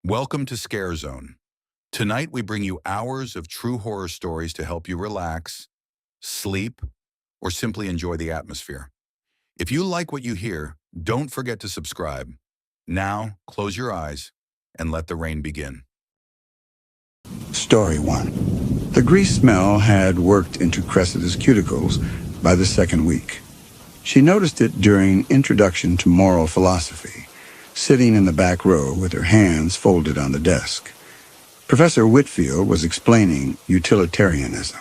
Welcome to Scare Zone. Tonight we bring you hours of true horror stories to help you relax, sleep, or simply enjoy the atmosphere. If you like what you hear, don't forget to subscribe. Now, close your eyes and let the rain begin. Story 1. The grease smell had worked into Cressida's cuticles by the second week. She noticed it during Introduction to Moral Philosophy, sitting in the back row with her hands folded on the desk. Professor Whitfield was explaining utilitarianism,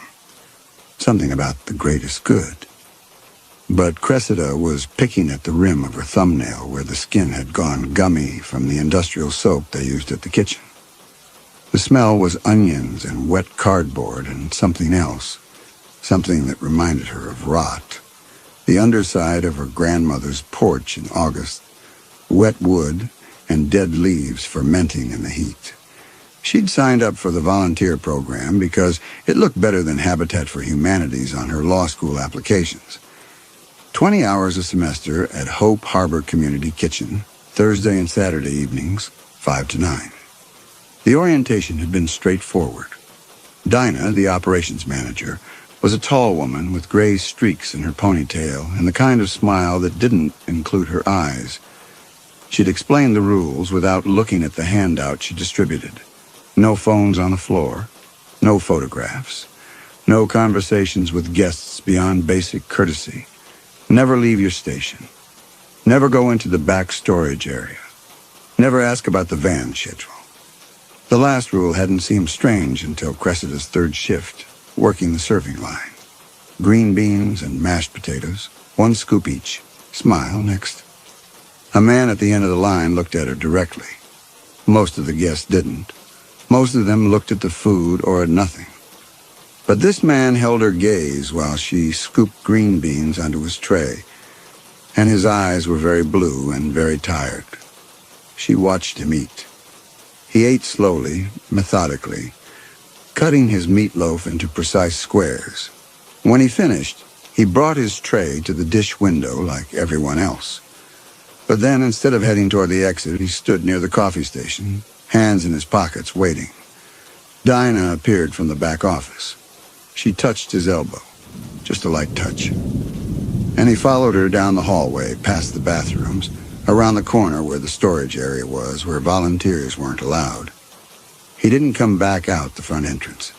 something about the greatest good. But Cressida was picking at the rim of her thumbnail where the skin had gone gummy from the industrial soap they used at the kitchen. The smell was onions and wet cardboard and something else, something that reminded her of rot. The underside of her grandmother's porch in August, wet wood and dead leaves fermenting in the heat. She'd signed up for the volunteer program because it looked better than Habitat for Humanities on her law school applications. 20 hours a semester at Hope Harbor Community Kitchen, Thursday and Saturday evenings, 5 to 9. The orientation had been straightforward. Dinah, the operations manager, was a tall woman with gray streaks in her ponytail and the kind of smile that didn't include her eyes. She'd explained the rules without looking at the handout she distributed. No phones on the floor, no photographs, no conversations with guests beyond basic courtesy. Never leave your station. Never go into the back storage area. Never ask about the van schedule. The last rule hadn't seemed strange until Cressida's third shift, working the serving line. Green beans and mashed potatoes, 1 scoop each. Smile next. A man at the end of the line looked at her directly. Most of the guests didn't. Most of them looked at the food or at nothing. But this man held her gaze while she scooped green beans onto his tray, and his eyes were very blue and very tired. She watched him eat. He ate slowly, methodically, cutting his meatloaf into precise squares. When he finished, he brought his tray to the dish window like everyone else. But then, instead of heading toward the exit, he stood near the coffee station, hands in his pockets, waiting. Dinah appeared from the back office. She touched his elbow, just a light touch. And he followed her down the hallway, past the bathrooms, around the corner where the storage area was, where volunteers weren't allowed. He didn't come back out the front entrance.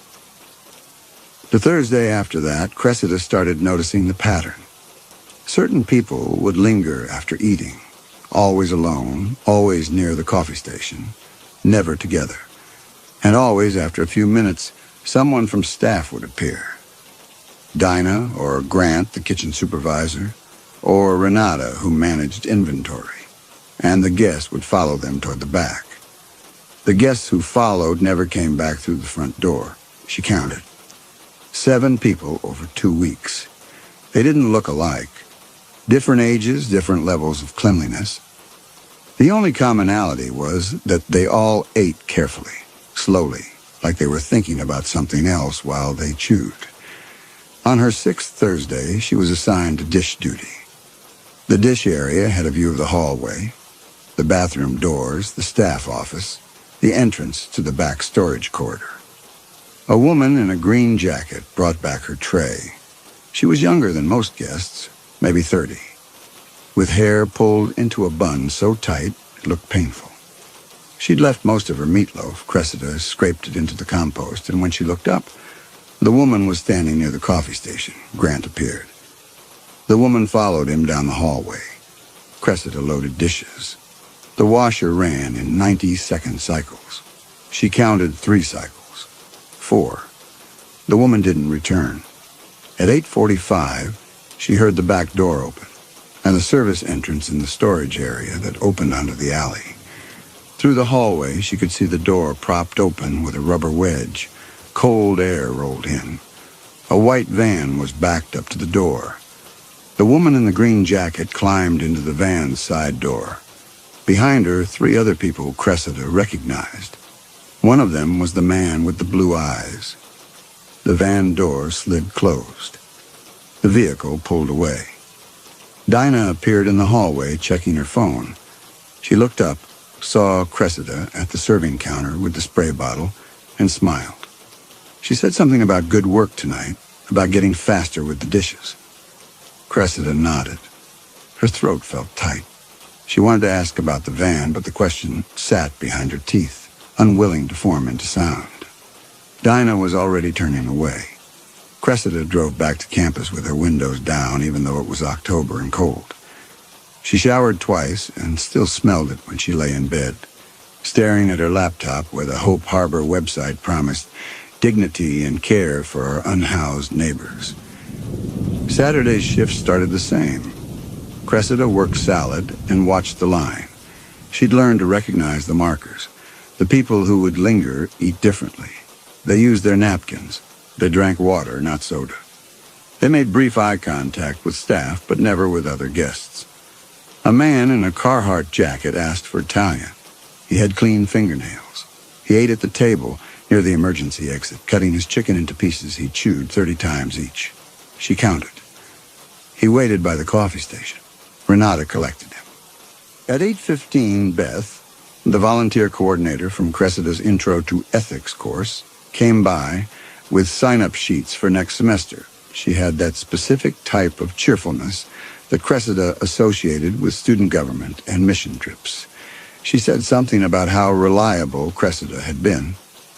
The Thursday after that, Cressida started noticing the pattern. Certain people would linger after eating, always alone, always near the coffee station, never together. And always, after a few minutes, someone from staff would appear. Dinah or Grant, the kitchen supervisor, or Renata, who managed inventory. And the guests would follow them toward the back. The guests who followed never came back through the front door. She counted. 7 people over 2 weeks. They didn't look alike. Different ages, different levels of cleanliness. The only commonality was that they all ate carefully, slowly, like they were thinking about something else while they chewed. On her 6th Thursday, she was assigned to dish duty. The dish area had a view of the hallway, the bathroom doors, the staff office, the entrance to the back storage corridor. A woman in a green jacket brought back her tray. She was younger than most guests, maybe 30, with hair pulled into a bun so tight it looked painful. She'd left most of her meatloaf. Cressida scraped it into the compost, and when she looked up, the woman was standing near the coffee station. Grant appeared. The woman followed him down the hallway. Cressida loaded dishes. The washer ran in 90-second cycles. She counted 3 cycles. 4. The woman didn't return. At 8:45, she heard the back door open, and the service entrance in the storage area that opened onto the alley. Through the hallway, she could see the door propped open with a rubber wedge. Cold air rolled in. A white van was backed up to the door. The woman in the green jacket climbed into the van's side door. Behind her, 3 other people Cressida recognized. One of them was the man with the blue eyes. The van door slid closed. The vehicle pulled away. Dinah appeared in the hallway, checking her phone. She looked up, saw Cressida at the serving counter with the spray bottle, and smiled. She said something about good work tonight, about getting faster with the dishes. Cressida nodded. Her throat felt tight. She wanted to ask about the van, but the question sat behind her teeth, unwilling to form into sound. Dinah was already turning away. Cressida drove back to campus with her windows down, even though it was October and cold. She showered twice and still smelled it when she lay in bed, staring at her laptop where the Hope Harbor website promised dignity and care for our unhoused neighbors. Saturday's shift started the same. Cressida worked salad and watched the line. She'd learned to recognize the markers. The people who would linger eat differently. They used their napkins. They drank water, not soda. They made brief eye contact with staff, but never with other guests. A man in a Carhartt jacket asked for Italian. He had clean fingernails. He ate at the table near the emergency exit, cutting his chicken into pieces he chewed 30 times each. She counted. He waited by the coffee station. Renata collected him. At 8:15, Beth, the volunteer coordinator from Cressida's Intro to Ethics course, came by with sign-up sheets for next semester. She had that specific type of cheerfulness that Cressida associated with student government and mission trips. She said something about how reliable Cressida had been,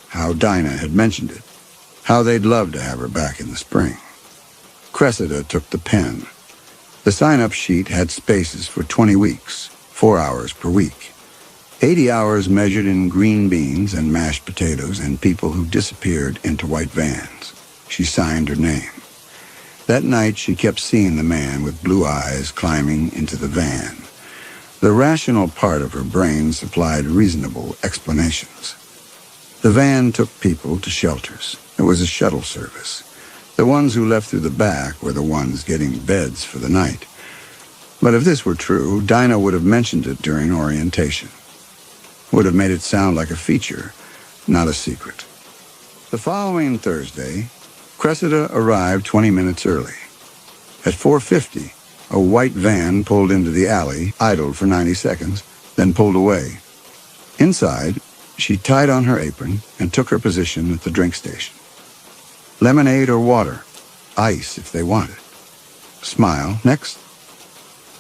how Dinah had mentioned it, how they'd love to have her back in the spring. Cressida took the pen. The sign-up sheet had spaces for 20 weeks, 4 hours per week. 80 hours measured in green beans and mashed potatoes and people who disappeared into white vans. She signed her name. That night she kept seeing the man with blue eyes climbing into the van. The rational part of her brain supplied reasonable explanations. The van took people to shelters. It was a shuttle service. The ones who left through the back were the ones getting beds for the night. But if this were true, Dinah would have mentioned it during orientation. Would have made it sound like a feature, not a secret. The following Thursday, Cressida arrived 20 minutes early. At 4:50, a white van pulled into the alley, idled for 90 seconds, then pulled away. Inside, she tied on her apron and took her position at the drink station. Lemonade or water, ice if they wanted. Smile, next.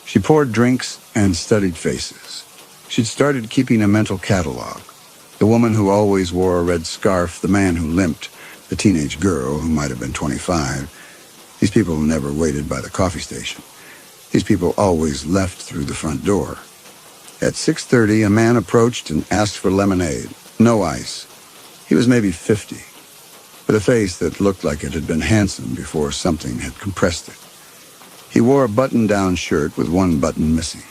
She poured drinks and studied faces. She'd started keeping a mental catalog. The woman who always wore a red scarf, the man who limped, the teenage girl who might have been 25. These people never waited by the coffee station. These people always left through the front door. At 6:30, a man approached and asked for lemonade. No ice. He was maybe 50, with a face that looked like it had been handsome before something had compressed it. He wore a button-down shirt with one button missing.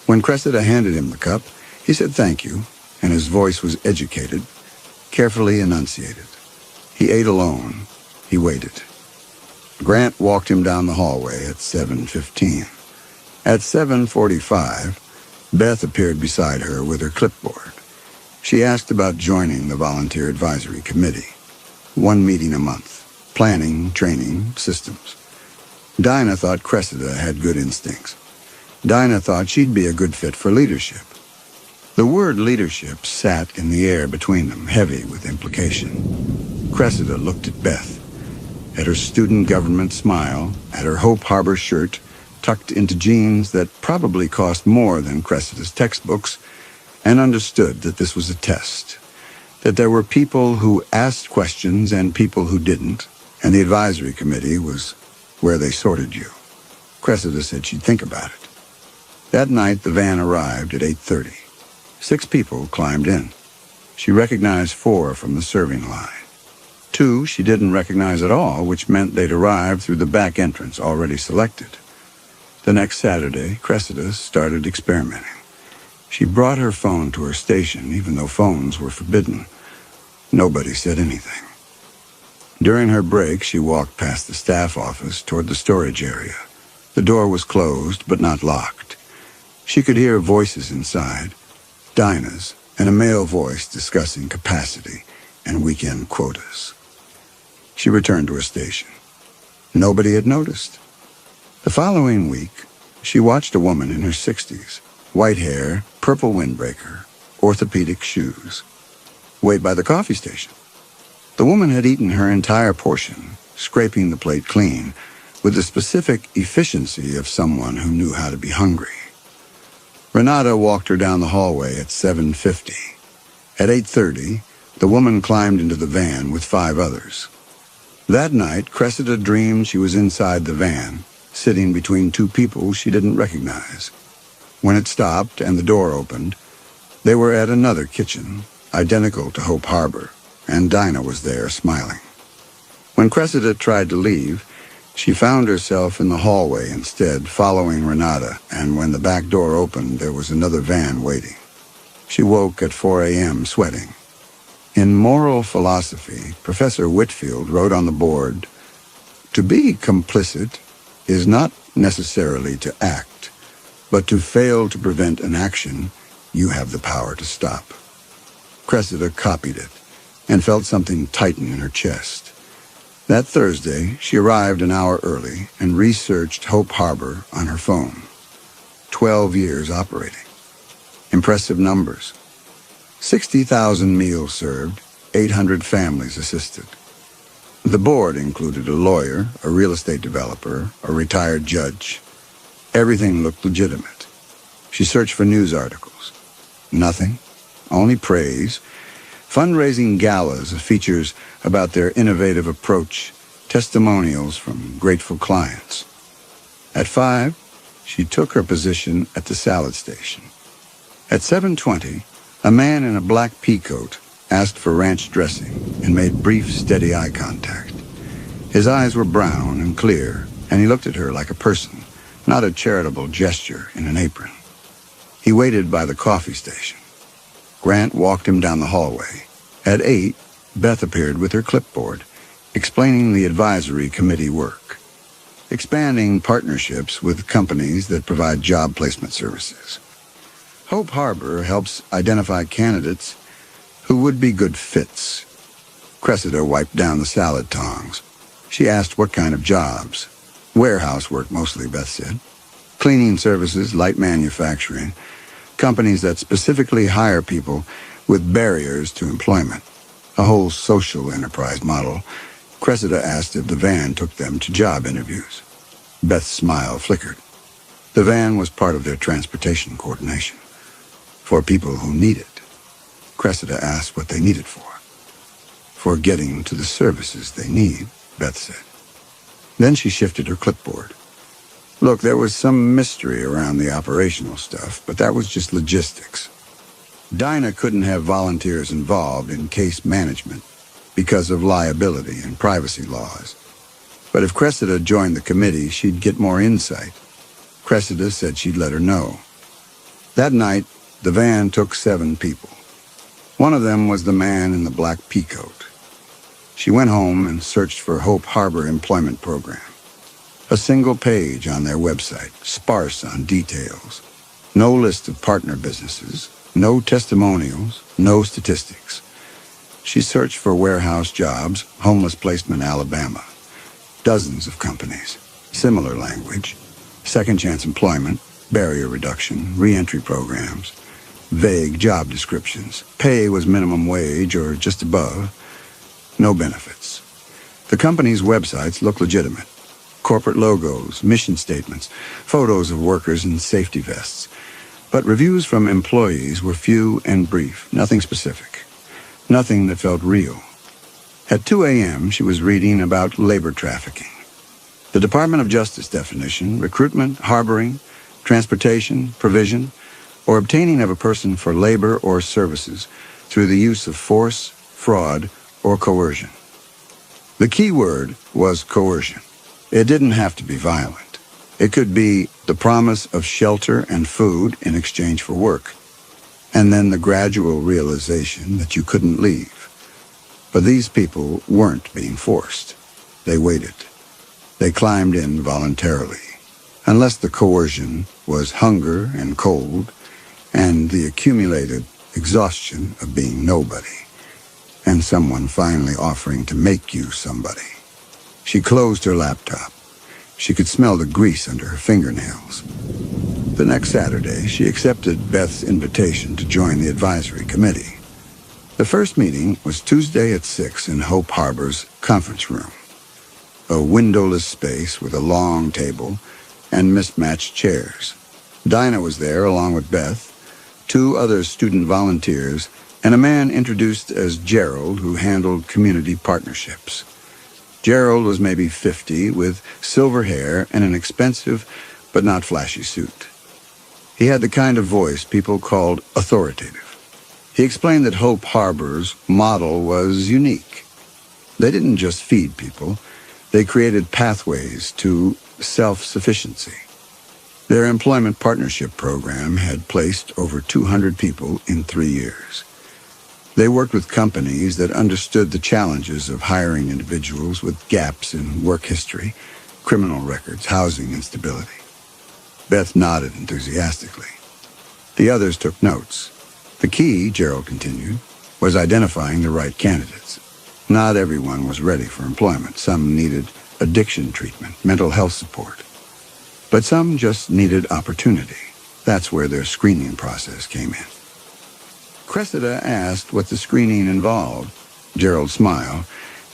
When Cressida handed him the cup, he said thank you, and his voice was educated, carefully enunciated. He ate alone. He waited. Grant walked him down the hallway at 7:15. At 7:45, Beth appeared beside her with her clipboard. She asked about joining the Volunteer Advisory Committee. 1 meeting a month. Planning, training, systems. Dinah thought Cressida had good instincts. Dinah thought she'd be a good fit for leadership. The word leadership sat in the air between them, heavy with implication. Cressida looked at Beth, at her student government smile, at her Hope Harbor shirt, tucked into jeans that probably cost more than Cressida's textbooks, and understood that this was a test, that there were people who asked questions and people who didn't, and the advisory committee was where they sorted you. Cressida said she'd think about it. That night, the van arrived at 8:30. 6 people climbed in. She recognized 4 from the serving line. 2 she didn't recognize at all, which meant they'd arrived through the back entrance already selected. The next Saturday, Cressida started experimenting. She brought her phone to her station, even though phones were forbidden. Nobody said anything. During her break, she walked past the staff office toward the storage area. The door was closed, but not locked. She could hear voices inside, Dinah's, and a male voice discussing capacity and weekend quotas. She returned to her station. Nobody had noticed. The following week, she watched a woman in her 60s, White hair, purple windbreaker, orthopedic shoes. Wait by the coffee station. The woman had eaten her entire portion, scraping the plate clean, with the specific efficiency of someone who knew how to be hungry. Renata walked her down the hallway at 7:50. At 8:30, the woman climbed into the van with 5 others. That night, Cressida dreamed she was inside the van, sitting between 2 people she didn't recognize. When it stopped and the door opened, they were at another kitchen, identical to Hope Harbor, and Dinah was there smiling. When Cressida tried to leave, she found herself in the hallway instead, following Renata, and when the back door opened, there was another van waiting. She woke at 4 a.m. sweating. In moral philosophy, Professor Whitfield wrote on the board, "To be complicit is not necessarily to act, but to fail to prevent an action you have the power to stop." Cressida copied it and felt something tighten in her chest. That Thursday, she arrived an hour early and researched Hope Harbor on her phone. 12 years operating. Impressive numbers. 60,000 meals served, 800 families assisted. The board included a lawyer, a real estate developer, a retired judge. Everything looked legitimate. She searched for news articles. Nothing, only praise. Fundraising galas of features about their innovative approach, testimonials from grateful clients. At 5, she took her position at the salad station. At 7:20, a man in a black peacoat asked for ranch dressing and made brief, steady eye contact. His eyes were brown and clear, and he looked at her like a person, not a charitable gesture in an apron. He waited by the coffee station. Grant walked him down the hallway. At 8, Beth appeared with her clipboard, explaining the advisory committee work, expanding partnerships with companies that provide job placement services. Hope Harbor helps identify candidates who would be good fits. Cressida wiped down the salad tongs. She asked what kind of jobs. Warehouse work mostly, Beth said. Cleaning services, light manufacturing, companies that specifically hire people with barriers to employment. A whole social enterprise model. Cressida asked if the van took them to job interviews. Beth's smile flickered. The van was part of their transportation coordination. For people who need it. Cressida asked what they needed for. For getting to the services they need, Beth said. Then she shifted her clipboard. Look, there was some mystery around the operational stuff, but that was just logistics. Dinah couldn't have volunteers involved in case management because of liability and privacy laws. But if Cressida joined the committee, she'd get more insight. Cressida said she'd let her know. That night, the van took 7 people. One of them was the man in the black peacoat. She went home and searched for Hope Harbor Employment Program. A single page on their website, sparse on details. No list of partner businesses, no testimonials, no statistics. She searched for warehouse jobs, homeless placement Alabama. Dozens of companies, similar language, second chance employment, barrier reduction, reentry programs, vague job descriptions. Pay was minimum wage or just above. No benefits. The company's websites looked legitimate. Corporate logos, mission statements, photos of workers in safety vests. But reviews from employees were few and brief, nothing specific. Nothing that felt real. At 2 a.m., she was reading about labor trafficking. The Department of Justice definition, recruitment, harboring, transportation, provision, or obtaining of a person for labor or services through the use of force, fraud, or coercion. The key word was coercion. It didn't have to be violent. It could be the promise of shelter and food in exchange for work, and then the gradual realization that you couldn't leave. But these people weren't being forced. They waited. They climbed in voluntarily, unless the coercion was hunger and cold and the accumulated exhaustion of being nobody, and someone finally offering to make you somebody. She closed her laptop. She could smell the grease under her fingernails. The next Saturday, she accepted Beth's invitation to join the advisory committee. The first meeting was Tuesday at 6 in Hope Harbor's conference room, a windowless space with a long table and mismatched chairs. Dinah was there along with Beth, 2 other student volunteers, and a man introduced as Gerald who handled community partnerships. Gerald was maybe 50, with silver hair and an expensive but not flashy suit. He had the kind of voice people called authoritative. He explained that Hope Harbor's model was unique. They didn't just feed people, they created pathways to self-sufficiency. Their employment partnership program had placed over 200 people in 3 years. They worked with companies that understood the challenges of hiring individuals with gaps in work history, criminal records, housing instability. Beth nodded enthusiastically. The others took notes. The key, Gerald continued, was identifying the right candidates. Not everyone was ready for employment. Some needed addiction treatment, mental health support. But some just needed opportunity. That's where their screening process came in. Cressida asked what the screening involved. Gerald smiled.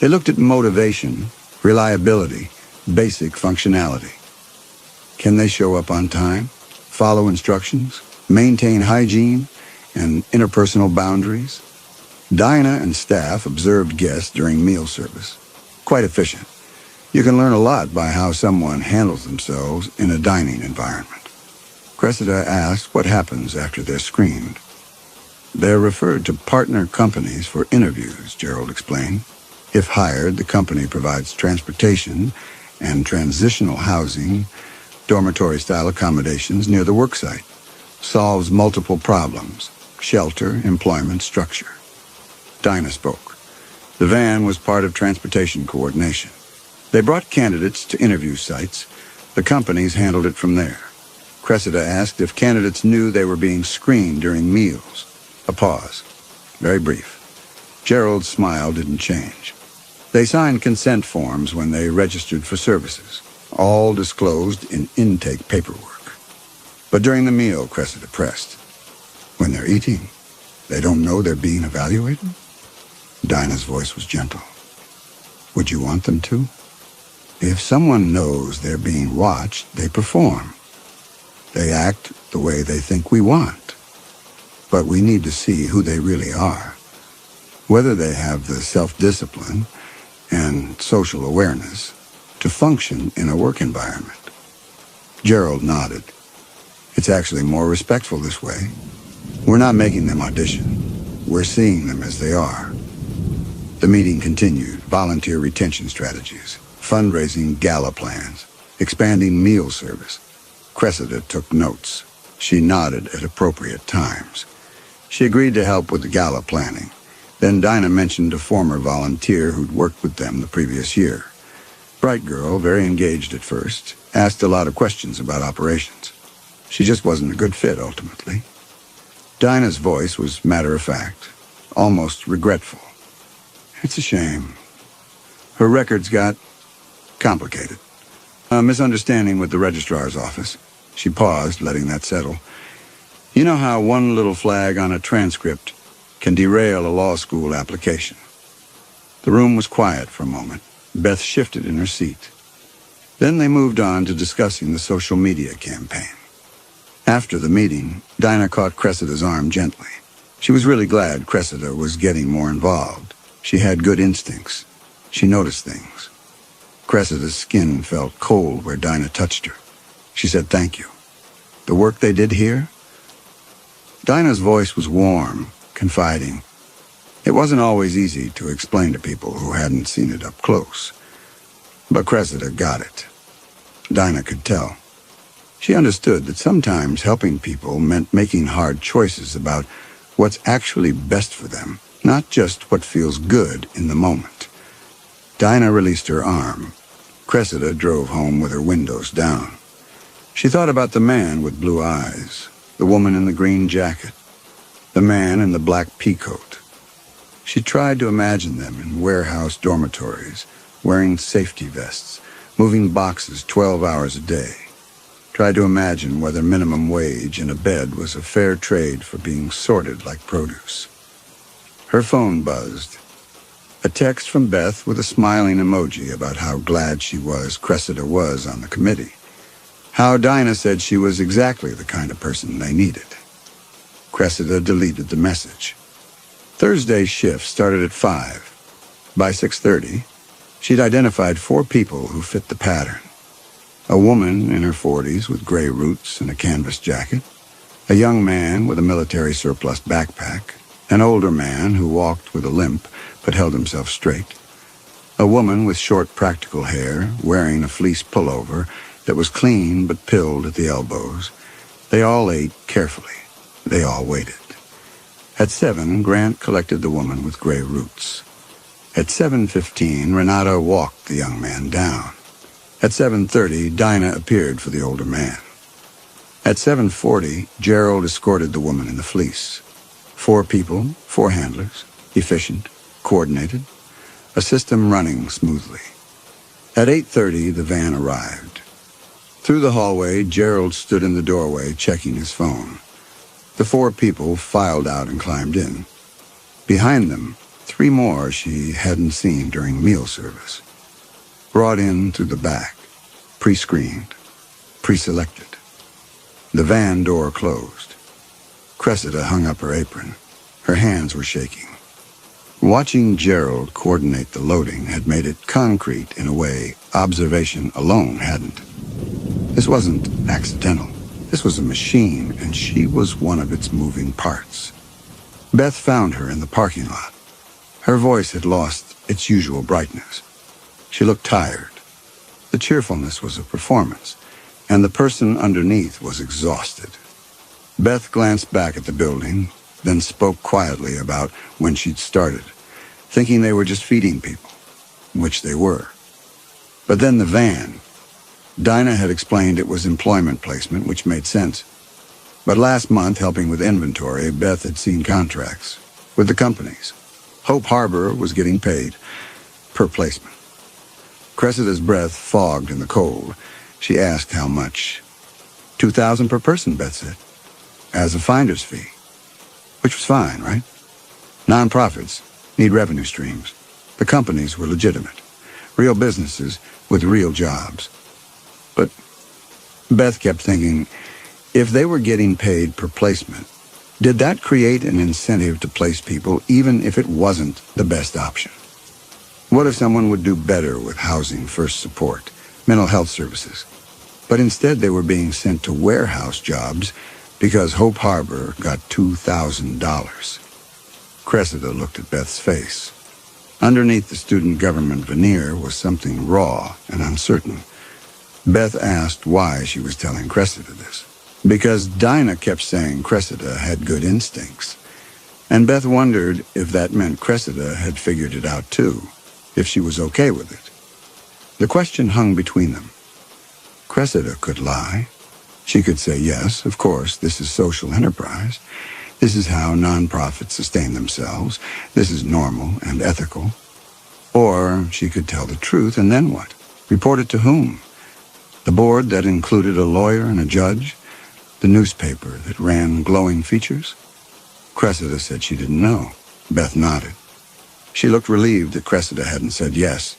They looked at motivation, reliability, basic functionality. Can they show up on time, follow instructions, maintain hygiene and interpersonal boundaries? Dinah and staff observed guests during meal service. Quite efficient. You can learn a lot by how someone handles themselves in a dining environment. Cressida asked what happens after they're screened. They're referred to partner companies for interviews, Gerald explained. If hired, the company provides transportation and transitional housing, dormitory-style accommodations near the worksite, solves multiple problems, shelter, employment, structure. Dinah spoke. The van was part of transportation coordination. They brought candidates to interview sites. The companies handled it from there. Cressida asked if candidates knew they were being screened during meals. A pause. Very brief. Gerald's smile didn't change. They signed consent forms when they registered for services, all disclosed in intake paperwork. But during the meal, Cressida pressed. When they're eating, they don't know they're being evaluated? Dinah's voice was gentle. Would you want them to? If someone knows they're being watched, they perform. They act the way they think we want. But we need to see who they really are, whether they have the self-discipline and social awareness to function in a work environment. Gerald nodded. It's actually more respectful this way. We're not making them audition. We're seeing them as they are. The meeting continued. Volunteer retention strategies, fundraising gala plans, expanding meal service. Cressida took notes. She nodded at appropriate times. She agreed to help with the gala planning. Then Dinah mentioned a former volunteer who'd worked with them the previous year. Bright girl, very engaged at first, asked a lot of questions about operations. She just wasn't a good fit, ultimately. Dinah's voice was matter-of-fact, almost regretful. It's a shame. Her records got complicated. A misunderstanding with the registrar's office. She paused, letting that settle. You know how one little flag on a transcript can derail a law school application. The room was quiet for a moment. Beth shifted in her seat. Then they moved on to discussing the social media campaign. After the meeting, Dinah caught Cressida's arm gently. She was really glad Cressida was getting more involved. She had good instincts. She noticed things. Cressida's skin felt cold where Dinah touched her. She said thank you. The work they did here? Dinah's voice was warm, confiding. It wasn't always easy to explain to people who hadn't seen it up close. But Cressida got it. Dinah could tell. She understood that sometimes helping people meant making hard choices about what's actually best for them, not just what feels good in the moment. Dinah released her arm. Cressida drove home with her windows down. She thought about the man with blue eyes, the woman in the green jacket, the man in the black peacoat. She tried to imagine them in warehouse dormitories, wearing safety vests, moving boxes 12 hours a day. tried to imagine whether minimum wage and a bed was a fair trade for being sorted like produce. Her phone buzzed. A text from Beth with a smiling emoji about how glad she was Cressida was on the committee. How Dinah said she was exactly the kind of person they needed. Cressida deleted the message. Thursday's shift started at 5. By 6:30, she'd identified 4 people who fit the pattern. A woman in her 40s with gray roots and a canvas jacket, a young man with a military surplus backpack, an older man who walked with a limp but held himself straight, a woman with short practical hair wearing a fleece pullover that was clean but pilled at the elbows. They all ate carefully. They all waited. At 7, Grant collected the woman with gray roots. At 7:15, Renata walked the young man down. At 7:30, Dinah appeared for the older man. At 7:40, Gerald escorted the woman in the fleece. 4 people, 4 handlers, efficient, coordinated, a system running smoothly. At 8:30, the van arrived. Through the hallway, Gerald stood in the doorway checking his phone. The 4 people filed out and climbed in. Behind them, 3 more she hadn't seen during meal service. Brought in through the back, pre-screened, pre-selected. The van door closed. Cressida hung up her apron. Her hands were shaking. Watching Gerald coordinate the loading had made it concrete in a way observation alone hadn't. This wasn't accidental. This was a machine, and she was one of its moving parts. Beth found her in the parking lot. Her voice had lost its usual brightness. She looked tired. The cheerfulness was a performance, and the person underneath was exhausted. Beth glanced back at the building, then spoke quietly about when she'd started, thinking they were just feeding people, which they were. But then the van. Dinah had explained it was employment placement, which made sense. But last month, helping with inventory, Beth had seen contracts with the companies. Hope Harbor was getting paid per placement. Cressida's breath fogged in the cold. She asked how much. $2,000 per person, Beth said, as a finder's fee. Which was fine, right? Nonprofits need revenue streams. The companies were legitimate. Real businesses with real jobs. But Beth kept thinking, if they were getting paid per placement, did that create an incentive to place people even if it wasn't the best option? What if someone would do better with housing first support, mental health services, but instead they were being sent to warehouse jobs because Hope Harbor got $2,000? Cressida looked at Beth's face. Underneath the student government veneer was something raw and uncertain. Beth asked why she was telling Cressida this. Because Dinah kept saying Cressida had good instincts. And Beth wondered if that meant Cressida had figured it out too, if she was okay with it. The question hung between them. Cressida could lie. She could say, yes, of course, this is social enterprise. This is how nonprofits sustain themselves. This is normal and ethical. Or she could tell the truth, and then what? Report it to whom? The board that included a lawyer and a judge? The newspaper that ran glowing features? Cressida said she didn't know. Beth nodded. She looked relieved that Cressida hadn't said yes.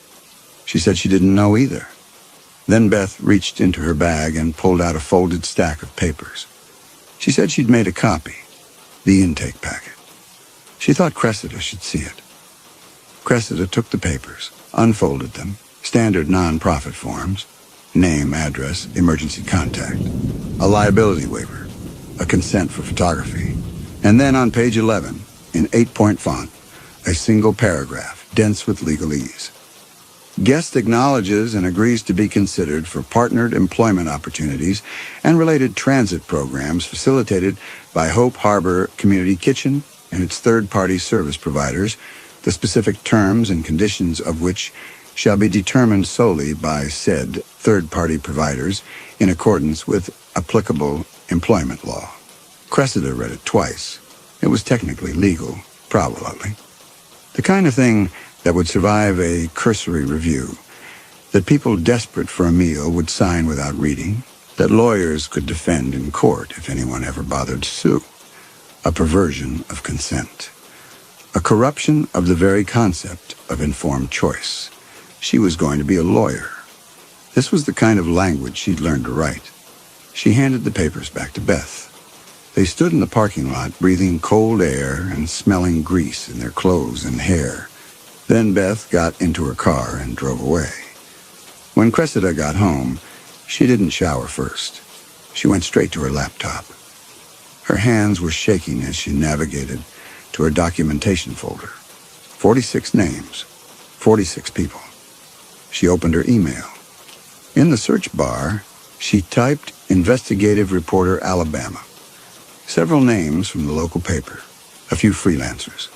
She said she didn't know either. Then Beth reached into her bag and pulled out a folded stack of papers. She said she'd made a copy, the intake packet. She thought Cressida should see it. Cressida took the papers, unfolded them, standard nonprofit forms, name, address, emergency contact, a liability waiver, a consent for photography, and then on page 11, in 8-point font, a single paragraph, dense with legalese. Guest acknowledges and agrees to be considered for partnered employment opportunities and related transit programs facilitated by Hope Harbor Community Kitchen and its third-party service providers, the specific terms and conditions of which shall be determined solely by said third-party providers in accordance with applicable employment law. Cressida read it twice. It was technically legal, probably. The kind of thing that would survive a cursory review, that people desperate for a meal would sign without reading, that lawyers could defend in court if anyone ever bothered to sue. A perversion of consent. A corruption of the very concept of informed choice. She was going to be a lawyer. This was the kind of language she'd learned to write. She handed the papers back to Beth. They stood in the parking lot, breathing cold air and smelling grease in their clothes and hair. Then Beth got into her car and drove away. When Cressida got home, she didn't shower first. She went straight to her laptop. Her hands were shaking as she navigated to her documentation folder. 46 names, 46 people. She opened her email. In the search bar, she typed Investigative Reporter Alabama. Several names from the local paper, a few freelancers.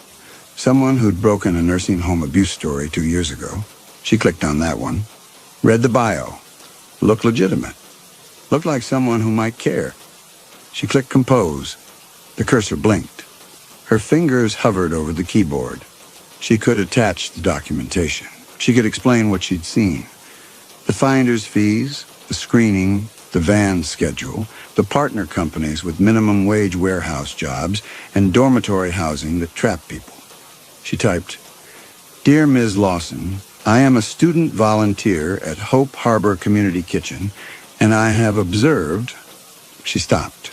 Someone who'd broken a nursing home abuse story 2 years ago. She clicked on that one. Read the bio. Looked legitimate. Looked like someone who might care. She clicked compose. The cursor blinked. Her fingers hovered over the keyboard. She could attach the documentation. She could explain what she'd seen. The finder's fees, the screening, the van schedule, the partner companies with minimum wage warehouse jobs, and dormitory housing that trap people. She typed, "Dear Ms. Lawson, I am a student volunteer at Hope Harbor Community Kitchen, and I have observed..." She stopped.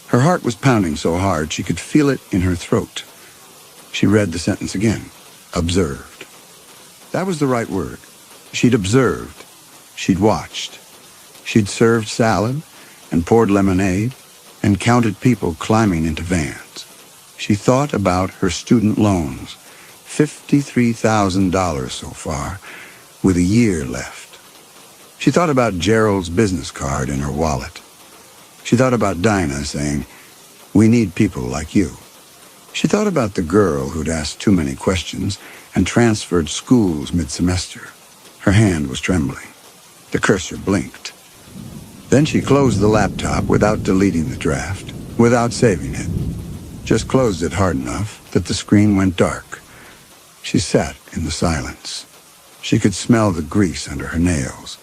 Her heart was pounding so hard she could feel it in her throat. She read the sentence again. Observed. That was the right word. She'd observed. She'd watched. She'd served salad and poured lemonade and counted people climbing into vans. She thought about her student loans, $53,000 so far, with a year left. She thought about Gerald's business card in her wallet. She thought about Dinah saying, "We need people like you." She thought about the girl who'd asked too many questions and transferred schools mid-semester. Her hand was trembling. The cursor blinked. Then she closed the laptop without deleting the draft, without saving it. Just closed it hard enough that the screen went dark. She sat in the silence. She could smell the grease under her nails.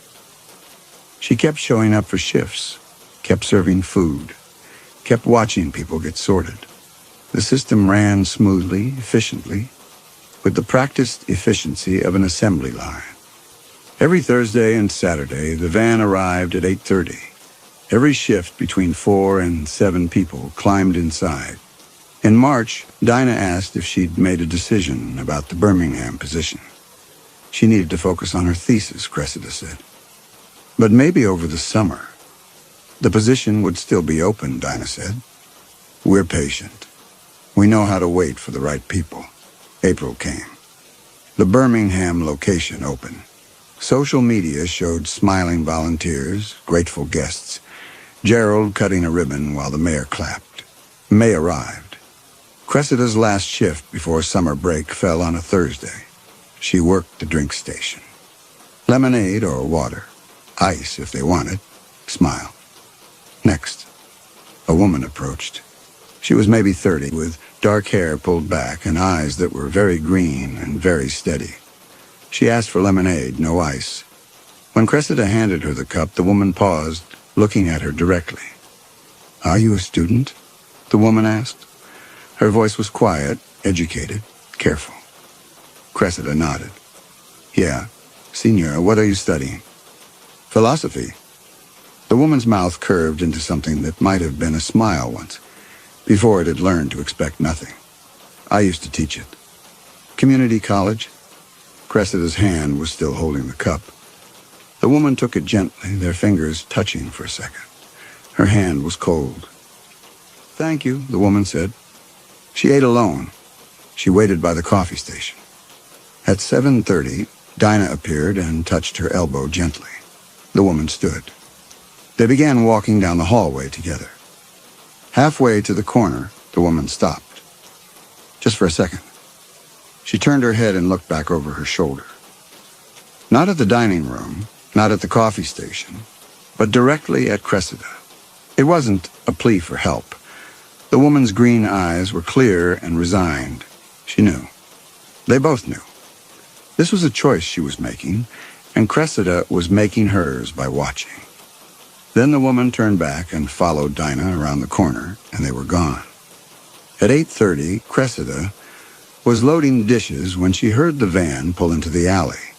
She kept showing up for shifts, kept serving food, kept watching people get sorted. The system ran smoothly, efficiently, with the practiced efficiency of an assembly line. Every Thursday and Saturday, the van arrived at 8:30. Every shift between 4 and 7 people climbed inside. In March, Dinah asked if she'd made a decision about the Birmingham position. She needed to focus on her thesis, Cressida said. But maybe over the summer. The position would still be open, Dinah said. We're patient. We know how to wait for the right people. April came. The Birmingham location opened. Social media showed smiling volunteers, grateful guests. Gerald cutting a ribbon while the mayor clapped. May arrived. Cressida's last shift before summer break fell on a Thursday. She worked the drink station. Lemonade or water. Ice if they wanted. Smile. Next. A woman approached. She was maybe 30, with dark hair pulled back and eyes that were very green and very steady. She asked for lemonade, no ice. When Cressida handed her the cup, the woman paused, looking at her directly. "Are you a student?" the woman asked. Her voice was quiet, educated, careful. Cressida nodded. "Yeah. Signora, what are you studying?" "Philosophy." The woman's mouth curved into something that might have been a smile once, before it had learned to expect nothing. "I used to teach it." "Community college?" Cressida's hand was still holding the cup. The woman took it gently, their fingers touching for a second. Her hand was cold. "Thank you," the woman said. She ate alone. She waited by the coffee station. At 7:30, Dinah appeared and touched her elbow gently. The woman stood. They began walking down the hallway together. Halfway to the corner, the woman stopped. Just for a second. She turned her head and looked back over her shoulder. Not at the dining room, not at the coffee station, but directly at Cressida. It wasn't a plea for help. The woman's green eyes were clear and resigned. She knew. They both knew. This was a choice she was making, and Cressida was making hers by watching. Then the woman turned back and followed Dinah around the corner, and they were gone. At 8:30, Cressida was loading dishes when she heard the van pull into the alley.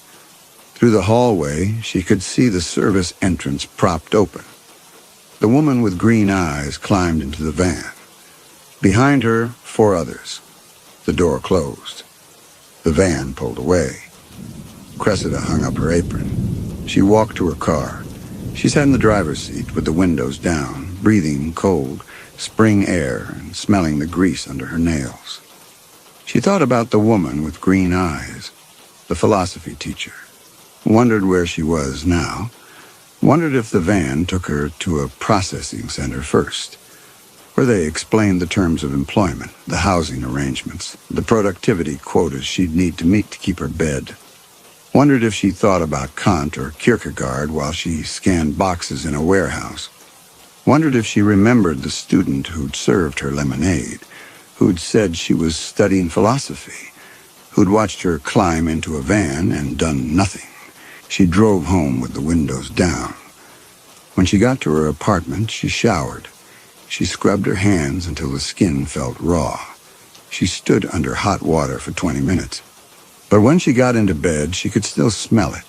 Through the hallway, she could see the service entrance propped open. The woman with green eyes climbed into the van. Behind her, 4 others. The door closed. The van pulled away. Cressida hung up her apron. She walked to her car. She sat in the driver's seat with the windows down, breathing cold, spring air and smelling the grease under her nails. She thought about the woman with green eyes, the philosophy teacher, wondered where she was now, wondered if the van took her to a processing center first, where they explained the terms of employment, the housing arrangements, the productivity quotas she'd need to meet to keep her bed. Wondered if she thought about Kant or Kierkegaard while she scanned boxes in a warehouse. Wondered if she remembered the student who'd served her lemonade, who'd said she was studying philosophy, who'd watched her climb into a van and done nothing. She drove home with the windows down. When she got to her apartment, she showered. She scrubbed her hands until the skin felt raw. She stood under hot water for 20 minutes. But when she got into bed, she could still smell it.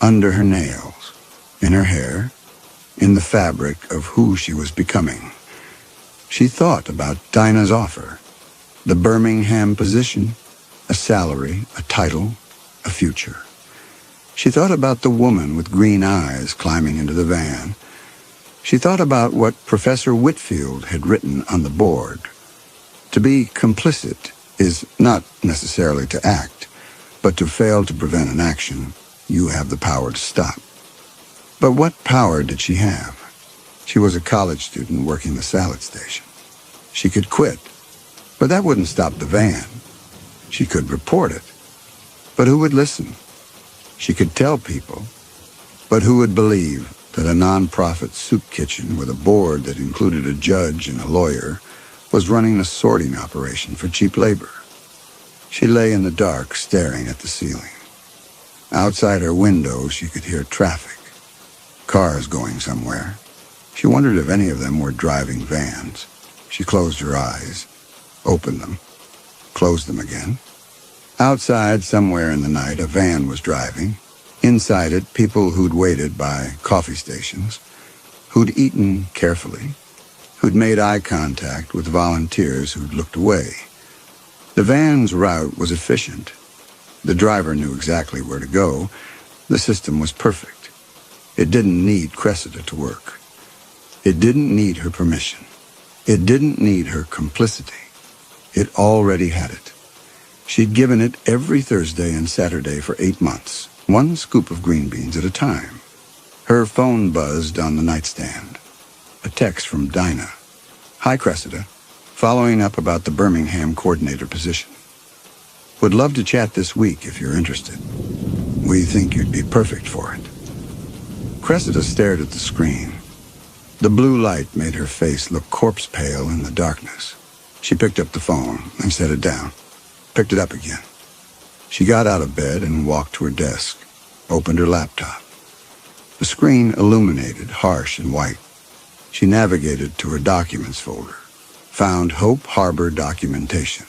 Under her nails, in her hair, in the fabric of who she was becoming. She thought about Dinah's offer, the Birmingham position, a salary, a title, a future. She thought about the woman with green eyes climbing into the van. She thought about what Professor Whitfield had written on the board. To be complicit is not necessarily to act, but to fail to prevent an action, you have the power to stop. But what power did she have? She was a college student working the salad station. She could quit, but that wouldn't stop the van. She could report it, but who would listen? She could tell people, but who would believe that a non-profit soup kitchen with a board that included a judge and a lawyer was running a sorting operation for cheap labor? She lay in the dark, staring at the ceiling. Outside her window, she could hear traffic, cars going somewhere. She wondered if any of them were driving vans. She closed her eyes, opened them, closed them again. Outside, somewhere in the night, a van was driving. Inside it, people who'd waited by coffee stations, who'd eaten carefully, who'd made eye contact with volunteers who'd looked away. The van's route was efficient. The driver knew exactly where to go. The system was perfect. It didn't need Cressida to work. It didn't need her permission. It didn't need her complicity. It already had it. She'd given it every Thursday and Saturday for 8 months, 1 scoop of green beans at a time. Her phone buzzed on the nightstand. A text from Dinah. "Hi, Cressida. Following up about the Birmingham coordinator position. Would love to chat this week if you're interested. We think you'd be perfect for it." Cressida stared at the screen. The blue light made her face look corpse pale in the darkness. She picked up the phone and set it down. Picked it up again. She got out of bed and walked to her desk, opened her laptop. The screen illuminated, harsh and white. She navigated to her documents folder, found Hope Harbor documentation.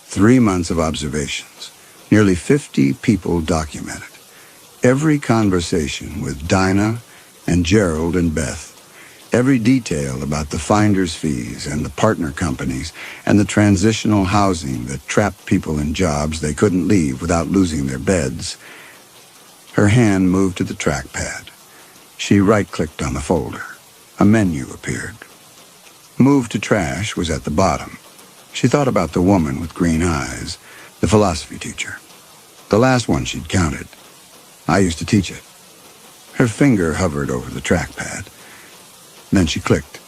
3 months of observations, nearly 50 people documented. Every conversation with Dinah and Gerald and Beth. Every detail about the finder's fees and the partner companies and the transitional housing that trapped people in jobs they couldn't leave without losing their beds. Her hand moved to the trackpad. She right-clicked on the folder. A menu appeared. Move to trash was at the bottom. She thought about the woman with green eyes, the philosophy teacher. The last one she'd counted. I used to teach it. Her finger hovered over the trackpad. Then she clicked.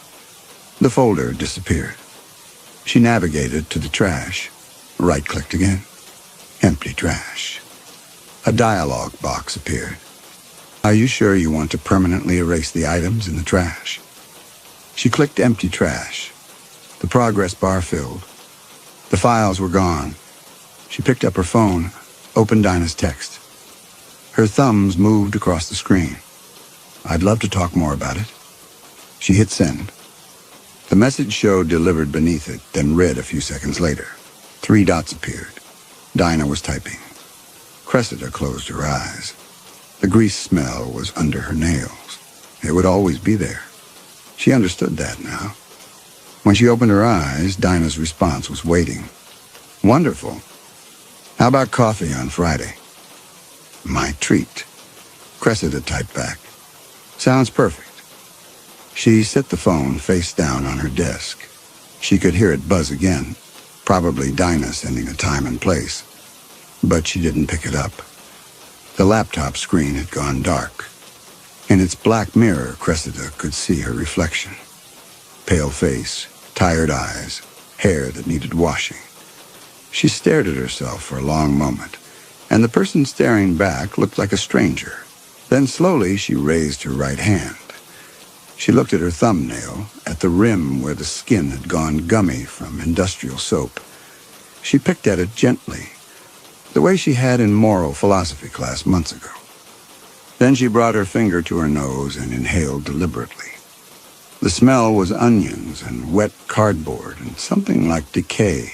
The folder disappeared. She navigated to the trash. Right-clicked again. Empty trash. A dialog box appeared. Are you sure you want to permanently erase the items in the trash? She clicked empty trash. The progress bar filled. The files were gone. She picked up her phone, opened Dinah's text. Her thumbs moved across the screen. I'd love to talk more about it. She hit send. The message showed delivered beneath it, then read a few seconds later. 3 dots appeared. Dinah was typing. Cressida closed her eyes. The grease smell was under her nails. It would always be there. She understood that now. When she opened her eyes, Dinah's response was waiting. Wonderful. How about coffee on Friday? My treat. Cressida typed back. Sounds perfect. She set the phone face down on her desk. She could hear it buzz again, probably Dinah sending a time and place. But she didn't pick it up. The laptop screen had gone dark. In its black mirror, Cressida could see her reflection. Pale face, tired eyes, hair that needed washing. She stared at herself for a long moment, and the person staring back looked like a stranger. Then slowly she raised her right hand. She looked at her thumbnail, at the rim where the skin had gone gummy from industrial soap. She picked at it gently, the way she had in moral philosophy class months ago. Then she brought her finger to her nose and inhaled deliberately. The smell was onions and wet cardboard and something like decay.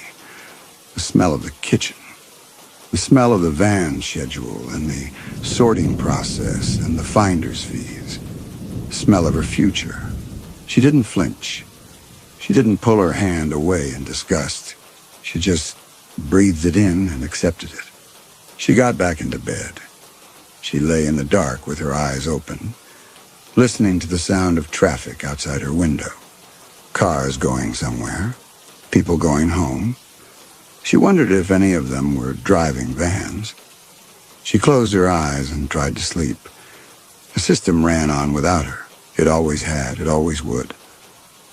The smell of the kitchen. The smell of the van schedule and the sorting process and the finder's fees. The smell of her future. She didn't flinch. She didn't pull her hand away in disgust. She just breathed it in and accepted it. She got back into bed. She lay in the dark with her eyes open, listening to the sound of traffic outside her window. Cars going somewhere, people going home. She wondered if any of them were driving vans. She closed her eyes and tried to sleep. The system ran on without her. It always had, it always would.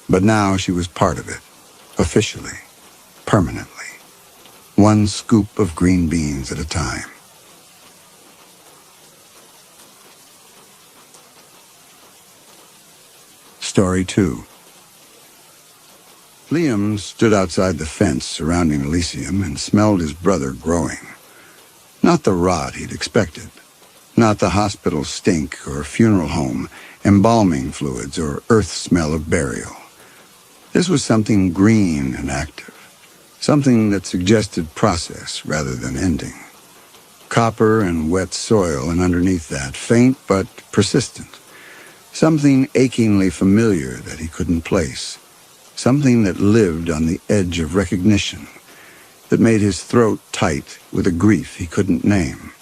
But now she was part of it, officially, permanently. One scoop of green beans at a time. Story 2. Liam stood outside the fence surrounding Elysium and smelled his brother growing. Not the rot he'd expected. Not the hospital stink or funeral home, embalming fluids or earth smell of burial. This was something green and active. Something that suggested process rather than ending. Copper and wet soil, and underneath that, faint but persistent. Something achingly familiar that he couldn't place. Something that lived on the edge of recognition, that made his throat tight with a grief he couldn't name.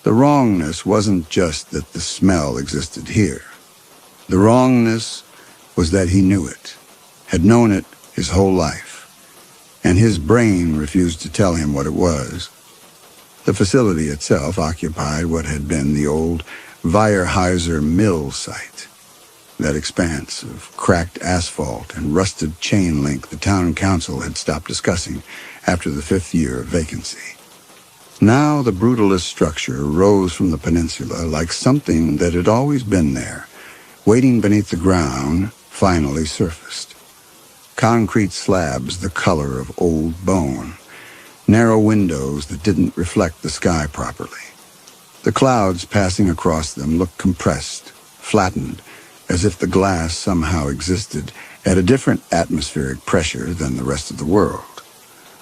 The wrongness wasn't just that the smell existed here. The wrongness was that he knew it, had known it his whole life, and his brain refused to tell him what it was. The facility itself occupied what had been the old Weyerhaeuser mill site. That expanse of cracked asphalt and rusted chain link the town council had stopped discussing after the 5th year of vacancy. Now the brutalist structure rose from the peninsula like something that had always been there, waiting beneath the ground, finally surfaced. Concrete slabs the color of old bone, narrow windows that didn't reflect the sky properly. The clouds passing across them looked compressed, flattened, as if the glass somehow existed at a different atmospheric pressure than the rest of the world.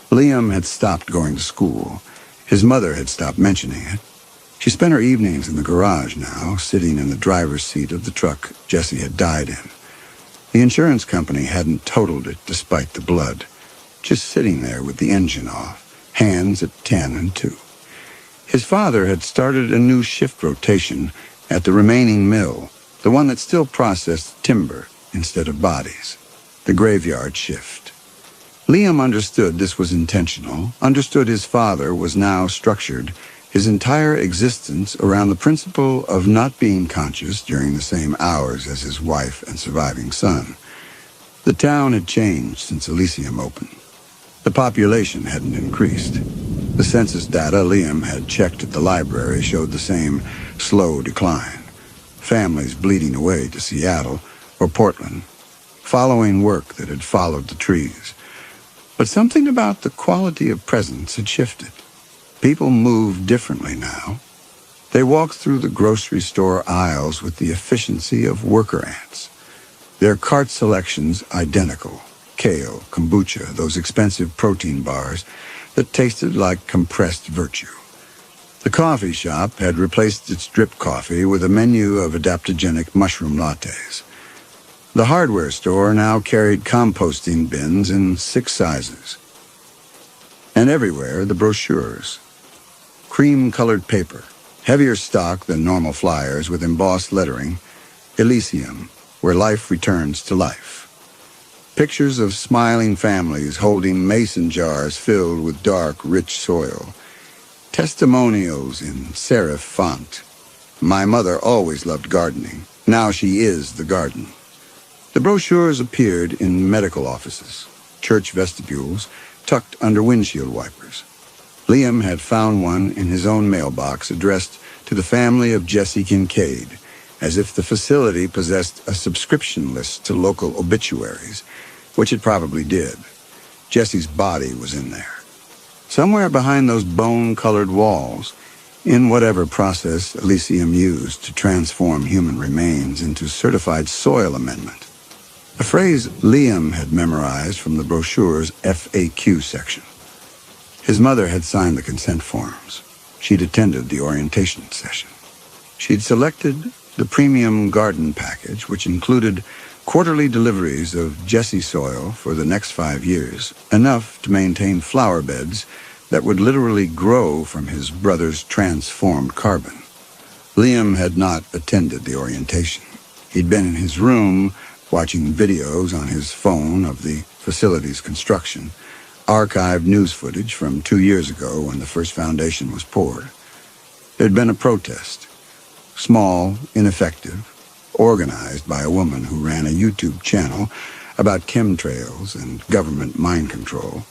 Liam had stopped going to school. His mother had stopped mentioning it. She spent her evenings in the garage now, sitting in the driver's seat of the truck Jesse had died in. The insurance company hadn't totaled it despite the blood, just sitting there with the engine off, hands at 10 and 2. His father had started a new shift rotation at the remaining mill, the one that still processed timber instead of bodies, the graveyard shift. Liam understood this was intentional, understood his father was now structured his entire existence around the principle of not being conscious during the same hours as his wife and surviving son. The town had changed since Elysium opened. The population hadn't increased. The census data Liam had checked at the library showed the same slow decline. Families bleeding away to Seattle or Portland, following work that had followed the trees. But something about the quality of presence had shifted. People moved differently now. They walked through the grocery store aisles with the efficiency of worker ants. Their cart selections identical. Kale, kombucha, those expensive protein bars that tasted like compressed virtue. The coffee shop had replaced its drip coffee with a menu of adaptogenic mushroom lattes. The hardware store now carried composting bins in 6 sizes. And everywhere, the brochures. Cream-colored paper, heavier stock than normal flyers with embossed lettering, Elysium, where life returns to life. Pictures of smiling families holding mason jars filled with dark, rich soil. Testimonials in serif font. My mother always loved gardening. Now she is the garden. The brochures appeared in medical offices, church vestibules, tucked under windshield wipers. Liam had found one in his own mailbox addressed to the family of Jesse Kincaid, as if the facility possessed a subscription list to local obituaries, which it probably did. Jesse's body was in there. Somewhere behind those bone-colored walls, in whatever process Elysium used to transform human remains into certified soil amendment. A phrase Liam had memorized from the brochure's FAQ section. His mother had signed the consent forms. She'd attended the orientation session. She'd selected the premium garden package, which included quarterly deliveries of Jesse soil for the next 5 years, enough to maintain flower beds that would literally grow from his brother's transformed carbon. Liam had not attended the orientation. He'd been in his room watching videos on his phone of the facility's construction, archived news footage from 2 years ago when the first foundation was poured. There'd been a protest, small, ineffective, organized by a woman who ran a YouTube channel about chemtrails and government mind control.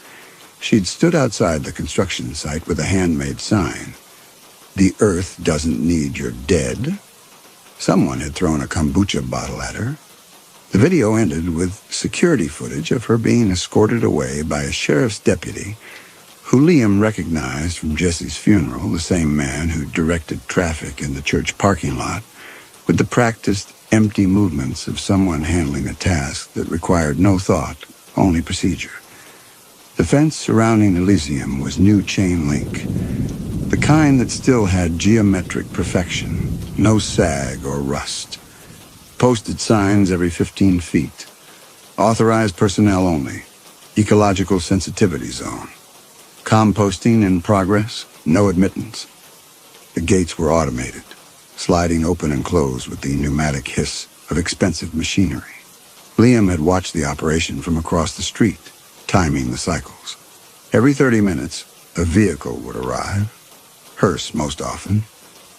She'd stood outside the construction site with a handmade sign. "The earth doesn't need your dead." Someone had thrown a kombucha bottle at her. The video ended with security footage of her being escorted away by a sheriff's deputy who Liam recognized from Jesse's funeral, the same man who directed traffic in the church parking lot, with the practiced, empty movements of someone handling a task that required no thought, only procedure. The fence surrounding Elysium was new chain link, the kind that still had geometric perfection, no sag or rust. Posted signs every 15 feet. Authorized personnel only. Ecological sensitivity zone. Composting in progress, no admittance. The gates were automated, sliding open and closed with the pneumatic hiss of expensive machinery. Liam had watched the operation from across the street, timing the cycles. Every 30 minutes, a vehicle would arrive, hearse most often,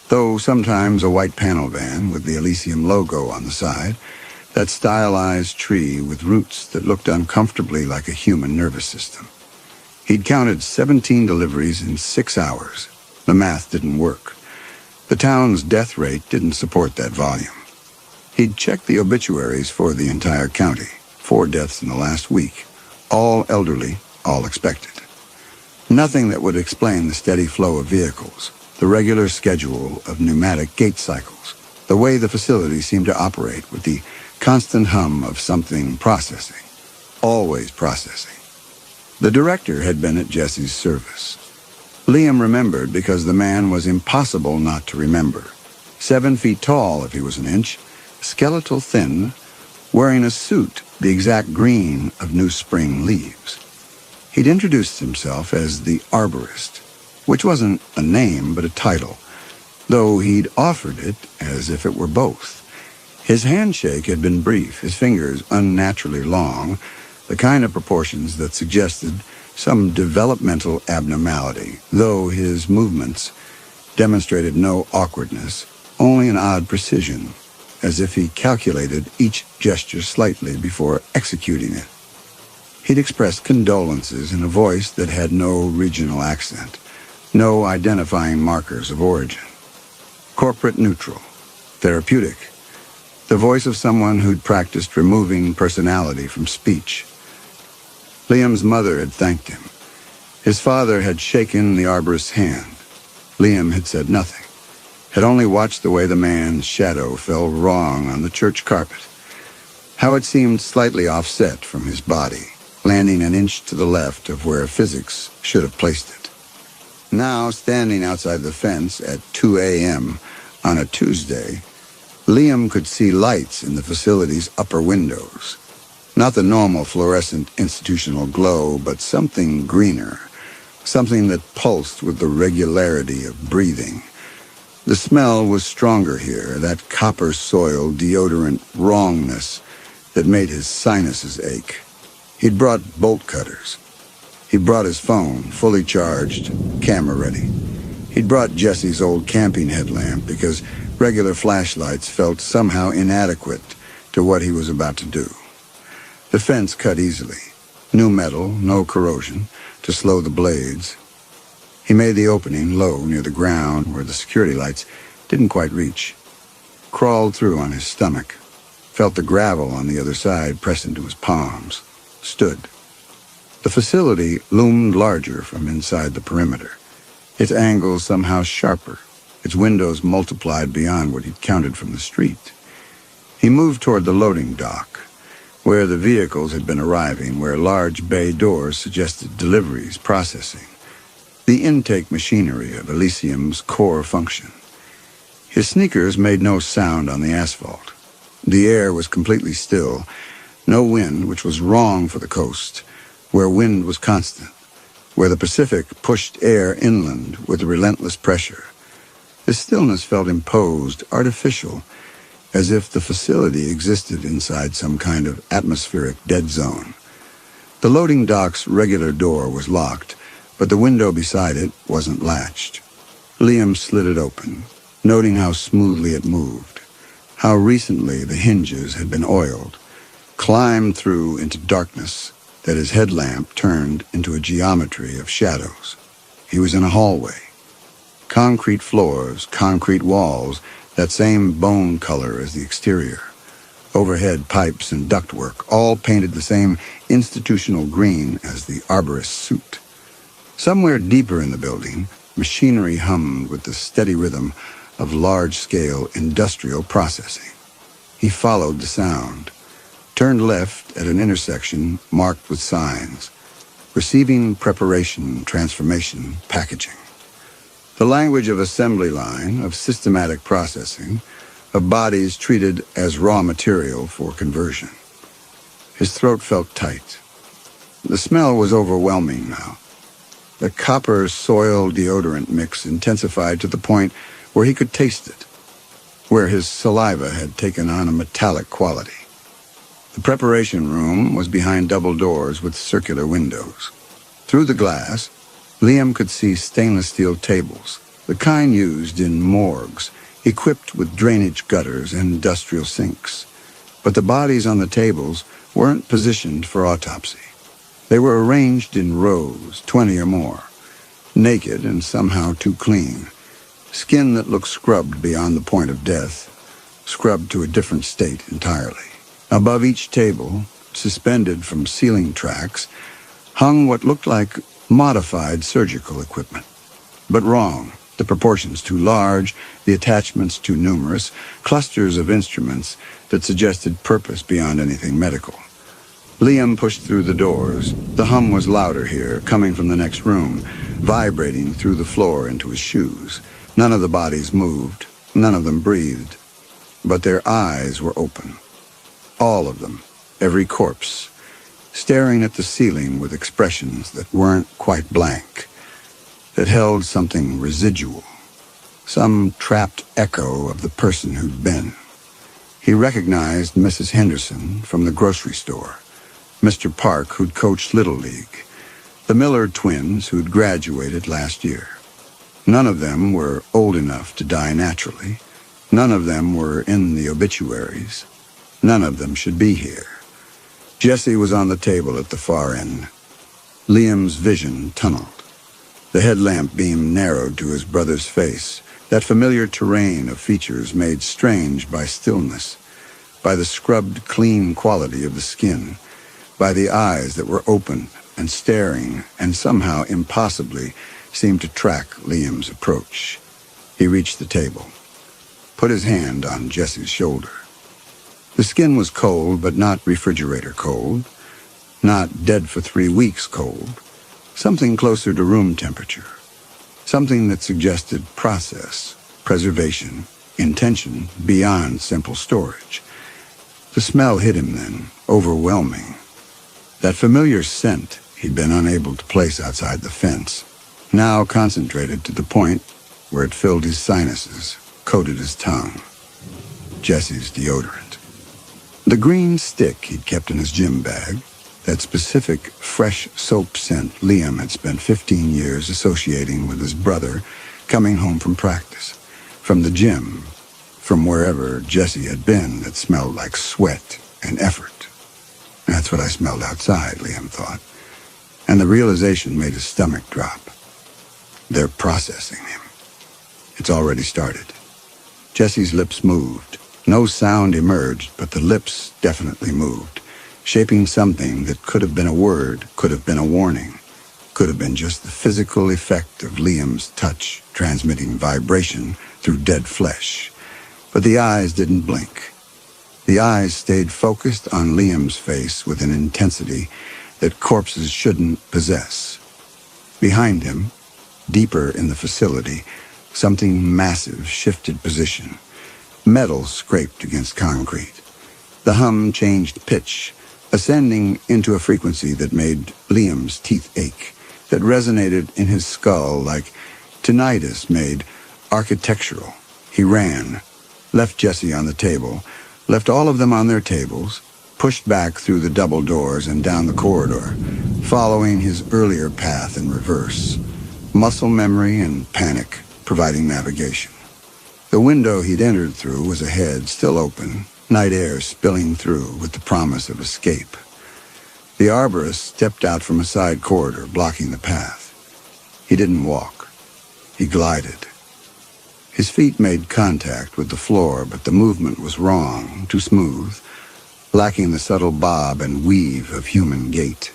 though sometimes a white panel van with the Elysium logo on the side, that stylized tree with roots that looked uncomfortably like a human nervous system. He'd counted 17 deliveries in 6 hours. The math didn't work. The town's death rate didn't support that volume. He'd checked the obituaries for the entire county, 4 deaths in the last week, all elderly, all expected. Nothing that would explain the steady flow of vehicles, the regular schedule of pneumatic gate cycles, the way the facility seemed to operate with the constant hum of something processing, always processing. The director had been at Jesse's service. Liam remembered because the man was impossible not to remember. 7 feet tall if he was an inch, skeletal thin, wearing a suit the exact green of new spring leaves. He'd introduced himself as the arborist, which wasn't a name but a title, though he'd offered it as if it were both. His handshake had been brief, his fingers unnaturally long, the kind of proportions that suggested some developmental abnormality, though his movements demonstrated no awkwardness, only an odd precision, as if he calculated each gesture slightly before executing it. He'd expressed condolences in a voice that had no regional accent, no identifying markers of origin. Corporate neutral, therapeutic, the voice of someone who'd practiced removing personality from speech. Liam's mother had thanked him. His father had shaken the arborist's hand. Liam had said nothing. had only watched the way the man's shadow fell wrong on the church carpet, how it seemed slightly offset from his body, landing an inch to the left of where physics should have placed it. Now, standing outside the fence at 2 a.m. on a Tuesday, Liam could see lights in the facility's upper windows. Not the normal fluorescent institutional glow, but something greener, something that pulsed with the regularity of breathing. The smell was stronger here, that copper soil deodorant wrongness that made his sinuses ache. He'd brought bolt cutters. He'd brought his phone, fully charged, camera ready. He'd brought Jesse's old camping headlamp because regular flashlights felt somehow inadequate to what he was about to do. The fence cut easily. New metal, no corrosion, to slow the blades. He made the opening low near the ground where the security lights didn't quite reach. Crawled through on his stomach. Felt the gravel on the other side press into his palms. Stood. The facility loomed larger from inside the perimeter. Its angles somehow sharper. Its windows multiplied beyond what he'd counted from the street. He moved toward the loading dock, where the vehicles had been arriving, where large bay doors suggested deliveries, processing. The intake machinery of Elysium's core function. His sneakers made no sound on the asphalt. The air was completely still. No wind, which was wrong for the coast, where wind was constant, where the Pacific pushed air inland with relentless pressure. The stillness felt imposed, artificial, as if the facility existed inside some kind of atmospheric dead zone. The loading dock's regular door was locked, but the window beside it wasn't latched. Liam slid it open, noting how smoothly it moved, how recently the hinges had been oiled, climbed through into darkness that his headlamp turned into a geometry of shadows. He was in a hallway. Concrete floors, concrete walls, that same bone color as the exterior. Overhead pipes and ductwork, all painted the same institutional green as the arborist's suit. Somewhere deeper in the building, machinery hummed with the steady rhythm of large-scale industrial processing. He followed the sound, turned left at an intersection marked with signs, receiving, preparation, transformation, packaging. The language of assembly line, of systematic processing, of bodies treated as raw material for conversion. His throat felt tight. The smell was overwhelming now. The copper soil deodorant mix intensified to the point where he could taste it, where his saliva had taken on a metallic quality. The preparation room was behind double doors with circular windows. Through the glass, Liam could see stainless steel tables, the kind used in morgues, equipped with drainage gutters and industrial sinks. But the bodies on the tables weren't positioned for autopsy. They were arranged in rows, 20 or more, naked and somehow too clean, skin that looked scrubbed beyond the point of death, scrubbed to a different state entirely. Above each table, suspended from ceiling tracks, hung what looked like modified surgical equipment. But wrong. The proportions too large, the attachments too numerous, clusters of instruments that suggested purpose beyond anything medical. Liam pushed through the doors. The hum was louder here, coming from the next room, vibrating through the floor into his shoes. None of the bodies moved. None of them breathed. But their eyes were open. All of them, every corpse, staring at the ceiling with expressions that weren't quite blank, that held something residual, some trapped echo of the person who'd been. He recognized Mrs. Henderson from the grocery store, Mr. Park, who'd coached Little League, the Miller twins who'd graduated last year. None of them were old enough to die naturally. None of them were in the obituaries. None of them should be here. Jesse was on the table at the far end. Liam's vision tunneled. The headlamp beam narrowed to his brother's face, that familiar terrain of features made strange by stillness, by the scrubbed, clean quality of the skin, by the eyes that were open and staring and somehow impossibly seemed to track Liam's approach. He reached the table. put his hand on Jesse's shoulder. The skin was cold, but not refrigerator cold, not dead for 3 weeks cold, something closer to room temperature, something that suggested process, preservation, intention beyond simple storage. The smell hit him then, overwhelming. That familiar scent he'd been unable to place outside the fence, now concentrated to the point where it filled his sinuses, coated his tongue. Jesse's deodorant. The green stick he'd kept in his gym bag, that specific fresh soap scent Liam had spent 15 years associating with his brother coming home from practice, from the gym, from wherever Jesse had been that smelled like sweat and effort. That's what I smelled outside, Liam thought, and the realization made his stomach drop. They're processing him. It's already started. Jesse's lips moved. No sound emerged, but the lips definitely moved, shaping something that could have been a word, could have been a warning, could have been just the physical effect of Liam's touch transmitting vibration through dead flesh. But the eyes didn't blink. The eyes stayed focused on Liam's face with an intensity that corpses shouldn't possess. Behind him, deeper in the facility, something massive shifted position. Metal scraped against concrete. The hum changed pitch, ascending into a frequency that made Liam's teeth ache, that resonated in his skull like tinnitus made architectural. He ran, left Jesse on the table, left all of them on their tables, pushed back through the double doors and down the corridor, following his earlier path in reverse. Muscle memory and panic providing navigation. The window he'd entered through was ahead, still open, night air spilling through with the promise of escape. The arborist stepped out from a side corridor, blocking the path. He didn't walk. He glided. His feet made contact with the floor, but the movement was wrong, too smooth, lacking the subtle bob and weave of human gait.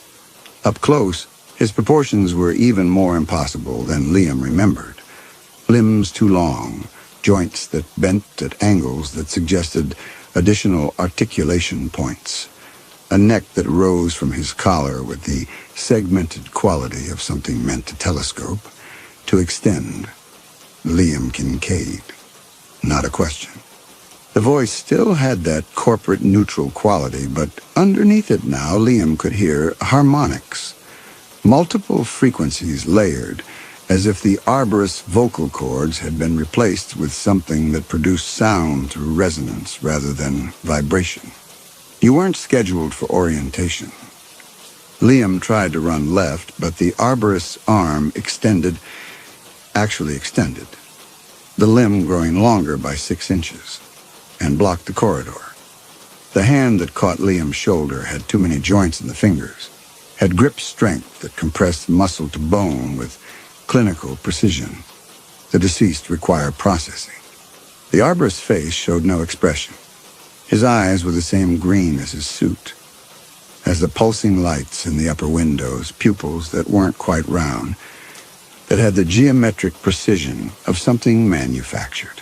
Up close, his proportions were even more impossible than Liam remembered. Limbs too long, joints that bent at angles that suggested additional articulation points, a neck that rose from his collar with the segmented quality of something meant to telescope, to extend. Liam Kincaid. Not a question. The voice still had that corporate neutral quality, but underneath it now Liam could hear harmonics, multiple frequencies layered, as if the arborist's vocal cords had been replaced with something that produced sound through resonance rather than vibration. You weren't scheduled for orientation. Liam tried to run left, but the arborist's arm actually extended, the limb growing longer by 6 inches, and blocked the corridor. The hand that caught Liam's shoulder had too many joints in the fingers, had grip strength that compressed muscle to bone with clinical precision. The deceased required processing. The arborist's face showed no expression. His eyes were the same green as his suit. As the pulsing lights in the upper windows, pupils that weren't quite round, that had the geometric precision of something manufactured.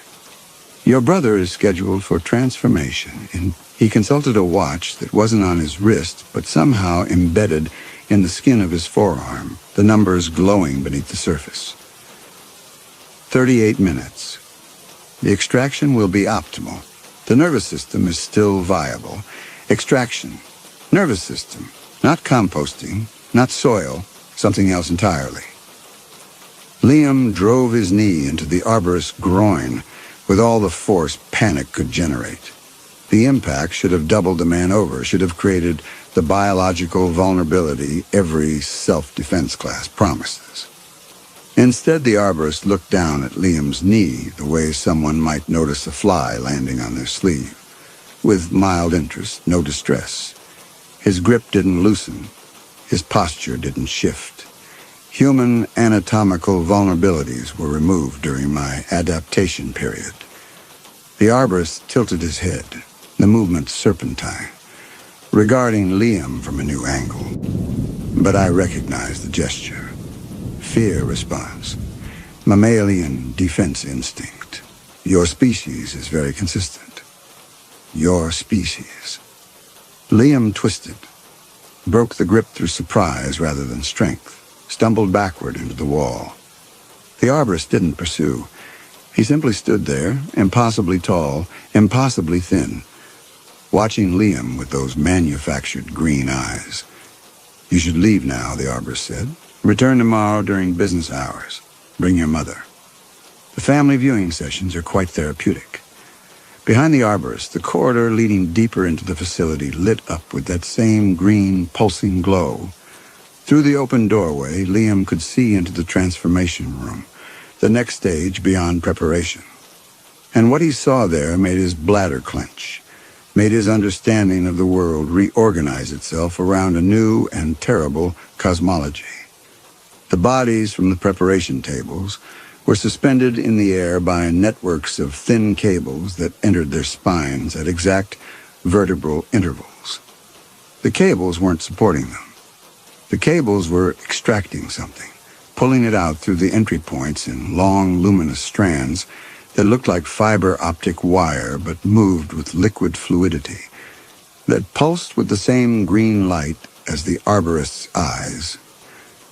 Your brother is scheduled for transformation, and he consulted a watch that wasn't on his wrist, but somehow embedded in the skin of his forearm, the numbers glowing beneath the surface. 38 minutes. The extraction will be optimal. The nervous system is still viable. Extraction. Nervous system. Not composting, not soil, something else entirely. Liam drove his knee into the arborist's groin with all the force panic could generate. The impact should have doubled the man over, should have created the biological vulnerability every self-defense class promises. Instead, the arborist looked down at Liam's knee the way someone might notice a fly landing on their sleeve, with mild interest, no distress. His grip didn't loosen. His posture didn't shift. Human anatomical vulnerabilities were removed during my adaptation period. The arborist tilted his head, the movement serpentine, regarding Liam from a new angle. But I recognized the gesture. Fear response. Mammalian defense instinct. Your species is very consistent. Your species. Liam twisted, broke the grip through surprise rather than strength, stumbled backward into the wall. The arborist didn't pursue. He simply stood there, impossibly tall, impossibly thin, watching Liam with those manufactured green eyes. You should leave now, the arborist said. Return tomorrow during business hours. Bring your mother. The family viewing sessions are quite therapeutic. Behind the arborist, the corridor leading deeper into the facility lit up with that same green, pulsing glow. Through the open doorway, Liam could see into the transformation room, the next stage beyond preparation. And what he saw there made his bladder clench, made his understanding of the world reorganize itself around a new and terrible cosmology. The bodies from the preparation tables were suspended in the air by networks of thin cables that entered their spines at exact vertebral intervals. The cables weren't supporting them. The cables were extracting something, pulling it out through the entry points in long, luminous strands that looked like fiber optic wire but moved with liquid fluidity, that pulsed with the same green light as the arborist's eyes.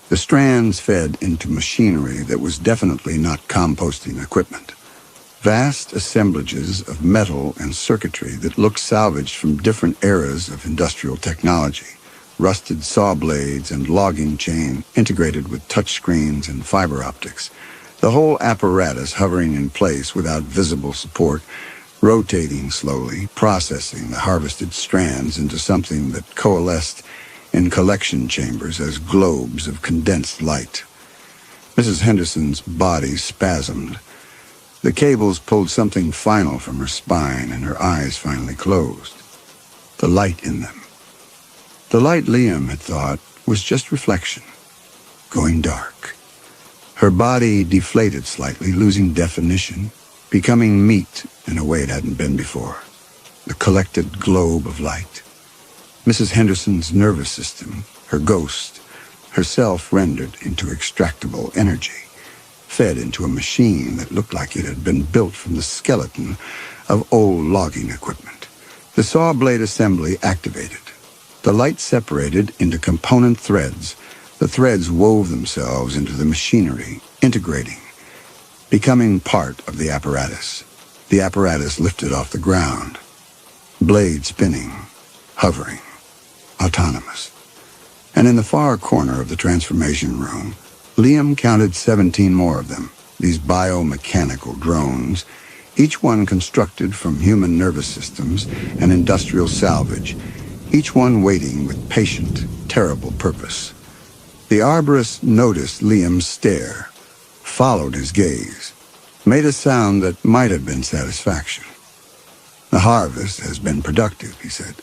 The strands fed into machinery that was definitely not composting equipment. Vast assemblages of metal and circuitry that looked salvaged from different eras of industrial technology. Rusted saw blades and logging chain integrated with touchscreens and fiber optics. The whole apparatus hovering in place without visible support, rotating slowly, processing the harvested strands into something that coalesced in collection chambers as globes of condensed light. Mrs. Henderson's body spasmed. The cables pulled something final from her spine, and her eyes finally closed. The light in them. The light, Liam had thought, was just reflection, going dark. Her body deflated slightly, losing definition, becoming meat in a way it hadn't been before. The collected globe of light. Mrs. Henderson's nervous system, her ghost, herself rendered into extractable energy, fed into a machine that looked like it had been built from the skeleton of old logging equipment. The saw blade assembly activated. The light separated into component threads. The threads wove themselves into the machinery, integrating, becoming part of the apparatus. The apparatus lifted off the ground, blade spinning, hovering, autonomous. And in the far corner of the transformation room, Liam counted 17 more of them, these biomechanical drones, each one constructed from human nervous systems and industrial salvage, each one waiting with patient, terrible purpose. The arborist noticed Liam's stare, followed his gaze, made a sound that might have been satisfaction. The harvest has been productive, he said.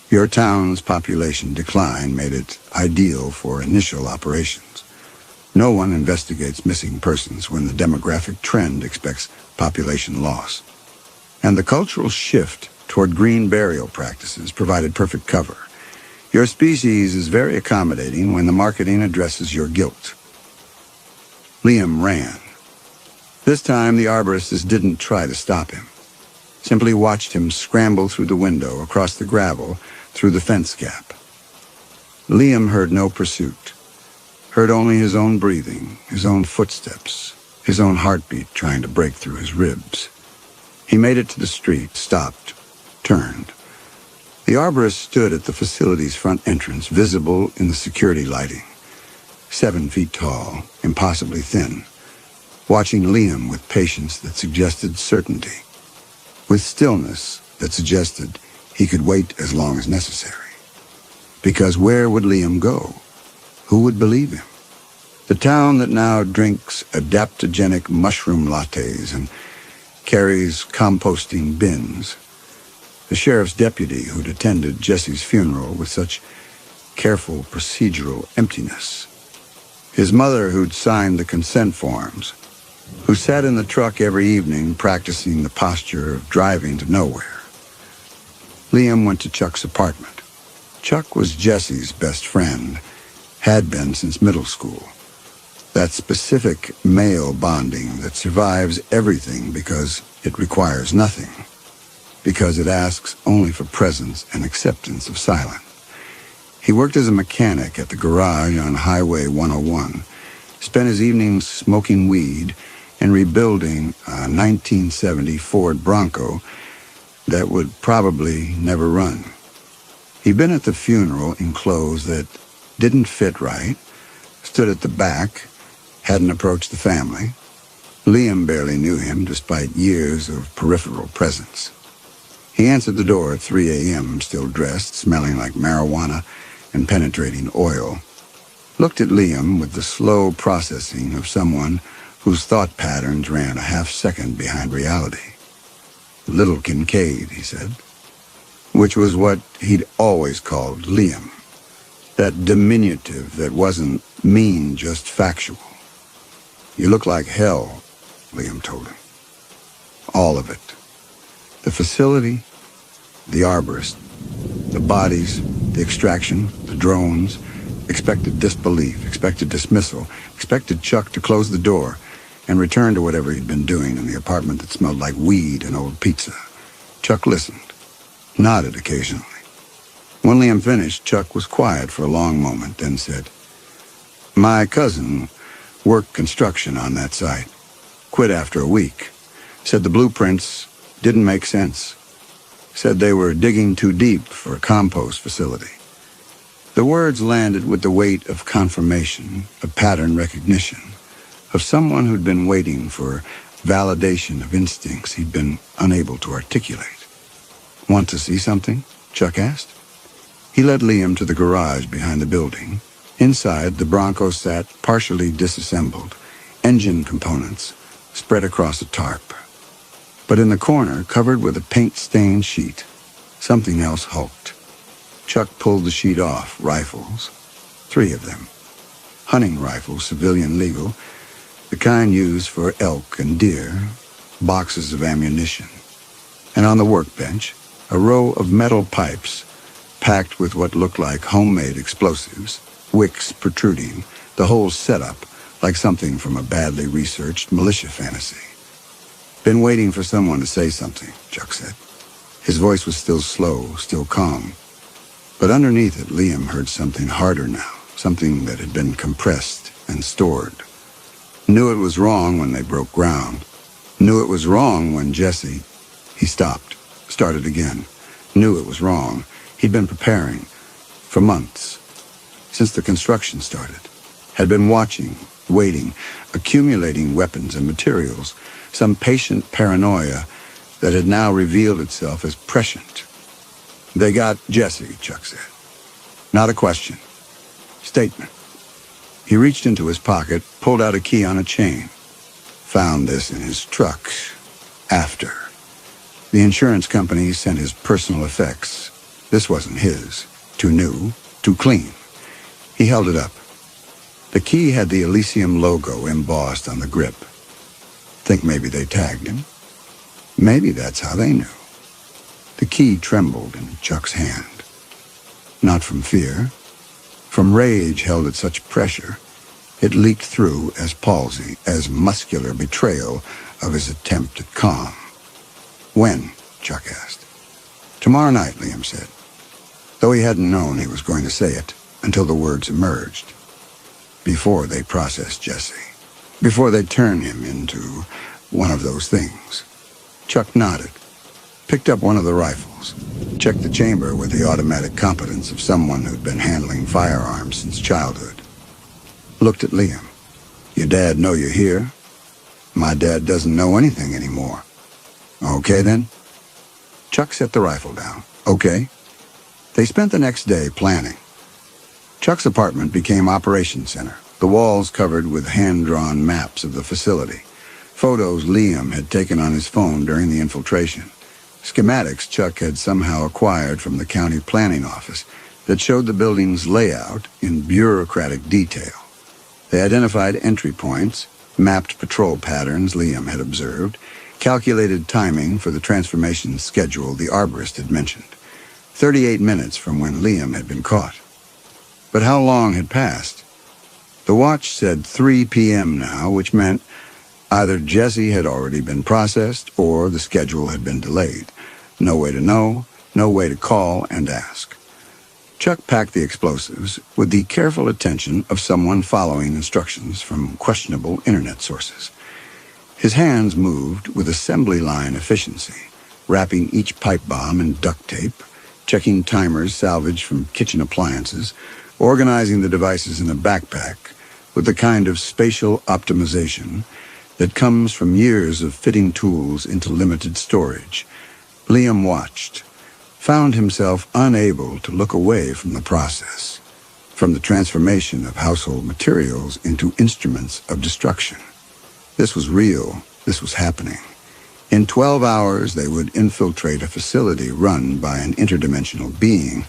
Your town's population decline made it ideal for initial operations. No one investigates missing persons when the demographic trend expects population loss. And the cultural shift toward green burial practices provided perfect cover. Your species is very accommodating when the marketing addresses your guilt. Liam ran. This time, the arborist didn't try to stop him. Simply watched him scramble through the window, across the gravel, through the fence gap. Liam heard no pursuit, heard only his own breathing, his own footsteps, his own heartbeat trying to break through his ribs. He made it to the street, stopped, turned. The arborist stood at the facility's front entrance, visible in the security lighting. 7 feet tall, impossibly thin, watching Liam with patience that suggested certainty, with stillness that suggested he could wait as long as necessary. Because where would Liam go? Who would believe him? The town that now drinks adaptogenic mushroom lattes and carries composting bins. The sheriff's deputy who'd attended Jesse's funeral with such careful procedural emptiness. His mother who'd signed the consent forms, who sat in the truck every evening practicing the posture of driving to nowhere. Liam went to Chuck's apartment. Chuck was Jesse's best friend, had been since middle school. That specific male bonding that survives everything because it requires nothing, because it asks only for presence and acceptance of silence. He worked as a mechanic at the garage on Highway 101, spent his evenings smoking weed and rebuilding a 1970 Ford Bronco that would probably never run. He'd been at the funeral in clothes that didn't fit right, stood at the back, hadn't approached the family. Liam barely knew him despite years of peripheral presence. He answered the door at 3 a.m., still dressed, smelling like marijuana and penetrating oil. Looked at Liam with the slow processing of someone whose thought patterns ran a half-second behind reality. "Little Kincaid," he said, which was what he'd always called Liam. That diminutive that wasn't mean, just factual. "You look like hell," Liam told him. All of it. The facility, the arborist, the bodies, the extraction, the drones, expected disbelief, expected dismissal, expected Chuck to close the door and return to whatever he'd been doing in the apartment that smelled like weed and old pizza. Chuck listened, nodded occasionally. When Liam finished, Chuck was quiet for a long moment, then said, "My cousin worked construction on that site. Quit after a week. Said the blueprints didn't make sense. Said they were digging too deep for a compost facility." The words landed with the weight of confirmation, of pattern recognition, of someone who'd been waiting for validation of instincts he'd been unable to articulate. "Want to see something?" Chuck asked. He led Liam to the garage behind the building. Inside, the Bronco sat partially disassembled, engine components spread across a tarp. But in the corner, covered with a paint-stained sheet, something else hulked. Chuck pulled the sheet off. Rifles. 3 of them. Hunting rifles, civilian legal, the kind used for elk and deer, boxes of ammunition. And on the workbench, a row of metal pipes packed with what looked like homemade explosives, wicks protruding, the whole setup like something from a badly researched militia fantasy. "Been waiting for someone to say something," Chuck said. His voice was still slow, still calm. But underneath it, Liam heard something harder now, something that had been compressed and stored. Knew it was wrong when they broke ground. Knew it was wrong when Jesse... He stopped, started again. Knew it was wrong. He'd been preparing for months, since the construction started. Had been watching, waiting, accumulating weapons and materials, some patient paranoia that had now revealed itself as prescient. "They got Jesse," Chuck said. Not a question. Statement. He reached into his pocket, pulled out a key on a chain. Found this in his truck. After. The insurance company sent his personal effects. This wasn't his. Too new, too clean. He held it up. The key had the Elysium logo embossed on the grip. Think maybe they tagged him? Maybe that's how they knew. The key trembled in Chuck's hand. Not from fear. From rage held at such pressure, it leaked through as palsy, as muscular betrayal of his attempt at calm. "When?" Chuck asked. "Tomorrow night," Liam said, though he hadn't known he was going to say it until the words emerged. Before they processed Jesse. Before they turned him into one of those things. Chuck nodded. Picked up one of the rifles. Checked the chamber with the automatic competence of someone who'd been handling firearms since childhood. Looked at Liam. "Your dad know you're here?" "My dad doesn't know anything anymore." "Okay, then?" Chuck set the rifle down. "Okay." They spent the next day planning. Chuck's apartment became operations center, the walls covered with hand-drawn maps of the facility, photos Liam had taken on his phone during the infiltration, schematics Chuck had somehow acquired from the county planning office that showed the building's layout in bureaucratic detail. They identified entry points, mapped patrol patterns Liam had observed, calculated timing for the transformation schedule the arborist had mentioned, 38 minutes from when Liam had been caught. But how long had passed? The watch said 3 p.m. now, which meant either Jesse had already been processed or the schedule had been delayed. No way to know, no way to call and ask. Chuck packed the explosives with the careful attention of someone following instructions from questionable internet sources. His hands moved with assembly line efficiency, wrapping each pipe bomb in duct tape, checking timers salvaged from kitchen appliances, organizing the devices in a backpack with the kind of spatial optimization that comes from years of fitting tools into limited storage. Liam watched, found himself unable to look away from the process, from the transformation of household materials into instruments of destruction. This was real. This was happening. In 12 hours, they would infiltrate a facility run by an interdimensional being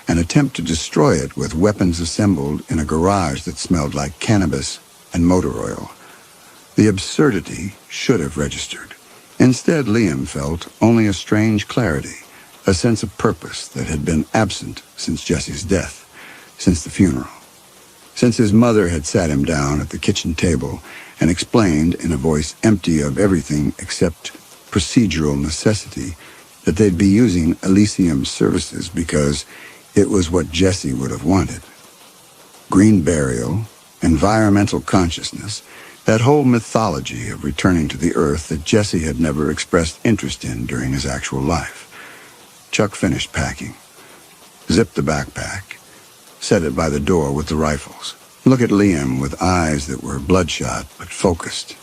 and attempt to destroy it with weapons assembled in a garage that smelled like cannabis and motor oil. The absurdity should have registered. Instead, Liam felt only a strange clarity, a sense of purpose that had been absent since Jesse's death, since the funeral. Since his mother had sat him down at the kitchen table and explained in a voice empty of everything except procedural necessity that they'd be using Elysium's services because it was what Jesse would have wanted. Green burial, environmental consciousness, that whole mythology of returning to the earth that Jesse had never expressed interest in during his actual life. Chuck finished packing, zipped the backpack, set it by the door with the rifles. Look at Liam with eyes that were bloodshot but focused.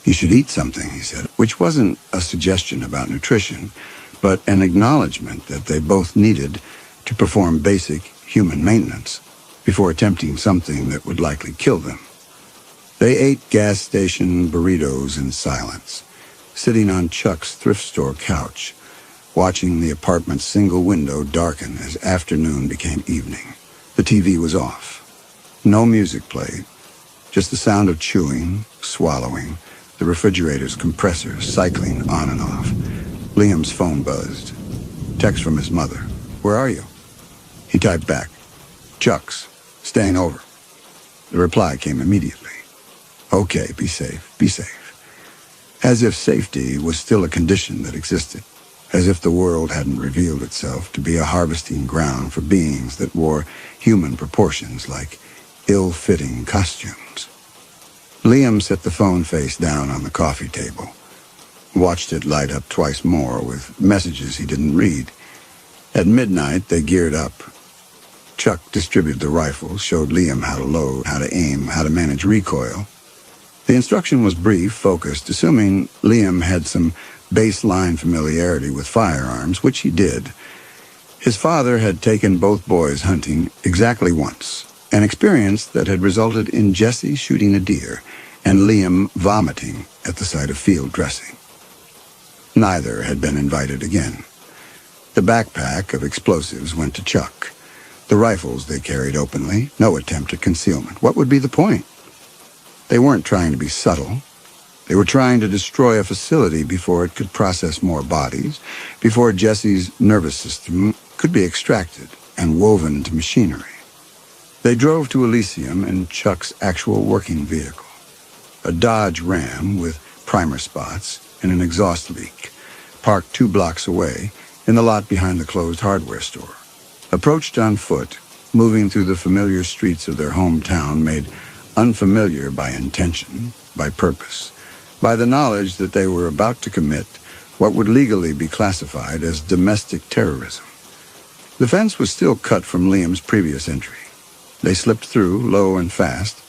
"You should eat something," he said, which wasn't a suggestion about nutrition, but an acknowledgement that they both needed to perform basic human maintenance before attempting something that would likely kill them. They ate gas station burritos in silence, sitting on Chuck's thrift store couch, watching the apartment's single window darken as afternoon became evening. The TV was off. No music played, just the sound of chewing, swallowing, the refrigerator's compressor cycling on and off. Liam's phone buzzed. Text from his mother. "Where are you?" He typed back, "Chuck's, staying over." The reply came immediately. "Okay, be safe, be safe." As if safety was still a condition that existed. As if the world hadn't revealed itself to be a harvesting ground for beings that wore human proportions like ill-fitting costumes. Liam set the phone face down on the coffee table, watched it light up twice more with messages he didn't read. At midnight, they geared up. Chuck distributed the rifles, showed Liam how to load, how to aim, how to manage recoil. The instruction was brief, focused, assuming Liam had some baseline familiarity with firearms, which he did. His father had taken both boys hunting exactly once, an experience that had resulted in Jesse shooting a deer and Liam vomiting at the sight of field dressing. Neither had been invited again. The backpack of explosives went to Chuck. The rifles they carried openly, no attempt at concealment. What would be the point? They weren't trying to be subtle. They were trying to destroy a facility before it could process more bodies, before Jesse's nervous system could be extracted and woven into machinery. They drove to Elysium in Chuck's actual working vehicle, a Dodge Ram with primer spots and an exhaust leak, parked 2 blocks away in the lot behind the closed hardware store. Approached on foot, moving through the familiar streets of their hometown made unfamiliar by intention, by purpose, by the knowledge that they were about to commit what would legally be classified as domestic terrorism. The fence was still cut from Liam's previous entry. They slipped through, low and fast,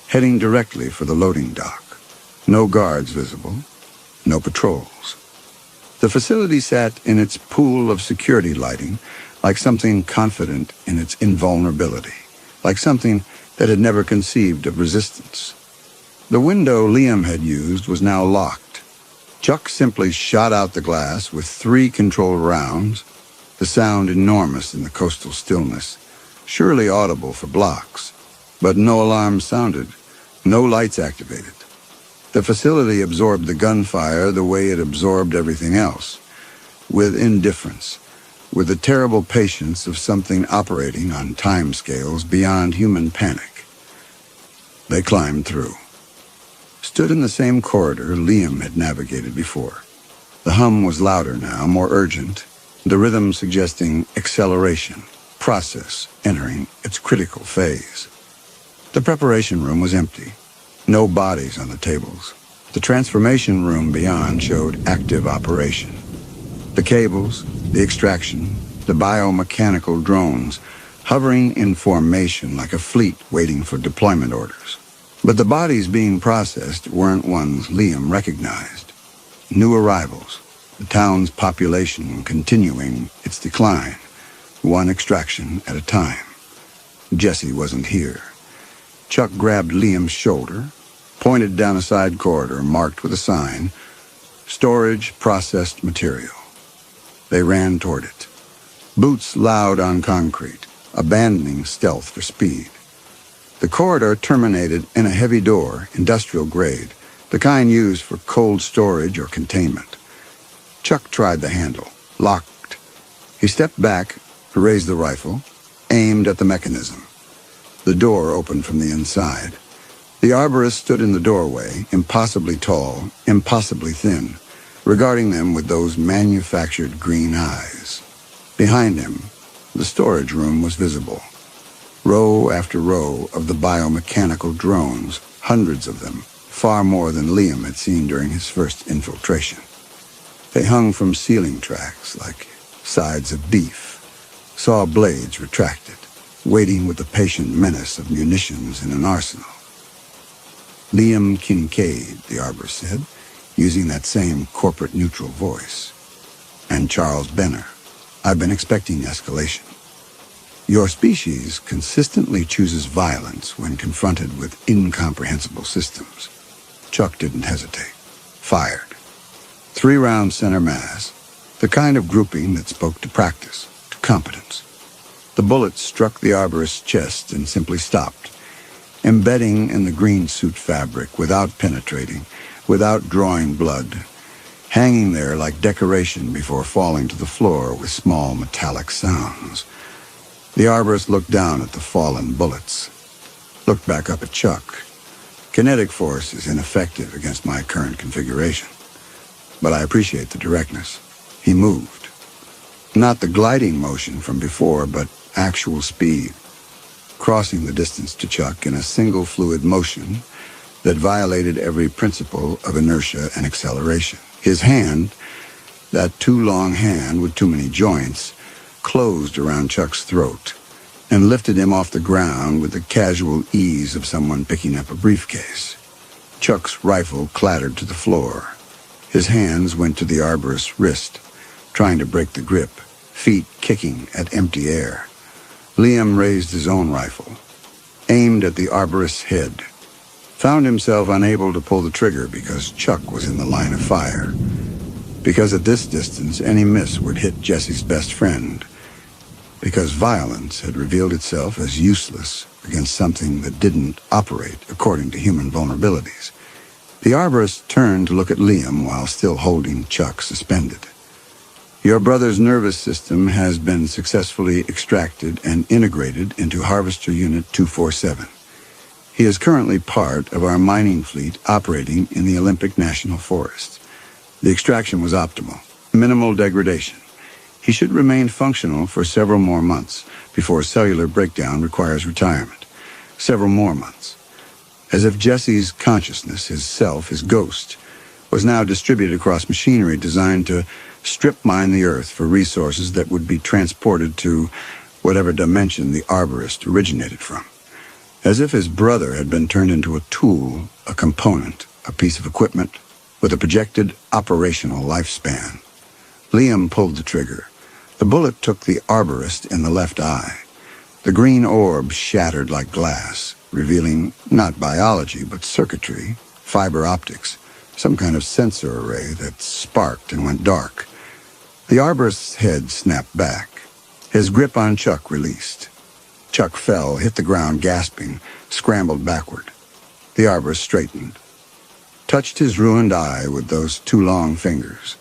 heading directly for the loading dock. No guards visible, no patrols. The facility sat in its pool of security lighting like something confident in its invulnerability, like something that had never conceived of resistance. The window Liam had used was now locked. Chuck simply shot out the glass with 3 controlled rounds, the sound enormous in the coastal stillness, surely audible for blocks, but no alarm sounded, no lights activated. The facility absorbed the gunfire the way it absorbed everything else, with indifference, with the terrible patience of something operating on timescales beyond human panic. They climbed through. Stood in the same corridor Liam had navigated before. The hum was louder now, more urgent, the rhythm suggesting acceleration, process entering its critical phase. The preparation room was empty. No bodies on the tables. The transformation room beyond showed active operation. The cables, the extraction, the biomechanical drones, hovering in formation like a fleet waiting for deployment orders. But the bodies being processed weren't ones Liam recognized. New arrivals, the town's population continuing its decline, one extraction at a time. Jesse wasn't here. Chuck grabbed Liam's shoulder, pointed down a side corridor marked with a sign, Storage Processed Material. They ran toward it. Boots loud on concrete, abandoning stealth for speed. The corridor terminated in a heavy door, industrial grade, the kind used for cold storage or containment. Chuck tried the handle, locked. He stepped back, raised the rifle, aimed at the mechanism. The door opened from the inside. The arborist stood in the doorway, impossibly tall, impossibly thin, regarding them with those manufactured green eyes. Behind him, the storage room was visible. Row after row of the biomechanical drones, hundreds of them, far more than Liam had seen during his first infiltration. They hung from ceiling tracks like sides of beef, saw blades retracted, waiting with the patient menace of munitions in an arsenal. Liam Kincaid, the arborist said, using that same corporate neutral voice. And Charles Benner. I've been expecting escalation. Your species consistently chooses violence when confronted with incomprehensible systems. Chuck didn't hesitate. Fired. 3-round center mass, the kind of grouping that spoke to practice, to competence. The bullet struck the arborist's chest and simply stopped, embedding in the green suit fabric without penetrating, without drawing blood, hanging there like decoration before falling to the floor with small metallic sounds. The arborist looked down at the fallen bullets, looked back up at Chuck. Kinetic force is ineffective against my current configuration, but I appreciate the directness. He moved. Not the gliding motion from before, but actual speed, crossing the distance to Chuck in a single fluid motion that violated every principle of inertia and acceleration. His hand, that too long hand with too many joints, closed around Chuck's throat and lifted him off the ground with the casual ease of someone picking up a briefcase. Chuck's rifle clattered to the floor. His hands went to the arborist's wrist, trying to break the grip, feet kicking at empty air. Liam raised his own rifle, aimed at the arborist's head, found himself unable to pull the trigger because Chuck was in the line of fire. Because at this distance, any miss would hit Jesse's best friend. Because violence had revealed itself as useless against something that didn't operate according to human vulnerabilities. The arborist turned to look at Liam while still holding Chuck suspended. Your brother's nervous system has been successfully extracted and integrated into Harvester Unit 247. He is currently part of our mining fleet operating in the Olympic National Forest. The extraction was optimal, minimal degradation. He should remain functional for several more months before cellular breakdown requires retirement. Several more months. As if Jesse's consciousness, his self, his ghost, was now distributed across machinery designed to strip mine the earth for resources that would be transported to whatever dimension the arborist originated from. As if his brother had been turned into a tool, a component, a piece of equipment, with a projected operational lifespan. Liam pulled the trigger. The bullet took the arborist in the left eye. The green orb shattered like glass, revealing not biology, but circuitry, fiber optics, some kind of sensor array that sparked and went dark. The arborist's head snapped back. His grip on Chuck released. Chuck fell, hit the ground gasping, scrambled backward. The arborist straightened, touched his ruined eye with those two long fingers.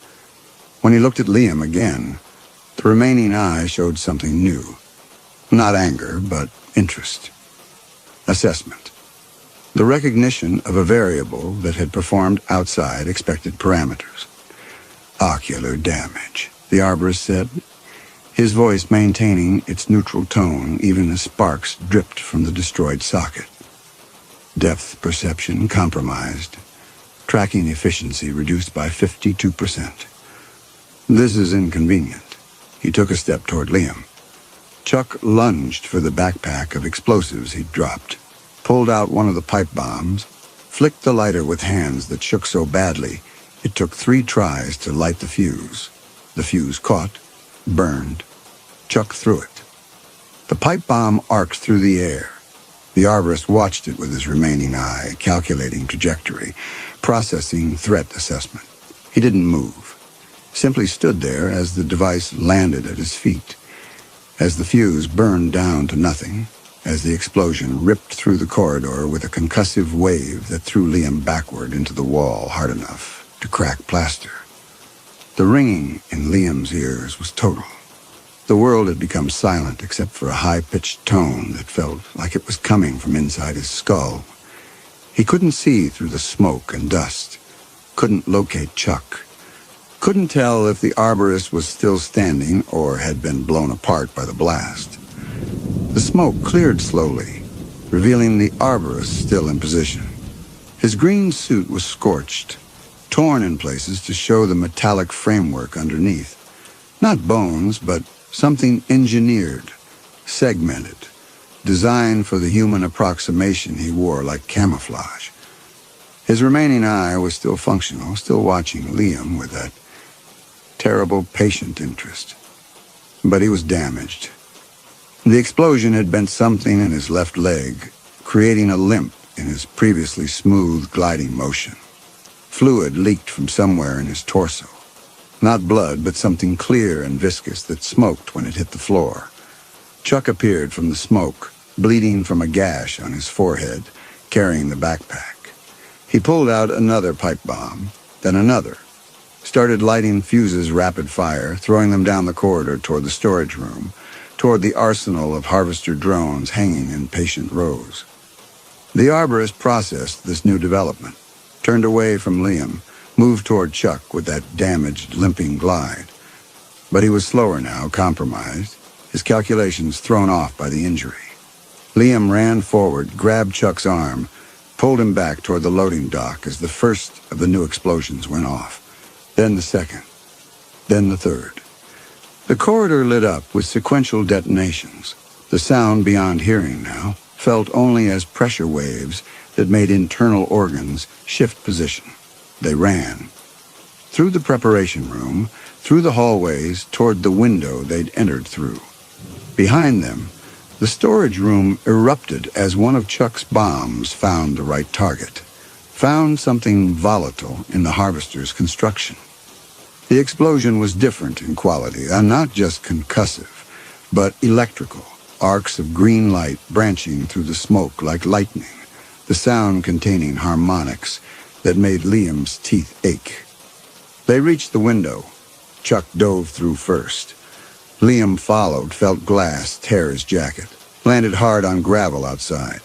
When he looked at Liam again, the remaining eye showed something new. Not anger, but interest. Assessment. the recognition of a variable that had performed outside expected parameters. Ocular damage, the arborist said, his voice maintaining its neutral tone even as sparks dripped from the destroyed socket. Depth perception compromised. Tracking efficiency reduced by 52%. This is inconvenient. He took a step toward Liam. Chuck lunged for the backpack of explosives he'd dropped, pulled out one of the pipe bombs, flicked the lighter with hands that shook so badly it took 3 tries to light the fuse. The fuse caught, burned. Chuck threw it. The pipe bomb arced through the air. The arborist watched it with his remaining eye, calculating trajectory, processing threat assessment. He didn't move, simply stood there as the device landed at his feet. As the fuse burned down to nothing, as the explosion ripped through the corridor with a concussive wave that threw Liam backward into the wall hard enough to crack plaster. The ringing in Liam's ears was total. The world had become silent except for a high-pitched tone that felt like it was coming from inside his skull. He couldn't see through the smoke and dust, couldn't locate Chuck, couldn't tell if the arborist was still standing or had been blown apart by the blast. The smoke cleared slowly, revealing the arborist still in position. His green suit was scorched, torn in places to show the metallic framework underneath. Not bones, but something engineered, segmented, designed for the human approximation he wore like camouflage. His remaining eye was still functional, still watching Liam with that terrible patient interest. But he was damaged. The explosion had bent something in his left leg, creating a limp in his previously smooth gliding motion. Fluid leaked from somewhere in his torso. Not blood, but something clear and viscous that smoked when it hit the floor. Chuck appeared from the smoke, bleeding from a gash on his forehead, carrying the backpack. He pulled out another pipe bomb, then another, started lighting fuses rapid fire, throwing them down the corridor toward the storage room, toward the arsenal of harvester drones hanging in patient rows. The arborist processed this new development, turned away from Liam, moved toward Chuck with that damaged, limping glide. But he was slower now, compromised, his calculations thrown off by the injury. Liam ran forward, grabbed Chuck's arm, pulled him back toward the loading dock as the first of the new explosions went off. Then the second. Then the third. The corridor lit up with sequential detonations. The sound beyond hearing now, felt only as pressure waves that made internal organs shift position. They ran. Through the preparation room, through the hallways, toward the window they'd entered through. Behind them, the storage room erupted as one of Chuck's bombs found the right target, found something volatile in the harvester's construction. The explosion was different in quality, and not just concussive, but electrical, arcs of green light branching through the smoke like lightning, the sound containing harmonics that made Liam's teeth ache. They reached the window. Chuck dove through first. Liam followed, felt glass tear his jacket, landed hard on gravel outside.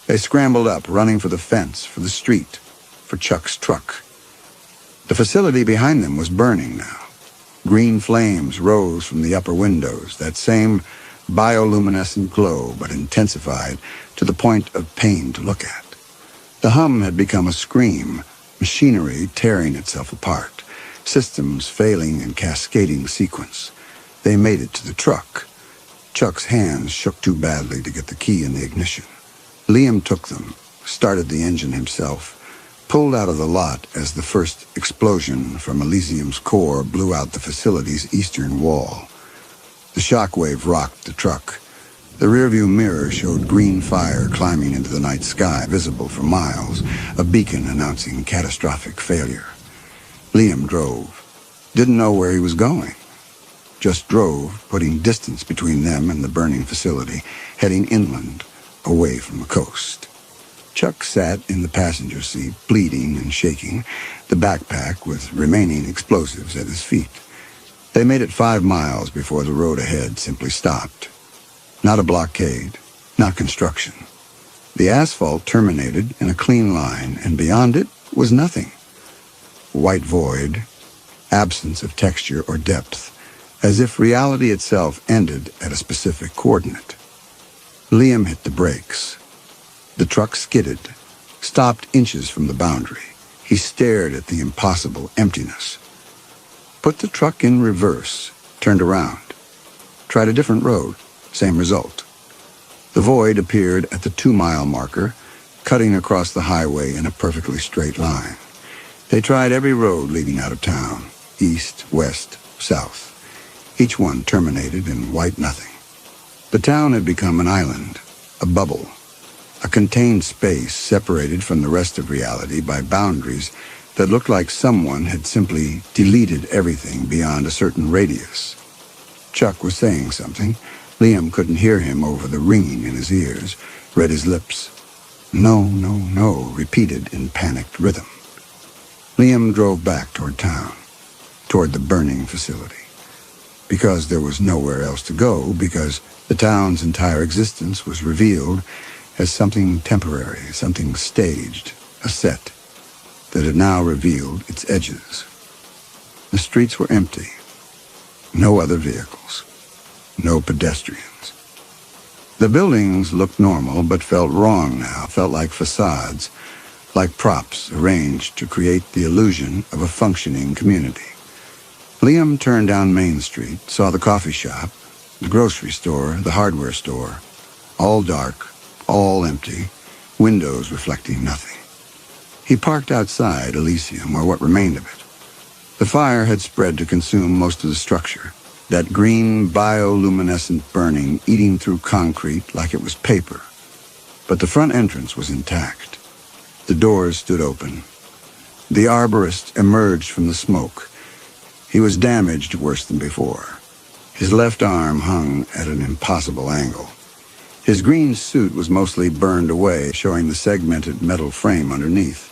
They scrambled up, running for the fence, for the street, for Chuck's truck. The facility behind them was burning now. Green flames rose from the upper windows, that same bioluminescent glow, but intensified to the point of pain to look at. The hum had become a scream, machinery tearing itself apart, systems failing in cascading sequence. They made it to the truck. Chuck's hands shook too badly to get the key in the ignition. Liam took them, started the engine himself, pulled out of the lot as the first explosion from Elysium's core blew out the facility's eastern wall. The shockwave rocked the truck. The rearview mirror showed green fire climbing into the night sky, visible for miles, a beacon announcing catastrophic failure. Liam drove. Didn't know where he was going. Just drove, putting distance between them and the burning facility, heading inland, away from the coast. Chuck sat in the passenger seat, bleeding and shaking, the backpack with remaining explosives at his feet. They made it 5 miles before the road ahead simply stopped. Not a blockade, not construction. The asphalt terminated in a clean line, and beyond it was nothing. White void, absence of texture or depth, as if reality itself ended at a specific coordinate. Liam hit the brakes. The truck skidded, stopped inches from the boundary. He stared at the impossible emptiness. Put the truck in reverse, turned around. Tried a different road, same result. The void appeared at the 2-mile marker, cutting across the highway in a perfectly straight line. They tried every road leading out of town, east, west, south. Each one terminated in white nothing. The town had become an island, a bubble, a contained space separated from the rest of reality by boundaries that looked like someone had simply deleted everything beyond a certain radius. Chuck was saying something. Liam couldn't hear him over the ringing in his ears, read his lips. No, no, no, repeated in panicked rhythm. Liam drove back toward town, toward the burning facility. Because there was nowhere else to go, because the town's entire existence was revealed as something temporary, something staged, a set that had now revealed its edges. The streets were empty. No other vehicles. No pedestrians. The buildings looked normal, but felt wrong now, felt like facades, like props arranged to create the illusion of a functioning community. Liam turned down Main Street, saw the coffee shop, the grocery store, the hardware store, all dark, all empty, windows reflecting nothing. He parked outside Elysium, or what remained of it. The fire had spread to consume most of the structure, that green bioluminescent burning eating through concrete like it was paper. But the front entrance was intact. The doors stood open. The arborist emerged from the smoke. He was damaged worse than before. His left arm hung at an impossible angle. His green suit was mostly burned away, showing the segmented metal frame underneath.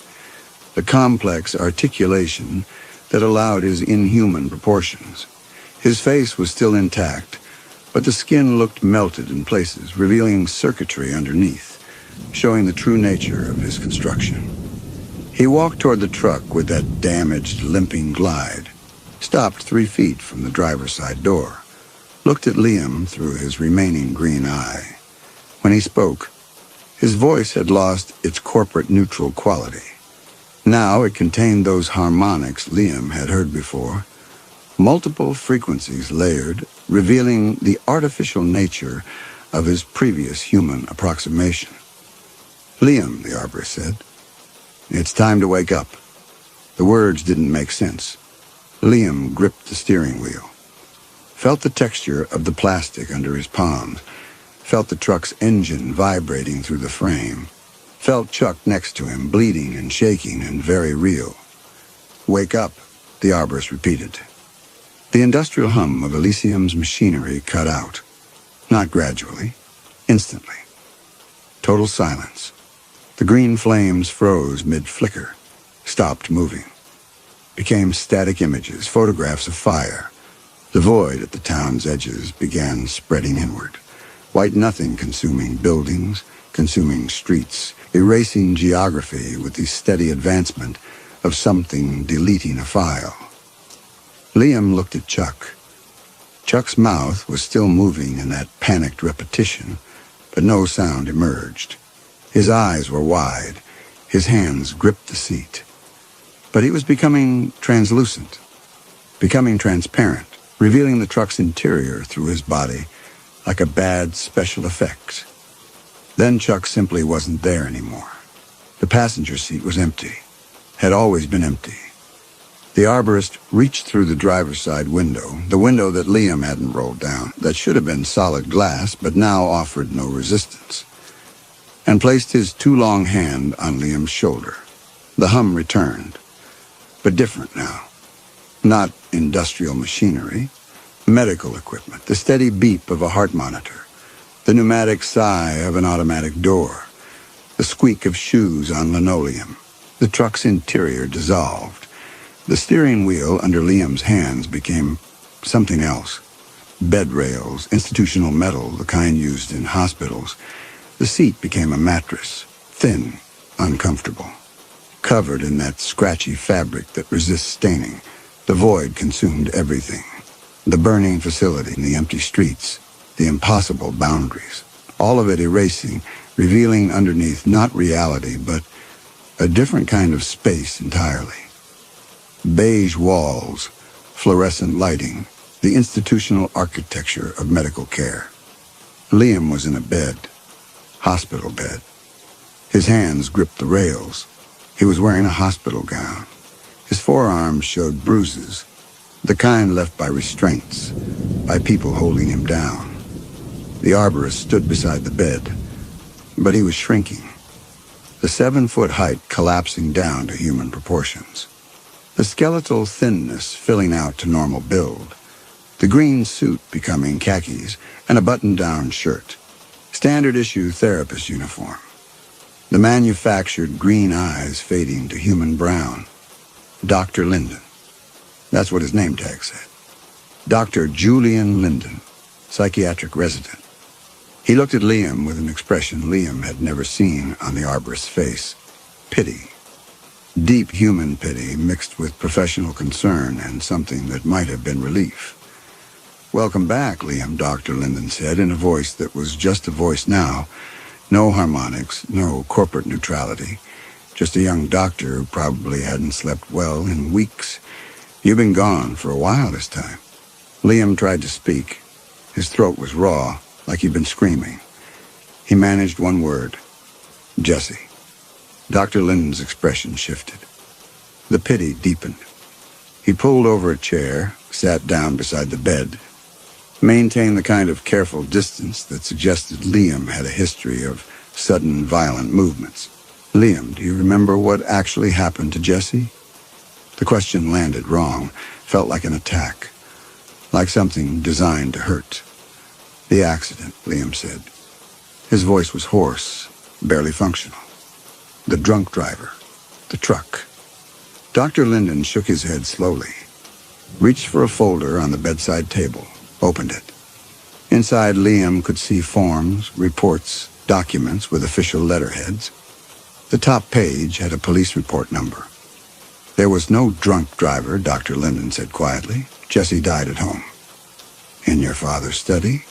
The complex articulation that allowed his inhuman proportions. His face was still intact, but the skin looked melted in places, revealing circuitry underneath, showing the true nature of his construction. He walked toward the truck with that damaged, limping glide, stopped 3 feet from the driver's side door, looked at Liam through his remaining green eye. When he spoke, his voice had lost its corporate neutral quality. Now it contained those harmonics Liam had heard before, multiple frequencies layered, revealing the artificial nature of his previous human approximation. Liam, the arborist said, it's time to wake up. The words didn't make sense. Liam gripped the steering wheel, felt the texture of the plastic under his palms, felt the truck's engine vibrating through the frame, felt Chuck next to him, bleeding and shaking and very real. Wake up, the arborist repeated. The industrial hum of Elysium's machinery cut out. Not gradually, instantly. Total silence. The green flames froze mid-flicker, stopped moving. Became static images, photographs of fire. The void at the town's edges began spreading inward. White nothing consuming buildings, consuming streets, erasing geography with the steady advancement of something deleting a file. Liam looked at Chuck. Chuck's mouth was still moving in that panicked repetition, but no sound emerged. His eyes were wide. His hands gripped the seat. But he was becoming translucent, becoming transparent, revealing the truck's interior through his body like a bad special effect. Then Chuck simply wasn't there anymore. The passenger seat was empty, had always been empty. The arborist reached through the driver's side window, the window that Liam hadn't rolled down, that should have been solid glass but now offered no resistance, and placed his too long hand on Liam's shoulder. The hum returned, but different now. Not industrial machinery, medical equipment, the steady beep of a heart monitor, the pneumatic sigh of an automatic door, the squeak of shoes on linoleum. The truck's interior dissolved. The steering wheel under Liam's hands became something else. Bed rails, institutional metal, the kind used in hospitals, The seat became a mattress, thin, uncomfortable. Covered in that scratchy fabric that resists staining, the void consumed everything. The burning facility, the empty streets, the impossible boundaries. All of it erasing, revealing underneath not reality, but a different kind of space entirely. Beige walls, fluorescent lighting, the institutional architecture of medical care. Liam was in a bed, hospital bed. His hands gripped the rails. He was wearing a hospital gown. His forearms showed bruises, the kind left by restraints, by people holding him down. The arborist stood beside the bed, but he was shrinking. The 7-foot height collapsing down to human proportions. The skeletal thinness filling out to normal build. The green suit becoming khakis and a button-down shirt. Standard-issue therapist uniform. The manufactured green eyes fading to human brown. Dr. Linden. That's what his name tag said. Dr. Julian Linden, psychiatric resident. He looked at Liam with an expression Liam had never seen on the arborist's face. Pity. Deep human pity mixed with professional concern and something that might have been relief. "Welcome back, Liam," Dr. Linden said in a voice that was just a voice now. No harmonics, no corporate neutrality. Just a young doctor who probably hadn't slept well in weeks. "You've been gone for a while this time." Liam tried to speak. His throat was raw, like he'd been screaming. He managed one word. "Jesse." Dr. Linden's expression shifted. The pity deepened. He pulled over a chair, sat down beside the bed, maintained the kind of careful distance that suggested Liam had a history of sudden violent movements. "Liam, do you remember what actually happened to Jesse?" The question landed wrong, felt like an attack, like something designed to hurt. "The accident," Liam said. His voice was hoarse, barely functional. "The drunk driver, the truck." Dr. Linden shook his head slowly, reached for a folder on the bedside table, opened it. Inside, Liam could see forms, reports, documents with official letterheads. The top page had a police report number. "There was no drunk driver," Dr. Linden said quietly. "Jesse died at home." "In your father's study?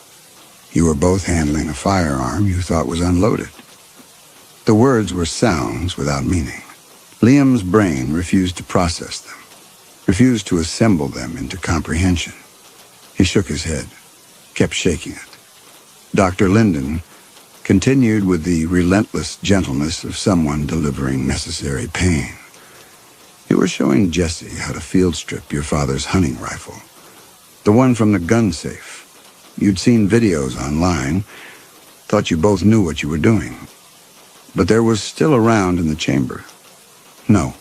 You were both handling a firearm you thought was unloaded." The words were sounds without meaning. Liam's brain refused to process them, refused to assemble them into comprehension. He shook his head, kept shaking it. Dr. Linden continued with the relentless gentleness of someone delivering necessary pain. "You were showing Jesse how to field strip your father's hunting rifle. The one from the gun safe. You'd seen videos online, thought you both knew what you were doing. But there was still a round in the chamber. No,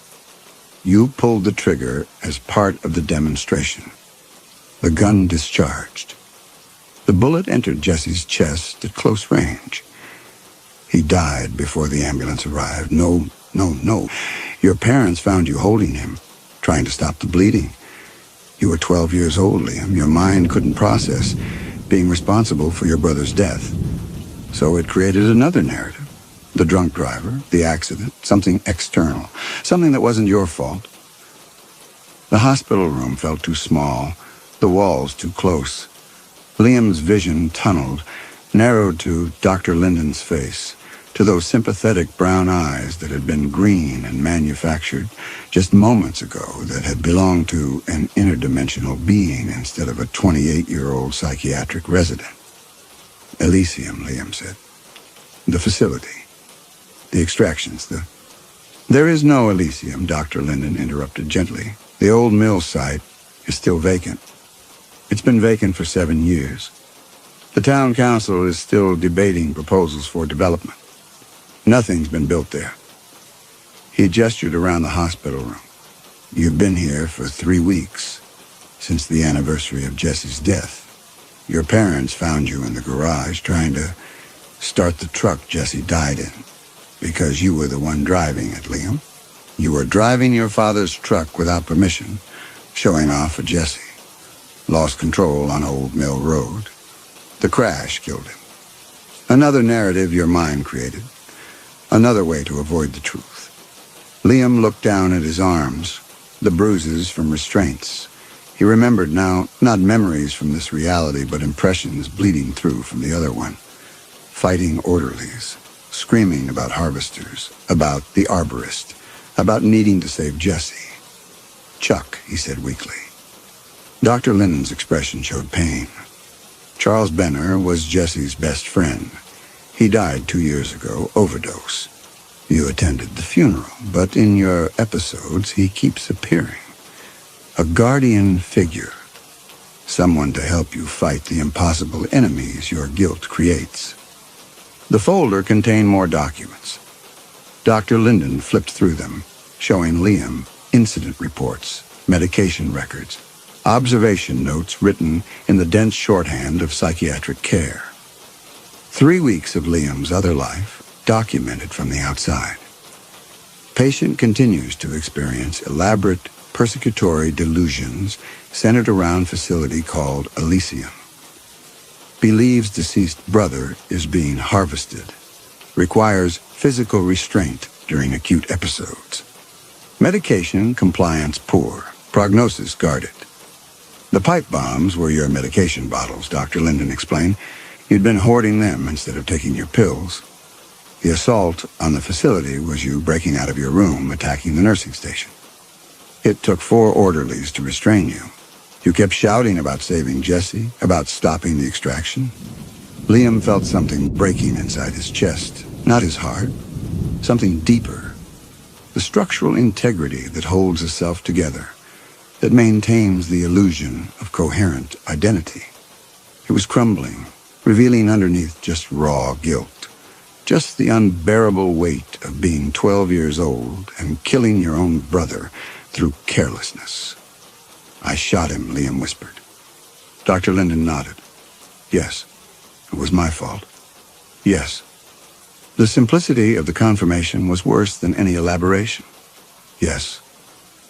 you pulled the trigger as part of the demonstration. The gun discharged. The bullet entered Jesse's chest at close range. He died before the ambulance arrived. No. Your parents found you holding him, trying to stop the bleeding. You were 12 years old, Liam. Your mind couldn't process being responsible for your brother's death. So it created another narrative. The drunk driver, the accident, something external, something that wasn't your fault. The hospital room felt too small, the walls too close. Liam's vision tunneled, narrowed to Dr. Linden's face, to those sympathetic brown eyes that had been green and manufactured just moments ago, that had belonged to an interdimensional being instead of a 28-year-old psychiatric resident. Elysium, Liam said. The facility. The extractions, There is no Elysium, Dr. Linden interrupted gently. The old mill site is still vacant. It's been vacant for 7 years. The town council is still debating proposals for development. Nothing's been built there. He gestured around the hospital room. You've been here for 3 weeks, since the anniversary of Jesse's death. Your parents found you in the garage trying to start the truck Jesse died in, because you were the one driving it, Liam. You were driving your father's truck without permission, showing off for Jesse. Lost control on Old Mill Road. The crash killed him. Another narrative your mind created. Another way to avoid the truth. Liam looked down at his arms, the bruises from restraints. He remembered now not memories from this reality, but impressions bleeding through from the other one. Fighting orderlies, screaming about harvesters, about the arborist, about needing to save Jesse. Chuck, he said weakly. Dr. Lennon's expression showed pain. Charles Benner was Jesse's best friend. He died 2 years ago, overdose. You attended the funeral, but in your episodes he keeps appearing. A guardian figure. Someone to help you fight the impossible enemies your guilt creates. The folder contained more documents. Dr. Linden flipped through them, showing Liam incident reports, medication records, observation notes written in the dense shorthand of psychiatric care. 3 weeks of Liam's other life documented from the outside. Patient continues to experience elaborate persecutory delusions centered around facility called Elysium. Believes deceased brother is being harvested. Requires physical restraint during acute episodes. Medication compliance poor. Prognosis guarded. The pipe bombs were your medication bottles, Dr. Linden explained. You'd been hoarding them instead of taking your pills. The assault on the facility was you breaking out of your room, attacking the nursing station. It took 4 orderlies to restrain you. You kept shouting about saving Jesse, about stopping the extraction. Liam felt something breaking inside his chest, not his heart, something deeper. The structural integrity that holds a self together, that maintains the illusion of coherent identity. It was crumbling, revealing underneath just raw guilt, just the unbearable weight of being 12 years old and killing your own brother through carelessness. I shot him, Liam whispered. Dr. Linden nodded. Yes, it was my fault. Yes. The simplicity of the confirmation was worse than any elaboration. Yes,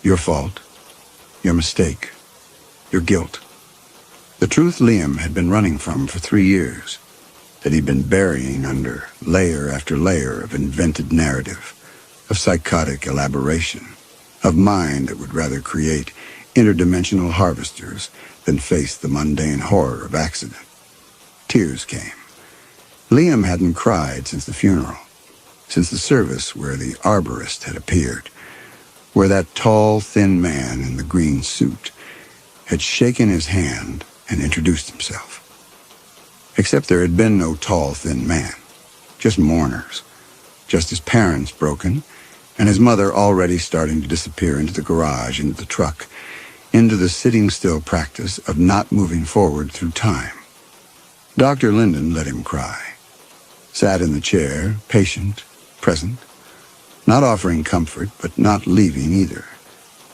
your fault, your mistake, your guilt. The truth Liam had been running from for 3 years, that he'd been burying under layer after layer of invented narrative, of psychotic elaboration, of mind that would rather create interdimensional harvesters than face the mundane horror of accident. Tears came. Liam hadn't cried since the funeral, since the service where the arborist had appeared, where that tall, thin man in the green suit had shaken his hand and introduced himself. Except there had been no tall, thin man, just mourners, just his parents broken, and his mother already starting to disappear into the garage, into the truck, into the sitting-still practice of not moving forward through time. Dr. Linden let him cry. Sat in the chair, patient, present, not offering comfort, but not leaving either,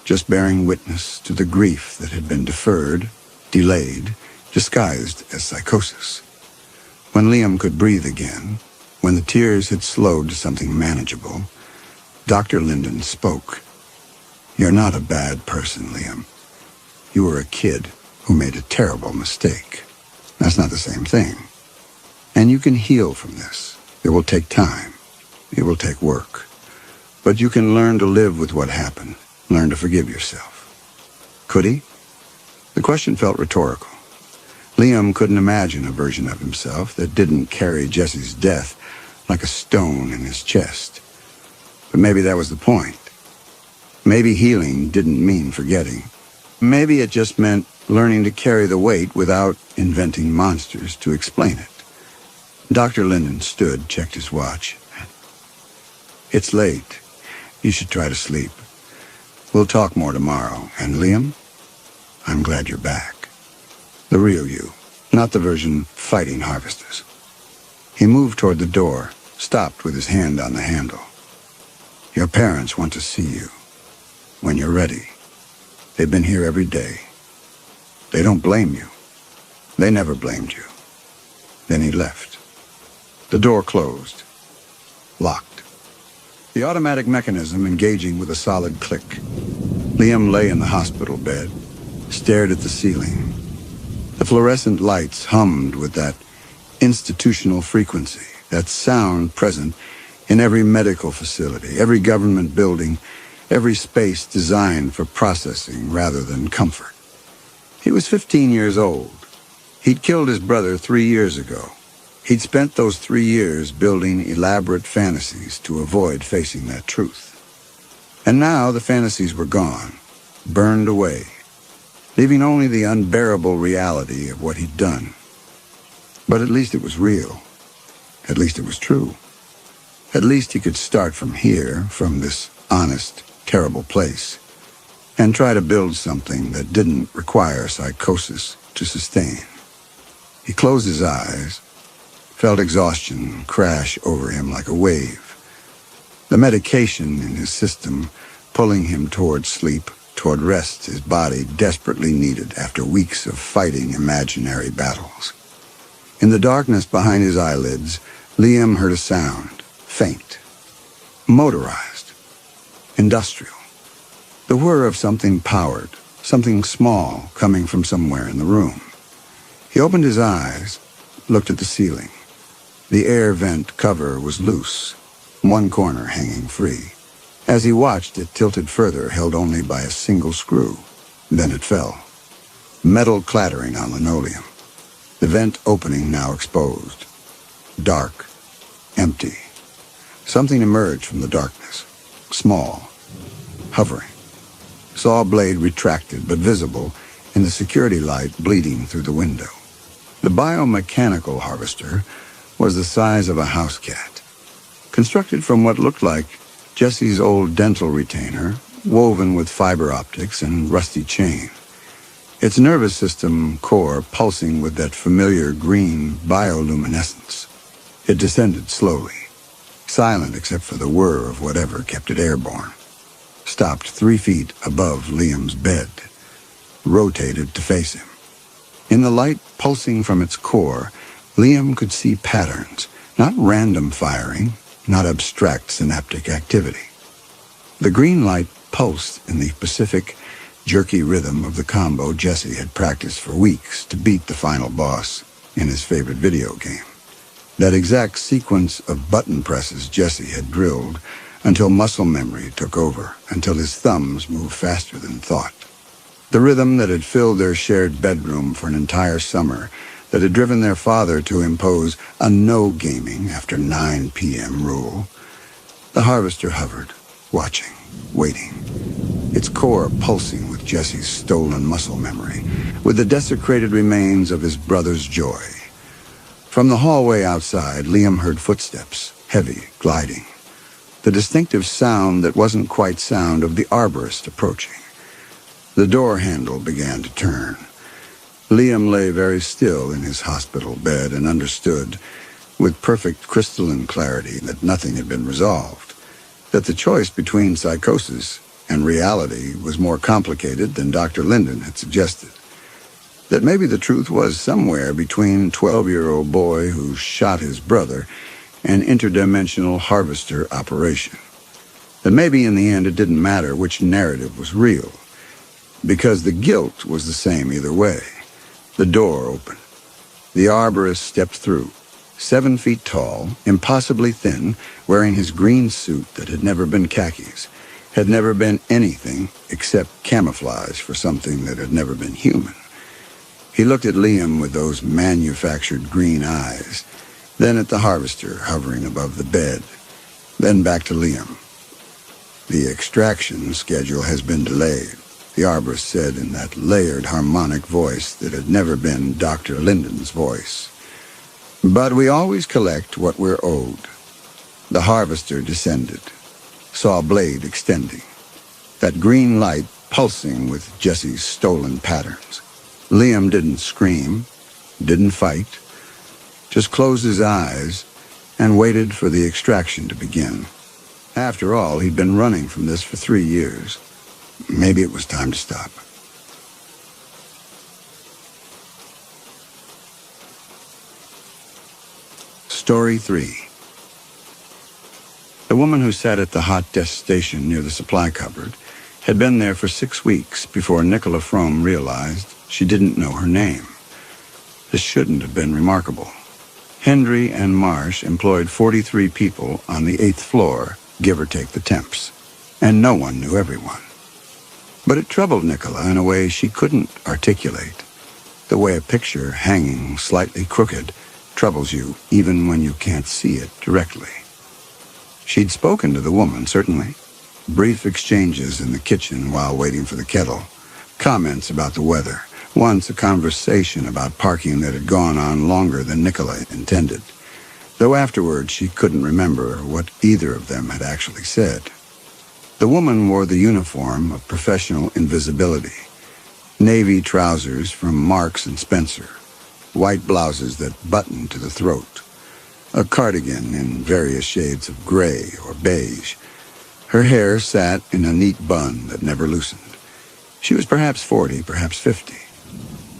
just bearing witness to the grief that had been deferred, delayed, disguised as psychosis. When Liam could breathe again, when the tears had slowed to something manageable, Dr. Linden spoke. You're not a bad person, Liam. You were a kid who made a terrible mistake. That's not the same thing. And you can heal from this. It will take time. It will take work. But you can learn to live with what happened. Learn to forgive yourself. Could he? The question felt rhetorical. Liam couldn't imagine a version of himself that didn't carry Jesse's death like a stone in his chest. But maybe that was the point. Maybe healing didn't mean forgetting. Maybe it just meant learning to carry the weight without inventing monsters to explain it. Dr. Linden stood, checked his watch. It's late. You should try to sleep. We'll talk more tomorrow. And Liam, I'm glad you're back. The real you, not the version fighting harvesters. He moved toward the door, stopped with his hand on the handle. Your parents want to see you. When you're ready. They've been here every day. They don't blame you. They never blamed you. Then he left. The door closed. Locked. The automatic mechanism engaging with a solid click. Liam lay in the hospital bed, stared at the ceiling. The fluorescent lights hummed with that institutional frequency, that sound present in every medical facility, every government building, every space designed for processing rather than comfort. He was 15 years old. He'd killed his brother 3 years ago. He'd spent those 3 years building elaborate fantasies to avoid facing that truth. And now the fantasies were gone, burned away, leaving only the unbearable reality of what he'd done. But at least it was real. At least it was true. At least he could start from here, from this honest, terrible place, and try to build something that didn't require psychosis to sustain. He closed his eyes, felt exhaustion crash over him like a wave. The medication in his system pulling him toward sleep, toward rest his body desperately needed after weeks of fighting imaginary battles. In the darkness behind his eyelids, Liam heard a sound, faint, motorized, industrial. The whir of something powered, something small coming from somewhere in the room. He opened his eyes, looked at the ceiling. The air vent cover was loose, one corner hanging free. As he watched, it tilted further, held only by a single screw. Then it fell. Metal clattering on linoleum. The vent opening now exposed. Dark. Empty. Something emerged from the darkness. Small. Hovering. Saw blade retracted, but visible in the security light bleeding through the window. The biomechanical harvester was the size of a house cat, constructed from what looked like Jesse's old dental retainer, woven with fiber optics and rusty chain. Its nervous system core pulsing with that familiar green bioluminescence. It descended slowly, silent except for the whir of whatever kept it airborne. Stopped 3 feet above Liam's bed, rotated to face him. In the light pulsing from its core, Liam could see patterns, not random firing, not abstract synaptic activity. The green light pulsed in the specific, jerky rhythm of the combo Jesse had practiced for weeks to beat the final boss in his favorite video game. That exact sequence of button presses Jesse had drilled until muscle memory took over, until his thumbs moved faster than thought. The rhythm that had filled their shared bedroom for an entire summer, that had driven their father to impose a no gaming after 9 p.m. rule. The harvester hovered, watching, waiting, its core pulsing with Jesse's stolen muscle memory, with the desecrated remains of his brother's joy. From the hallway outside, Liam heard footsteps, heavy, gliding. The distinctive sound that wasn't quite sound of the arborist approaching. The door handle began to turn. Liam lay very still in his hospital bed and understood, with perfect crystalline clarity, that nothing had been resolved, that the choice between psychosis and reality was more complicated than Dr. Linden had suggested, that maybe the truth was somewhere between 12-year-old boy who shot his brother and interdimensional harvester operation, that maybe in the end it didn't matter which narrative was real, because the guilt was the same either way. The door opened. The arborist stepped through, 7 feet tall, impossibly thin, wearing his green suit that had never been khakis, had never been anything except camouflage for something that had never been human. He looked at Liam with those manufactured green eyes, then at the harvester hovering above the bed, then back to Liam. The extraction schedule has been delayed, the arborist said in that layered harmonic voice that had never been Dr. Linden's voice. But we always collect what we're owed. The harvester descended, saw a blade extending, that green light pulsing with Jesse's stolen patterns. Liam didn't scream, didn't fight, just closed his eyes and waited for the extraction to begin. After all, he'd been running from this for 3 years. Maybe it was time to stop. Story 3. The woman who sat at the hot desk station near the supply cupboard had been there for 6 weeks before Nicola Frome realized she didn't know her name. This shouldn't have been remarkable. Hendry and Marsh employed 43 people on the 8th floor, give or take the temps, and no one knew everyone. But it troubled Nicola in a way she couldn't articulate, the way a picture hanging slightly crooked troubles you even when you can't see it directly. She'd spoken to the woman, certainly. Brief exchanges in the kitchen while waiting for the kettle, comments about the weather, once a conversation about parking that had gone on longer than Nicola intended, though afterward she couldn't remember what either of them had actually said. The woman wore the uniform of professional invisibility, navy trousers from Marks and Spencer, white blouses that buttoned to the throat, a cardigan in various shades of gray or beige. Her hair sat in a neat bun that never loosened. She was perhaps 40, perhaps 50.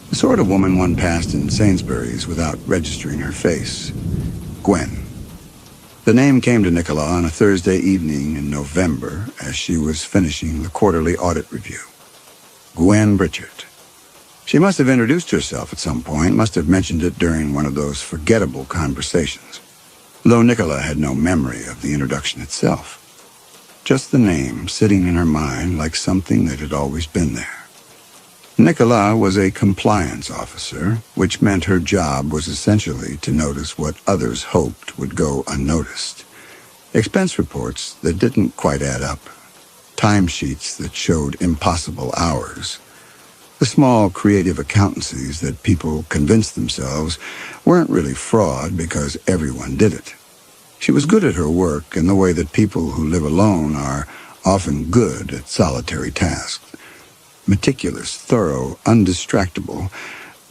The sort of woman one passed in Sainsbury's without registering her face. Gwen. The name came to Nicola on a Thursday evening in November as she was finishing the quarterly audit review. Gwen Pritchard. She must have introduced herself at some point, must have mentioned it during one of those forgettable conversations, though Nicola had no memory of the introduction itself. Just the name sitting in her mind like something that had always been there. Nicola was a compliance officer, which meant her job was essentially to notice what others hoped would go unnoticed. Expense reports that didn't quite add up. Timesheets that showed impossible hours. The small creative accountancies that people convinced themselves weren't really fraud because everyone did it. She was good at her work in the way that people who live alone are often good at solitary tasks. Meticulous, thorough, undistractable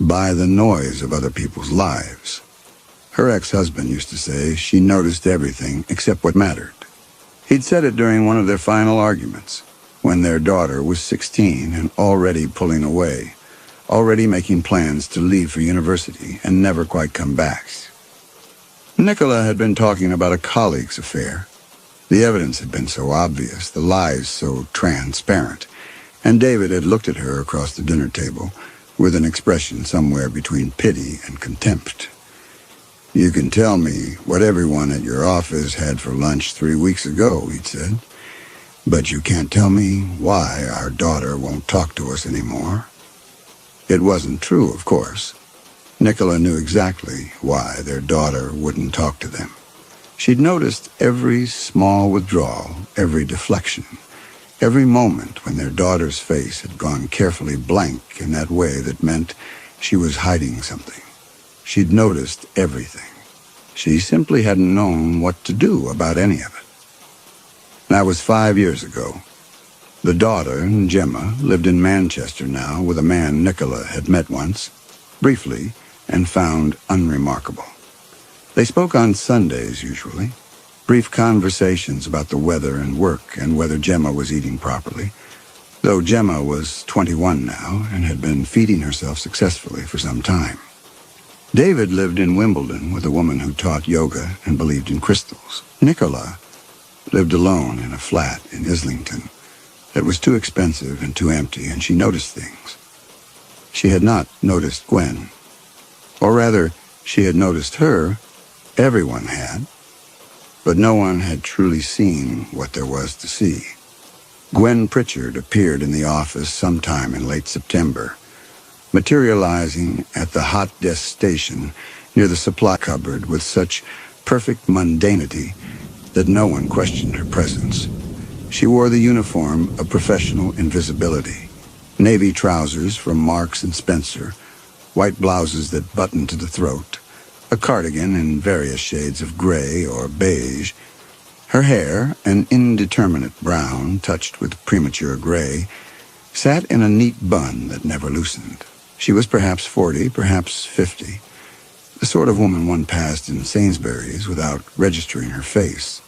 by the noise of other people's lives. Her ex-husband used to say she noticed everything except what mattered. He'd said it during one of their final arguments, when their daughter was 16 and already pulling away, already making plans to leave for university and never quite come back. Nicola had been talking about a colleague's affair. The evidence had been so obvious, the lies so transparent, and David had looked at her across the dinner table with an expression somewhere between pity and contempt. "You can tell me what everyone at your office had for lunch 3 weeks ago," he'd said, "but you can't tell me why our daughter won't talk to us anymore." It wasn't true, of course. Nicola knew exactly why their daughter wouldn't talk to them. She'd noticed every small withdrawal, every deflection, every moment when their daughter's face had gone carefully blank in that way that meant she was hiding something. She'd noticed everything. She simply hadn't known what to do about any of it. That was 5 years ago. The daughter, Gemma, lived in Manchester now with a man Nicola had met once, briefly, and found unremarkable. They spoke on Sundays, usually. Brief conversations about the weather and work and whether Gemma was eating properly, though Gemma was 21 now and had been feeding herself successfully for some time. David lived in Wimbledon with a woman who taught yoga and believed in crystals. Nicola lived alone in a flat in Islington that was too expensive and too empty, and she noticed things. She had not noticed Gwen. Or rather, she had noticed her. Everyone had. But no one had truly seen what there was to see. Gwen Pritchard appeared in the office sometime in late September, materializing at the hot desk station near the supply cupboard with such perfect mundanity that no one questioned her presence. She wore the uniform of professional invisibility, navy trousers from Marks and Spencer, white blouses that buttoned to the throat, a cardigan in various shades of gray or beige. Her hair, an indeterminate brown touched with premature gray, sat in a neat bun that never loosened. She was perhaps 40, perhaps 50, the sort of woman one passed in Sainsbury's without registering her face.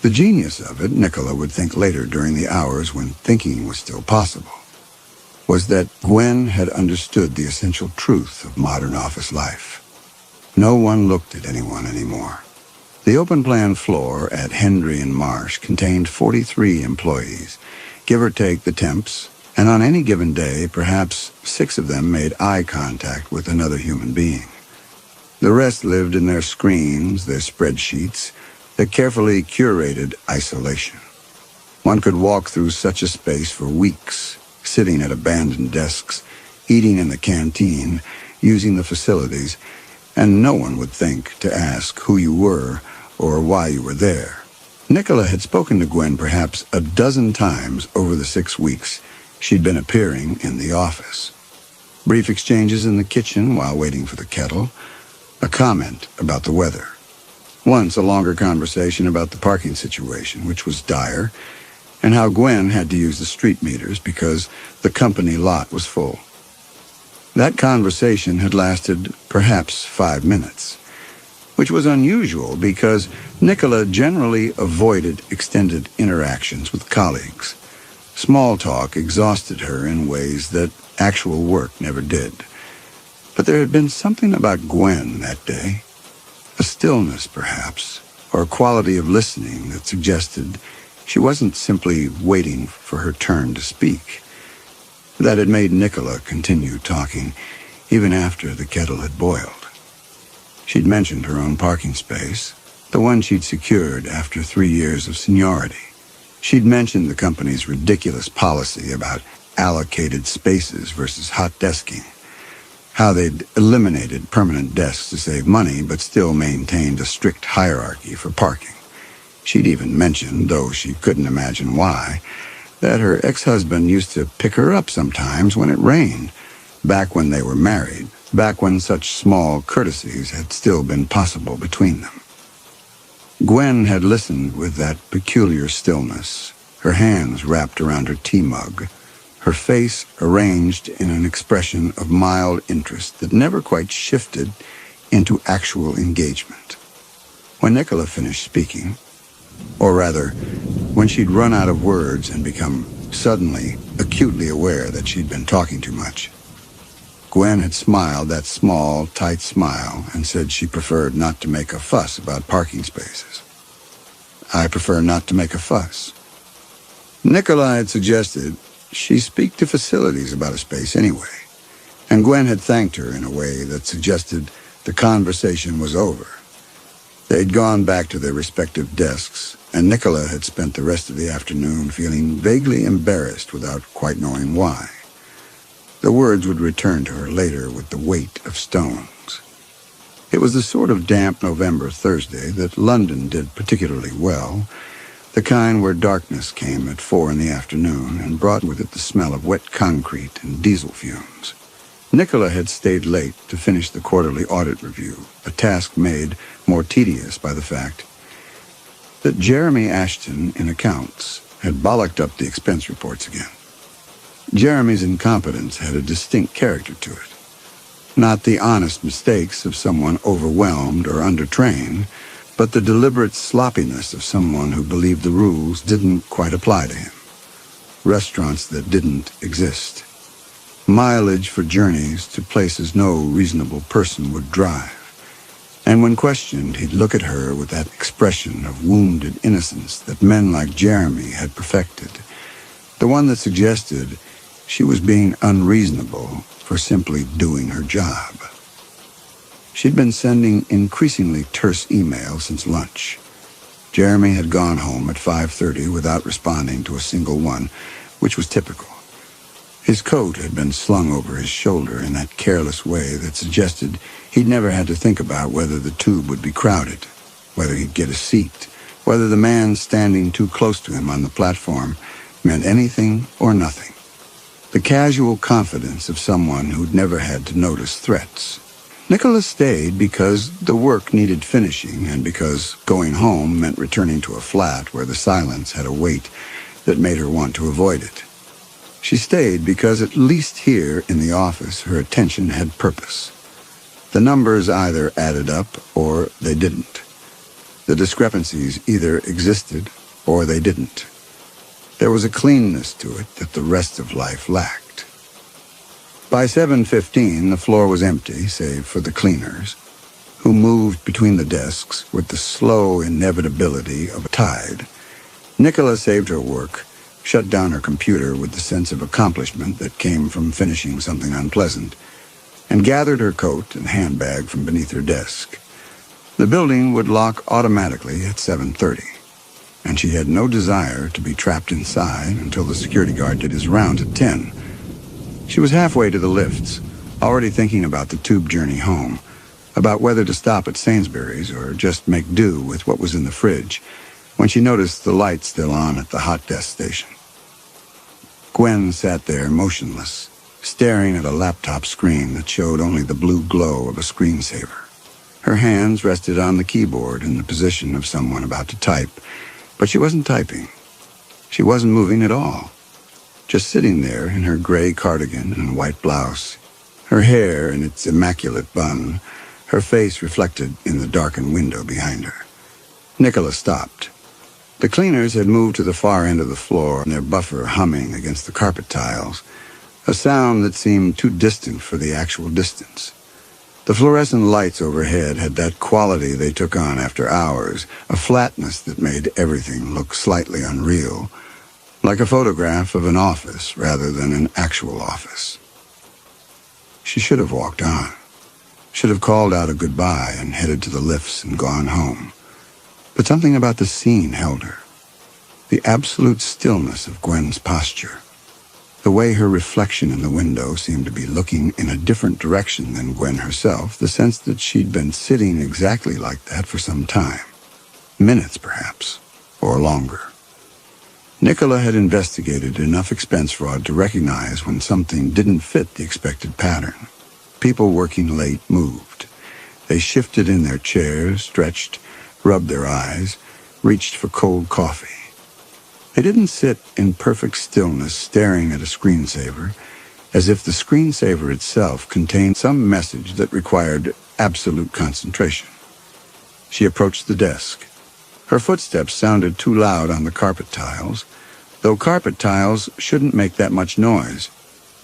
The genius of it, Nicola would think later during the hours when thinking was still possible, was that Gwen had understood the essential truth of modern office life. No one looked at anyone anymore. The open-plan floor at Hendry and Marsh contained 43 employees, give or take the temps, and on any given day, perhaps 6 of them made eye contact with another human being. The rest lived in their screens, their spreadsheets, their carefully curated isolation. One could walk through such a space for weeks, sitting at abandoned desks, eating in the canteen, using the facilities, and no one would think to ask who you were or why you were there. Nicola had spoken to Gwen perhaps a dozen times over the 6 weeks she'd been appearing in the office. Brief exchanges in the kitchen while waiting for the kettle, a comment about the weather. Once a longer conversation about the parking situation, which was dire, and how Gwen had to use the street meters because the company lot was full. That conversation had lasted perhaps 5 minutes, which was unusual because Nicola generally avoided extended interactions with colleagues. Small talk exhausted her in ways that actual work never did. But there had been something about Gwen that day, a stillness perhaps, or a quality of listening that suggested she wasn't simply waiting for her turn to speak. That had made Nicola continue talking, even after the kettle had boiled. She'd mentioned her own parking space, the one she'd secured after 3 years of seniority. She'd mentioned the company's ridiculous policy about allocated spaces versus hot desking, how they'd eliminated permanent desks to save money but still maintained a strict hierarchy for parking. She'd even mentioned, though she couldn't imagine why, that her ex-husband used to pick her up sometimes when it rained, back when they were married, back when such small courtesies had still been possible between them. Gwen had listened with that peculiar stillness, her hands wrapped around her tea mug, her face arranged in an expression of mild interest that never quite shifted into actual engagement. When Nicola finished speaking, or rather, when she'd run out of words and become suddenly acutely aware that she'd been talking too much, Gwen had smiled that small, tight smile and said she preferred not to make a fuss about parking spaces. I prefer not to make a fuss. Nicola had suggested she speak to facilities about a space anyway, and Gwen had thanked her in a way that suggested the conversation was over. They'd gone back to their respective desks, and Nicola had spent the rest of the afternoon feeling vaguely embarrassed without quite knowing why. The words would return to her later with the weight of stones. It was the sort of damp November Thursday that London did particularly well, the kind where darkness came at 4 in the afternoon and brought with it the smell of wet concrete and diesel fumes. Nicola had stayed late to finish the quarterly audit review, a task made more tedious by the fact that Jeremy Ashton in accounts had bollocked up the expense reports again. Jeremy's incompetence had a distinct character to it. Not the honest mistakes of someone overwhelmed or undertrained, but the deliberate sloppiness of someone who believed the rules didn't quite apply to him. Restaurants that didn't exist. Mileage for journeys to places no reasonable person would drive. And when questioned, he'd look at her with that expression of wounded innocence that men like Jeremy had perfected, the one that suggested she was being unreasonable for simply doing her job. She'd been sending increasingly terse emails since lunch. Jeremy had gone home at 5:30 without responding to a single one, which was typical. His coat had been slung over his shoulder in that careless way that suggested he'd never had to think about whether the tube would be crowded, whether he'd get a seat, whether the man standing too close to him on the platform meant anything or nothing. The casual confidence of someone who'd never had to notice threats. Nicola stayed because the work needed finishing and because going home meant returning to a flat where the silence had a weight that made her want to avoid it. She stayed because at least here in the office her attention had purpose. The numbers either added up or they didn't. The discrepancies either existed or they didn't. There was a cleanness to it that the rest of life lacked. By 7:15, the floor was empty, save for the cleaners, who moved between the desks with the slow inevitability of a tide. Nicola saved her work, shut down her computer with the sense of accomplishment that came from finishing something unpleasant, and gathered her coat and handbag from beneath her desk. The building would lock automatically at 7:30, and she had no desire to be trapped inside until the security guard did his rounds at 10. She was halfway to the lifts, already thinking about the tube journey home, about whether to stop at Sainsbury's or just make do with what was in the fridge, when she noticed the light still on at the hot desk station. Gwen sat there motionless, staring at a laptop screen that showed only the blue glow of a screensaver. Her hands rested on the keyboard in the position of someone about to type, but she wasn't typing. She wasn't moving at all, just sitting there in her gray cardigan and white blouse, her hair in its immaculate bun, her face reflected in the darkened window behind her. Nicola stopped. The cleaners had moved to the far end of the floor, their buffer humming against the carpet tiles, a sound that seemed too distant for the actual distance. The fluorescent lights overhead had that quality they took on after hours, a flatness that made everything look slightly unreal, like a photograph of an office rather than an actual office. She should have walked on, should have called out a goodbye and headed to the lifts and gone home. But something about the scene held her. The absolute stillness of Gwen's posture. The way her reflection in the window seemed to be looking in a different direction than Gwen herself, the sense that she'd been sitting exactly like that for some time. Minutes, perhaps, or longer. Nicola had investigated enough expense fraud to recognize when something didn't fit the expected pattern. People working late moved. They shifted in their chairs, stretched, rubbed their eyes, reached for cold coffee. They didn't sit in perfect stillness staring at a screensaver, as if the screensaver itself contained some message that required absolute concentration. She approached the desk. Her footsteps sounded too loud on the carpet tiles, though carpet tiles shouldn't make that much noise.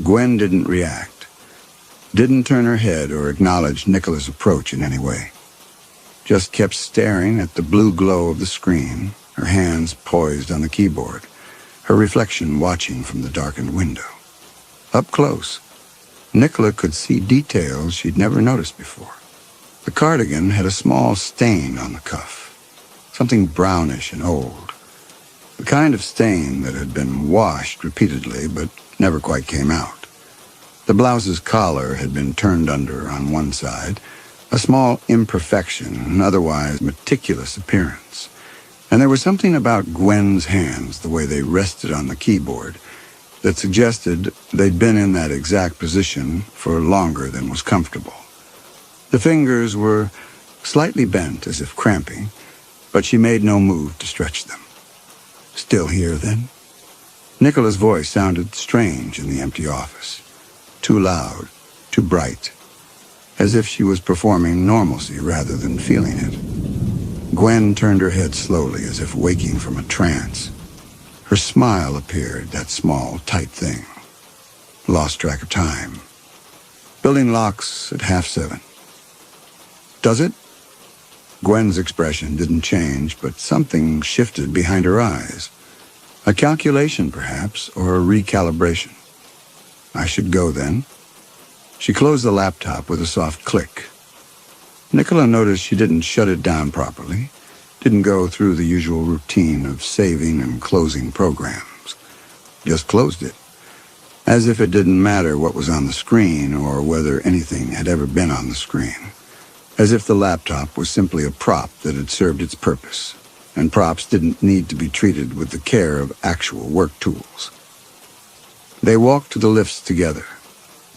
Gwen didn't react, didn't turn her head or acknowledge Nicola's approach in any way. Just kept staring at the blue glow of the screen, her hands poised on the keyboard, her reflection watching from the darkened window. Up close, Nicola could see details she'd never noticed before. The cardigan had a small stain on the cuff, something brownish and old, the kind of stain that had been washed repeatedly but never quite came out. The blouse's collar had been turned under on one side, a small imperfection, an otherwise meticulous appearance. And there was something about Gwen's hands, the way they rested on the keyboard, that suggested they'd been in that exact position for longer than was comfortable. The fingers were slightly bent as if cramping, but she made no move to stretch them. Still here, then? Nicola's voice sounded strange in the empty office. Too loud, too bright, as if she was performing normalcy rather than feeling it. Gwen turned her head slowly, as if waking from a trance. Her smile appeared, that small, tight thing. Lost track of time. Building locks at 7:30. Does it? Gwen's expression didn't change, but something shifted behind her eyes. A calculation, perhaps, or a recalibration. I should go, then. She closed the laptop with a soft click. Nicola noticed she didn't shut it down properly, didn't go through the usual routine of saving and closing programs. Just closed it, as if it didn't matter what was on the screen or whether anything had ever been on the screen, as if the laptop was simply a prop that had served its purpose, and props didn't need to be treated with the care of actual work tools. They walked to the lifts together.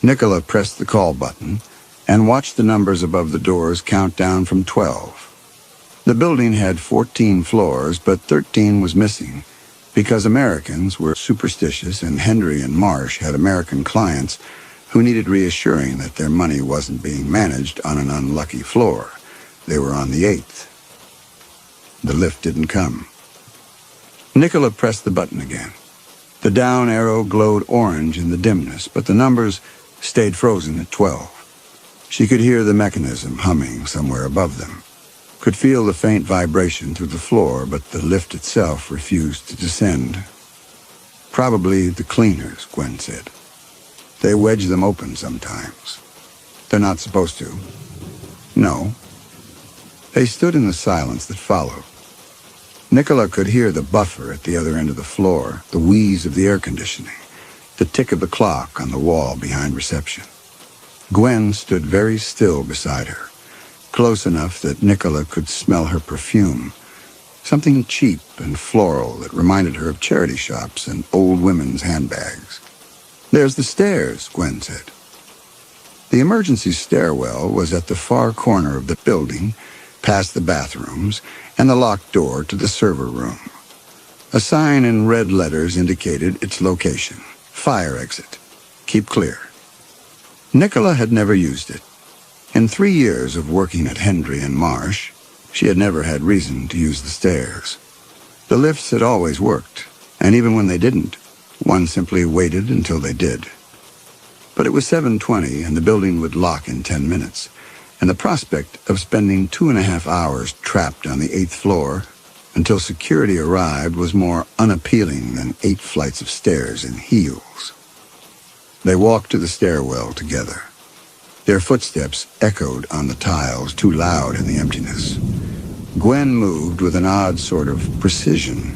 Nicola pressed the call button and watched the numbers above the doors count down from 12. The building had 14 floors, but 13 was missing because Americans were superstitious and Hendry and Marsh had American clients who needed reassuring that their money wasn't being managed on an unlucky floor. They were on the 8th. The lift didn't come. Nicola pressed the button again. The down arrow glowed orange in the dimness, but the numbers stayed frozen at 12. She could hear the mechanism humming somewhere above them, could feel the faint vibration through the floor, but the lift itself refused to descend. Probably the cleaners, Gwen said. They wedge them open sometimes. They're not supposed to. No. They stood in the silence that followed. Nicola could hear the buffer at the other end of the floor, the wheeze of the air conditioning, the tick of the clock on the wall behind reception. Gwen stood very still beside her, close enough that Nicola could smell her perfume, something cheap and floral that reminded her of charity shops and old women's handbags. "There's the stairs," Gwen said. The emergency stairwell was at the far corner of the building, past the bathrooms, and the locked door to the server room. A sign in red letters indicated its location: fire exit. Keep clear. Nicola had never used it. In 3 years of working at Hendry and Marsh, she had never had reason to use the stairs. The lifts had always worked, and even when they didn't, one simply waited until they did. But it was 7:20, and the building would lock in 10 minutes, and the prospect of spending 2.5 hours trapped on the 8th floor until security arrived was more unappealing than 8 flights of stairs in heels. They walked to the stairwell together. Their footsteps echoed on the tiles, too loud in the emptiness. Gwen moved with an odd sort of precision,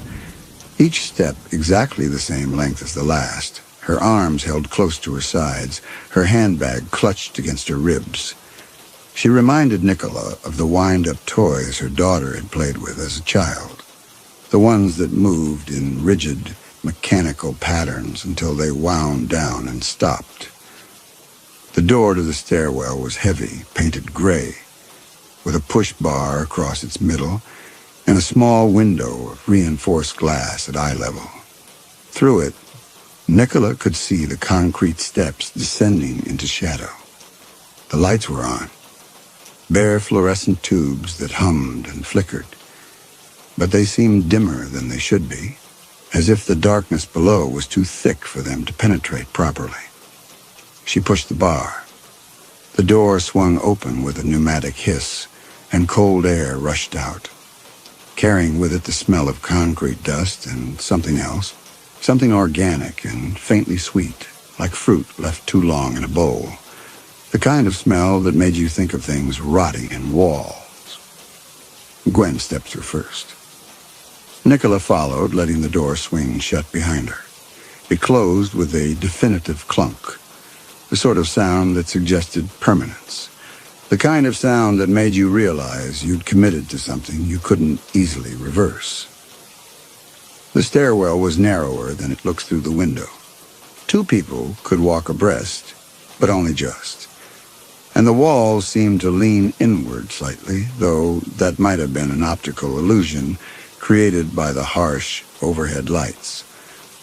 each step exactly the same length as the last, her arms held close to her sides, her handbag clutched against her ribs. She reminded Nicola of the wind-up toys her daughter had played with as a child, the ones that moved in rigid, mechanical patterns until they wound down and stopped. The door to the stairwell was heavy, painted gray, with a push bar across its middle and a small window of reinforced glass at eye level. Through it, Nicola could see the concrete steps descending into shadow. The lights were on, bare fluorescent tubes that hummed and flickered, but they seemed dimmer than they should be, as if the darkness below was too thick for them to penetrate properly. She pushed the bar. The door swung open with a pneumatic hiss, and cold air rushed out, carrying with it the smell of concrete dust and something else, something organic and faintly sweet, like fruit left too long in a bowl, the kind of smell that made you think of things rotting in walls. Gwen stepped through first. Nicola followed, letting the door swing shut behind her. It closed with a definitive clunk, the sort of sound that suggested permanence, the kind of sound that made you realize you'd committed to something you couldn't easily reverse. The stairwell was narrower than it looked through the window. 2 people could walk abreast, but only just. And the walls seemed to lean inward slightly, though that might have been an optical illusion created by the harsh overhead lights.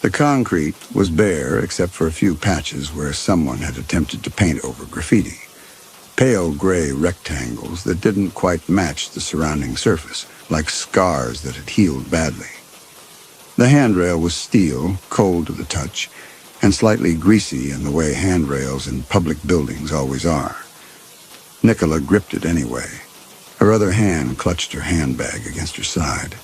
The concrete was bare except for a few patches where someone had attempted to paint over graffiti, pale gray rectangles that didn't quite match the surrounding surface, like scars that had healed badly. The handrail was steel, cold to the touch, and slightly greasy in the way handrails in public buildings always are. Nicola gripped it anyway. Her other hand clutched her handbag against her side.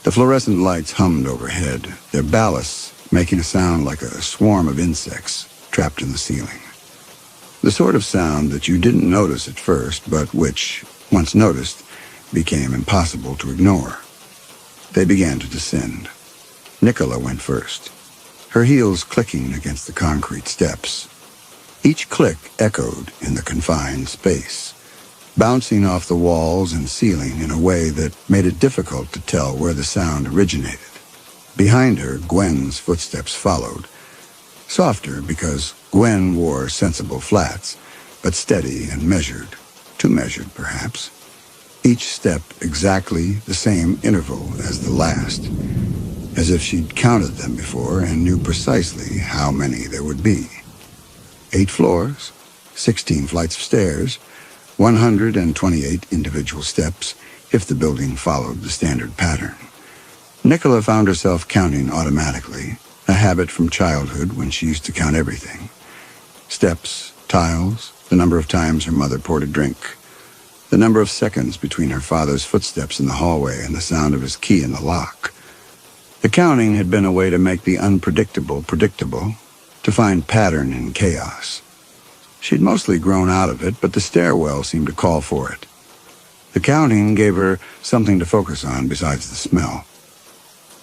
The fluorescent lights hummed overhead, their ballasts making a sound like a swarm of insects trapped in the ceiling. The sort of sound that you didn't notice at first, but which, once noticed, became impossible to ignore. They began to descend. Nicola went first, her heels clicking against the concrete steps. Each click echoed in the confined space, bouncing off the walls and ceiling in a way that made it difficult to tell where the sound originated. Behind her, Gwen's footsteps followed, softer because Gwen wore sensible flats, but steady and measured, too measured perhaps. Each step exactly the same interval as the last, as if she'd counted them before and knew precisely how many there would be. 8 floors, 16 flights of stairs, 128 individual steps, if the building followed the standard pattern. Nicola found herself counting automatically, a habit from childhood when she used to count everything. Steps, tiles, the number of times her mother poured a drink, the number of seconds between her father's footsteps in the hallway and the sound of his key in the lock. The counting had been a way to make the unpredictable predictable, to find pattern in chaos. She'd mostly grown out of it, but the stairwell seemed to call for it. The counting gave her something to focus on besides the smell.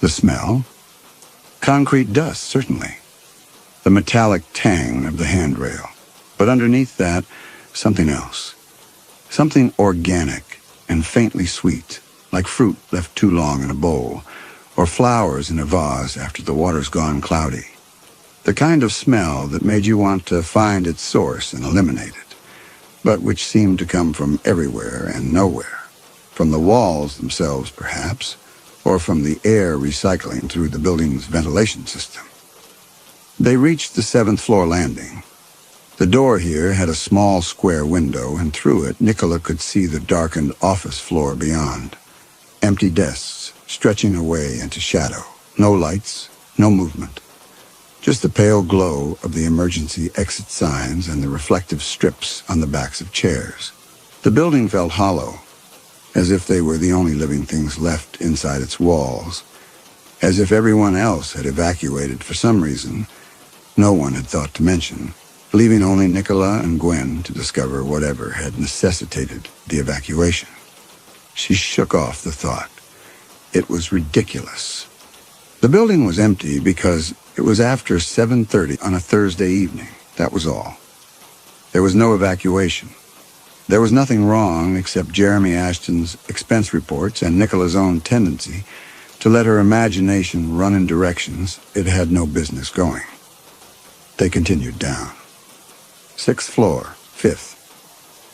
The smell? Concrete dust, certainly. The metallic tang of the handrail. But underneath that, something else. Something organic and faintly sweet, like fruit left too long in a bowl, or flowers in a vase after the water's gone cloudy. The kind of smell that made you want to find its source and eliminate it, but which seemed to come from everywhere and nowhere. From the walls themselves, perhaps, or from the air recycling through the building's ventilation system. They reached the 7th floor landing. The door here had a small square window, and through it Nicola could see the darkened office floor beyond. Empty desks stretching away into shadow. No lights, no movement. Just the pale glow of the emergency exit signs and the reflective strips on the backs of chairs. The building felt hollow, as if they were the only living things left inside its walls, as if everyone else had evacuated for some reason no one had thought to mention, leaving only Nicola and Gwen to discover whatever had necessitated the evacuation. She shook off the thought. It was ridiculous. The building was empty because it was after 7:30 on a Thursday evening. That was all. There was no evacuation. There was nothing wrong except Jeremy Ashton's expense reports and Nicola's own tendency to let her imagination run in directions it had no business going. They continued down. 6th floor, 5th.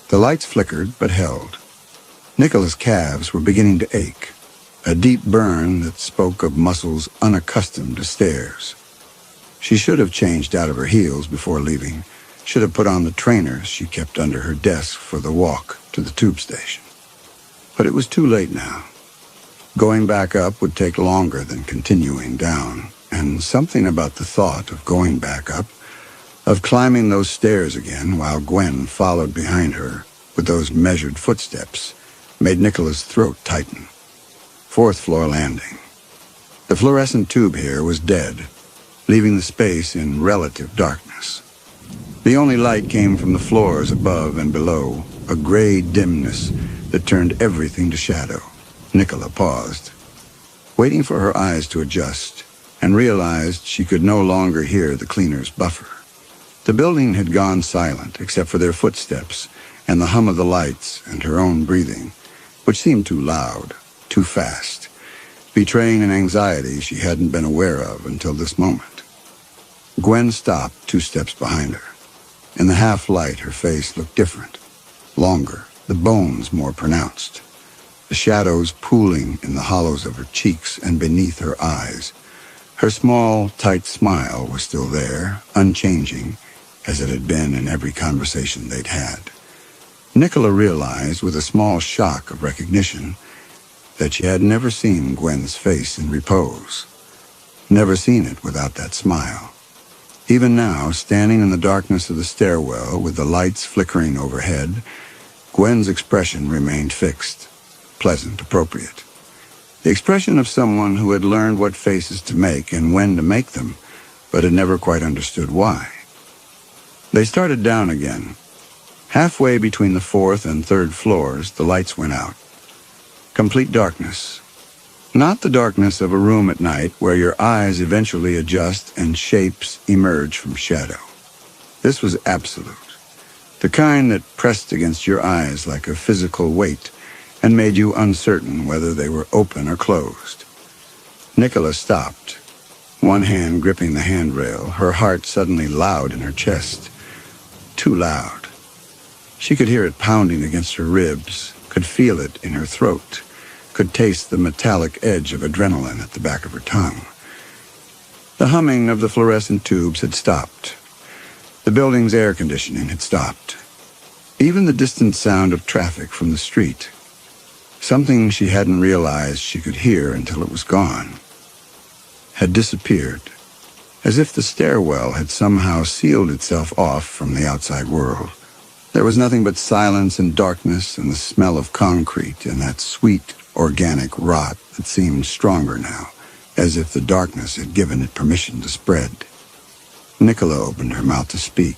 The lights flickered but held. Nicola's calves were beginning to ache, a deep burn that spoke of muscles unaccustomed to stairs. She should have changed out of her heels before leaving, should have put on the trainers she kept under her desk for the walk to the tube station. But it was too late now. Going back up would take longer than continuing down, and something about the thought of going back up, of climbing those stairs again while Gwen followed behind her with those measured footsteps, made Nicola's throat tighten. 4th floor landing. The fluorescent tube here was dead, leaving the space in relative darkness. The only light came from the floors above and below, a gray dimness that turned everything to shadow. Nicola paused, waiting for her eyes to adjust, and realized she could no longer hear the cleaner's buffer. The building had gone silent except for their footsteps and the hum of the lights and her own breathing, which seemed too loud, too fast, betraying an anxiety she hadn't been aware of until this moment. Gwen stopped 2 steps behind her. In the half-light, her face looked different, longer, the bones more pronounced, the shadows pooling in the hollows of her cheeks and beneath her eyes. Her small, tight smile was still there, unchanging, as it had been in every conversation they'd had. Nicola realized with a small shock of recognition that she had never seen Gwen's face in repose, never seen it without that smile. Even now, standing in the darkness of the stairwell with the lights flickering overhead, Gwen's expression remained fixed, pleasant, appropriate. The expression of someone who had learned what faces to make and when to make them, but had never quite understood why. They started down again. Halfway between the 4th and 3rd floors, the lights went out. Complete darkness. Not the darkness of a room at night where your eyes eventually adjust and shapes emerge from shadow. This was absolute. The kind that pressed against your eyes like a physical weight and made you uncertain whether they were open or closed. Nicola stopped, one hand gripping the handrail, her heart suddenly loud in her chest. Too loud. She could hear it pounding against her ribs, could feel it in her throat, could taste the metallic edge of adrenaline at the back of her tongue. The humming of the fluorescent tubes had stopped. The building's air conditioning had stopped. Even the distant sound of traffic from the street, something she hadn't realized she could hear until it was gone, had disappeared, as if the stairwell had somehow sealed itself off from the outside world. There was nothing but silence and darkness and the smell of concrete and that sweet, organic rot that seemed stronger now, as if the darkness had given it permission to spread. Nicola opened her mouth to speak,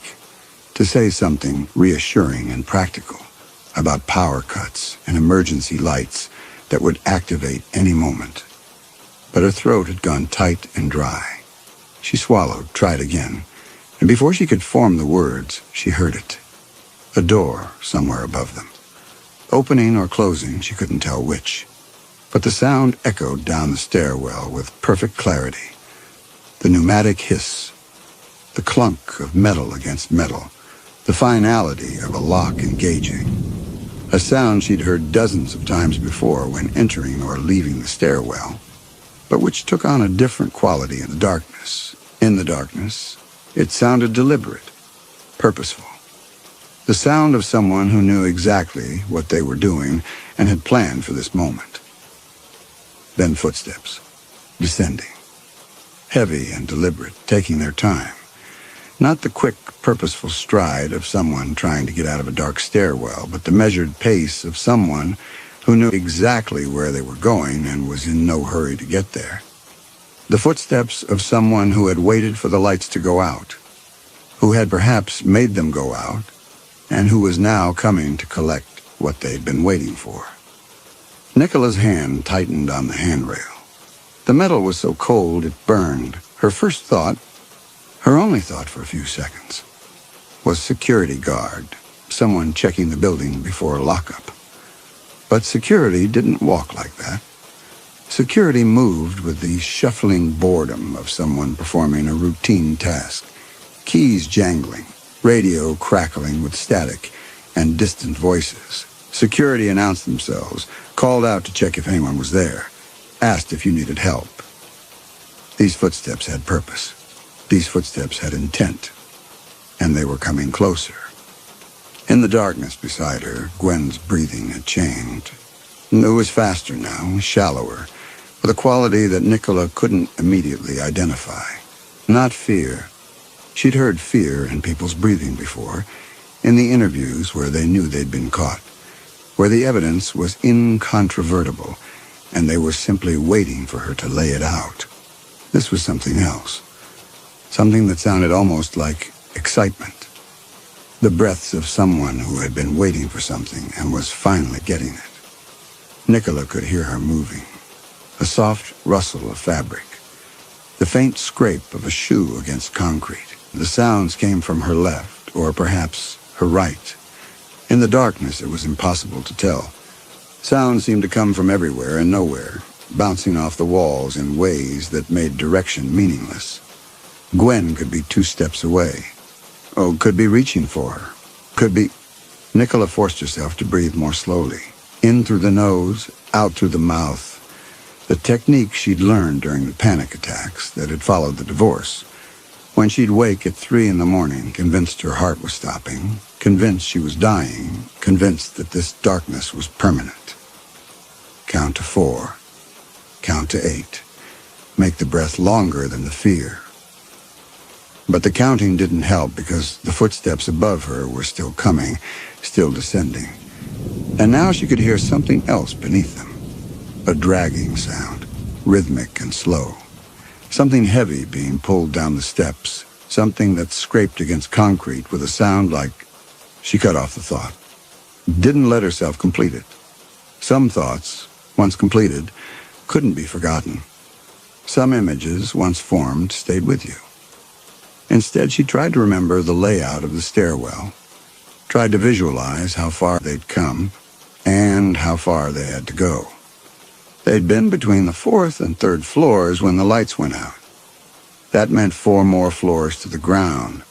to say something reassuring and practical about power cuts and emergency lights that would activate any moment. But her throat had gone tight and dry. She swallowed, tried again, and before she could form the words, she heard it. A door somewhere above them. Opening or closing, she couldn't tell which. But the sound echoed down the stairwell with perfect clarity. The pneumatic hiss, the clunk of metal against metal, the finality of a lock engaging. A sound she'd heard dozens of times before when entering or leaving the stairwell, but which took on a different quality in the darkness. In the darkness, it sounded deliberate, purposeful. The sound of someone who knew exactly what they were doing and had planned for this moment. Then footsteps, descending. Heavy and deliberate, taking their time. Not the quick, purposeful stride of someone trying to get out of a dark stairwell, but the measured pace of someone who knew exactly where they were going and was in no hurry to get there. The footsteps of someone who had waited for the lights to go out, who had perhaps made them go out, and who was now coming to collect what they'd been waiting for. Nicola's hand tightened on the handrail. The metal was so cold it burned. Her first thought, her only thought for a few seconds, was security guard, someone checking the building before a lockup. But security didn't walk like that. Security moved with the shuffling boredom of someone performing a routine task. Keys jangling, radio crackling with static and distant voices. Security announced themselves, called out to check if anyone was there, asked if you needed help. These footsteps had purpose. These footsteps had intent, and they were coming closer. In the darkness beside her, Gwen's breathing had changed. It was faster now, shallower, with a quality that Nicola couldn't immediately identify. Not fear. She'd heard fear in people's breathing before, in the interviews where they knew they'd been caught, where the evidence was incontrovertible, and they were simply waiting for her to lay it out. This was something else. Something that sounded almost like excitement. The breaths of someone who had been waiting for something and was finally getting it. Nicola could hear her moving. A soft rustle of fabric. The faint scrape of a shoe against concrete. The sounds came from her left, or perhaps her right. In the darkness, it was impossible to tell. Sounds seemed to come from everywhere and nowhere, bouncing off the walls in ways that made direction meaningless. Gwen could be 2 steps away. Oh, could be reaching for her. Could be... Nicola forced herself to breathe more slowly. In through the nose, out through the mouth. The technique she'd learned during the panic attacks that had followed the divorce. When she'd wake at 3 a.m, convinced her heart was stopping, convinced she was dying, convinced that this darkness was permanent. Count to 4. Count to 8. Make the breath longer than the fear. But the counting didn't help because the footsteps above her were still coming, still descending. And now she could hear something else beneath them. A dragging sound, rhythmic and slow. Something heavy being pulled down the steps, something that scraped against concrete with a sound like... She cut off the thought. Didn't let herself complete it. Some thoughts, once completed, couldn't be forgotten. Some images, once formed, stayed with you. Instead, she tried to remember the layout of the stairwell, tried to visualize how far they'd come and how far they had to go. They'd been between the 4th and 3rd floors when the lights went out. That meant 4 more floors to the ground,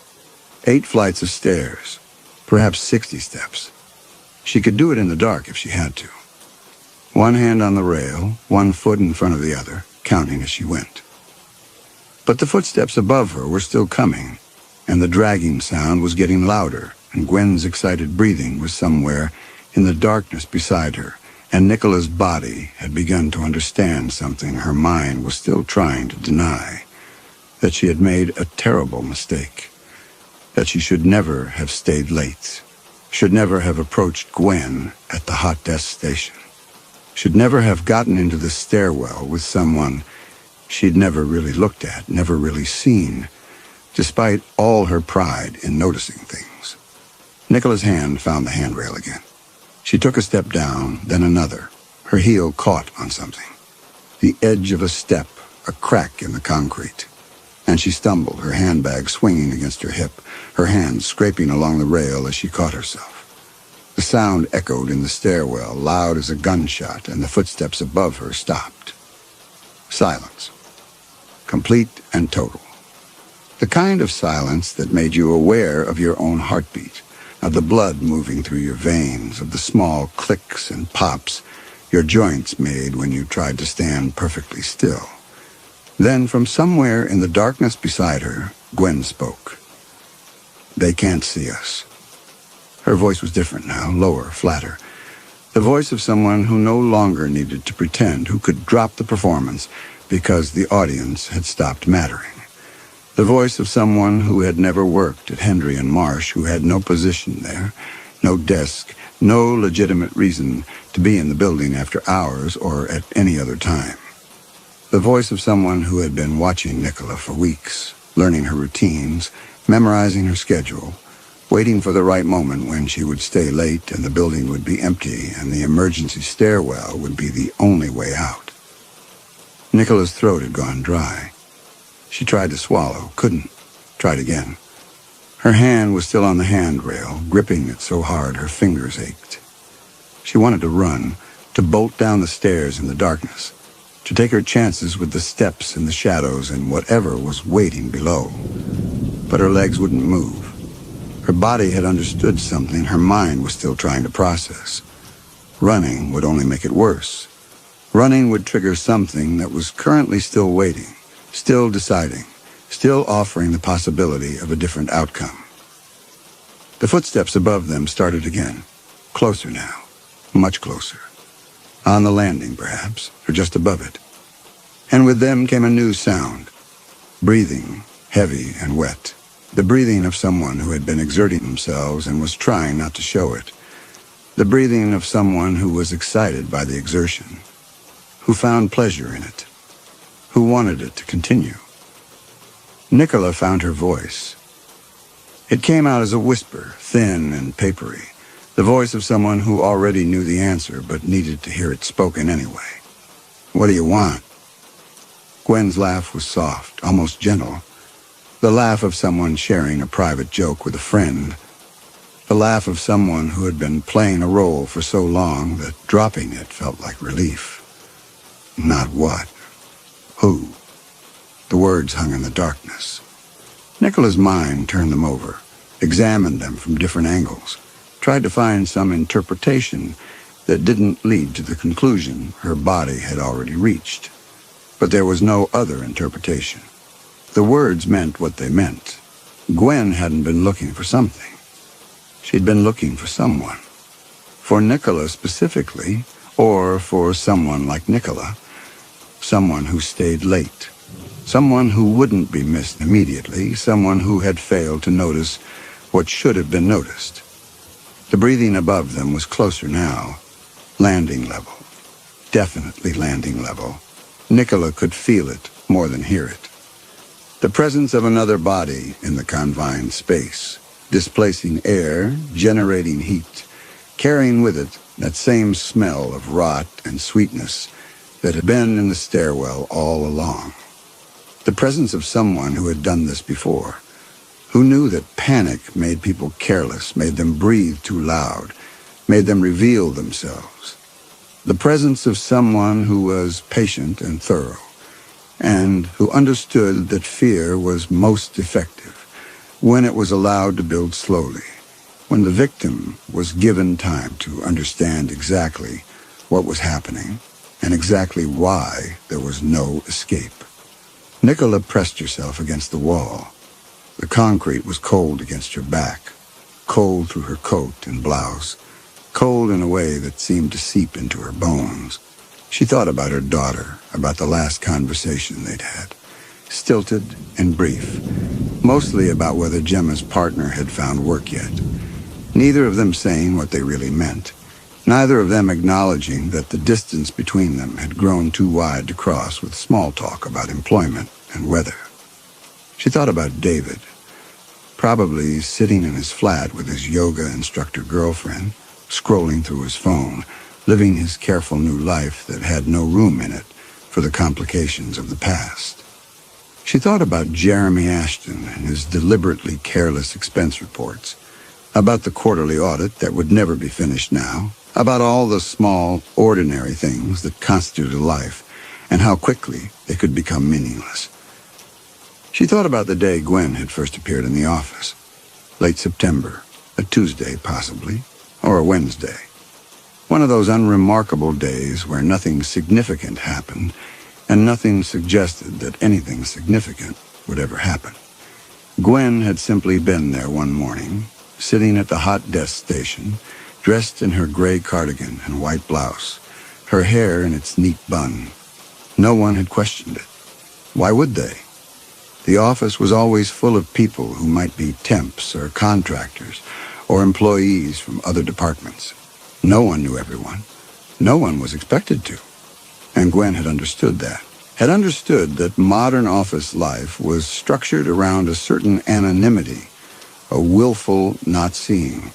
8 flights of stairs, perhaps 60 steps. She could do it in the dark if she had to. One hand on the rail, 1 foot in front of the other, counting as she went. But the footsteps above her were still coming, and the dragging sound was getting louder, and Gwen's excited breathing was somewhere in the darkness beside her, and Nicola's body had begun to understand something her mind was still trying to deny, that she had made a terrible mistake, that she should never have stayed late, should never have approached Gwen at the hot desk station, should never have gotten into the stairwell with someone she'd never really looked at, never really seen, despite all her pride in noticing things. Nicola's hand found the handrail again. She took a step down, then another. Her heel caught on something. The edge of a step, a crack in the concrete. And she stumbled, her handbag swinging against her hip, her hands scraping along the rail as she caught herself. The sound echoed in the stairwell, loud as a gunshot, and the footsteps above her stopped. Silence. Complete and total. The kind of silence that made you aware of your own heartbeat, of the blood moving through your veins, of the small clicks and pops your joints made when you tried to stand perfectly still. Then, from somewhere in the darkness beside her, Gwen spoke. "They can't see us." Her voice was different now, lower, flatter. The voice of someone who no longer needed to pretend, who could drop the performance because the audience had stopped mattering. The voice of someone who had never worked at Hendry and Marsh, who had no position there, no desk, no legitimate reason to be in the building after hours or at any other time. The voice of someone who had been watching Nicola for weeks, learning her routines, memorizing her schedule, waiting for the right moment when she would stay late and the building would be empty and the emergency stairwell would be the only way out. Nicola's throat had gone dry. She tried to swallow, couldn't. Tried again. Her hand was still on the handrail, gripping it so hard her fingers ached. She wanted to run, to bolt down the stairs in the darkness, to take her chances with the steps and the shadows and whatever was waiting below. But her legs wouldn't move. Her body had understood something her mind was still trying to process. Running would only make it worse. Running would trigger something that was currently still waiting, still deciding, still offering the possibility of a different outcome. The footsteps above them started again, closer now, much closer. On the landing, perhaps, or just above it. And with them came a new sound, breathing, heavy and wet. The breathing of someone who had been exerting themselves and was trying not to show it. The breathing of someone who was excited by the exertion, who found pleasure in it, who wanted it to continue. Nicola found her voice. It came out as a whisper, thin and papery, the voice of someone who already knew the answer but needed to hear it spoken anyway. "What do you want?" Gwen's laugh was soft, almost gentle. The laugh of someone sharing a private joke with a friend. The laugh of someone who had been playing a role for so long that dropping it felt like relief. Not what? Who? The words hung in the darkness. Nicola's mind turned them over, examined them from different angles, tried to find some interpretation that didn't lead to the conclusion her body had already reached. But there was no other interpretation. The words meant what they meant. Gwen hadn't been looking for something. She'd been looking for someone. For Nicola specifically, or for someone like Nicola. Someone who stayed late. Someone who wouldn't be missed immediately. Someone who had failed to notice what should have been noticed. The breathing above them was closer now. Landing level. Definitely landing level. Nicola could feel it more than hear it. The presence of another body in the confined space, displacing air, generating heat, carrying with it that same smell of rot and sweetness that had been in the stairwell all along. The presence of someone who had done this before, who knew that panic made people careless, made them breathe too loud, made them reveal themselves. The presence of someone who was patient and thorough, and who understood that fear was most effective when it was allowed to build slowly, when the victim was given time to understand exactly what was happening and exactly why there was no escape. Nicola pressed herself against the wall. The concrete was cold against her back, cold through her coat and blouse, cold in a way that seemed to seep into her bones. She thought about her daughter, about the last conversation they'd had, stilted and brief, mostly about whether Gemma's partner had found work yet. Neither of them saying what they really meant, neither of them acknowledging that the distance between them had grown too wide to cross with small talk about employment and weather. She thought about David, probably sitting in his flat with his yoga instructor girlfriend, scrolling through his phone, living his careful new life that had no room in it for the complications of the past. She thought about Jeremy Ashton and his deliberately careless expense reports, about the quarterly audit that would never be finished now, about all the small, ordinary things that constituted life, and how quickly they could become meaningless. She thought about the day Gwen had first appeared in the office. Late September, a Tuesday possibly, or a Wednesday. One of those unremarkable days where nothing significant happened, and nothing suggested that anything significant would ever happen. Gwen had simply been there one morning, sitting at the hot desk station, dressed in her gray cardigan and white blouse, her hair in its neat bun. No one had questioned it. Why would they? The office was always full of people who might be temps or contractors or employees from other departments. No one knew everyone. No one was expected to. And Gwen had understood that modern office life was structured around a certain anonymity, a willful not seeing,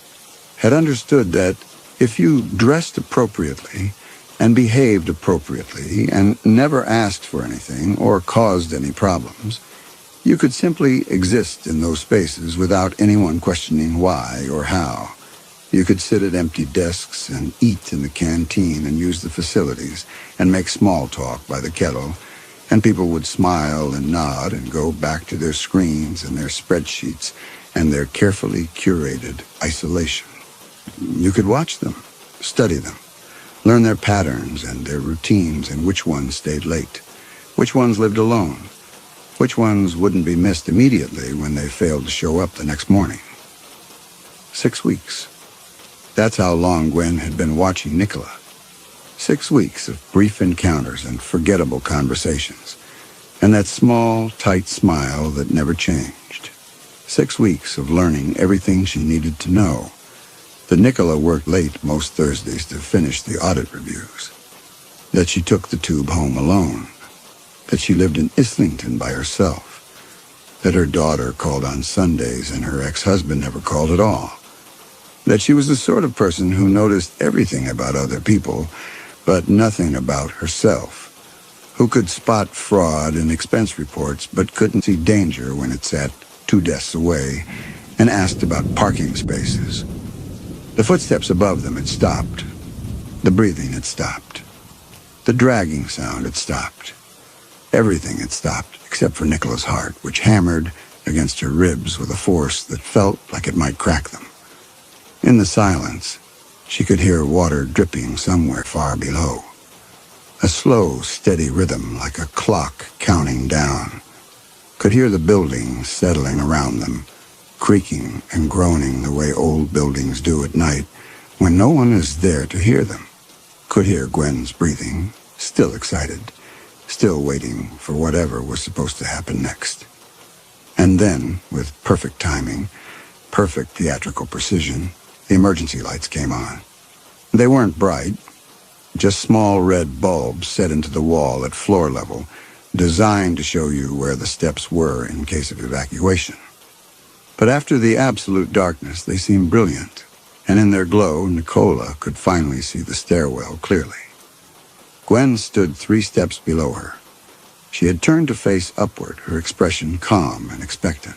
had understood that if you dressed appropriately and behaved appropriately and never asked for anything or caused any problems, you could simply exist in those spaces without anyone questioning why or how. You could sit at empty desks and eat in the canteen and use the facilities and make small talk by the kettle, and people would smile and nod and go back to their screens and their spreadsheets and their carefully curated isolation. You could watch them, study them, learn their patterns and their routines and which ones stayed late, which ones lived alone, which ones wouldn't be missed immediately when they failed to show up the next morning. 6 weeks. That's how long Gwen had been watching Nicola. 6 weeks of brief encounters and forgettable conversations, and that small, tight smile that never changed. 6 weeks of learning everything she needed to know. That Nicola worked late most Thursdays to finish the audit reviews. That she took the tube home alone. That she lived in Islington by herself. That her daughter called on Sundays and her ex-husband never called at all. That she was the sort of person who noticed everything about other people, but nothing about herself. Who could spot fraud in expense reports, but couldn't see danger when it sat 2 desks away and asked about parking spaces. The footsteps above them had stopped. The breathing had stopped. The dragging sound had stopped. Everything had stopped, except for Nicola's heart, which hammered against her ribs with a force that felt like it might crack them. In the silence, she could hear water dripping somewhere far below. A slow, steady rhythm like a clock counting down. Could hear the buildings settling around them, creaking and groaning the way old buildings do at night when no one is there to hear them. Could hear Gwen's breathing, still excited, still waiting for whatever was supposed to happen next. And then, with perfect timing, perfect theatrical precision, the emergency lights came on. They weren't bright, just small red bulbs set into the wall at floor level, designed to show you where the steps were in case of evacuation. But after the absolute darkness, they seemed brilliant, and in their glow, Nicola could finally see the stairwell clearly. Gwen stood 3 steps below her. She had turned to face upward, her expression calm and expectant.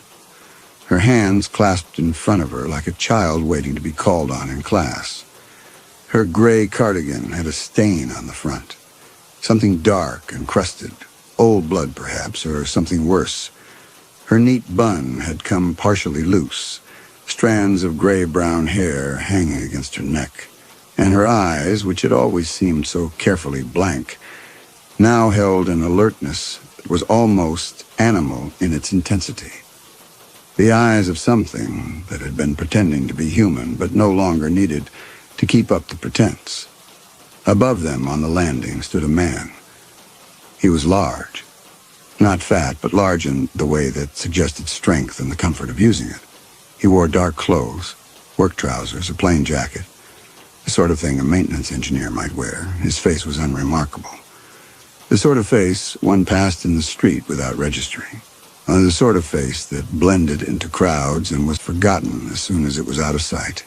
Her hands clasped in front of her like a child waiting to be called on in class. Her gray cardigan had a stain on the front, something dark and crusted, old blood perhaps, or something worse. Her neat bun had come partially loose, strands of gray-brown hair hanging against her neck, and her eyes, which had always seemed so carefully blank, now held an alertness that was almost animal in its intensity. The eyes of something that had been pretending to be human, but no longer needed to keep up the pretense. Above them on the landing stood a man. He was large. Not fat, but large in the way that suggested strength and the comfort of using it. He wore dark clothes, work trousers, a plain jacket, the sort of thing a maintenance engineer might wear. His face was unremarkable. The sort of face one passed in the street without registering. the sort of face that blended into crowds and was forgotten as soon as it was out of sight.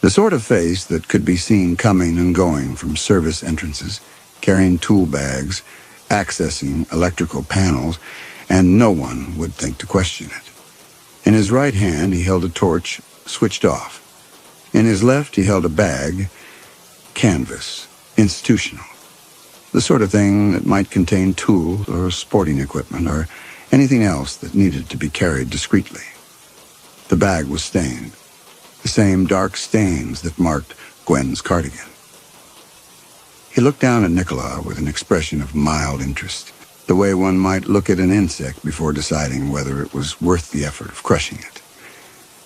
The sort of face that could be seen coming and going from service entrances, carrying tool bags, accessing electrical panels, and no one would think to question it. In his right hand, he held a torch, switched off. In his left, he held a bag, canvas, institutional. The sort of thing that might contain tools or sporting equipment or anything else that needed to be carried discreetly. The bag was stained, the same dark stains that marked Gwen's cardigan. He looked down at Nicola with an expression of mild interest, the way one might look at an insect before deciding whether it was worth the effort of crushing it.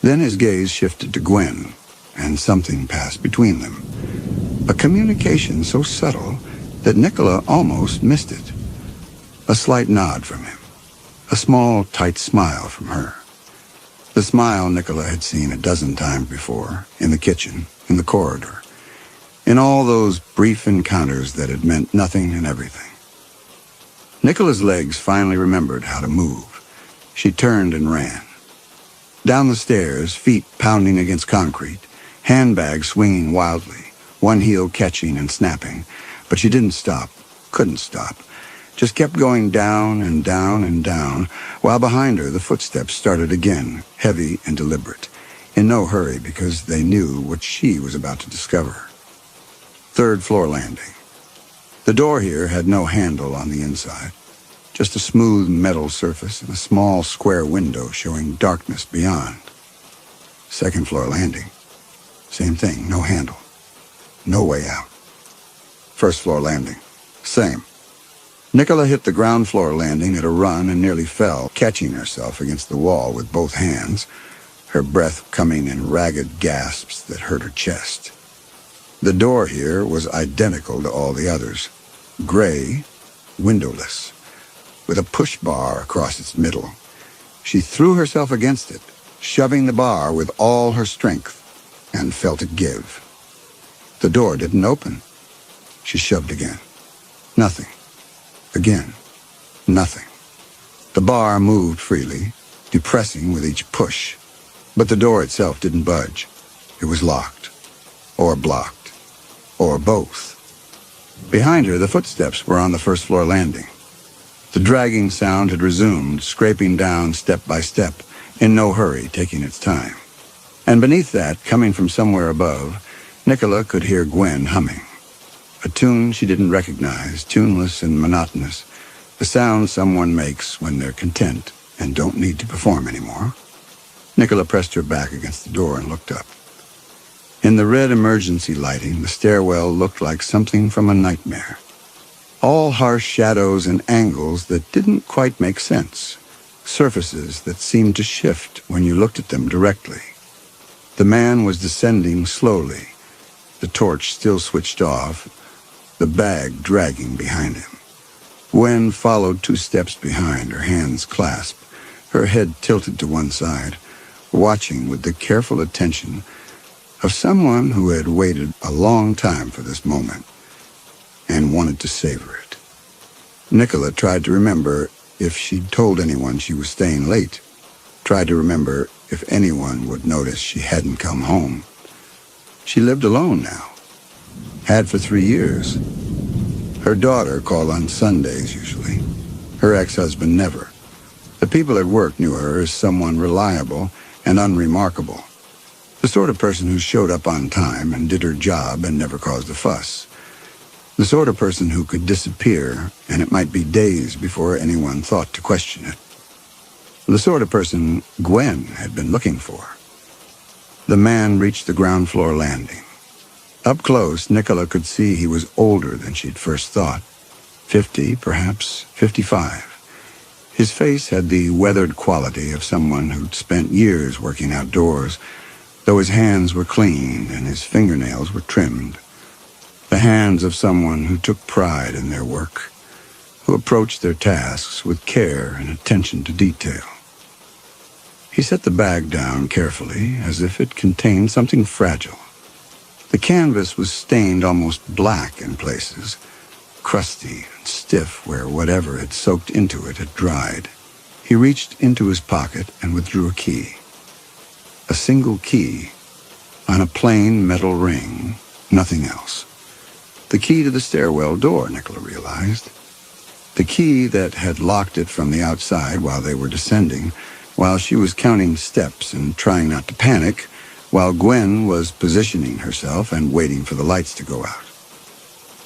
Then his gaze shifted to Gwen, and something passed between them. A communication so subtle that Nicola almost missed it. A slight nod from him. A small, tight smile from her. The smile Nicola had seen a dozen times before, in the kitchen, in the corridor, in all those brief encounters that had meant nothing and everything. Nicola's legs finally remembered how to move. She turned and ran. Down the stairs, feet pounding against concrete, handbags swinging wildly, one heel catching and snapping, but she didn't stop, couldn't stop. Just kept going down and down and down, while behind her the footsteps started again, heavy and deliberate, in no hurry because they knew what she was about to discover. Third floor landing. The door here had no handle on the inside, just a smooth metal surface and a small square window showing darkness beyond. Second floor landing. Same thing, no handle. No way out. First floor landing. Same. Nicola hit the ground floor landing at a run and nearly fell, catching herself against the wall with both hands, her breath coming in ragged gasps that hurt her chest. The door here was identical to all the others. Gray, windowless, with a push bar across its middle. She threw herself against it, shoving the bar with all her strength, and felt it give. The door didn't open. She shoved again. Nothing. Again. Nothing. The bar moved freely, depressing with each push, but the door itself didn't budge. It was locked, or blocked, or both. Behind her, the footsteps were on the first floor landing. The dragging sound had resumed, scraping down step by step, in no hurry, taking its time. And beneath that, coming from somewhere above, Nicola could hear Gwen humming. A tune she didn't recognize, tuneless and monotonous, the sound someone makes when they're content and don't need to perform anymore. Nicola pressed her back against the door and looked up. In the red emergency lighting, the stairwell looked like something from a nightmare. All harsh shadows and angles that didn't quite make sense. Surfaces that seemed to shift when you looked at them directly. The man was descending slowly, the torch still switched off, the bag dragging behind him. Gwen followed 2 steps behind, her hands clasped, her head tilted to one side, watching with the careful attention of someone who had waited a long time for this moment and wanted to savor it. Nicola tried to remember if she'd told anyone she was staying late, tried to remember if anyone would notice she hadn't come home. She lived alone now. Had for 3 years. Her daughter called on Sundays, usually. Her ex-husband never. The people at work knew her as someone reliable and unremarkable. The sort of person who showed up on time and did her job and never caused a fuss. The sort of person who could disappear, and it might be days before anyone thought to question it. The sort of person Gwen had been looking for. The man reached the ground floor landing. Up close, Nicola could see he was older than she'd first thought. 50, perhaps 55. His face had the weathered quality of someone who'd spent years working outdoors, though his hands were clean and his fingernails were trimmed. The hands of someone who took pride in their work, who approached their tasks with care and attention to detail. He set the bag down carefully, as if it contained something fragile. The canvas was stained almost black in places, crusty and stiff where whatever had soaked into it had dried. He reached into his pocket and withdrew a key. A single key on a plain metal ring, nothing else. The key to the stairwell door, Nicola realized. The key that had locked it from the outside while they were descending, while she was counting steps and trying not to panic, while Gwen was positioning herself and waiting for the lights to go out.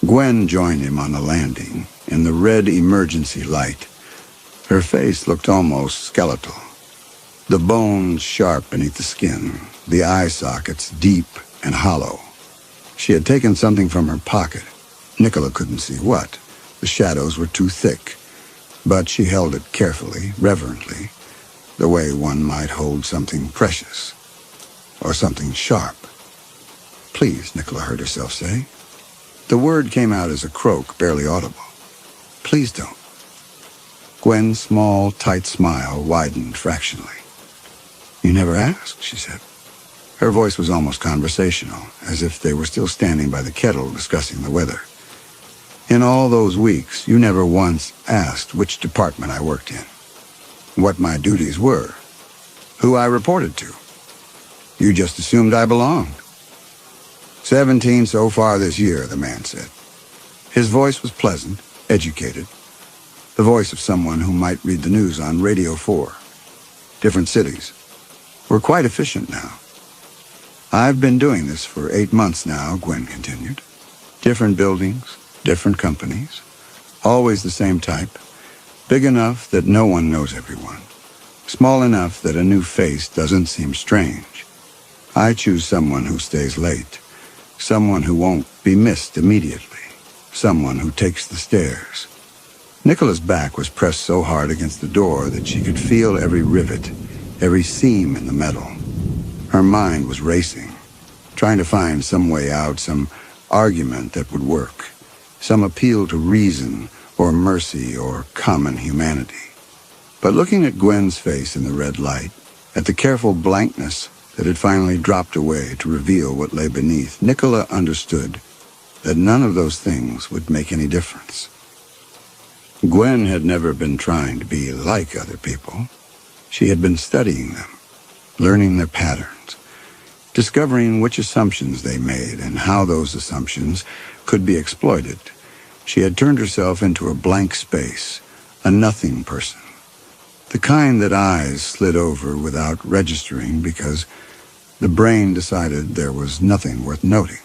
Gwen joined him on the landing in the red emergency light. Her face looked almost skeletal. The bones sharp beneath the skin, the eye sockets deep and hollow. She had taken something from her pocket. Nicola couldn't see what. The shadows were too thick. But she held it carefully, reverently, the way one might hold something precious. Or something sharp. Please, Nicola heard herself say. The word came out as a croak, barely audible. Please don't. Gwen's small, tight smile widened fractionally. You never asked, she said. Her voice was almost conversational, as if they were still standing by the kettle discussing the weather. In all those weeks, you never once asked which department I worked in, what my duties were, who I reported to. You just assumed I belonged. 17 so far this year, the man said. His voice was pleasant, educated, the voice of someone who might read the news on Radio 4. Different cities. We're quite efficient now. I've been doing this for 8 months now, Gwen continued. Different buildings, different companies, always the same type, big enough that no one knows everyone, small enough that a new face doesn't seem strange. I choose someone who stays late, someone who won't be missed immediately, someone who takes the stairs. Nicola's back was pressed so hard against the door that she could feel every rivet, every seam in the metal. Her mind was racing, trying to find some way out, some argument that would work, some appeal to reason or mercy or common humanity. But looking at Gwen's face in the red light, at the careful blankness that had finally dropped away to reveal what lay beneath, Nicola understood that none of those things would make any difference. Gwen had never been trying to be like other people. She had been studying them, learning their patterns, discovering which assumptions they made and how those assumptions could be exploited. She had turned herself into a blank space, a nothing person, the kind that eyes slid over without registering because the brain decided there was nothing worth noting.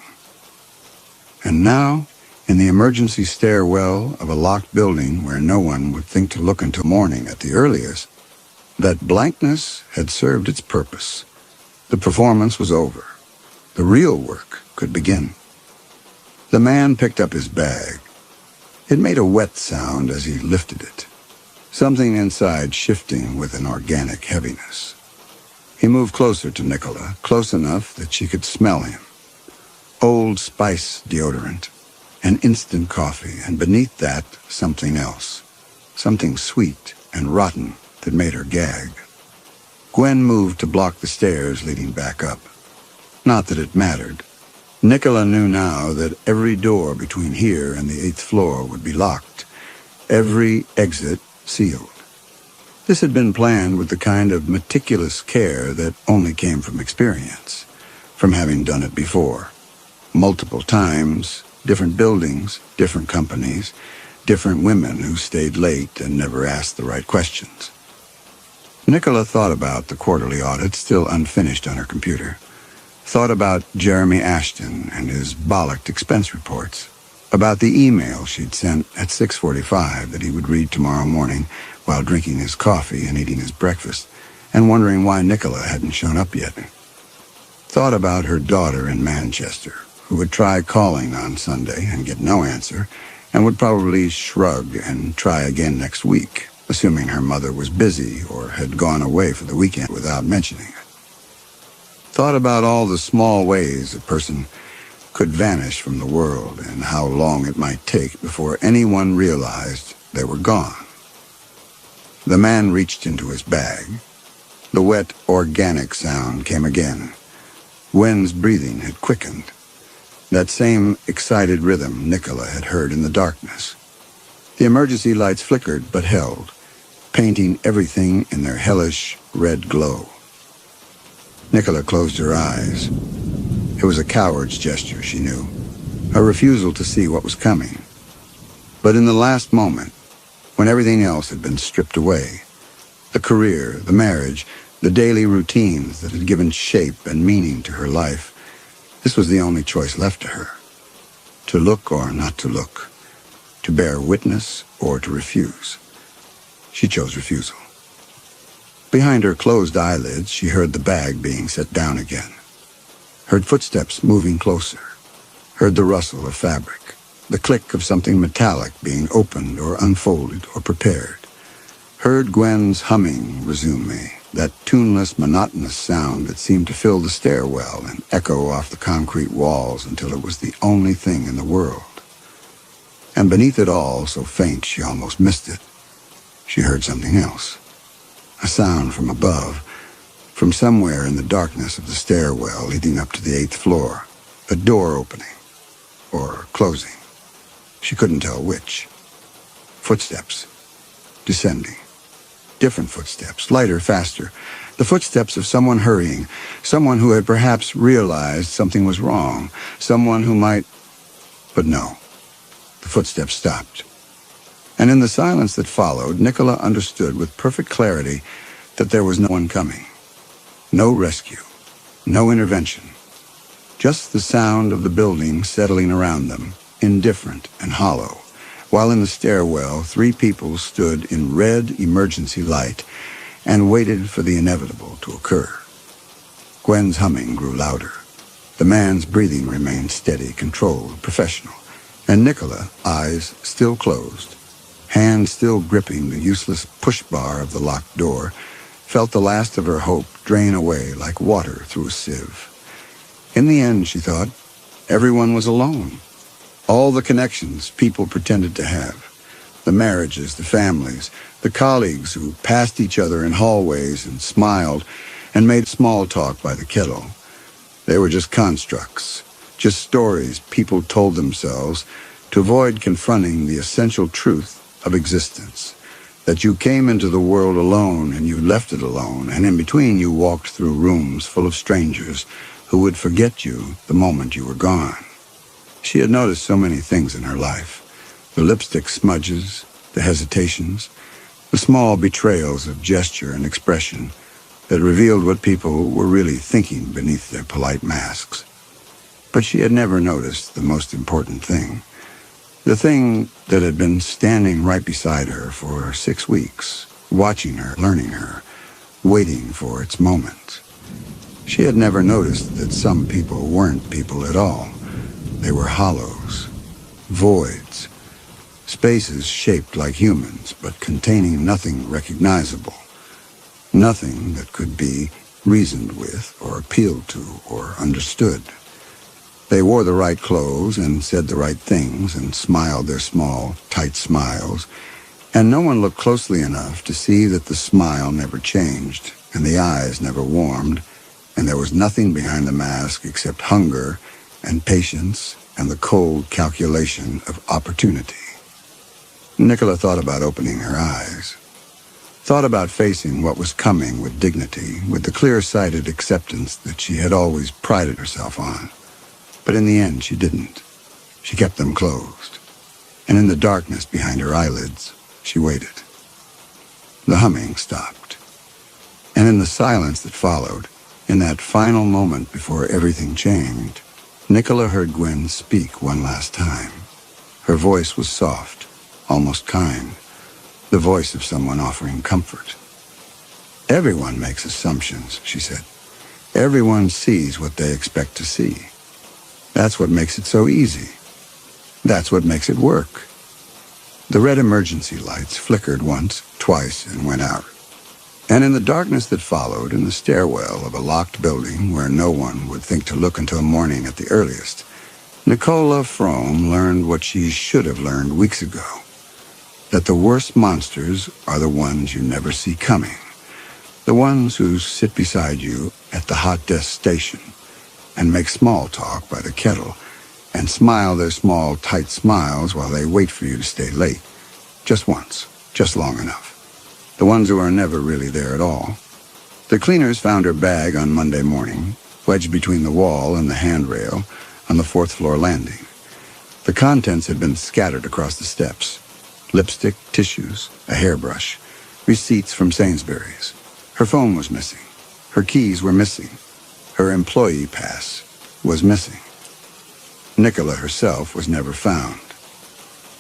And now, in the emergency stairwell of a locked building where no one would think to look until morning at the earliest, that blankness had served its purpose. The performance was over. The real work could begin. The man picked up his bag. It made a wet sound as he lifted it, something inside shifting with an organic heaviness. He moved closer to Nicola, close enough that she could smell him. Old Spice deodorant, and instant coffee, and beneath that, something else. Something sweet and rotten that made her gag. Gwen moved to block the stairs leading back up. Not that it mattered. Nicola knew now that every door between here and the 8th floor would be locked, every exit sealed. This had been planned with the kind of meticulous care that only came from experience, from having done it before. Multiple times, different buildings, different companies, different women who stayed late and never asked the right questions. Nicola thought about the quarterly audit still unfinished on her computer, thought about Jeremy Ashton and his bollocked expense reports, about the email she'd sent at 6:45 that he would read tomorrow morning while drinking his coffee and eating his breakfast, and wondering why Nicola hadn't shown up yet. Thought about her daughter in Manchester, who would try calling on Sunday and get no answer, and would probably shrug and try again next week, assuming her mother was busy or had gone away for the weekend without mentioning it. Thought about all the small ways a person could vanish from the world and how long it might take before anyone realized they were gone. The man reached into his bag. The wet, organic sound came again. Gwen's breathing had quickened. That same excited rhythm Nicola had heard in the darkness. The emergency lights flickered but held. painting everything in their hellish red glow. Nicola closed her eyes. It was a coward's gesture, she knew, a refusal to see what was coming. But in the last moment, when everything else had been stripped away, the career, the marriage, the daily routines that had given shape and meaning to her life, this was the only choice left to her. To look or not to look, to bear witness or to refuse. She chose refusal. Behind her closed eyelids, she heard the bag being set down again. Heard footsteps moving closer. Heard the rustle of fabric, the click of something metallic being opened or unfolded or prepared. Heard Gwen's humming resume, that tuneless, monotonous sound that seemed to fill the stairwell and echo off the concrete walls until it was the only thing in the world. And beneath it all, so faint she almost missed it, she heard something else. A sound from above, from somewhere in the darkness of the stairwell leading up to the 8th floor. A door opening, or closing. She couldn't tell which. Footsteps, descending. Different footsteps, lighter, faster. The footsteps of someone hurrying, someone who had perhaps realized something was wrong, someone who might... But no, the footsteps stopped. And in the silence that followed, Nicola understood with perfect clarity that there was no one coming. No rescue, no intervention. Just the sound of the building settling around them, indifferent and hollow, while in the stairwell 3 people stood in red emergency light and waited for the inevitable to occur. Gwen's humming grew louder. The man's breathing remained steady, controlled, professional, and Nicola, eyes still closed, hands still gripping the useless push bar of the locked door, felt the last of her hope drain away like water through a sieve. In the end, she thought, everyone was alone. All the connections people pretended to have, the marriages, the families, the colleagues who passed each other in hallways and smiled and made small talk by the kettle. They were just constructs, just stories people told themselves to avoid confronting the essential truth of existence, that you came into the world alone and you left it alone, and in between you walked through rooms full of strangers who would forget you the moment you were gone. She had noticed so many things in her life, the lipstick smudges, the hesitations, the small betrayals of gesture and expression that revealed what people were really thinking beneath their polite masks. But she had never noticed the most important thing, the thing that had been standing right beside her for 6 weeks, watching her, learning her, waiting for its moment. She had never noticed that some people weren't people at all. They were hollows, voids, spaces shaped like humans, but containing nothing recognizable, nothing that could be reasoned with or appealed to or understood. They wore the right clothes and said the right things and smiled their small, tight smiles, and no one looked closely enough to see that the smile never changed and the eyes never warmed, and there was nothing behind the mask except hunger and patience and the cold calculation of opportunity. Nicola thought about opening her eyes, thought about facing what was coming with dignity, with the clear-sighted acceptance that she had always prided herself on. But in the end, she didn't. She kept them closed. And in the darkness behind her eyelids, she waited. The humming stopped. And in the silence that followed, in that final moment before everything changed, Nicola heard Gwen speak one last time. Her voice was soft, almost kind, the voice of someone offering comfort. Everyone makes assumptions, she said. Everyone sees what they expect to see. That's what makes it so easy. That's what makes it work. The red emergency lights flickered once, twice, and went out. And in the darkness that followed, in the stairwell of a locked building where no one would think to look until morning at the earliest, Nicola Frome learned what she should have learned weeks ago, that the worst monsters are the ones you never see coming, the ones who sit beside you at the hot desk station and make small talk by the kettle and smile their small, tight smiles while they wait for you to stay late, just once, just long enough. the ones who are never really there at all. The cleaners found her bag on Monday morning, wedged between the wall and the handrail on the fourth-floor landing. The contents had been scattered across the steps. Lipstick, tissues, a hairbrush, receipts from Sainsbury's. Her phone was missing. Her keys were missing. Her employee pass was missing. Nicola herself was never found.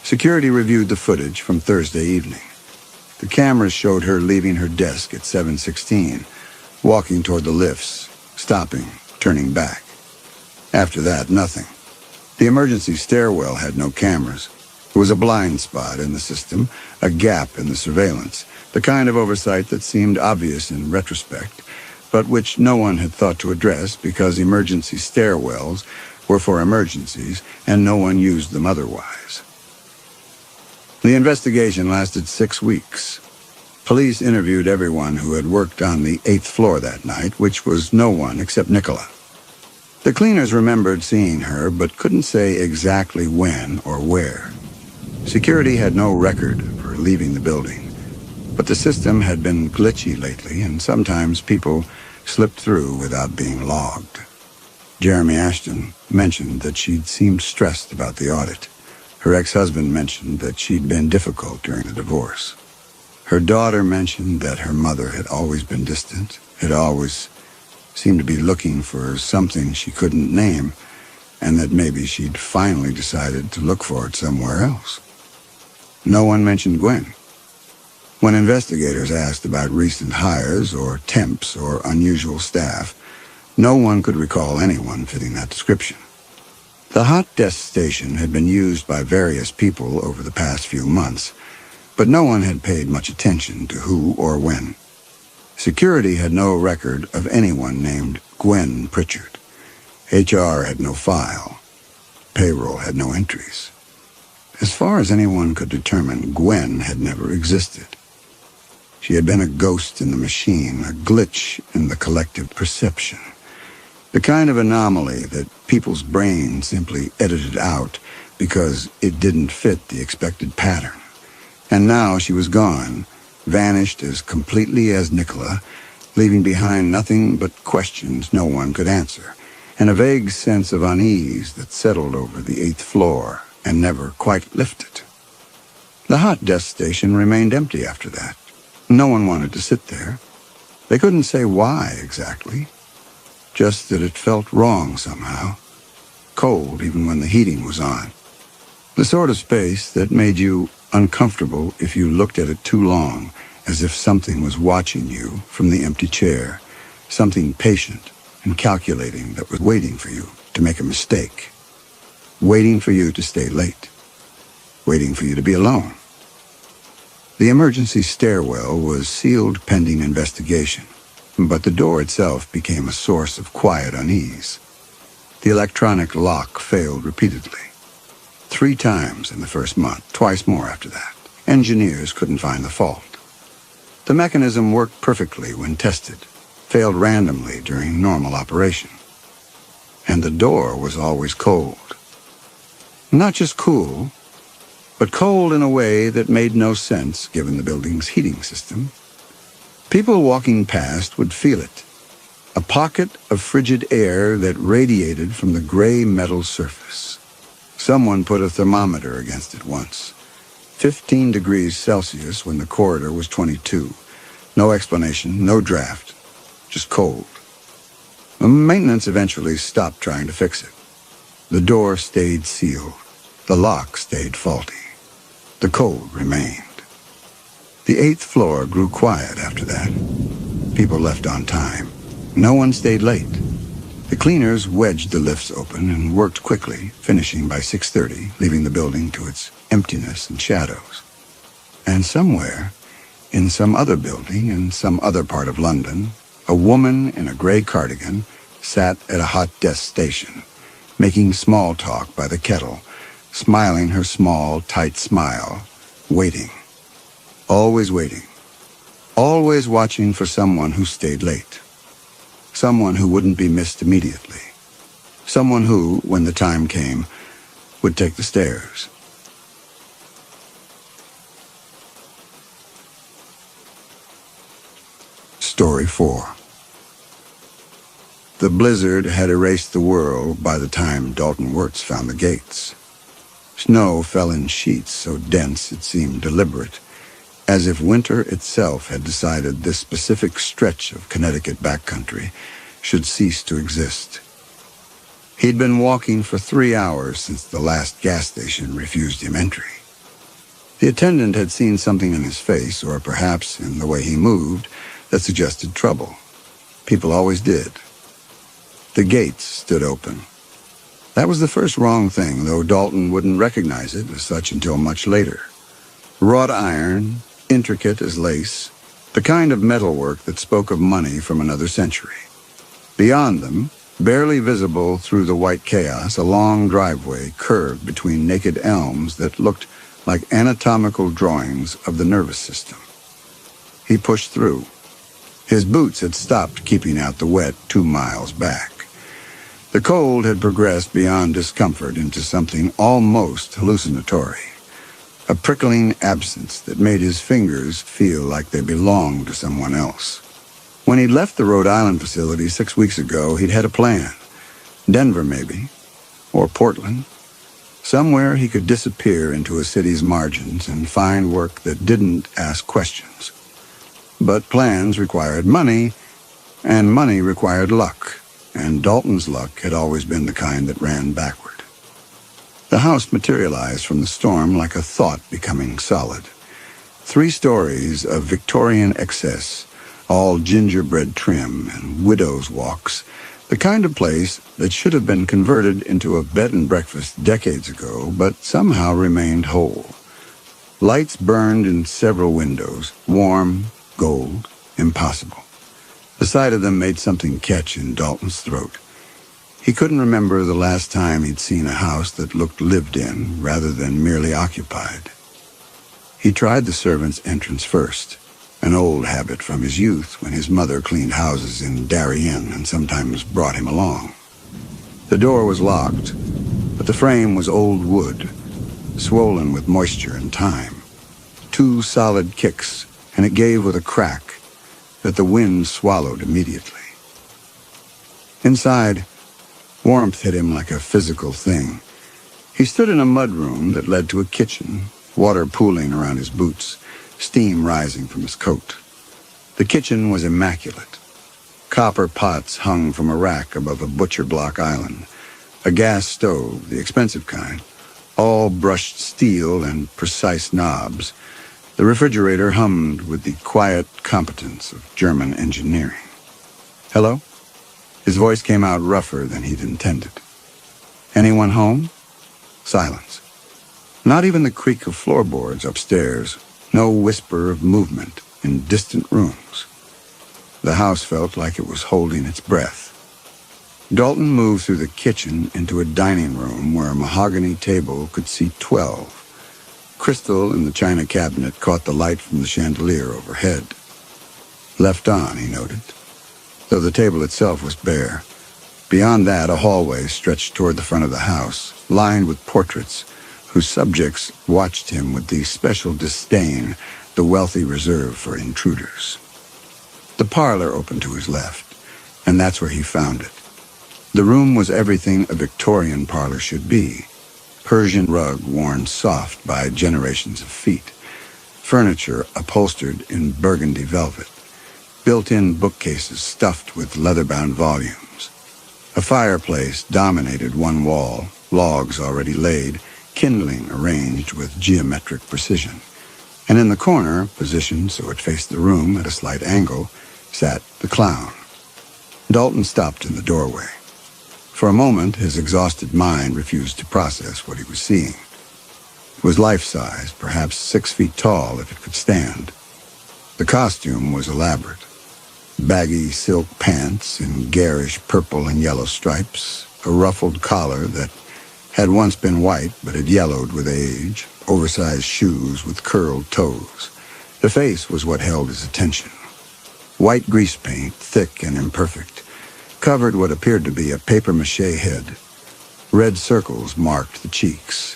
Security reviewed the footage from Thursday evening. The cameras showed her leaving her desk at 7:16, walking toward the lifts, stopping, turning back. After that, nothing. The emergency stairwell had no cameras. It was a blind spot in the system, a gap in the surveillance, the kind of oversight that seemed obvious in retrospect, but which no one had thought to address because emergency stairwells were for emergencies and no one used them otherwise. The investigation lasted 6 weeks. Police interviewed everyone who had worked on the 8th floor that night, which was no one except Nicola. The cleaners remembered seeing her, but couldn't say exactly when or where. Security had no record of her leaving the building, but the system had been glitchy lately, and sometimes people slipped through without being logged. Jeremy Ashton mentioned that she'd seemed stressed about the audit. Her ex-husband mentioned that she'd been difficult during the divorce. Her daughter mentioned that her mother had always been distant, had always seemed to be looking for something she couldn't name, and that maybe she'd finally decided to look for it somewhere else. No one mentioned Gwen. When investigators asked about recent hires or temps or unusual staff, no one could recall anyone fitting that description. The hot desk station had been used by various people over the past few months, but no one had paid much attention to who or when. Security had no record of anyone named Gwen Pritchard. HR had no file. Payroll had no entries. As far as anyone could determine, Gwen had never existed. She had been a ghost in the machine, a glitch in the collective perception. The kind of anomaly that people's brains simply edited out because it didn't fit the expected pattern. And now she was gone, vanished as completely as Nicola, leaving behind nothing but questions no one could answer, and a vague sense of unease that settled over the 8th floor and never quite lifted. The hot desk station remained empty after that. No one wanted to sit there. They couldn't say why exactly. Just that it felt wrong somehow. Cold even when the heating was on. The sort of space that made you uncomfortable if you looked at it too long, as if something was watching you from the empty chair, something patient and calculating that was waiting for you to make a mistake, waiting for you to stay late, waiting for you to be alone. The emergency stairwell was sealed pending investigation, but the door itself became a source of quiet unease. The electronic lock failed repeatedly. 3 times in the first month, twice more after that. Engineers couldn't find the fault. The mechanism worked perfectly when tested, failed randomly during normal operation. And the door was always cold. Not just cool, but cold in a way that made no sense given the building's heating system. People walking past would feel it, a pocket of frigid air that radiated from the gray metal surface. Someone put a thermometer against it once. 15 degrees Celsius when the corridor was 22. No explanation, no draft, just cold. The maintenance eventually stopped trying to fix it. The door stayed sealed. The lock stayed faulty. The cold remained. The 8th floor grew quiet after that. People left on time. No one stayed late. The cleaners wedged the lifts open and worked quickly, finishing by 6:30, leaving the building to its emptiness and shadows. And somewhere, in some other building in some other part of London, a woman in a gray cardigan sat at a hot desk station, making small talk by the kettle, smiling her small, tight smile, waiting. Always waiting. Always watching for someone who stayed late. Someone who wouldn't be missed immediately. Someone who, when the time came, would take the stairs. Story 4. The blizzard had erased the world by the time Dalton Wirtz found the gates. Snow fell in sheets so dense it seemed deliberate, as if winter itself had decided this specific stretch of Connecticut backcountry should cease to exist. He'd been walking for 3 hours since the last gas station refused him entry. The attendant had seen something in his face, or perhaps in the way he moved, that suggested trouble. People always did. The gates stood open. That was the first wrong thing, though Dalton wouldn't recognize it as such until much later. Wrought iron, intricate as lace, the kind of metalwork that spoke of money from another century. Beyond them, barely visible through the white chaos, a long driveway curved between naked elms that looked like anatomical drawings of the nervous system. He pushed through. His boots had stopped keeping out the wet 2 miles back. The cold had progressed beyond discomfort into something almost hallucinatory, a prickling absence that made his fingers feel like they belonged to someone else. When he'd left the Rhode Island facility 6 weeks ago, he'd had a plan. Denver, maybe, or Portland. Somewhere he could disappear into a city's margins and find work that didn't ask questions. But plans required money, and money required luck. And Dalton's luck had always been the kind that ran backward. The house materialized from the storm like a thought becoming solid. 3 stories of Victorian excess, all gingerbread trim and widow's walks, the kind of place that should have been converted into a bed and breakfast decades ago, but somehow remained whole. Lights burned in several windows, warm, gold, impossible. The sight of them made something catch in Dalton's throat. He couldn't remember the last time he'd seen a house that looked lived in rather than merely occupied. He tried the servants' entrance first, an old habit from his youth when his mother cleaned houses in Darien and sometimes brought him along. The door was locked, but the frame was old wood, swollen with moisture and time. 2 solid kicks, and it gave with a crack that the wind swallowed immediately. Inside, warmth hit him like a physical thing. He stood in a mudroom that led to a kitchen, water pooling around his boots, steam rising from his coat. The kitchen was immaculate. Copper pots hung from a rack above a butcher block island. A gas stove, the expensive kind, all brushed steel and precise knobs. The refrigerator hummed with the quiet competence of German engineering. "Hello?" His voice came out rougher than he'd intended. "Anyone home?" Silence. Not even the creak of floorboards upstairs. No whisper of movement in distant rooms. The house felt like it was holding its breath. Dalton moved through the kitchen into a dining room where a mahogany table could seat 12. Crystal in the china cabinet caught the light from the chandelier overhead. Left on, he noted, though the table itself was bare. Beyond that, a hallway stretched toward the front of the house, lined with portraits whose subjects watched him with the special disdain the wealthy reserve for intruders. The parlor opened to his left, and that's where he found it. The room was everything a Victorian parlor should be. Persian rug worn soft by generations of feet. Furniture upholstered in burgundy velvet. Built-in bookcases stuffed with leather-bound volumes. A fireplace dominated one wall, logs already laid, kindling arranged with geometric precision. And in the corner, positioned so it faced the room at a slight angle, sat the clown. Dalton stopped in the doorway. For a moment, his exhausted mind refused to process what he was seeing. It was life-size, perhaps 6 feet tall if it could stand. The costume was elaborate. Baggy silk pants in garish purple and yellow stripes, a ruffled collar that had once been white but had yellowed with age, oversized shoes with curled toes. The face was what held his attention. White grease paint, thick and imperfect, covered what appeared to be a papier-mâché head. Red circles marked the cheeks.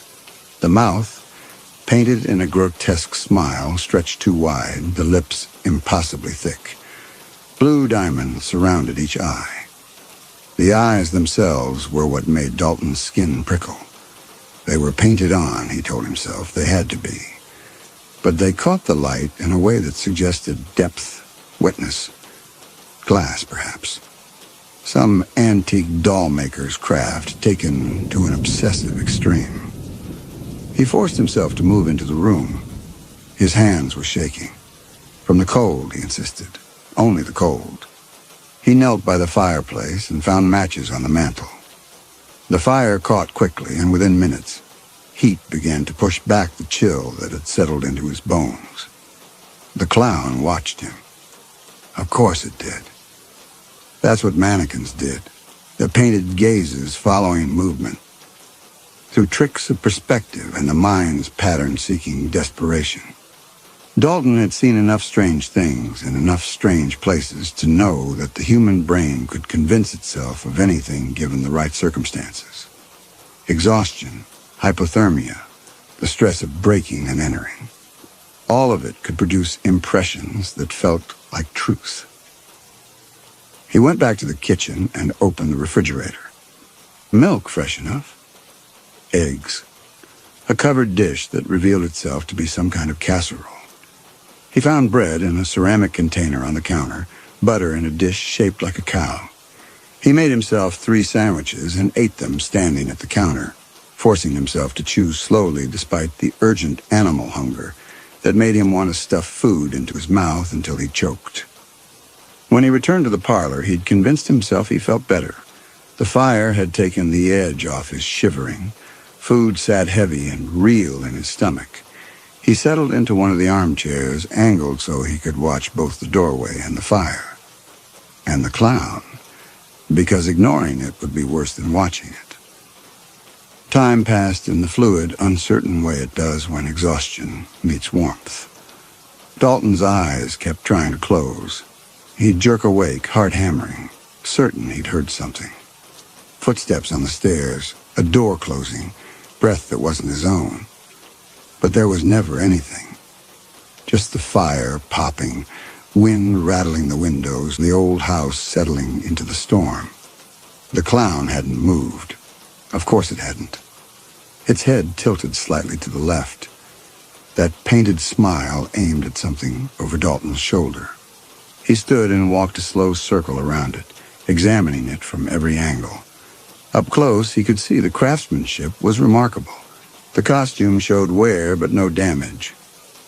The mouth, painted in a grotesque smile, stretched too wide, the lips impossibly thick. Blue diamonds surrounded each eye. The eyes themselves were what made Dalton's skin prickle. They were painted on, he told himself. They had to be. But they caught the light in a way that suggested depth, wetness, glass, perhaps. Some antique doll maker's craft taken to an obsessive extreme. He forced himself to move into the room. His hands were shaking. From the cold, he insisted. Only the cold. He knelt by the fireplace and found matches on the mantel. The fire caught quickly, and within minutes, heat began to push back the chill that had settled into his bones. The clown watched him. Of course it did. That's what mannequins did. Their painted gazes following movement. Through tricks of perspective and the mind's pattern-seeking desperation. Dalton had seen enough strange things in enough strange places to know that the human brain could convince itself of anything given the right circumstances. Exhaustion, hypothermia, the stress of breaking and entering. All of it could produce impressions that felt like truth. He went back to the kitchen and opened the refrigerator. Milk fresh enough. Eggs. A covered dish that revealed itself to be some kind of casserole. He found bread in a ceramic container on the counter, butter in a dish shaped like a cow. He made himself 3 sandwiches and ate them standing at the counter, forcing himself to chew slowly despite the urgent animal hunger that made him want to stuff food into his mouth until he choked. When he returned to the parlor, he'd convinced himself he felt better. The fire had taken the edge off his shivering. Food sat heavy and real in his stomach. He settled into one of the armchairs, angled so he could watch both the doorway and the fire. And the clown, because ignoring it would be worse than watching it. Time passed in the fluid, uncertain way it does when exhaustion meets warmth. Dalton's eyes kept trying to close. He'd jerk awake, heart hammering, certain he'd heard something. Footsteps on the stairs, a door closing, breath that wasn't his own. But there was never anything. Just the fire popping, wind rattling the windows, the old house settling into the storm. The clown hadn't moved. Of course it hadn't. Its head tilted slightly to the left. That painted smile aimed at something over Dalton's shoulder. He stood and walked a slow circle around it, examining it from every angle. Up close, he could see the craftsmanship was remarkable. The costume showed wear but no damage.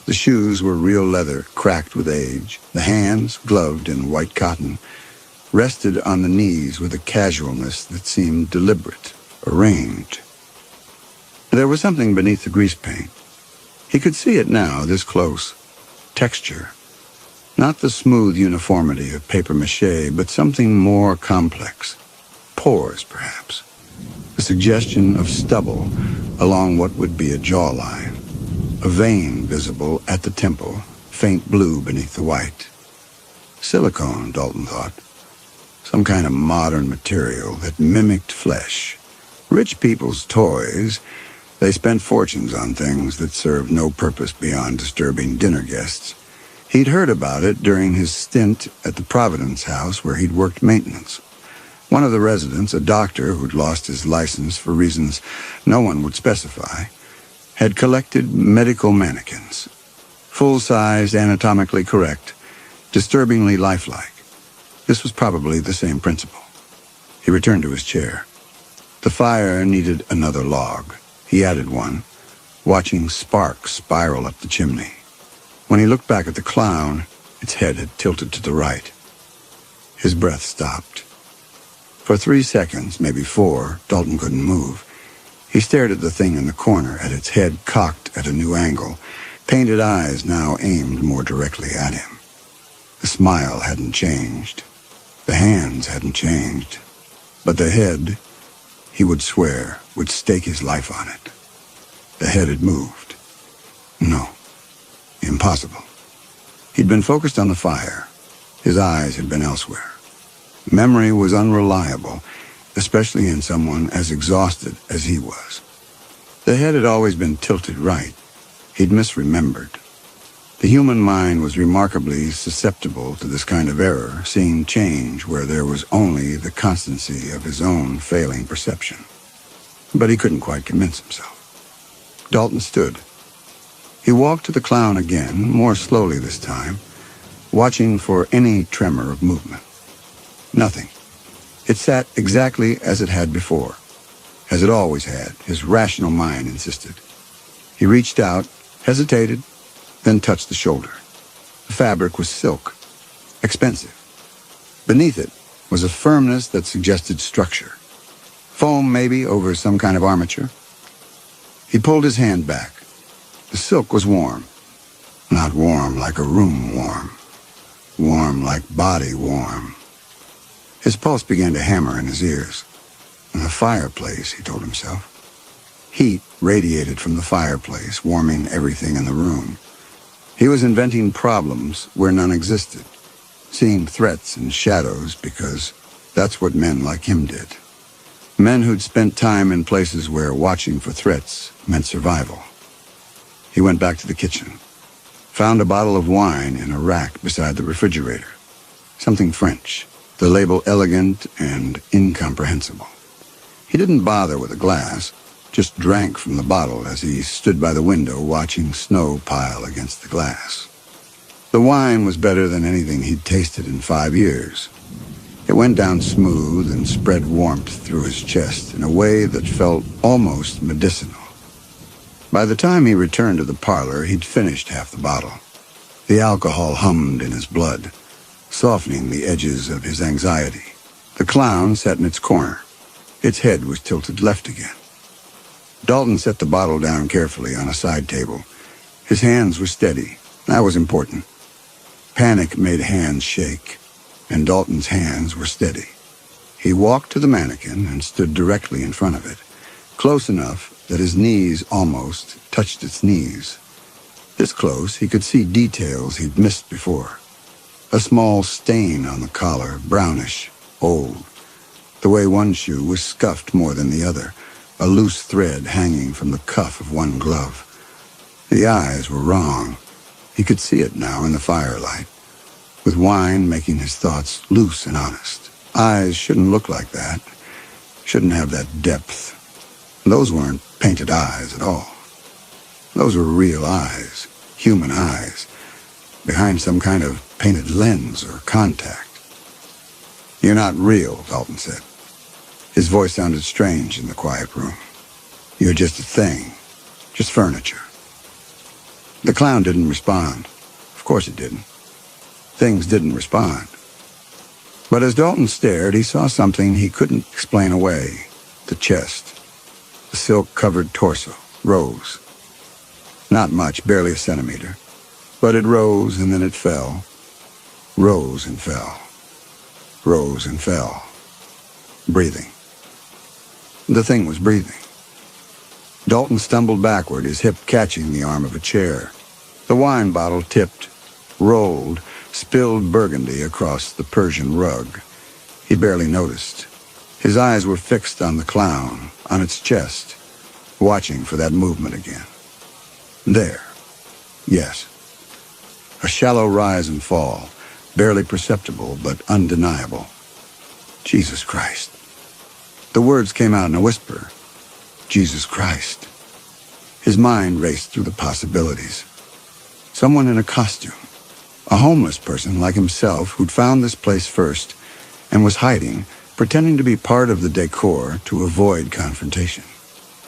The shoes were real leather, cracked with age. The hands, gloved in white cotton, rested on the knees with a casualness that seemed deliberate, arranged. There was something beneath the grease paint. He could see it now, this close. Texture. Not the smooth uniformity of papier-mâché, but something more complex. Pores, perhaps. A suggestion of stubble along what would be a jawline. A vein visible at the temple, faint blue beneath the white. Silicone, Dalton thought. Some kind of modern material that mimicked flesh. Rich people's toys. They spent fortunes on things that served no purpose beyond disturbing dinner guests. He'd heard about it during his stint at the Providence House where he'd worked maintenance. One of the residents, a doctor who'd lost his license for reasons no one would specify, had collected medical mannequins. Full-sized, anatomically correct, disturbingly lifelike. This was probably the same principle. He returned to his chair. The fire needed another log. He added one, watching sparks spiral up the chimney. When he looked back at the clown, its head had tilted to the right. His breath stopped. For 3 seconds, maybe 4, Dalton couldn't move. He stared at the thing in the corner, at its head cocked at a new angle, painted eyes now aimed more directly at him. The smile hadn't changed. The hands hadn't changed. But the head, he would swear, would stake his life on it. The head had moved. No. Impossible. He'd been focused on the fire. His eyes had been elsewhere. Memory was unreliable, especially in someone as exhausted as he was. The head had always been tilted right. He'd misremembered. The human mind was remarkably susceptible to this kind of error, seeing change where there was only the constancy of his own failing perception. But he couldn't quite convince himself. Dalton stood. He walked to the clown again, more slowly this time, watching for any tremor of movement. Nothing. It sat exactly as it had before, as it always had, his rational mind insisted. He reached out, hesitated, then touched the shoulder. The fabric was silk, expensive. Beneath it was a firmness that suggested structure. Foam, maybe, over some kind of armature. He pulled his hand back. The silk was warm. Not warm like a room warm. Warm like body warm. His pulse began to hammer in his ears. In the fireplace, he told himself. Heat radiated from the fireplace, warming everything in the room. He was inventing problems where none existed, seeing threats and shadows because that's what men like him did. Men who'd spent time in places where watching for threats meant survival. He went back to the kitchen, found a bottle of wine in a rack beside the refrigerator. Something French, the label elegant and incomprehensible. He didn't bother with a glass, just drank from the bottle as he stood by the window watching snow pile against the glass. The wine was better than anything he'd tasted in 5 years. It went down smooth and spread warmth through his chest in a way that felt almost medicinal. By the time he returned to the parlor, he'd finished half the bottle. The alcohol hummed in his blood, softening the edges of his anxiety. The clown sat in its corner. Its head was tilted left again. Dalton set the bottle down carefully on a side table. His hands were steady. That was important. Panic made hands shake, and Dalton's hands were steady. He walked to the mannequin and stood directly in front of it, close enough that his knees almost touched its knees. This close, he could see details he'd missed before. A small stain on the collar, brownish, old. The way one shoe was scuffed more than the other, a loose thread hanging from the cuff of one glove. The eyes were wrong. He could see it now in the firelight, with wine making his thoughts loose and honest. Eyes shouldn't look like that, shouldn't have that depth. Those weren't painted eyes at all. Those were real eyes, human eyes, behind some kind of painted lens or contact. "You're not real," Dalton said. His voice sounded strange in the quiet room. "You're just a thing, just furniture." The clown didn't respond. Of course it didn't. Things didn't respond. But as Dalton stared, he saw something he couldn't explain away. The chest. The silk-covered torso rose. Not much, barely a centimeter. But it rose and then it fell. Rose and fell. Rose and fell. Breathing. The thing was breathing. Dalton stumbled backward, his hip catching the arm of a chair. The wine bottle tipped, rolled, spilled burgundy across the Persian rug. He barely noticed. His eyes were fixed on the clown, on its chest, watching for that movement again. There. Yes. A shallow rise and fall, barely perceptible but undeniable. Jesus Christ. The words came out in a whisper. Jesus Christ. His mind raced through the possibilities. Someone in a costume. A homeless person like himself who'd found this place first and was hiding, pretending to be part of the decor to avoid confrontation.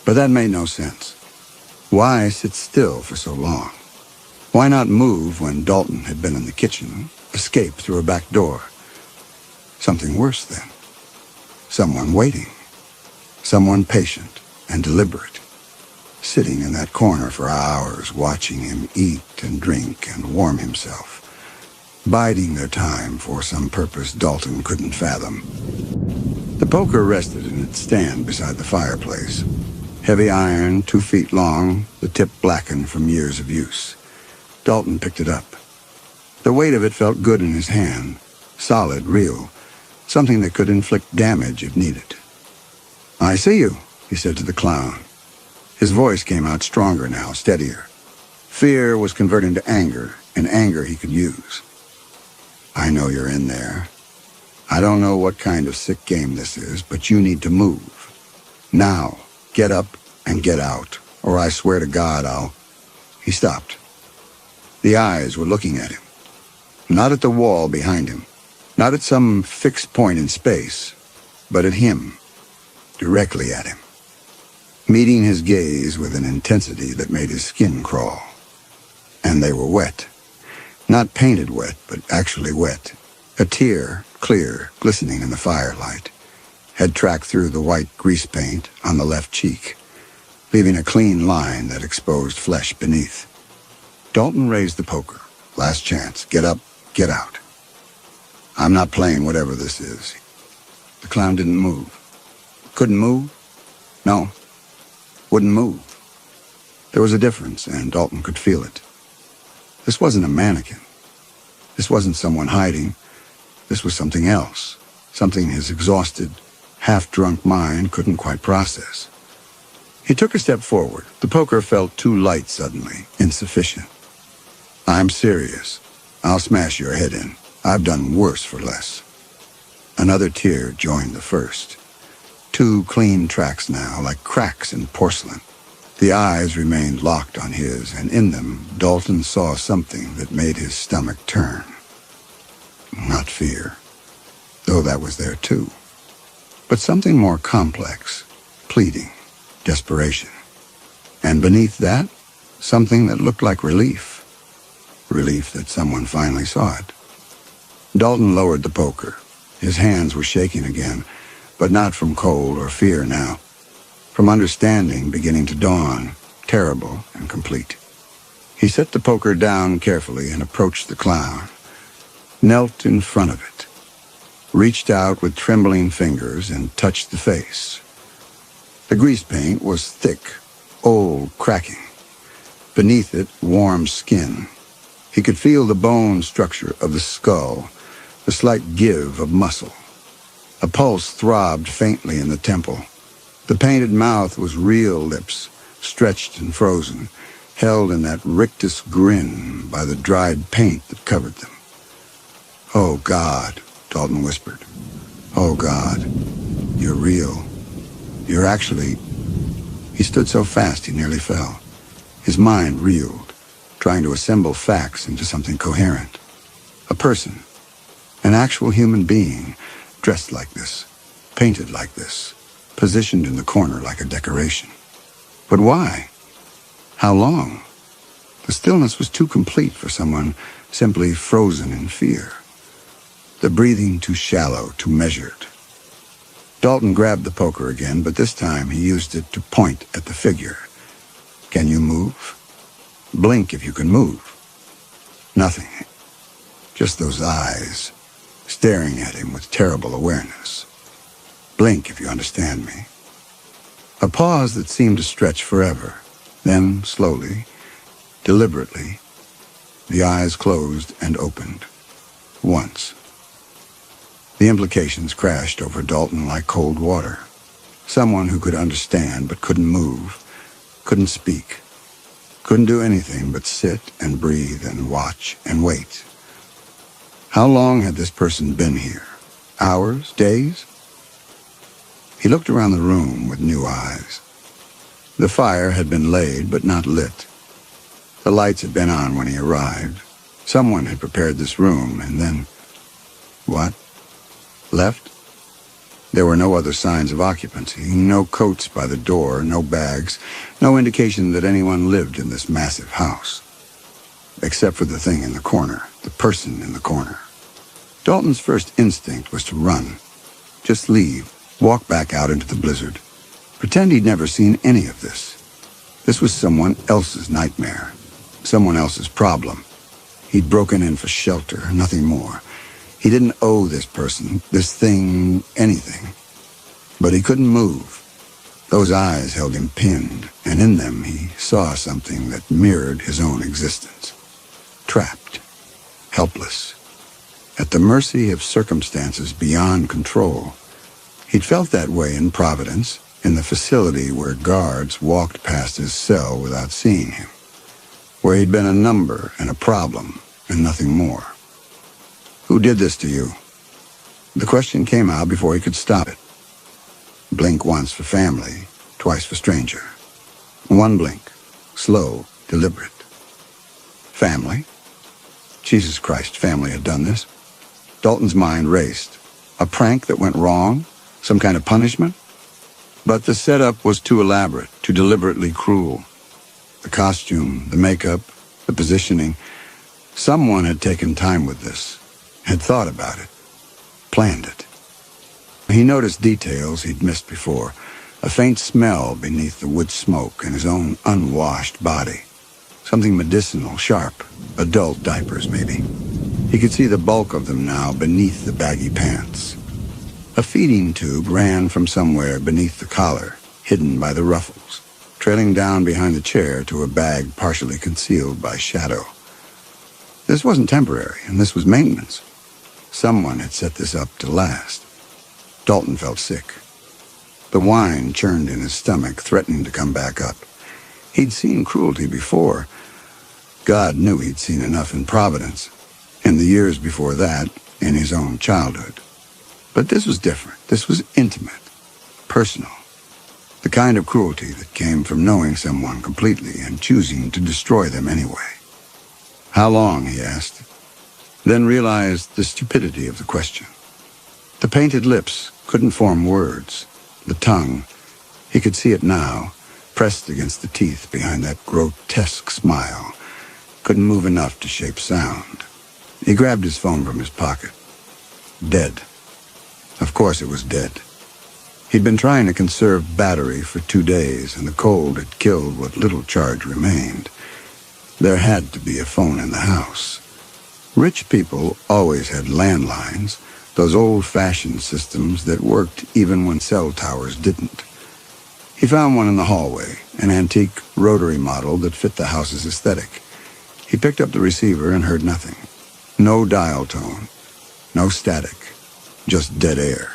But that made no sense. Why sit still for so long? Why not move when Dalton had been in the kitchen, escape through a back door? Something worse then. Someone waiting. Someone patient and deliberate, sitting in that corner for hours, watching him eat and drink and warm himself, biding their time for some purpose Dalton couldn't fathom. The poker rested in its stand beside the fireplace. Heavy iron, 2 feet long, the tip blackened from years of use. Dalton picked it up. The weight of it felt good in his hand, solid, real, something that could inflict damage if needed. "I see you," he said to the clown. His voice came out stronger now, steadier. Fear was converting to anger, and anger he could use. I know you're in there. I don't know what kind of sick game this is, but you need to move. Now, get up and get out, or I swear to God I'll... He stopped. The eyes were looking at him. Not at the wall behind him, not at some fixed point in space, but at him, directly at him, meeting his gaze with an intensity that made his skin crawl. And they were wet. Not painted wet, but actually wet. A tear, clear, glistening in the firelight, had tracked through the white grease paint on the left cheek, leaving a clean line that exposed flesh beneath. Dalton raised the poker. Last chance. Get up, get out. I'm not playing whatever this is. The clown didn't move. Couldn't move? No. Wouldn't move. There was a difference, and Dalton could feel it. This wasn't a mannequin. This wasn't someone hiding. This was something else. Something his exhausted, half-drunk mind couldn't quite process. He took a step forward. The poker felt too light suddenly, insufficient. I'm serious. I'll smash your head in. I've done worse for less. Another tear joined the first. Two clean tracks now, like cracks in porcelain. The eyes remained locked on his, and in them, Dalton saw something that made his stomach turn. Not fear, though that was there too, but something more complex, pleading, desperation. And beneath that, something that looked like relief. Relief that someone finally saw it. Dalton lowered the poker. His hands were shaking again, but not from cold or fear now. From understanding beginning to dawn, terrible and complete. He set the poker down carefully and approached the clown. Knelt in front of it. Reached out with trembling fingers and touched the face. The grease paint was thick, old, cracking. Beneath it, warm skin. He could feel the bone structure of the skull, the slight give of muscle. A pulse throbbed faintly in the temple. The painted mouth was real lips, stretched and frozen, held in that rictus grin by the dried paint that covered them. Oh, God, Dalton whispered. Oh, God, you're real. You're actually... He stood so fast he nearly fell. His mind reeled, trying to assemble facts into something coherent. A person, an actual human being, dressed like this, painted like this, positioned in the corner like a decoration. But why? How long? The stillness was too complete for someone simply frozen in fear. The breathing too shallow, too measured. Dalton grabbed the poker again, but this time he used it to point at the figure. Can you move? Blink if you can move. Nothing. Just those eyes, staring at him with terrible awareness. Blink if you understand me. A pause that seemed to stretch forever. Then, slowly, deliberately, the eyes closed and opened. Once. The implications crashed over Dalton like cold water. Someone who could understand but couldn't move, couldn't speak, couldn't do anything but sit and breathe and watch and wait. How long had this person been here? Hours? Days? He looked around the room with new eyes. The fire had been laid but not lit. The lights had been on when he arrived. Someone had prepared this room and then... What? Left? There were no other signs of occupancy, no coats by the door, no bags, no indication that anyone lived in this massive house. Except for the thing in the corner, the person in the corner. Dalton's first instinct was to run. Just leave, walk back out into the blizzard. Pretend he'd never seen any of this. This was someone else's nightmare, someone else's problem. He'd broken in for shelter, nothing more. He didn't owe this person, this thing, anything. But he couldn't move. Those eyes held him pinned, and in them he saw something that mirrored his own existence. Trapped, helpless, at the mercy of circumstances beyond control. He'd felt that way in Providence, in the facility where guards walked past his cell without seeing him. where he'd been a number and a problem and nothing more. Who did this to you? The question came out before he could stop it. Blink once for family, twice for stranger. One blink, slow, deliberate. Family? Jesus Christ, family had done this. Dalton's mind raced. A prank that went wrong? Some kind of punishment? But the setup was too elaborate, too deliberately cruel. The costume, the makeup, the positioning. Someone had taken time with this, had thought about it, planned it. He noticed details he'd missed before, a faint smell beneath the wood smoke in his own unwashed body. Something medicinal, sharp, adult diapers maybe. He could see the bulk of them now beneath the baggy pants. A feeding tube ran from somewhere beneath the collar, hidden by the ruffles, trailing down behind the chair to a bag partially concealed by shadow. This wasn't temporary, and this was maintenance. Someone had set this up to last. Dalton felt sick. The wine churned in his stomach, threatening to come back up. He'd seen cruelty before. God knew he'd seen enough in Providence, in the years before that, in his own childhood. But this was different. This was intimate, personal. The kind of cruelty that came from knowing someone completely and choosing to destroy them anyway. How long, he asked, then realized the stupidity of the question. The painted lips couldn't form words. The tongue, he could see it now, pressed against the teeth behind that grotesque smile, couldn't move enough to shape sound. He grabbed his phone from his pocket. Dead. Of course it was dead. He'd been trying to conserve battery for 2 days, and the cold had killed what little charge remained. There had to be a phone in the house. Rich people always had landlines, those old-fashioned systems that worked even when cell towers didn't. He found one in the hallway, an antique rotary model that fit the house's aesthetic. He picked up the receiver and heard nothing. No dial tone, no static. Just dead air.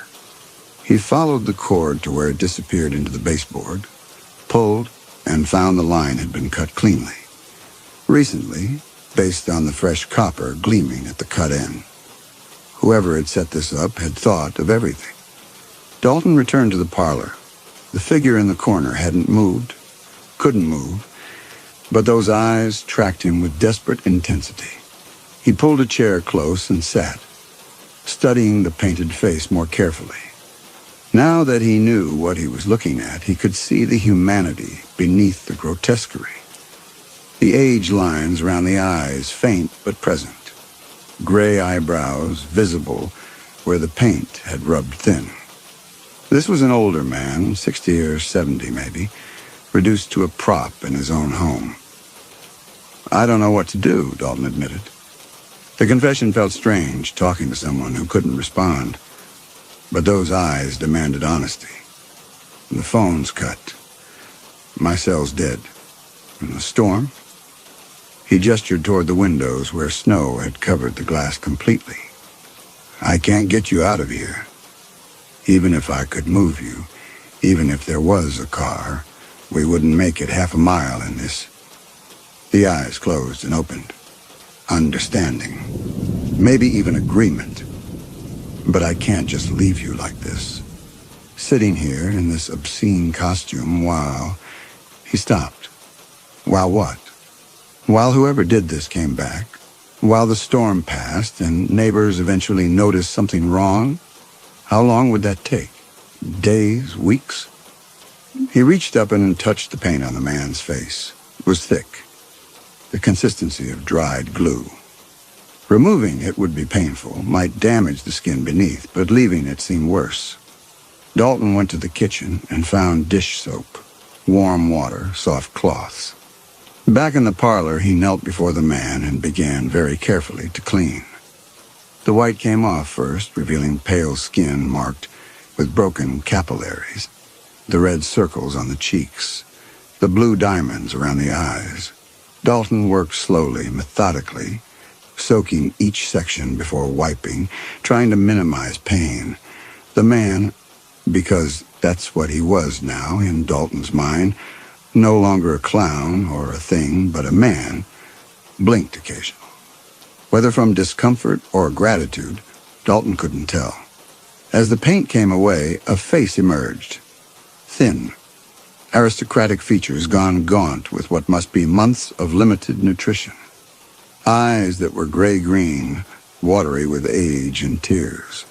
He followed the cord to where it disappeared into the baseboard, pulled, and found the line had been cut cleanly. Recently, based on the fresh copper gleaming at the cut end. Whoever had set this up had thought of everything. Dalton returned to the parlor. The figure in the corner hadn't moved, couldn't move, but those eyes tracked him with desperate intensity. He pulled a chair close and sat, studying the painted face more carefully. Now that he knew what he was looking at, he could see the humanity beneath the grotesquerie. The age lines around the eyes, faint but present. Gray eyebrows visible where the paint had rubbed thin. This was an older man, 60 or 70 maybe, reduced to a prop in his own home. I don't know what to do, Dalton admitted. The confession felt strange, talking to someone who couldn't respond. But those eyes demanded honesty. The phone's cut. My cell's dead. And the storm? He gestured toward the windows where snow had covered the glass completely. I can't get you out of here. Even if I could move you, even if there was a car, we wouldn't make it half a mile in this. The eyes closed and opened. Understanding. Maybe even agreement. But I can't just leave you like this. Sitting here in this obscene costume while... He stopped. While what? While whoever did this came back? While the storm passed and neighbors eventually noticed something wrong? How long would that take? Days? Weeks? He reached up and touched the paint on the man's face. It was thick. The consistency of dried glue. Removing it would be painful, might damage the skin beneath, but leaving it seemed worse. Dalton went to the kitchen and found dish soap, warm water, soft cloths. Back in the parlor, he knelt before the man and began very carefully to clean. The white came off first, revealing pale skin marked with broken capillaries, the red circles on the cheeks, the blue diamonds around the eyes. Dalton worked slowly, methodically, soaking each section before wiping, trying to minimize pain. The man, because that's what he was now in Dalton's mind, no longer a clown or a thing, but a man, blinked occasionally. Whether from discomfort or gratitude, Dalton couldn't tell. As the paint came away, a face emerged. Thin, aristocratic features gone gaunt with what must be months of limited nutrition. Eyes that were gray-green, watery with age and tears.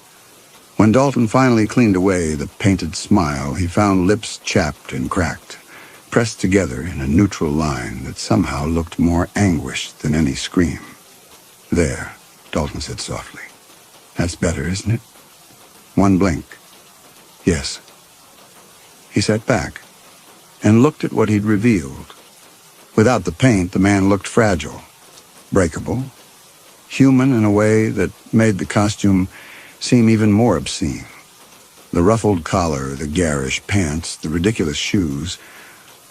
When Dalton finally cleaned away the painted smile, he found lips chapped and cracked, pressed together in a neutral line that somehow looked more anguished than any scream. "There," Dalton said softly. "That's better, isn't it?" One blink. "Yes." He sat back and looked at what he'd revealed. Without the paint, the man looked fragile, breakable, human in a way that made the costume seem even more obscene. The ruffled collar, the garish pants, the ridiculous shoes,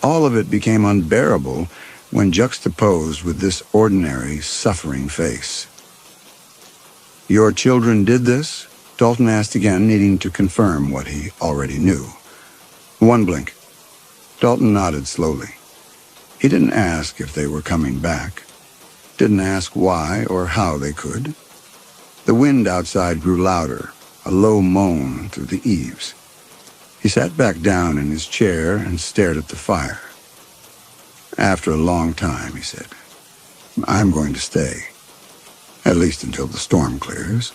all of it became unbearable when juxtaposed with this ordinary, suffering face. "Your children did this?" Dalton asked again, needing to confirm what he already knew. One blink. Dalton nodded slowly. He didn't ask if they were coming back. Didn't ask why or how they could. The wind outside grew louder, a low moan through the eaves. He sat back down in his chair and stared at the fire. "After a long time," he said, "I'm going to stay. At least until the storm clears."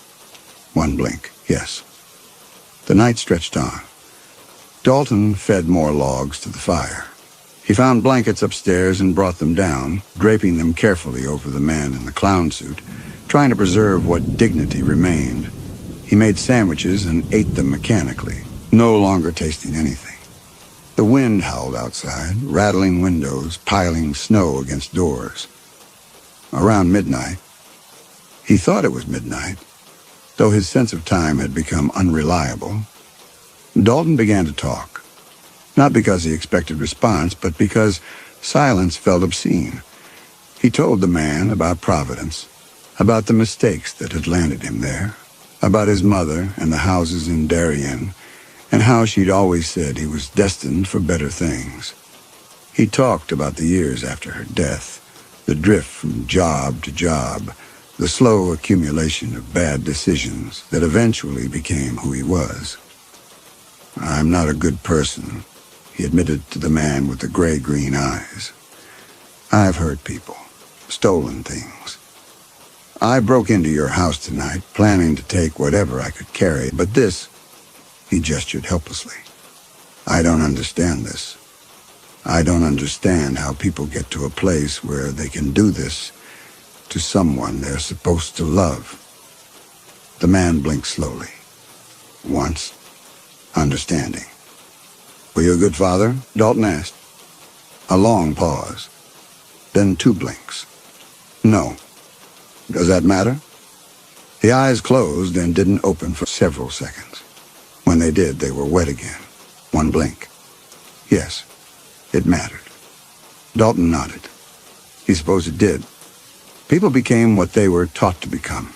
One blink. "Yes." The night stretched on. Dalton fed more logs to the fire. He found blankets upstairs and brought them down, draping them carefully over the man in the clown suit, trying to preserve what dignity remained. He made sandwiches and ate them mechanically, no longer tasting anything. The wind howled outside, rattling windows, piling snow against doors. Around midnight, he thought it was midnight, though his sense of time had become unreliable, Dalton began to talk. Not because he expected response, but because silence felt obscene. He told the man about Providence, about the mistakes that had landed him there, about his mother and the houses in Darien, and how she'd always said he was destined for better things. He talked about the years after her death, the drift from job to job, the slow accumulation of bad decisions that eventually became who he was. "I'm not a good person," he admitted to the man with the gray-green eyes. "I've hurt people, stolen things. I broke into your house tonight, planning to take whatever I could carry, but this," he gestured helplessly, "I don't understand this. I don't understand how people get to a place where they can do this to someone they're supposed to love." The man blinked slowly. Once, understanding. "Were you a good father?" Dalton asked. A long pause. Then 2 blinks. "No." "Does that matter?" The eyes closed and didn't open for several seconds. When they did, they were wet again. One blink. "Yes, it mattered." Dalton nodded. He supposed it did. People became what they were taught to become.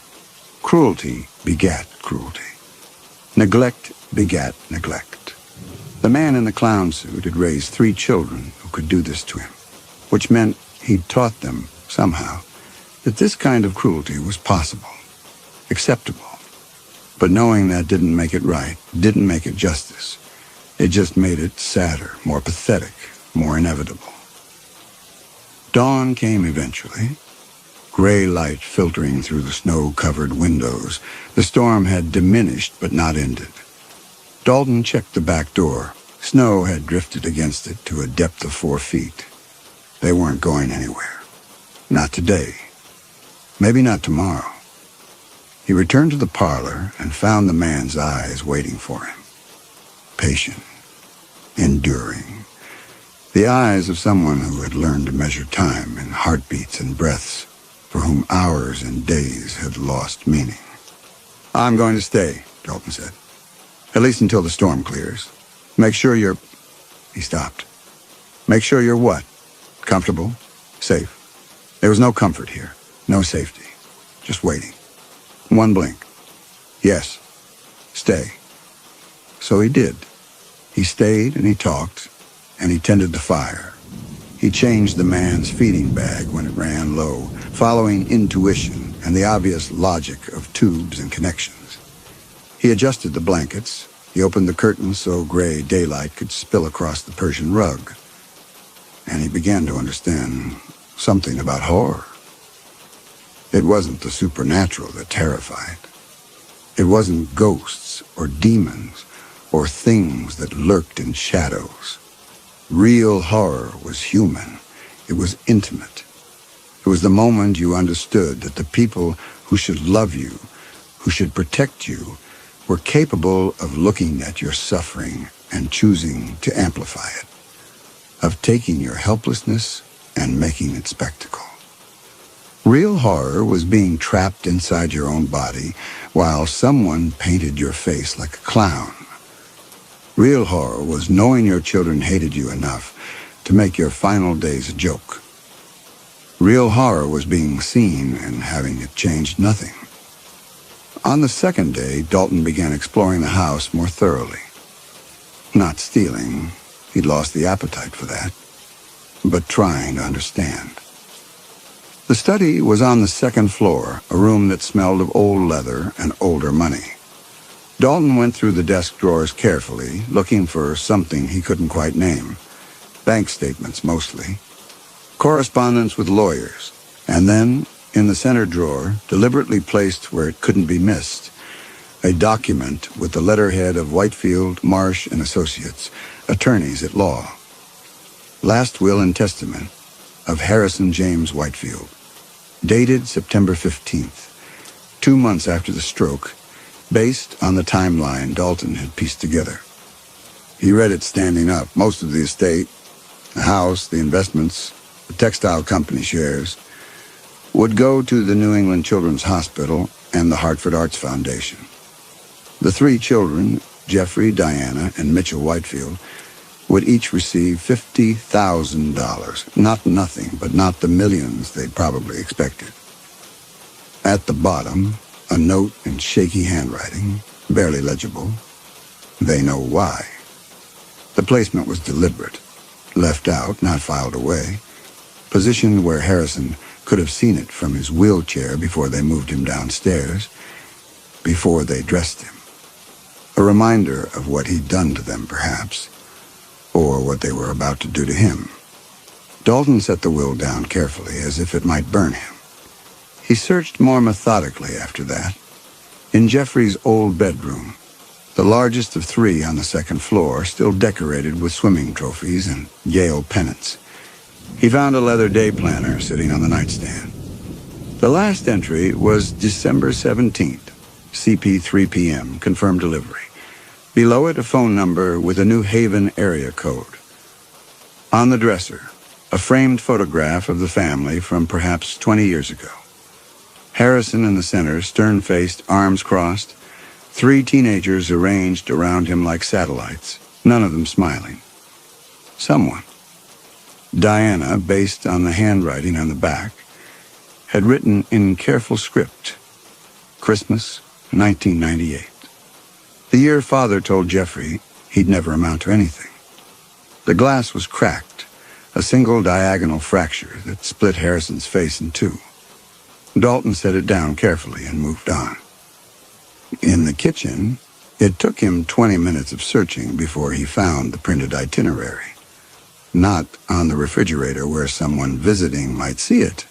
Cruelty begat cruelty. Neglect begat neglect. The man in the clown suit had raised 3 children who could do this to him, which meant he'd taught them, somehow, that this kind of cruelty was possible, acceptable. But knowing that didn't make it right, didn't make it justice. It just made it sadder, more pathetic, more inevitable. Dawn came eventually. Gray light filtering through the snow-covered windows. The storm had diminished but not ended. Dalton checked the back door. Snow had drifted against it to a depth of 4 feet. They weren't going anywhere. Not today. Maybe not tomorrow. He returned to the parlor and found the man's eyes waiting for him. Patient. Enduring. The eyes of someone who had learned to measure time in heartbeats and breaths, for whom hours and days had lost meaning. "I'm going to stay," Dalton said. "At least until the storm clears. Make sure you're..." He stopped. "Make sure you're what? Comfortable? Safe?" There was no comfort here. No safety. Just waiting. One blink. "Yes. Stay." So he did. He stayed and he talked, and he tended the fire. He changed the man's feeding bag when it ran low, following intuition and the obvious logic of tubes and connections. He adjusted the blankets. He opened the curtains so gray daylight could spill across the Persian rug. And he began to understand something about horror. It wasn't the supernatural that terrified. It wasn't ghosts or demons or things that lurked in shadows. Real horror was human. It was intimate. It was the moment you understood that the people who should love you, who should protect you, were capable of looking at your suffering and choosing to amplify it, of taking your helplessness and making it spectacle. Real horror was being trapped inside your own body while someone painted your face like a clown. Real horror was knowing your children hated you enough to make your final days a joke. Real horror was being seen and having it change nothing. On the second day, Dalton began exploring the house more thoroughly. Not stealing, he'd lost the appetite for that, but trying to understand. The study was on the second floor, a room that smelled of old leather and older money. Dalton went through the desk drawers carefully, looking for something he couldn't quite name. Bank statements, mostly. Correspondence with lawyers. And then, in the center drawer, deliberately placed where it couldn't be missed, a document with the letterhead of Whitefield, Marsh & Associates, attorneys at law. Last will and testament of Harrison James Whitefield, dated September 15th, 2 months after the stroke, based on the timeline Dalton had pieced together. He read it standing up. Most of the estate, the house, the investments, the textile company shares, would go to the New England Children's Hospital and the Hartford Arts Foundation. The 3 children, Jeffrey, Diana, and Mitchell Whitefield, would each receive $50,000. Not nothing, but not the millions they'd probably expected. At the bottom, a note in shaky handwriting, barely legible. They know why. The placement was deliberate. Left out, not filed away. Positioned where Harrison could have seen it from his wheelchair before they moved him downstairs, before they dressed him. A reminder of what he'd done to them, perhaps, or what they were about to do to him. Dalton set the will down carefully, as if it might burn him. He searched more methodically after that. In Jeffrey's old bedroom, the largest of 3 on the second floor, still decorated with swimming trophies and Yale pennants, he found a leather day planner sitting on the nightstand. The last entry was December 17th, CP 3 p.m., confirmed delivery. Below it, a phone number with a New Haven area code. On the dresser, a framed photograph of the family from perhaps 20 years ago. Harrison in the center, stern-faced, arms crossed. 3 teenagers arranged around him like satellites, none of them smiling. Someone. Diana, based on the handwriting on the back, had written in careful script, Christmas, 1998. The year Father told Jeffrey he'd never amount to anything. The glass was cracked, a single diagonal fracture that split Harrison's face in 2. Dalton set it down carefully and moved on. In the kitchen, it took him 20 minutes of searching before he found the printed itinerary. Not on the refrigerator where someone visiting might see it,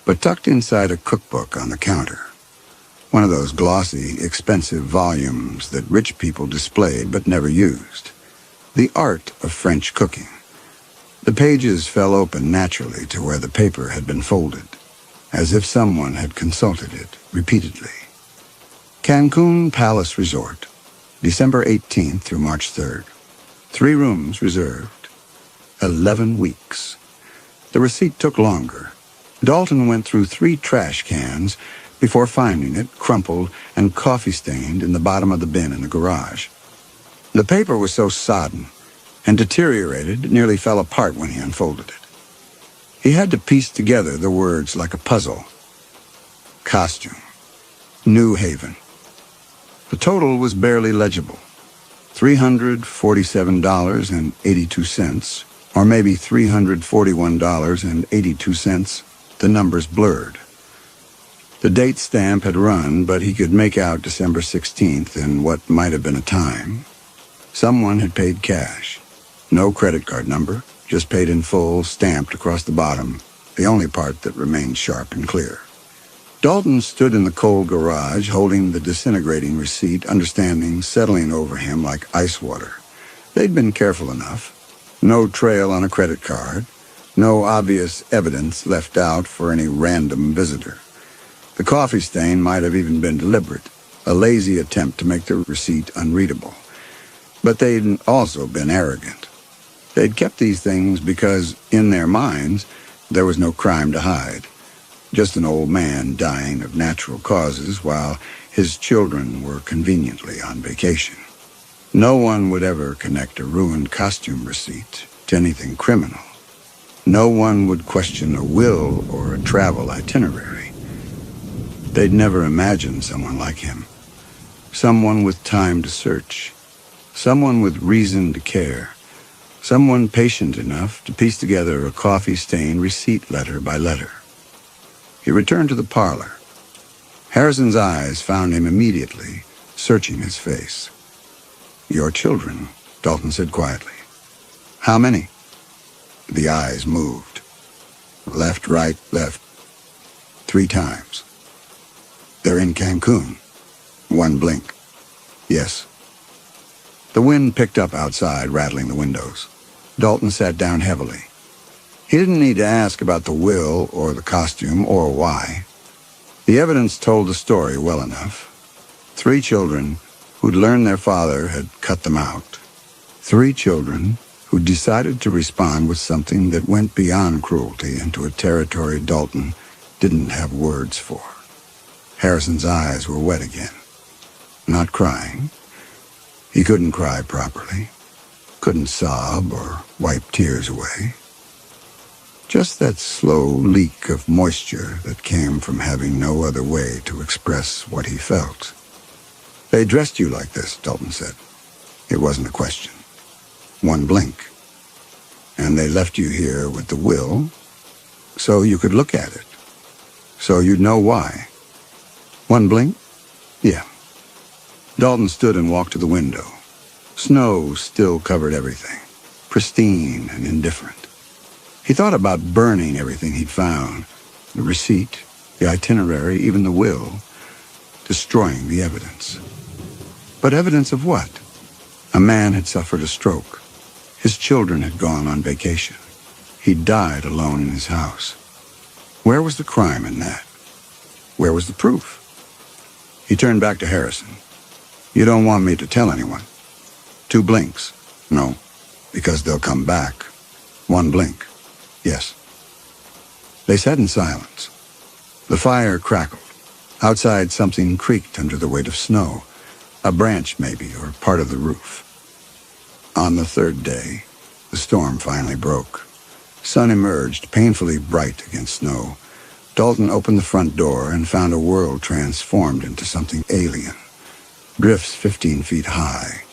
but tucked inside a cookbook on the counter. One of those glossy, expensive volumes that rich people displayed but never used. The Art of French Cooking. The pages fell open naturally to where the paper had been folded, as if someone had consulted it repeatedly. Cancun Palace Resort, December 18th through March 3rd. 3 rooms reserved. 11 weeks. The receipt took longer. Dalton went through 3 trash cans before finding it, crumpled and coffee-stained, in the bottom of the bin in the garage. The paper was so sodden and deteriorated it nearly fell apart when he unfolded it. He had to piece together the words like a puzzle. Costume. New Haven. The total was barely legible. $347.82, Or maybe $341.82. The numbers blurred. The date stamp had run, but he could make out December 16th in what might have been a time. Someone had paid cash. No credit card number, just paid in full, stamped across the bottom, the only part that remained sharp and clear. Dalton stood in the cold garage, holding the disintegrating receipt, understanding settling over him like ice water. They'd been careful enough. No trail on a credit card. No obvious evidence left out for any random visitor. The coffee stain might have even been deliberate, a lazy attempt to make the receipt unreadable. But they'd also been arrogant. They'd kept these things because, in their minds, there was no crime to hide. Just an old man dying of natural causes while his children were conveniently on vacation. No one would ever connect a ruined costume receipt to anything criminal. No one would question a will or a travel itinerary. They'd never imagined someone like him. Someone with time to search. Someone with reason to care. Someone patient enough to piece together a coffee-stained receipt letter by letter. He returned to the parlor. Harrison's eyes found him immediately, searching his face. "Your children," Dalton said quietly. "How many?" The eyes moved. Left, right, left. 3 times. "They're in Cancun." One blink. "Yes." The wind picked up outside, rattling the windows. Dalton sat down heavily. He didn't need to ask about the will or the costume or why. The evidence told the story well enough. 3 children who'd learned their father had cut them out. 3 children who decided to respond with something that went beyond cruelty into a territory Dalton didn't have words for. Harrison's eyes were wet again. Not crying. He couldn't cry properly. Couldn't sob or wipe tears away. Just that slow leak of moisture that came from having no other way to express what he felt. "They dressed you like this," Dalton said. It wasn't a question. One blink. "And they left you here with the will so you could look at it. So you'd know why." One blink? Yeah. Dalton stood and walked to the window. Snow still covered everything, pristine and indifferent. He thought about burning everything he'd found, the receipt, the itinerary, even the will, destroying the evidence. But evidence of what? A man had suffered a stroke. His children had gone on vacation. He'd died alone in his house. Where was the crime in that? Where was the proof? He turned back to Harrison. "You don't want me to tell anyone?" 2 blinks. "No, because they'll come back." 1 blink. "Yes." They sat in silence. The fire crackled. Outside, something creaked under the weight of snow. A branch, maybe, or part of the roof. On the 3rd day, the storm finally broke. Sun emerged, painfully bright against snow. Dalton opened the front door and found a world transformed into something alien. Drifts 15 feet high,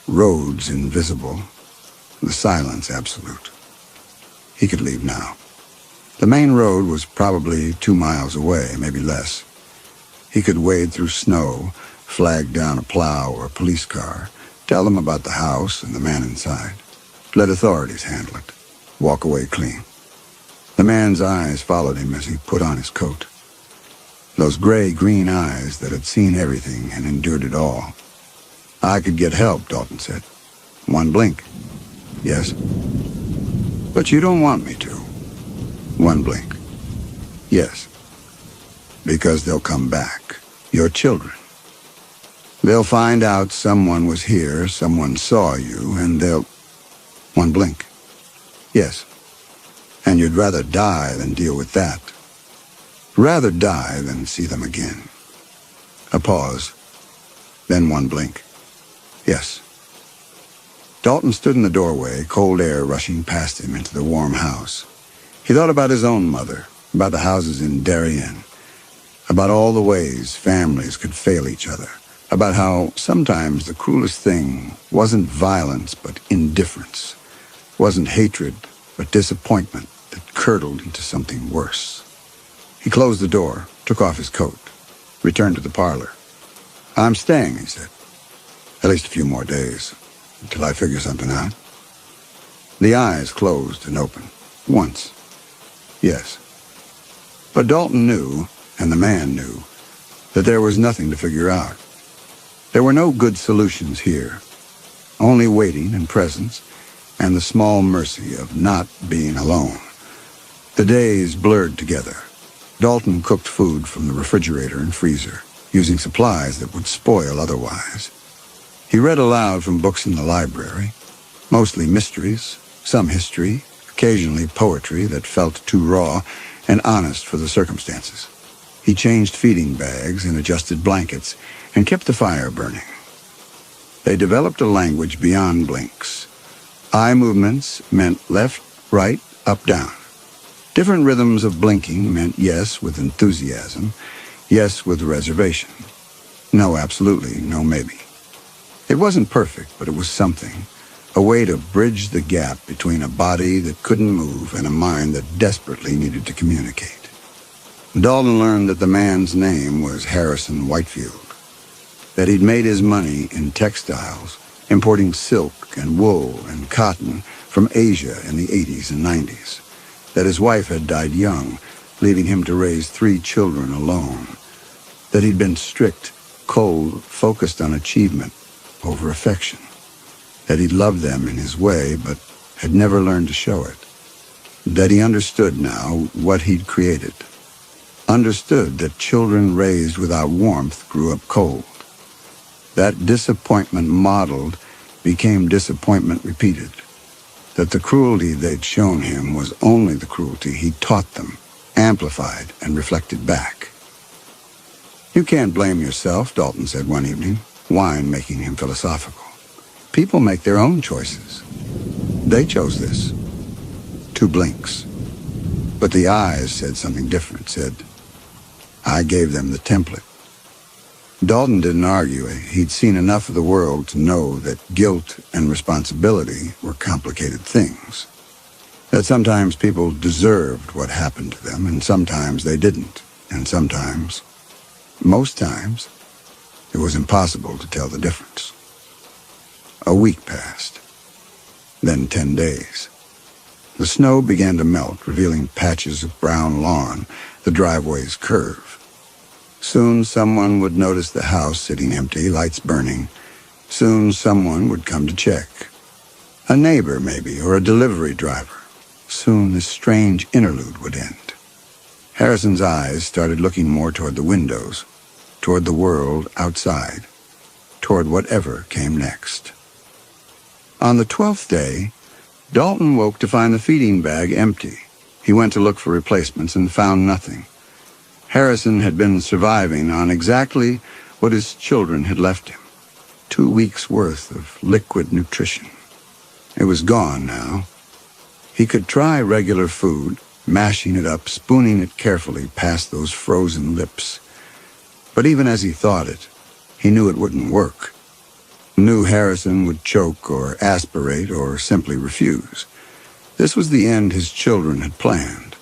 roads invisible, the silence absolute. He could leave now. The main road was probably 2 miles away, maybe less. He could wade through snow, flag down a plow or a police car, tell them about the house and the man inside. Let authorities handle it. Walk away clean. The man's eyes followed him as he put on his coat. Those gray-green eyes that had seen everything and endured it all. "I could get help," Dalton said. 1 blink. "Yes." "But you don't want me to." 1 blink. "Yes." "Because they'll come back. Your children. They'll find out someone was here, someone saw you, and they'll..." 1 blink. "Yes." "And you'd rather die than deal with that." "Rather die than see them again." A pause. Then 1 blink. "Yes." Dalton stood in the doorway, cold air rushing past him into the warm house. He thought about his own mother, about the houses in Darien, about all the ways families could fail each other, about how sometimes the cruelest thing wasn't violence but indifference, wasn't hatred but disappointment that curdled into something worse. He closed the door, took off his coat, returned to the parlor. "I'm staying," he said. "At least a few more days, until I figure something out." The eyes closed and opened. Once. Yes. But Dalton knew, and the man knew, that there was nothing to figure out. There were no good solutions here. Only waiting and presence, and the small mercy of not being alone. The days blurred together. Dalton cooked food from the refrigerator and freezer, using supplies that would spoil otherwise. He read aloud from books in the library, mostly mysteries, some history, occasionally poetry that felt too raw and honest for the circumstances. He changed feeding bags and adjusted blankets and kept the fire burning. They developed a language beyond blinks. Eye movements meant left, right, up, down. Different rhythms of blinking meant yes with enthusiasm, yes with reservation. No, absolutely, no, maybe. It wasn't perfect, but it was something. A way to bridge the gap between a body that couldn't move and a mind that desperately needed to communicate. Dalton learned that the man's name was Harrison Whitefield, that he'd made his money in textiles, importing silk and wool and cotton from Asia in the 80s and 90s, that his wife had died young, leaving him to raise 3 children alone, that he'd been strict, cold, focused on achievement over affection, that he'd loved them in his way but had never learned to show it, that he understood now what he'd created, understood that children raised without warmth grew up cold. That disappointment modeled became disappointment repeated, that the cruelty they'd shown him was only the cruelty he'd taught them, amplified and reflected back. "You can't blame yourself," Dalton said one evening, wine making him philosophical. "People make their own choices. They chose this." 2 blinks. But the eyes said something different, said, "I gave them the template." Dalton didn't argue. He'd seen enough of the world to know that guilt and responsibility were complicated things. That sometimes people deserved what happened to them, and sometimes they didn't. And sometimes, most times, it was impossible to tell the difference. A week passed. Then 10 days. The snow began to melt, revealing patches of brown lawn, the driveway's curve. Soon someone would notice the house sitting empty, lights burning. Soon someone would come to check. A neighbor, maybe, or a delivery driver. Soon this strange interlude would end. Harrison's eyes started looking more toward the windows, toward the world outside, toward whatever came next. On the 12th day, Dalton woke to find the feeding bag empty. He went to look for replacements and found nothing. Harrison had been surviving on exactly what his children had left him. 2 weeks' worth of liquid nutrition. It was gone now. He could try regular food, mashing it up, spooning it carefully past those frozen lips. But even as he thought it, he knew it wouldn't work. Knew Harrison would choke or aspirate or simply refuse. This was the end his children had planned.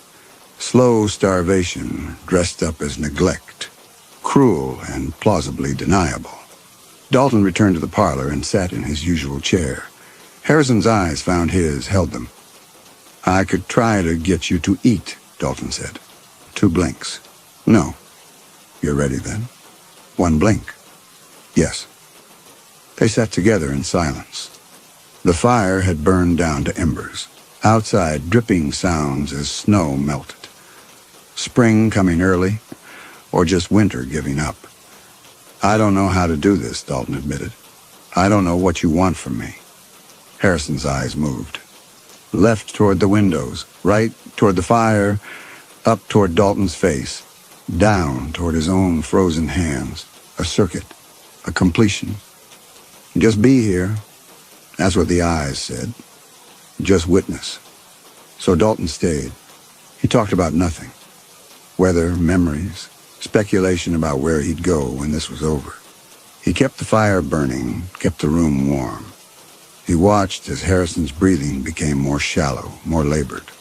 Slow starvation dressed up as neglect, cruel and plausibly deniable. Dalton returned to the parlor and sat in his usual chair. Harrison's eyes found his, held them. "I could try to get you to eat," Dalton said. 2 blinks. "No." "You're ready then?" 1 blink. "Yes." They sat together in silence. The fire had burned down to embers. Outside, dripping sounds as snow melted. Spring coming early, or just winter giving up. "I don't know how to do this," Dalton admitted. "I don't know what you want from me." Harrison's eyes moved. Left toward the windows, right toward the fire, up toward Dalton's face, down toward his own frozen hands. A circuit, a completion. "Just be here." That's what the eyes said. Just witness. So Dalton stayed. He talked about nothing. Weather, memories, speculation about where he'd go when this was over. He kept the fire burning, kept the room warm. He watched as Harrison's breathing became more shallow, more labored.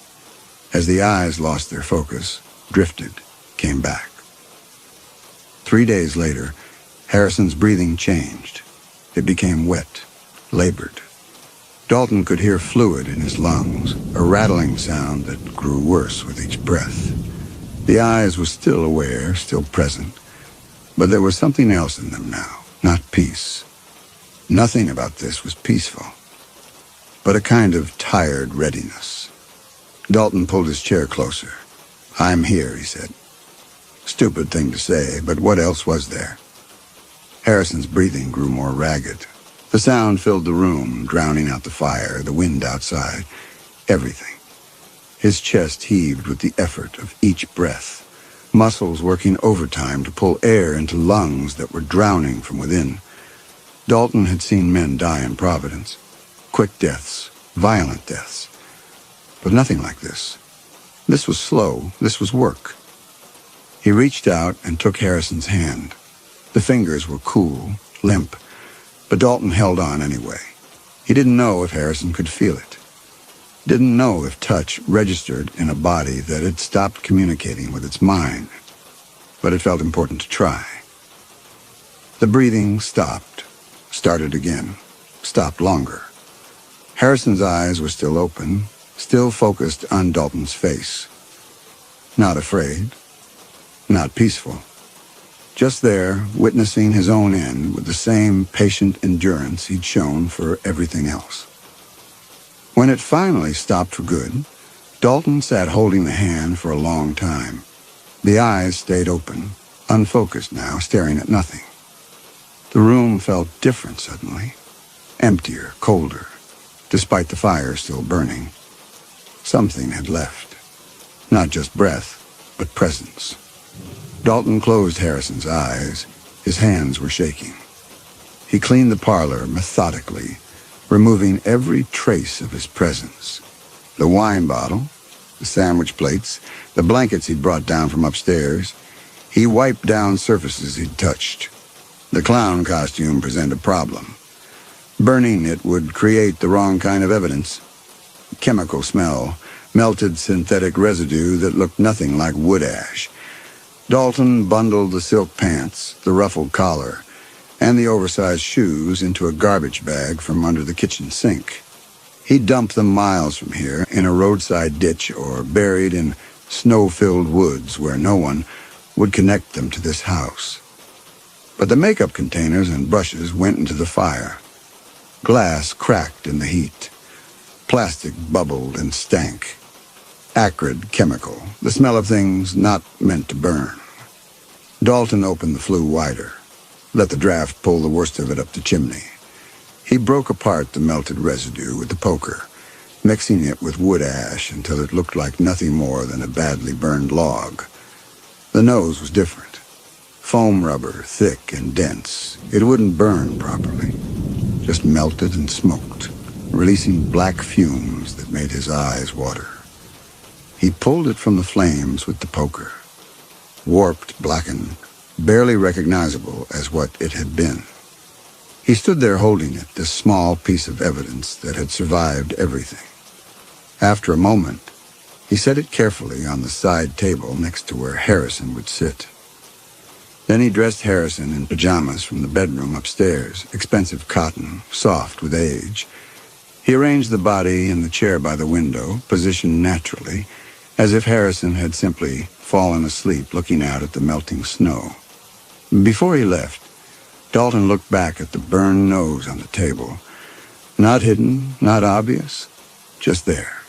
As the eyes lost their focus, drifted, came back. 3 days later, Harrison's breathing changed. It became wet, labored. Dalton could hear fluid in his lungs, a rattling sound that grew worse with each breath. The eyes were still aware, still present, but there was something else in them now, not peace. Nothing about this was peaceful, but a kind of tired readiness. Dalton pulled his chair closer. "I'm here," he said. Stupid thing to say, but what else was there? Harrison's breathing grew more ragged. The sound filled the room, drowning out the fire, the wind outside, everything. His chest heaved with the effort of each breath, muscles working overtime to pull air into lungs that were drowning from within. Dalton had seen men die in Providence. Quick deaths, violent deaths. But nothing like this. This was slow, this was work. He reached out and took Harrison's hand. The fingers were cool, limp, but Dalton held on anyway. He didn't know if Harrison could feel it. Didn't know if touch registered in a body that had stopped communicating with its mind. But it felt important to try. The breathing stopped, started again, stopped longer. Harrison's eyes were still open, still focused on Dalton's face. Not afraid, not peaceful. Just there, witnessing his own end with the same patient endurance he'd shown for everything else. When it finally stopped for good, Dalton sat holding the hand for a long time. The eyes stayed open, unfocused now, staring at nothing. The room felt different suddenly, emptier, colder, despite the fire still burning. Something had left. Not just breath, but presence. Dalton closed Harrison's eyes. His hands were shaking. He cleaned the parlor methodically, removing every trace of his presence. The wine bottle, the sandwich plates, the blankets he'd brought down from upstairs. He wiped down surfaces he'd touched. The clown costume presented a problem. Burning it would create the wrong kind of evidence. Chemical smell, melted synthetic residue that looked nothing like wood ash. Dalton bundled the silk pants, the ruffled collar, and the oversized shoes into a garbage bag from under the kitchen sink. He dumped them miles from here in a roadside ditch or buried in snow-filled woods where no one would connect them to this house. But the makeup containers and brushes went into the fire. Glass cracked in the heat. Plastic bubbled and stank. Acrid chemical, the smell of things not meant to burn. Dalton opened the flue wider, let the draft pull the worst of it up the chimney. He broke apart the melted residue with the poker, mixing it with wood ash until it looked like nothing more than a badly burned log. The nose was different. Foam rubber, thick and dense. It wouldn't burn properly. Just melted and smoked, releasing black fumes that made his eyes water. He pulled it from the flames with the poker. Warped, blackened, barely recognizable as what it had been. He stood there holding it, this small piece of evidence that had survived everything. After a moment, he set it carefully on the side table next to where Harrison would sit. Then he dressed Harrison in pajamas from the bedroom upstairs, expensive cotton, soft with age. He arranged the body in the chair by the window, positioned naturally, as if Harrison had simply fallen asleep looking out at the melting snow. Before he left, Dalton looked back at the burned nose on the table. Not hidden, not obvious, just there.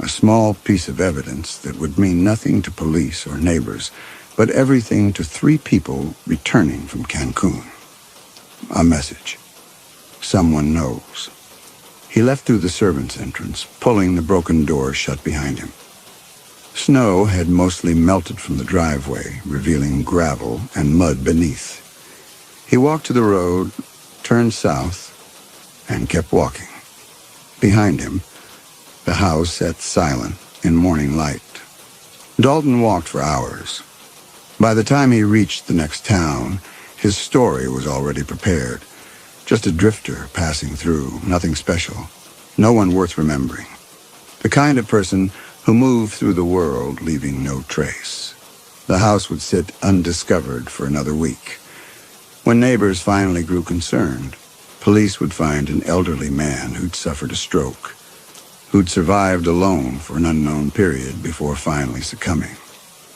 A small piece of evidence that would mean nothing to police or neighbors, but everything to 3 people returning from Cancun. A message. Someone knows. He left through the servants' entrance, pulling the broken door shut behind him. Snow had mostly melted from the driveway, revealing gravel and mud beneath. He walked to the road, turned south, and kept walking. Behind him, the house sat silent in morning light. Dalton walked for hours. By the time he reached the next town, his story was already prepared. Just a drifter passing through, nothing special. No one worth remembering. The kind of person who moved through the world leaving no trace. The house would sit undiscovered for another week. When neighbors finally grew concerned, police would find an elderly man who'd suffered a stroke, who'd survived alone for an unknown period before finally succumbing.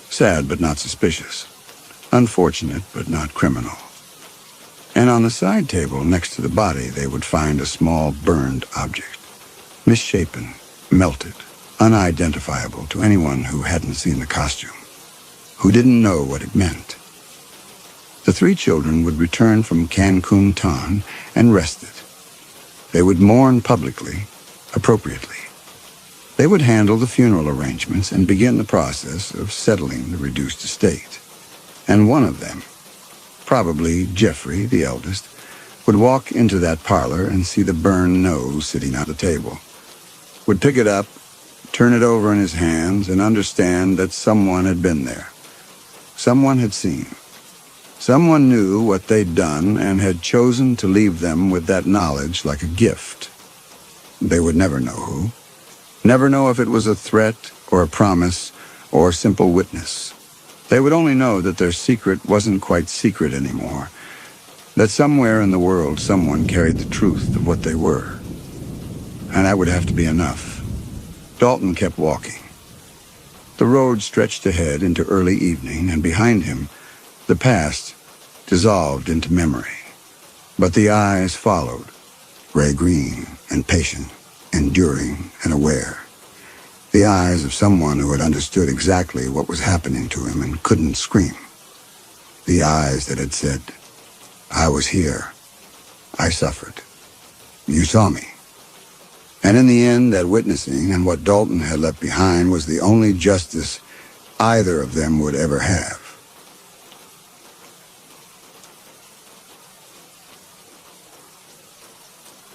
Sad but not suspicious. Unfortunate but not criminal. And on the side table next to the body, they would find a small burned object. Misshapen, melted, unidentifiable to anyone who hadn't seen the costume, who didn't know what it meant. The three children would return from Cancun Town and rested. They would mourn publicly, appropriately. They would handle the funeral arrangements and begin the process of settling the reduced estate. And one of them, probably Jeffrey, the eldest, would walk into that parlor and see the burned nose sitting on the table. Would pick it up, turn it over in his hands, and understand that someone had been there. Someone had seen. Someone knew what they'd done and had chosen to leave them with that knowledge like a gift. They would never know who. Never know if it was a threat or a promise or simple witness. They would only know that their secret wasn't quite secret anymore. That somewhere in the world someone carried the truth of what they were. And that would have to be enough. Dalton kept walking. The road stretched ahead into early evening, and behind him, the past dissolved into memory. But the eyes followed, gray-green and patient, enduring and aware. The eyes of someone who had understood exactly what was happening to him and couldn't scream. The eyes that had said, "I was here. I suffered. You saw me." And in the end, that witnessing and what Dalton had left behind was the only justice either of them would ever have.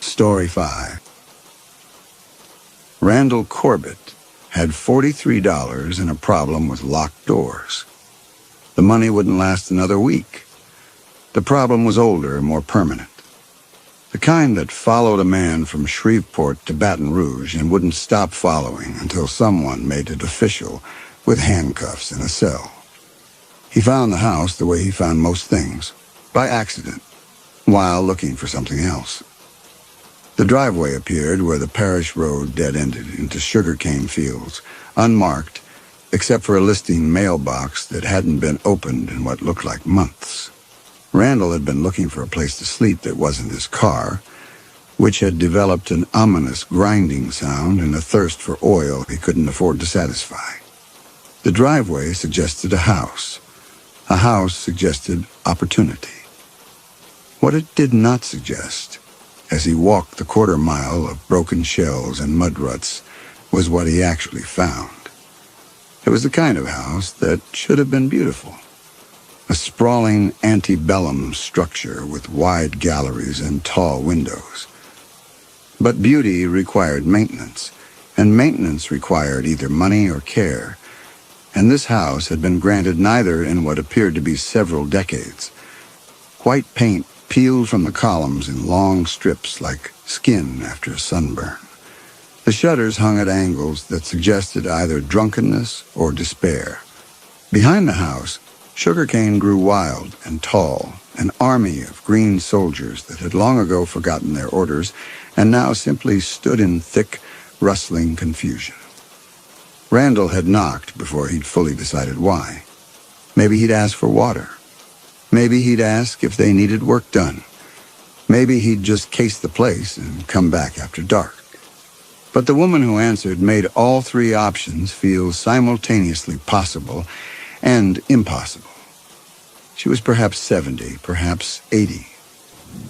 Story 5. Randall Corbett had $43 and a problem with locked doors. The money wouldn't last another week. The problem was older and more permanent. The kind that followed a man from Shreveport to Baton Rouge and wouldn't stop following until someone made it official with handcuffs in a cell. He found the house the way he found most things, by accident, while looking for something else. The driveway appeared where the parish road dead-ended into sugarcane fields, unmarked, except for a listing mailbox that hadn't been opened in what looked like months. Randall had been looking for a place to sleep that wasn't his car, which had developed an ominous grinding sound and a thirst for oil he couldn't afford to satisfy. The driveway suggested a house. A house suggested opportunity. What it did not suggest, as he walked the quarter-mile of broken shells and mud ruts, was what he actually found. It was the kind of house that should have been beautiful. A sprawling antebellum structure with wide galleries and tall windows. But beauty required maintenance, and maintenance required either money or care. And this house had been granted neither in what appeared to be several decades. White paint peeled from the columns in long strips like skin after a sunburn. The shutters hung at angles that suggested either drunkenness or despair. Behind the house, sugarcane grew wild and tall, an army of green soldiers that had long ago forgotten their orders and now simply stood in thick, rustling confusion. Randall had knocked before he'd fully decided why. Maybe he'd ask for water. Maybe he'd ask if they needed work done. Maybe he'd just case the place and come back after dark. But the woman who answered made all three options feel simultaneously possible and impossible. She was perhaps 70, perhaps 80.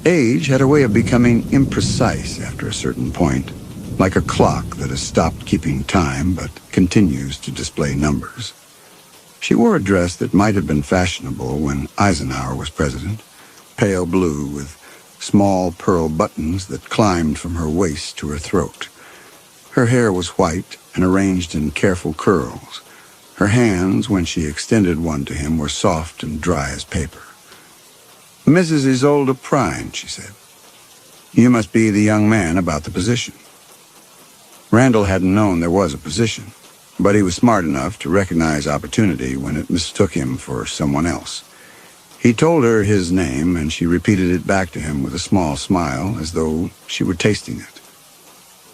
Age had a way of becoming imprecise after a certain point, like a clock that has stopped keeping time but continues to display numbers. She wore a dress that might have been fashionable when Eisenhower was president, pale blue with small pearl buttons that climbed from her waist to her throat. Her hair was white and arranged in careful curls. Her hands, when she extended one to him, were soft and dry as paper. "Mrs. Isolde Prine," she said. "You must be the young man about the position." Randall hadn't known there was a position, but he was smart enough to recognize opportunity when it mistook him for someone else. He told her his name, and she repeated it back to him with a small smile, as though she were tasting it.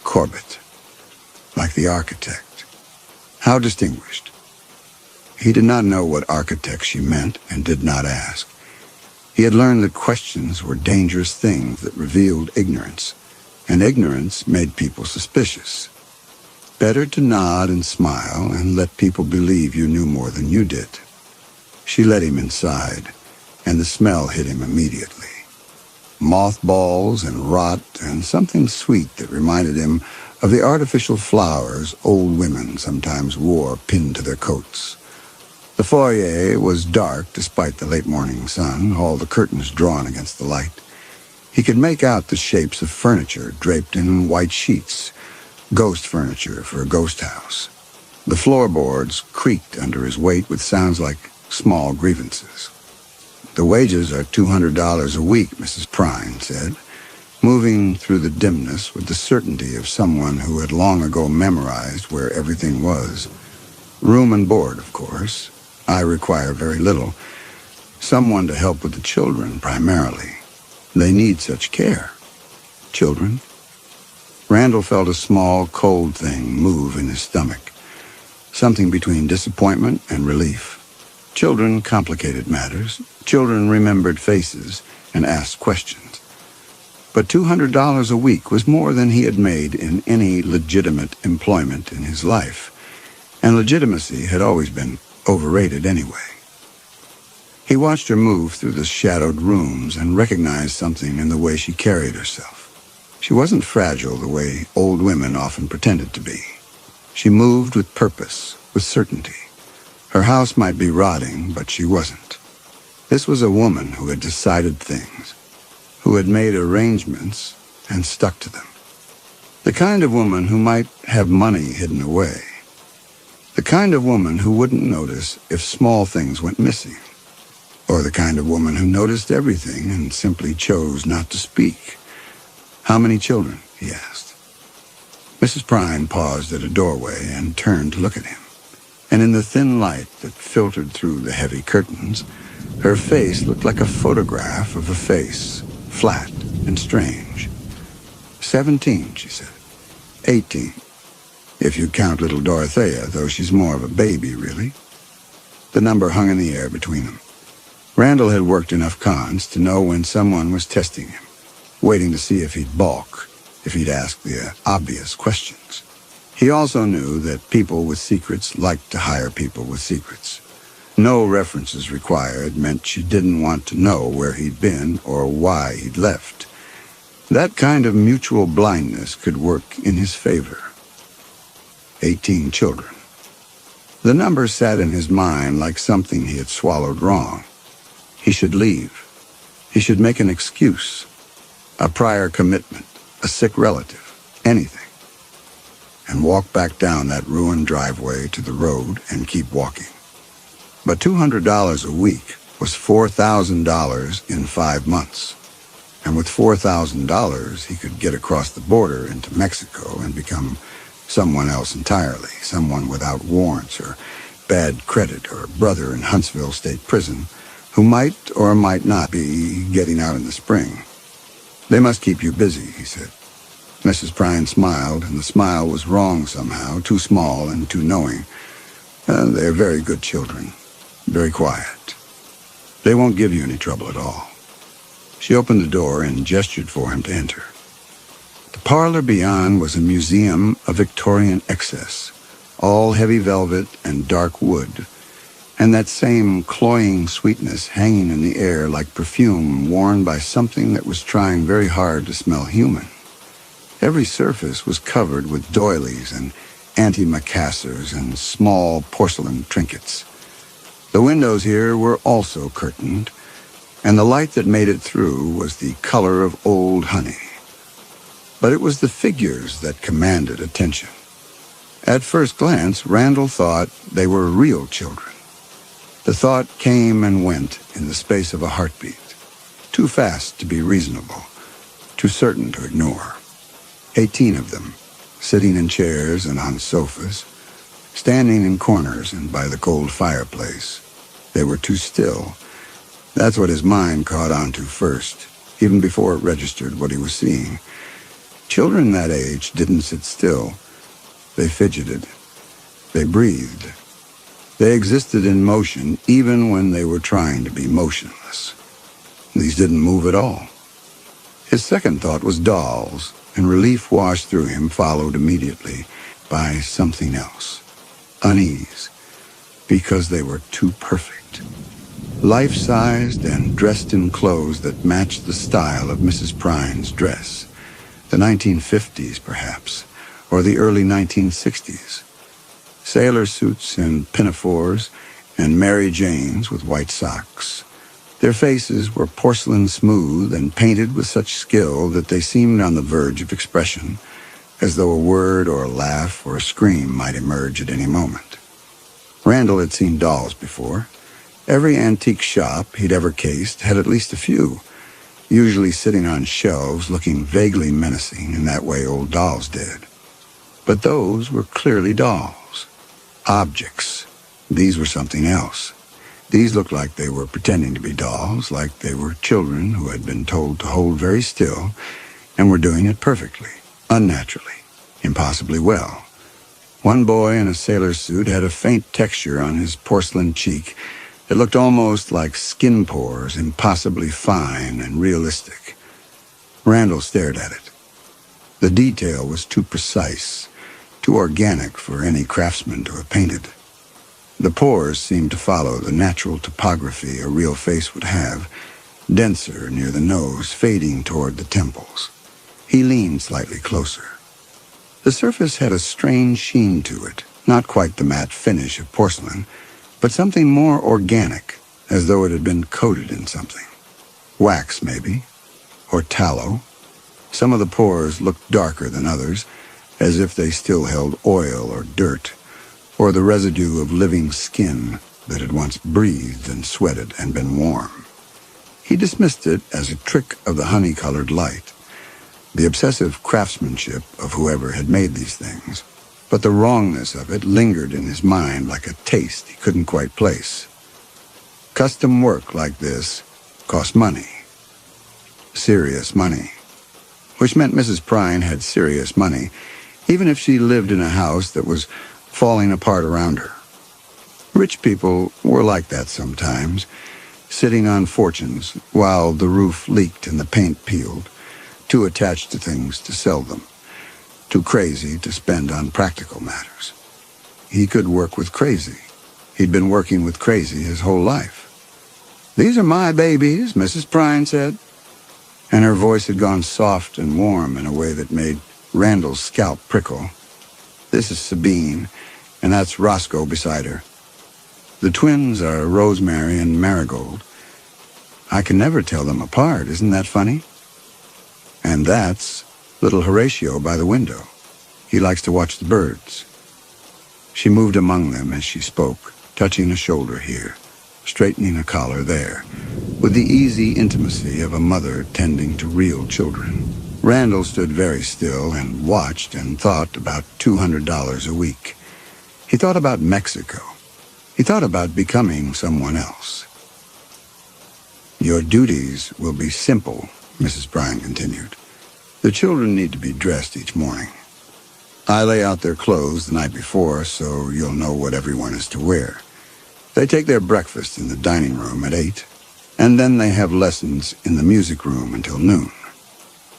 Corbett, like the architect. How distinguished. He did not know what architect she meant and did not ask. He had learned that questions were dangerous things that revealed ignorance, and ignorance made people suspicious. Better to nod and smile and let people believe you knew more than you did. She led him inside, and the smell hit him immediately. Mothballs and rot and something sweet that reminded him of the artificial flowers old women sometimes wore pinned to their coats. The foyer was dark despite the late morning sun, all the curtains drawn against the light. He could make out the shapes of furniture draped in white sheets, ghost furniture for a ghost house. The floorboards creaked under his weight with sounds like small grievances. "The wages are $200 a week," Mrs. Prine said, moving through the dimness with the certainty of someone who had long ago memorized where everything was. "Room and board, of course. I require very little. Someone to help with the children, primarily. They need such care." Children? Randall felt a small, cold thing move in his stomach, something between disappointment and relief. Children complicated matters. Children remembered faces and asked questions. But $200 a week was more than he had made in any legitimate employment in his life, and legitimacy had always been overrated anyway. He watched her move through the shadowed rooms and recognized something in the way she carried herself. She wasn't fragile the way old women often pretended to be. She moved with purpose, with certainty. Her house might be rotting, but she wasn't. This was a woman who had decided things, who had made arrangements and stuck to them. The kind of woman who might have money hidden away. The kind of woman who wouldn't notice if small things went missing. Or the kind of woman who noticed everything and simply chose not to speak. "How many children?" he asked. Mrs. Prine paused at a doorway and turned to look at him. And in the thin light that filtered through the heavy curtains, her face looked like a photograph of a face, flat and strange. 17, she said. 18. If you count little Dorothea, though she's more of a baby, really. The number hung in the air between them. Randall had worked enough cons to know when someone was testing him, waiting to see if he'd balk, if he'd ask the obvious questions. He also knew that people with secrets liked to hire people with secrets. No references required meant she didn't want to know where he'd been or why he'd left. That kind of mutual blindness could work in his favor. 18 children. The number sat in his mind like something he had swallowed wrong. He should leave. He should make an excuse, a prior commitment, a sick relative, anything, and walk back down that ruined driveway to the road and keep walking. But $200 a week was $4,000 in 5 months. And with $4,000, he could get across the border into Mexico and become someone else entirely, someone without warrants or bad credit or a brother in Huntsville State Prison who might or might not be getting out in the spring. "They must keep you busy," he said. Mrs. Prine smiled, and the smile was wrong somehow, too small and too knowing. "They're very good children, very quiet. They won't give you any trouble at all." She opened the door and gestured for him to enter. The parlor beyond was a museum of Victorian excess, all heavy velvet and dark wood, and that same cloying sweetness hanging in the air like perfume worn by something that was trying very hard to smell human. Every surface was covered with doilies and antimacassars and small porcelain trinkets. The windows here were also curtained, and the light that made it through was the color of old honey. But it was the figures that commanded attention. At first glance, Randall thought they were real children. The thought came and went in the space of a heartbeat, too fast to be reasonable. too certain to ignore. 18 of them, sitting in chairs and on sofas, standing in corners and by the cold fireplace. They were too still. That's what his mind caught on to first, even before it registered what he was seeing. Children that age didn't sit still. They fidgeted. They breathed. They existed in motion even when they were trying to be motionless. These didn't move at all. His second thought was dolls, and relief washed through him, followed immediately by something else. Unease, because they were too perfect. Life-sized and dressed in clothes that matched the style of Mrs. Prine's dress. The 1950s, perhaps, or the early 1960s. Sailor suits and pinafores, and Mary Janes with white socks. Their faces were porcelain smooth and painted with such skill that they seemed on the verge of expression, as though a word or a laugh or a scream might emerge at any moment. Randall had seen dolls before. Every antique shop he'd ever cased had at least a few, usually sitting on shelves looking vaguely menacing in that way old dolls did. But those were clearly dolls. Objects. These were something else. These looked like they were pretending to be dolls, like they were children who had been told to hold very still and were doing it perfectly, unnaturally, impossibly well. One boy in a sailor suit had a faint texture on his porcelain cheek that looked almost like skin pores, impossibly fine and realistic. Randall stared at it. The detail was too precise, too organic for any craftsman to have painted. The pores seemed to follow the natural topography a real face would have, denser near the nose, fading toward the temples. He leaned slightly closer. The surface had a strange sheen to it, not quite the matte finish of porcelain, but something more organic, as though it had been coated in something. Wax, maybe, or tallow. Some of the pores looked darker than others, as if they still held oil or dirt, or the residue of living skin that had once breathed and sweated and been warm. He dismissed it as a trick of the honey-colored light, the obsessive craftsmanship of whoever had made these things, but the wrongness of it lingered in his mind like a taste he couldn't quite place. Custom work like this cost money. Serious money. Which meant Mrs. Prine had serious money, even if she lived in a house that was falling apart around her. Rich people were like that sometimes, sitting on fortunes while the roof leaked and the paint peeled, too attached to things to sell them, too crazy to spend on practical matters. He could work with crazy. He'd been working with crazy his whole life. "These are my babies," Mrs. Prine said, and her voice had gone soft and warm in a way that made Randall's scalp prickle. "This is Sabine, and that's Roscoe beside her. The twins are Rosemary and Marigold. I can never tell them apart, isn't that funny? And that's little Horatio by the window. He likes to watch the birds." She moved among them as she spoke, touching a shoulder here, straightening a collar there, with the easy intimacy of a mother tending to real children. Randall stood very still and watched and thought about $200 a week. He thought about Mexico. He thought about becoming someone else. "Your duties will be simple," Mrs. Bryan continued. "The children need to be dressed each morning. I lay out their clothes the night before so you'll know what everyone is to wear. They take their breakfast in the dining room at 8, and then they have lessons in the music room until noon.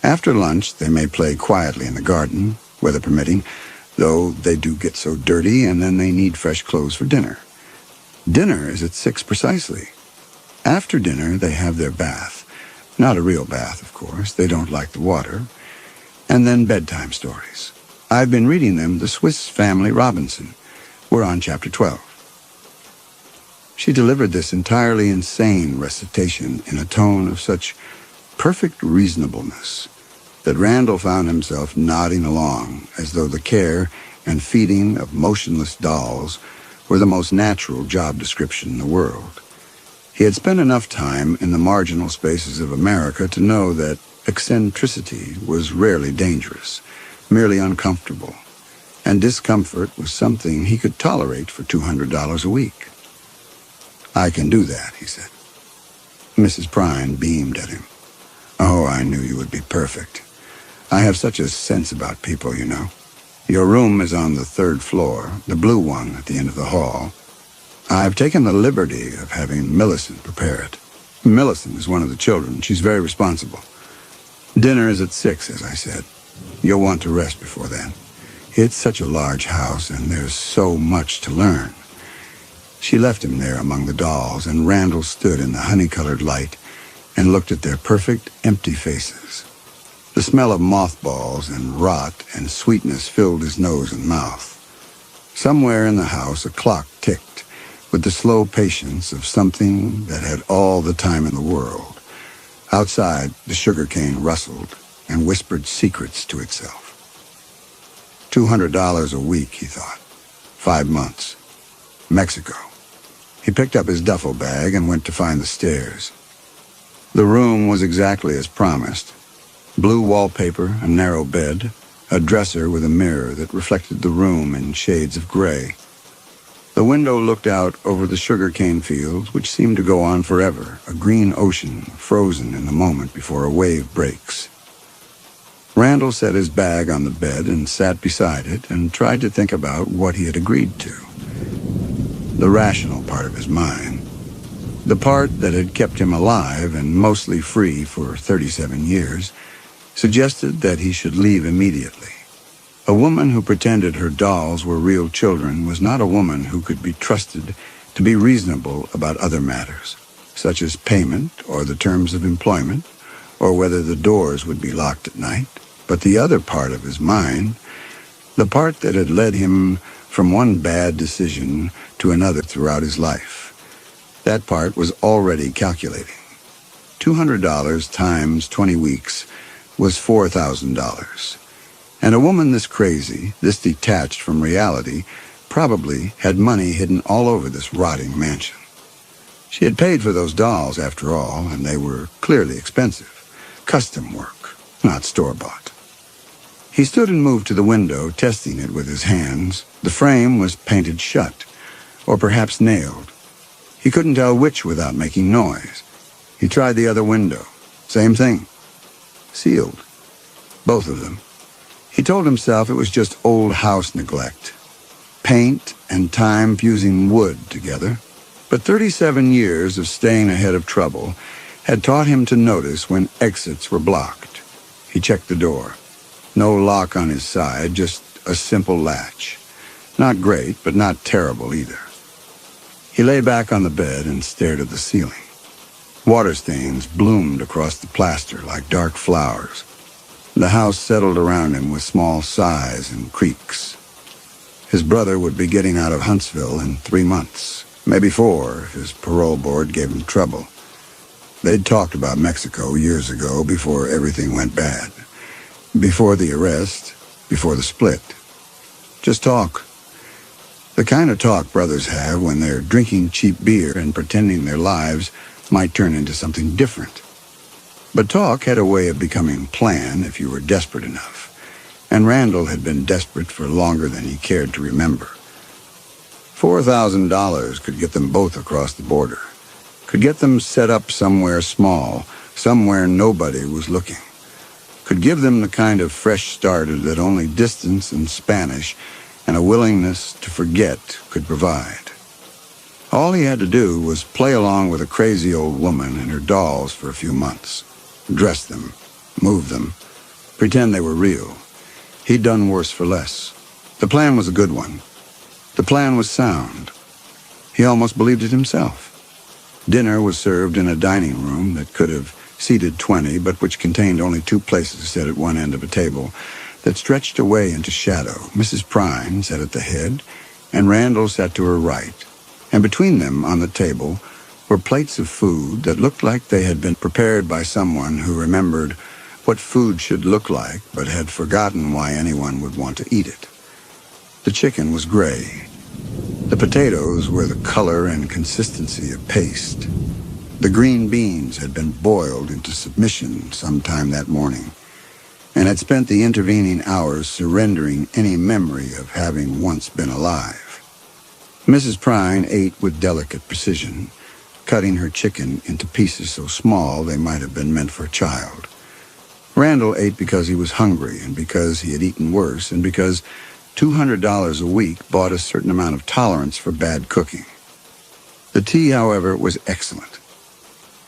After lunch, they may play quietly in the garden, weather permitting, though they do get so dirty, and then they need fresh clothes for dinner. Dinner is at 6 precisely. After dinner, they have their bath. Not a real bath, of course. They don't like the water. And then bedtime stories. I've been reading them The Swiss Family Robinson. We're on chapter 12. She delivered this entirely insane recitation in a tone of such perfect reasonableness that Randall found himself nodding along as though the care and feeding of motionless dolls were the most natural job description in the world. He had spent enough time in the marginal spaces of America to know that, eccentricity was rarely dangerous, merely uncomfortable, and discomfort was something he could tolerate for $200 a week. "I can do that," he said. Mrs. Prine beamed at him. "Oh, I knew you would be perfect. I have such a sense about people, you know. Your room is on the 3rd floor, the blue one at the end of the hall. I've taken the liberty of having Millicent prepare it. Millicent is one of the children. She's very responsible. Dinner is at 6, as I said. You'll want to rest before then. It's such a large house, and there's so much to learn." She left him there among the dolls, and Randall stood in the honey-colored light and looked at their perfect, empty faces. The smell of mothballs and rot and sweetness filled his nose and mouth. Somewhere in the house a clock ticked, with the slow patience of something that had all the time in the world. Outside, the sugarcane rustled and whispered secrets to itself. $200 a week, he thought. 5 months. Mexico. He picked up his duffel bag and went to find the stairs. The room was exactly as promised. Blue wallpaper, a narrow bed, a dresser with a mirror that reflected the room in shades of gray. The window looked out over the sugarcane fields, which seemed to go on forever, a green ocean frozen in the moment before a wave breaks. Randall set his bag on the bed and sat beside it and tried to think about what he had agreed to. The rational part of his mind. The part that had kept him alive and mostly free for 37 years suggested that he should leave immediately. A woman who pretended her dolls were real children was not a woman who could be trusted to be reasonable about other matters, such as payment or the terms of employment, or whether the doors would be locked at night. But the other part of his mind, the part that had led him from one bad decision to another throughout his life, that part was already calculating. $200 times 20 weeks was $4,000. And a woman this crazy, this detached from reality, probably had money hidden all over this rotting mansion. She had paid for those dolls, after all, and they were clearly expensive. Custom work, not store-bought. He stood and moved to the window, testing it with his hands. The frame was painted shut, or perhaps nailed. He couldn't tell which without making noise. He tried the other window. Same thing. Sealed. Both of them. He told himself it was just old house neglect. Paint and time fusing wood together. But 37 years of staying ahead of trouble had taught him to notice when exits were blocked. He checked the door. No lock on his side, just a simple latch. Not great, but not terrible either. He lay back on the bed and stared at the ceiling. Water stains bloomed across the plaster like dark flowers. The house settled around him with small sighs and creaks. His brother would be getting out of Huntsville in 3 months, maybe 4 if his parole board gave him trouble. They'd talked about Mexico years ago before everything went bad. Before the arrest, before the split. Just talk. The kind of talk brothers have when they're drinking cheap beer and pretending their lives might turn into something different. But talk had a way of becoming plan if you were desperate enough, and Randall had been desperate for longer than he cared to remember. $4,000 could get them both across the border, could get them set up somewhere small, somewhere nobody was looking, could give them the kind of fresh starter that only distance and Spanish and a willingness to forget could provide. All he had to do was play along with a crazy old woman and her dolls for a few months. Dress them, move them, pretend they were real. He'd done worse for less. The plan was a good one. The plan was sound. He almost believed it himself. Dinner was served in a dining room that could have seated 20, but which contained only 2 places set at one end of a table that stretched away into shadow. Mrs. Prine sat at the head, and Randall sat to her right. And between them, on the table, were plates of food that looked like they had been prepared by someone who remembered what food should look like, but had forgotten why anyone would want to eat it. The chicken was gray. The potatoes were the color and consistency of paste. The green beans had been boiled into submission sometime that morning, and had spent the intervening hours surrendering any memory of having once been alive. Mrs. Prine ate with delicate precision, cutting her chicken into pieces so small they might have been meant for a child. Randall ate because he was hungry, and because he had eaten worse, and because $200 a week bought a certain amount of tolerance for bad cooking. The tea, however, was excellent.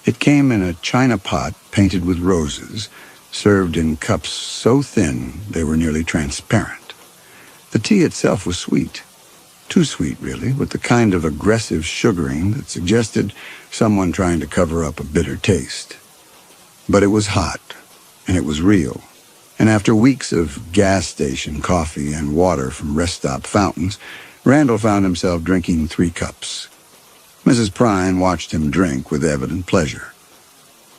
It came in a china pot painted with roses, served in cups so thin they were nearly transparent. The tea itself was sweet. Too sweet, really, with the kind of aggressive sugaring that suggested someone trying to cover up a bitter taste. But it was hot, and it was real. And after weeks of gas station coffee and water from rest stop fountains, Randall found himself drinking 3 cups. Mrs. Prine watched him drink with evident pleasure.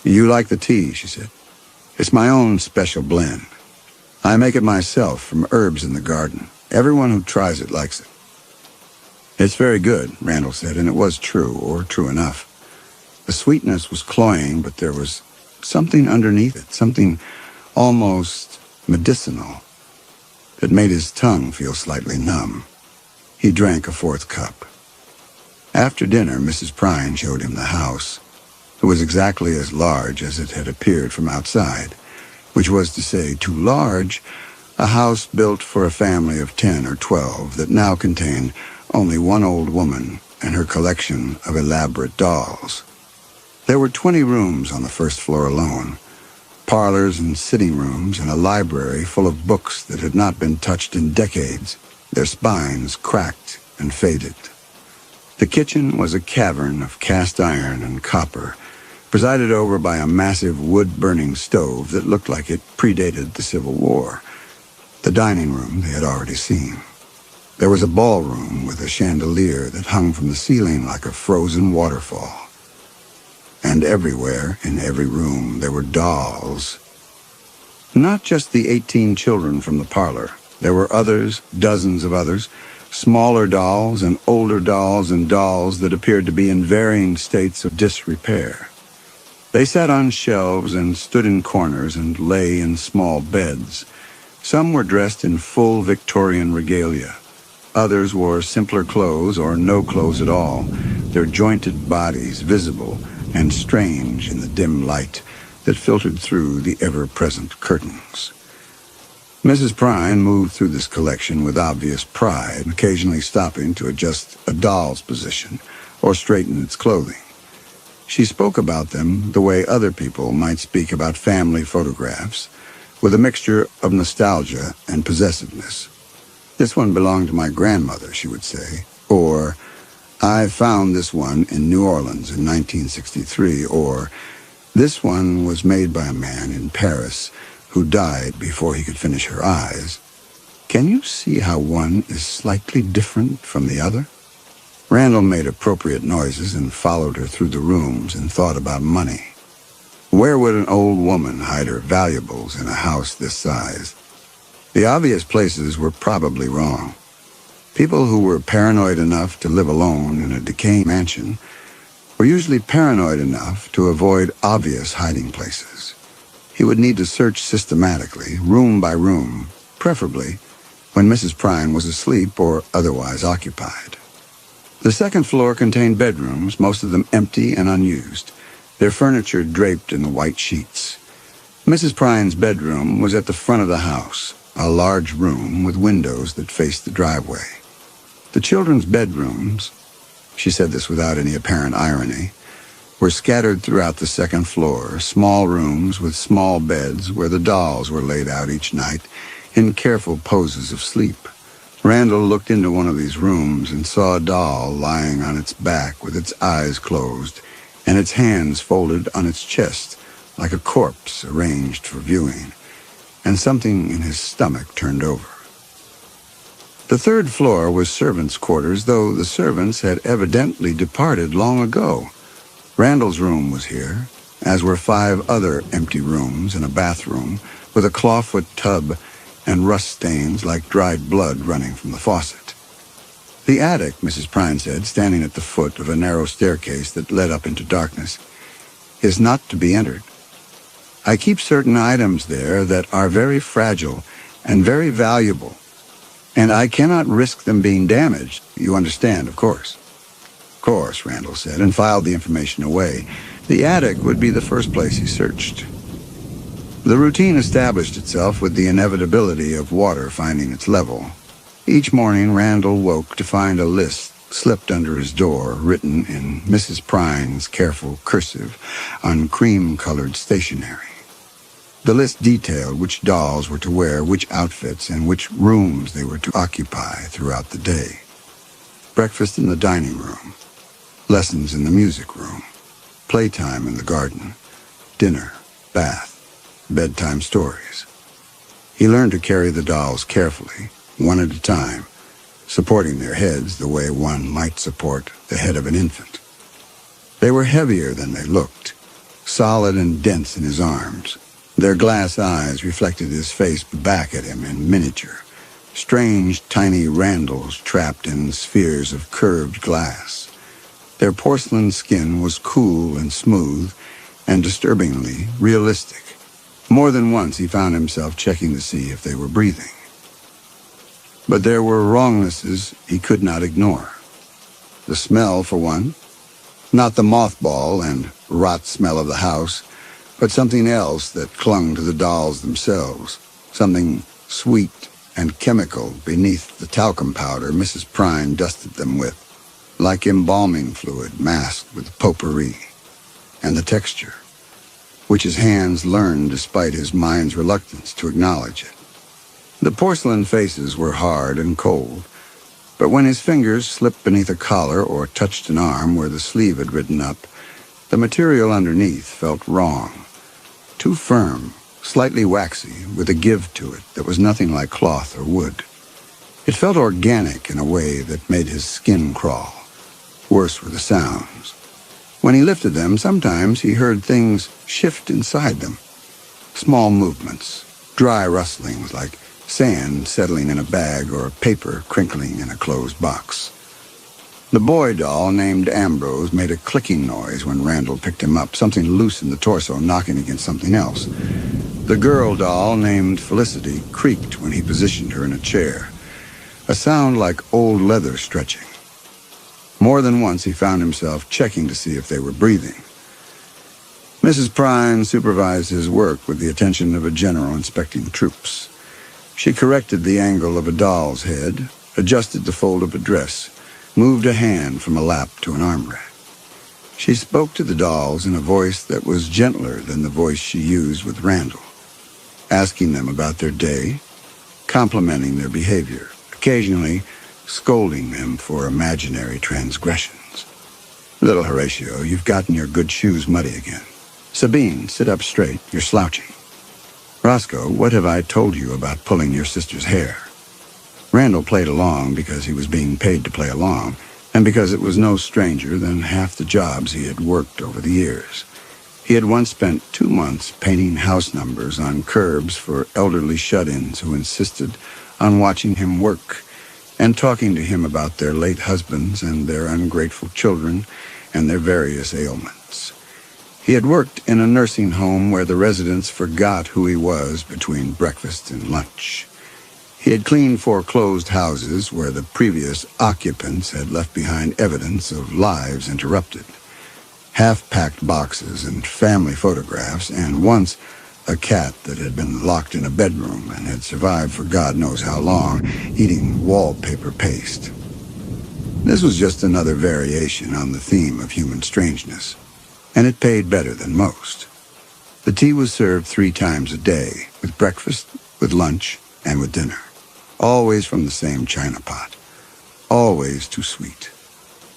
"You like the tea," she said. "It's my own special blend. I make it myself from herbs in the garden. Everyone who tries it likes it." "It's very good," Randall said, and it was true, or true enough. The sweetness was cloying, but there was something underneath it, something almost medicinal, that made his tongue feel slightly numb. He drank a 4th cup. After dinner, Mrs. Prine showed him the house. It was exactly as large as it had appeared from outside, which was to say, too large, a house built for a family of 10 or 12 that now contained only one old woman and her collection of elaborate dolls. There were 20 rooms on the first floor alone, parlors and sitting rooms and a library full of books that had not been touched in decades, their spines cracked and faded. The kitchen was a cavern of cast iron and copper, presided over by a massive wood-burning stove that looked like it predated the Civil War. The dining room they had already seen. There was a ballroom with a chandelier that hung from the ceiling like a frozen waterfall. And everywhere, in every room, there were dolls. Not just the 18 children from the parlor. There were others, dozens of others, smaller dolls and older dolls and dolls that appeared to be in varying states of disrepair. They sat on shelves and stood in corners and lay in small beds. Some were dressed in full Victorian regalia. Others wore simpler clothes or no clothes at all, their jointed bodies visible and strange in the dim light that filtered through the ever-present curtains. Mrs. Prine moved through this collection with obvious pride, occasionally stopping to adjust a doll's position or straighten its clothing. She spoke about them the way other people might speak about family photographs, with a mixture of nostalgia and possessiveness. "This one belonged to my grandmother," she would say, or "I found this one in New Orleans in 1963, or "This one was made by a man in Paris who died before he could finish her eyes. Can you see how one is slightly different from the other?" Randall made appropriate noises and followed her through the rooms and thought about money. Where would an old woman hide her valuables in a house this size? The obvious places were probably wrong. People who were paranoid enough to live alone in a decaying mansion were usually paranoid enough to avoid obvious hiding places. He would need to search systematically, room by room, preferably when Mrs. Prine was asleep or otherwise occupied. The second floor contained bedrooms, most of them empty and unused, their furniture draped in the white sheets. Mrs. Prine's bedroom was at the front of the house, a large room with windows that faced the driveway. The children's bedrooms, she said this without any apparent irony, were scattered throughout the second floor, small rooms with small beds where the dolls were laid out each night in careful poses of sleep. Randall looked into one of these rooms and saw a doll lying on its back with its eyes closed and its hands folded on its chest like a corpse arranged for viewing, and something in his stomach turned over. The third floor was servants' quarters, though the servants had evidently departed long ago. Randall's room was here, as were 5 other empty rooms and a bathroom with a clawfoot tub and rust stains like dried blood running from the faucet. The attic, Mrs. Prine said, standing at the foot of a narrow staircase that led up into darkness, is not to be entered. I keep certain items there that are very fragile and very valuable, and I cannot risk them being damaged. You understand, of course. Of course, Randall said, and filed the information away. The attic would be the first place he searched. The routine established itself with the inevitability of water finding its level. Each morning, Randall woke to find a list slipped under his door, written in Mrs. Prine's careful cursive on cream-colored stationery. The list detailed which dolls were to wear which outfits and which rooms they were to occupy throughout the day. Breakfast in the dining room, lessons in the music room, playtime in the garden, dinner, bath, bedtime stories. He learned to carry the dolls carefully, one at a time, supporting their heads the way one might support the head of an infant. They were heavier than they looked, solid and dense in his arms. Their glass eyes reflected his face back at him in miniature, strange tiny Randalls trapped in spheres of curved glass. Their porcelain skin was cool and smooth and disturbingly realistic. More than once he found himself checking to see if they were breathing. But there were wrongnesses he could not ignore. The smell, for one. Not the mothball and rot smell of the house, but something else that clung to the dolls themselves, something sweet and chemical beneath the talcum powder Mrs. Prine dusted them with, like embalming fluid masked with potpourri, and the texture, which his hands learned despite his mind's reluctance to acknowledge it. The porcelain faces were hard and cold, but when his fingers slipped beneath a collar or touched an arm where the sleeve had ridden up, the material underneath felt wrong. Too firm, slightly waxy, with a give to it that was nothing like cloth or wood. It felt organic in a way that made his skin crawl. Worse were the sounds. When he lifted them, sometimes he heard things shift inside them. Small movements, dry rustlings like sand settling in a bag or paper crinkling in a closed box. The boy doll named Ambrose made a clicking noise when Randall picked him up, something loose in the torso knocking against something else. The girl doll named Felicity creaked when he positioned her in a chair, a sound like old leather stretching. More than once he found himself checking to see if they were breathing. Mrs. Prine supervised his work with the attention of a general inspecting troops. She corrected the angle of a doll's head, adjusted the fold of a dress, moved a hand from a lap to an armrest. She spoke to the dolls in a voice that was gentler than the voice she used with Randall, asking them about their day, complimenting their behavior, occasionally scolding them for imaginary transgressions. Little Horatio, you've gotten your good shoes muddy again. Sabine, sit up straight, you're slouching. Roscoe, what have I told you about pulling your sister's hair? Randall played along because he was being paid to play along, and because it was no stranger than half the jobs he had worked over the years. He had once spent 2 months painting house numbers on curbs for elderly shut-ins who insisted on watching him work and talking to him about their late husbands and their ungrateful children and their various ailments. He had worked in a nursing home where the residents forgot who he was between breakfast and lunch. He had cleaned foreclosed houses where the previous occupants had left behind evidence of lives interrupted, half-packed boxes and family photographs, and once a cat that had been locked in a bedroom and had survived for God knows how long, eating wallpaper paste. This was just another variation on the theme of human strangeness, and it paid better than most. The tea was served 3 times a day, with breakfast, with lunch, and with dinner. Always from the same china pot. Always too sweet.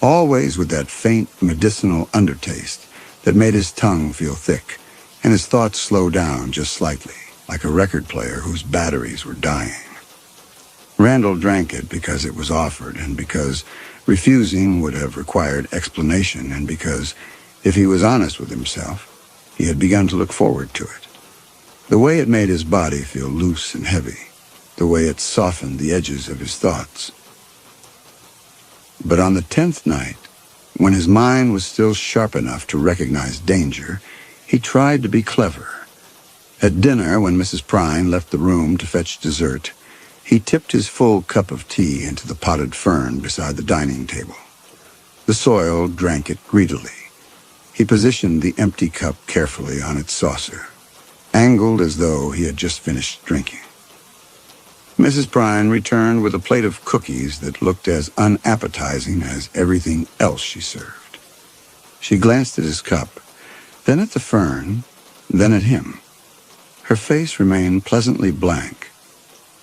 Always with that faint medicinal undertaste that made his tongue feel thick and his thoughts slow down just slightly, like a record player whose batteries were dying. Randall drank it because it was offered, and because refusing would have required explanation, and because, if he was honest with himself, he had begun to look forward to it. The way it made his body feel loose and heavy, the way it softened the edges of his thoughts. But on the 10th night, When his mind was still sharp enough to recognize danger, he tried to be clever. At dinner, when Mrs. Prine left the room to fetch dessert, he tipped his full cup of tea into the potted fern beside the dining table. The soil drank it greedily. He positioned the empty cup carefully on its saucer, angled as though he had just finished drinking. Mrs. Prine returned with a plate of cookies that looked as unappetizing as everything else she served. She glanced at his cup, then at the fern, then at him. Her face remained pleasantly blank,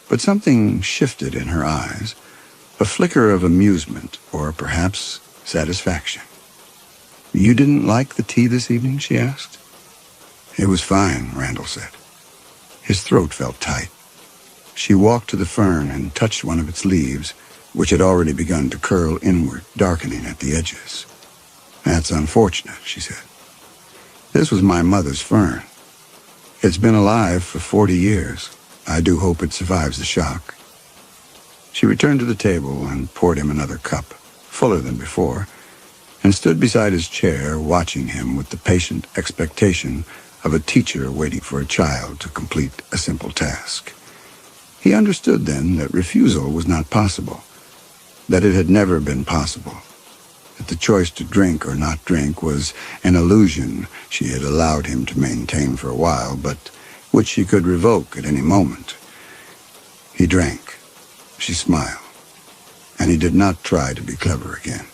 but something shifted in her eyes, a flicker of amusement or perhaps satisfaction. "You didn't like the tea this evening?" she asked. "It was fine," Randall said. His throat felt tight. She walked to the fern and touched one of its leaves, which had already begun to curl inward, darkening at the edges. "That's unfortunate," she said. "This was my mother's fern. It's been alive for 40 years. I do hope it survives the shock." She returned to the table and poured him another cup, fuller than before, and stood beside his chair, watching him with the patient expectation of a teacher waiting for a child to complete a simple task. He understood then that refusal was not possible, that it had never been possible, that the choice to drink or not drink was an illusion she had allowed him to maintain for a while, but which she could revoke at any moment. He drank. She smiled, and he did not try to be clever again.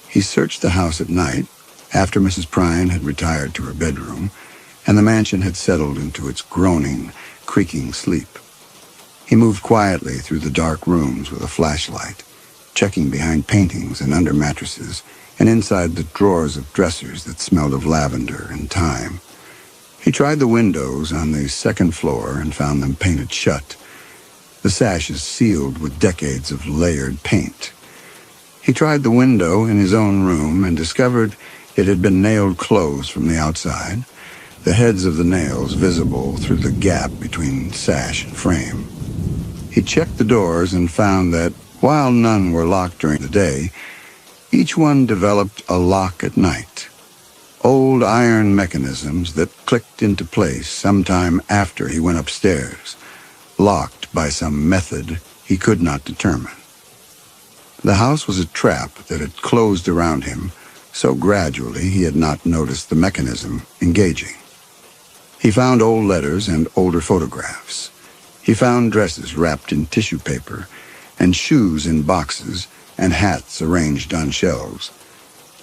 He searched the house at night, after Mrs. Prine had retired to her bedroom, and the mansion had settled into its groaning, creaking sleep. He moved quietly through the dark rooms with a flashlight, checking behind paintings and under mattresses and inside the drawers of dressers that smelled of lavender and thyme. He tried the windows on the second floor and found them painted shut, the sashes sealed with decades of layered paint. He tried the window in his own room and discovered it had been nailed closed from the outside, the heads of the nails visible through the gap between sash and frame. He checked the doors and found that, while none were locked during the day, each one developed a lock at night. Old iron mechanisms that clicked into place sometime after he went upstairs, locked by some method he could not determine. The house was a trap that had closed around him so gradually he had not noticed the mechanism engaging. He found old letters and older photographs. He found dresses wrapped in tissue paper, and shoes in boxes, and hats arranged on shelves.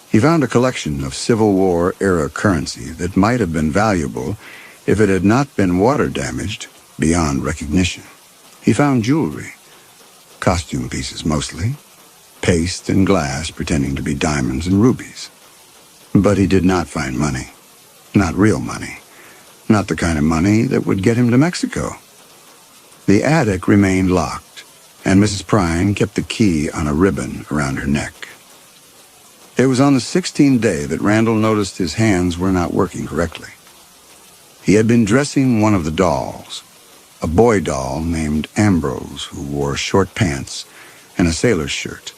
He found a collection of Civil War-era currency that might have been valuable if it had not been water-damaged beyond recognition. He found jewelry, costume pieces mostly, paste and glass pretending to be diamonds and rubies. But he did not find money, not real money, not the kind of money that would get him to Mexico. The attic remained locked, and Mrs. Prine kept the key on a ribbon around her neck. It was on the 16th day that Randall noticed his hands were not working correctly. He had been dressing one of the dolls, a boy doll named Ambrose who wore short pants and a sailor's shirt,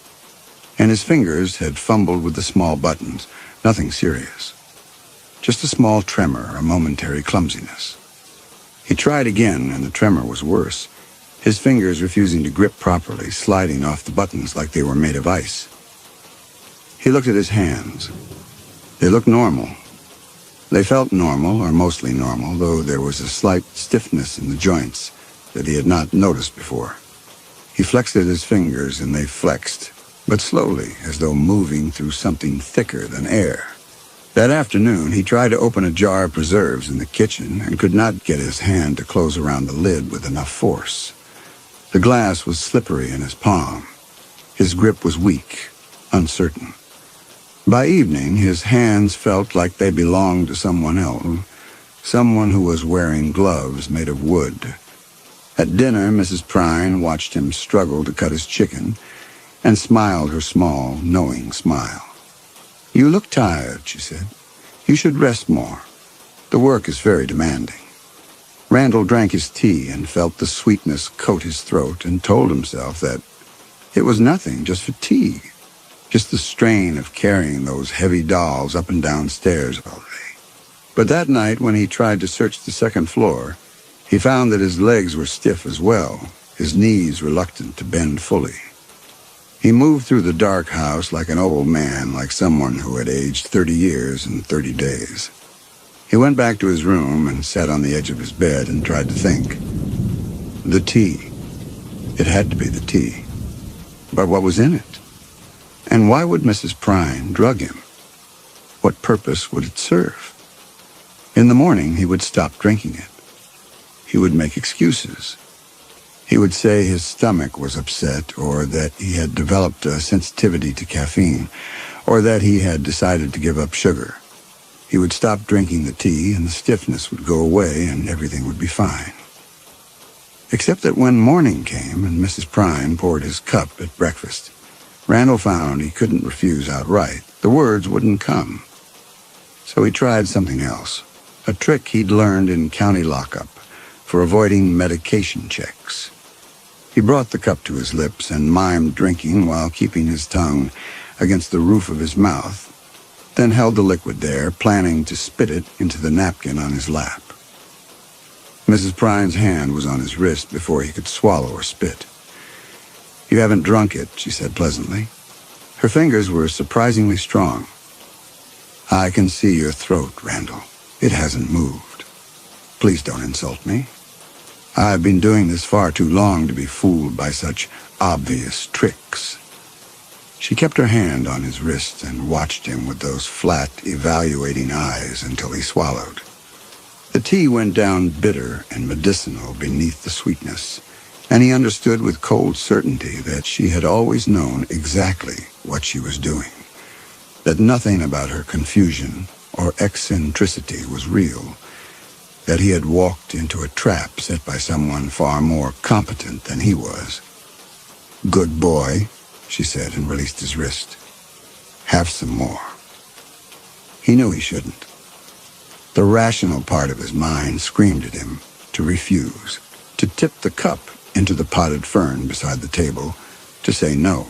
and his fingers had fumbled with the small buttons, nothing serious. Just a small tremor, a momentary clumsiness. He tried again, and the tremor was worse, his fingers refusing to grip properly, sliding off the buttons like they were made of ice. He looked at his hands. They looked normal. They felt normal, or mostly normal, though there was a slight stiffness in the joints that he had not noticed before. He flexed at his fingers, and they flexed, but slowly, as though moving through something thicker than air. That afternoon, he tried to open a jar of preserves in the kitchen and could not get his hand to close around the lid with enough force. The glass was slippery in his palm. His grip was weak, uncertain. By evening, his hands felt like they belonged to someone else, someone who was wearing gloves made of wood. At dinner, Mrs. Prine watched him struggle to cut his chicken and smiled her small, knowing smile. "You look tired," she said. "You should rest more. The work is very demanding." Randall drank his tea and felt the sweetness coat his throat and told himself that it was nothing, just fatigue. just the strain of carrying those heavy dolls up and down stairs all day. But that night, when he tried to search the second floor, he found that his legs were stiff as well, his knees reluctant to bend fully. He moved through the dark house like an old man, like someone who had aged 30 years in 30 days. He went back to his room and sat on the edge of his bed and tried to think. The tea. It had to be the tea. But what was in it? And why would Mrs. Prine drug him? What purpose would it serve? In the morning, he would stop drinking it. He would make excuses. He would say his stomach was upset, or that he had developed a sensitivity to caffeine, or that he had decided to give up sugar. He would stop drinking the tea, and the stiffness would go away, and everything would be fine. Except that when morning came and Mrs. Prine poured his cup at breakfast, Randall found he couldn't refuse outright. The words wouldn't come. So he tried something else, a trick he'd learned in county lockup for avoiding medication checks. He brought the cup to his lips and mimed drinking while keeping his tongue against the roof of his mouth, then held the liquid there, planning to spit it into the napkin on his lap. Mrs. Prine's hand was on his wrist before he could swallow or spit. "You haven't drunk it," she said pleasantly. Her fingers were surprisingly strong. "I can see your throat, Randall. It hasn't moved. Please don't insult me. I've been doing this far too long to be fooled by such obvious tricks." She kept her hand on his wrist and watched him with those flat, evaluating eyes until he swallowed. The tea went down bitter and medicinal beneath the sweetness, and he understood with cold certainty that she had always known exactly what she was doing, that nothing about her confusion or eccentricity was real, that he had walked into a trap set by someone far more competent than he was. "Good boy," she said, and released his wrist. "Have some more." He knew he shouldn't. The rational part of his mind screamed at him to refuse, to tip the cup into the potted fern beside the table, to say no.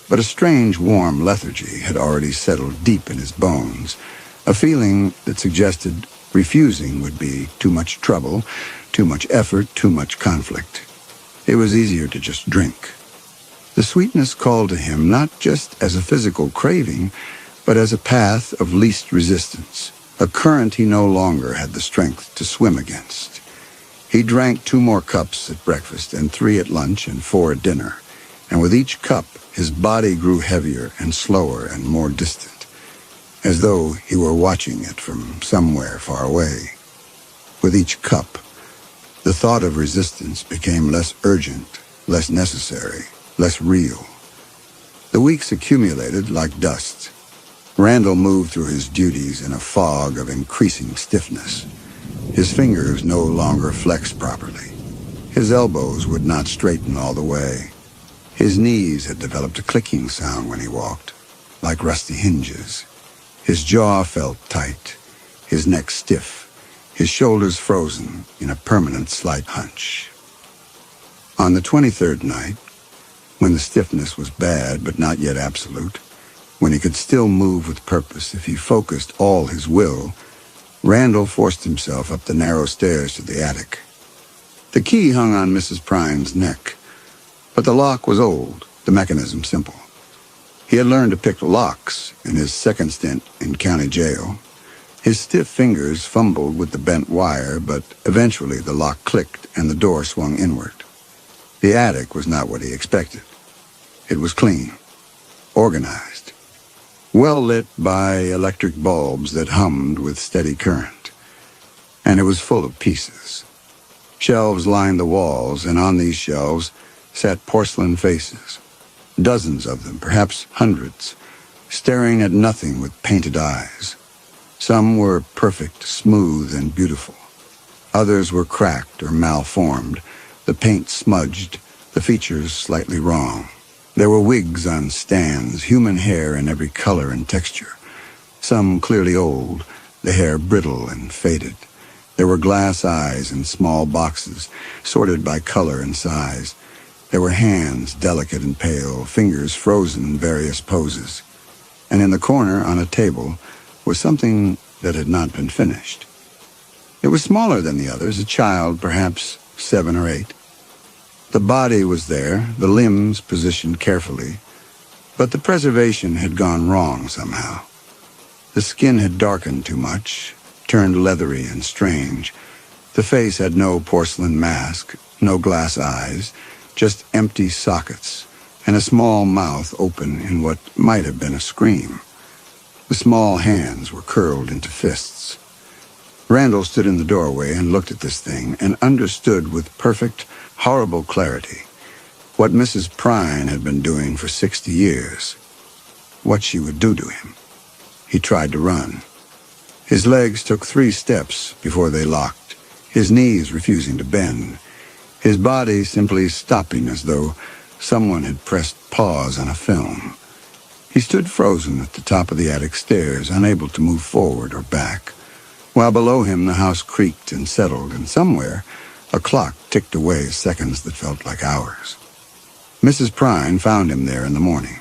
But a strange warm lethargy had already settled deep in his bones, a feeling that suggested refusing would be too much trouble, too much effort, too much conflict. It was easier to just drink. The sweetness called to him not just as a physical craving, but as a path of least resistance, a current he no longer had the strength to swim against. He drank 2 more cups at breakfast and 3 at lunch and 4 at dinner, and with each cup his body grew heavier and slower and more distant, as though he were watching it from somewhere far away. With each cup, the thought of resistance became less urgent, less necessary, less real. The weeks accumulated like dust. Randall moved through his duties in a fog of increasing stiffness. His fingers no longer flexed properly. His elbows would not straighten all the way. His knees had developed a clicking sound when he walked, like rusty hinges. His jaw felt tight, his neck stiff, his shoulders frozen in a permanent slight hunch. On the 23rd night, when the stiffness was bad but not yet absolute, when he could still move with purpose if he focused all his will, Randall forced himself up the narrow stairs to the attic. The key hung on Mrs. Prine's neck, but the lock was old, the mechanism simple. He had learned to pick locks in his second stint in county jail. His stiff fingers fumbled with the bent wire, but eventually the lock clicked and the door swung inward. The attic was not what he expected. It was clean, organized, well lit by electric bulbs that hummed with steady current. And it was full of pieces. Shelves lined the walls, and on these shelves sat porcelain faces, dozens of them, perhaps hundreds, staring at nothing with painted eyes. Some were perfect, smooth, and beautiful. Others were cracked or malformed, the paint smudged, the features slightly wrong. There were wigs on stands, human hair in every color and texture, some clearly old, the hair brittle and faded. There were glass eyes in small boxes, sorted by color and size, There were hands, delicate and pale, fingers frozen in various poses. And in the corner on a table was something that had not been finished. It was smaller than the others, a child, perhaps 7 or 8. The body was there, the limbs positioned carefully, but the preservation had gone wrong somehow. The skin had darkened too much, turned leathery and strange. The face had no porcelain mask, no glass eyes, just empty sockets, and a small mouth open in what might have been a scream. The small hands were curled into fists. Randall stood in the doorway and looked at this thing and understood with perfect, horrible clarity what Mrs. Prine had been doing for 60 years, what she would do to him. He tried to run. His legs took 3 steps before they locked, his knees refusing to bend, his body simply stopping as though someone had pressed pause on a film. He stood frozen at the top of the attic stairs, unable to move forward or back, while below him the house creaked and settled, and somewhere a clock ticked away seconds that felt like hours. Mrs. Prine found him there in the morning.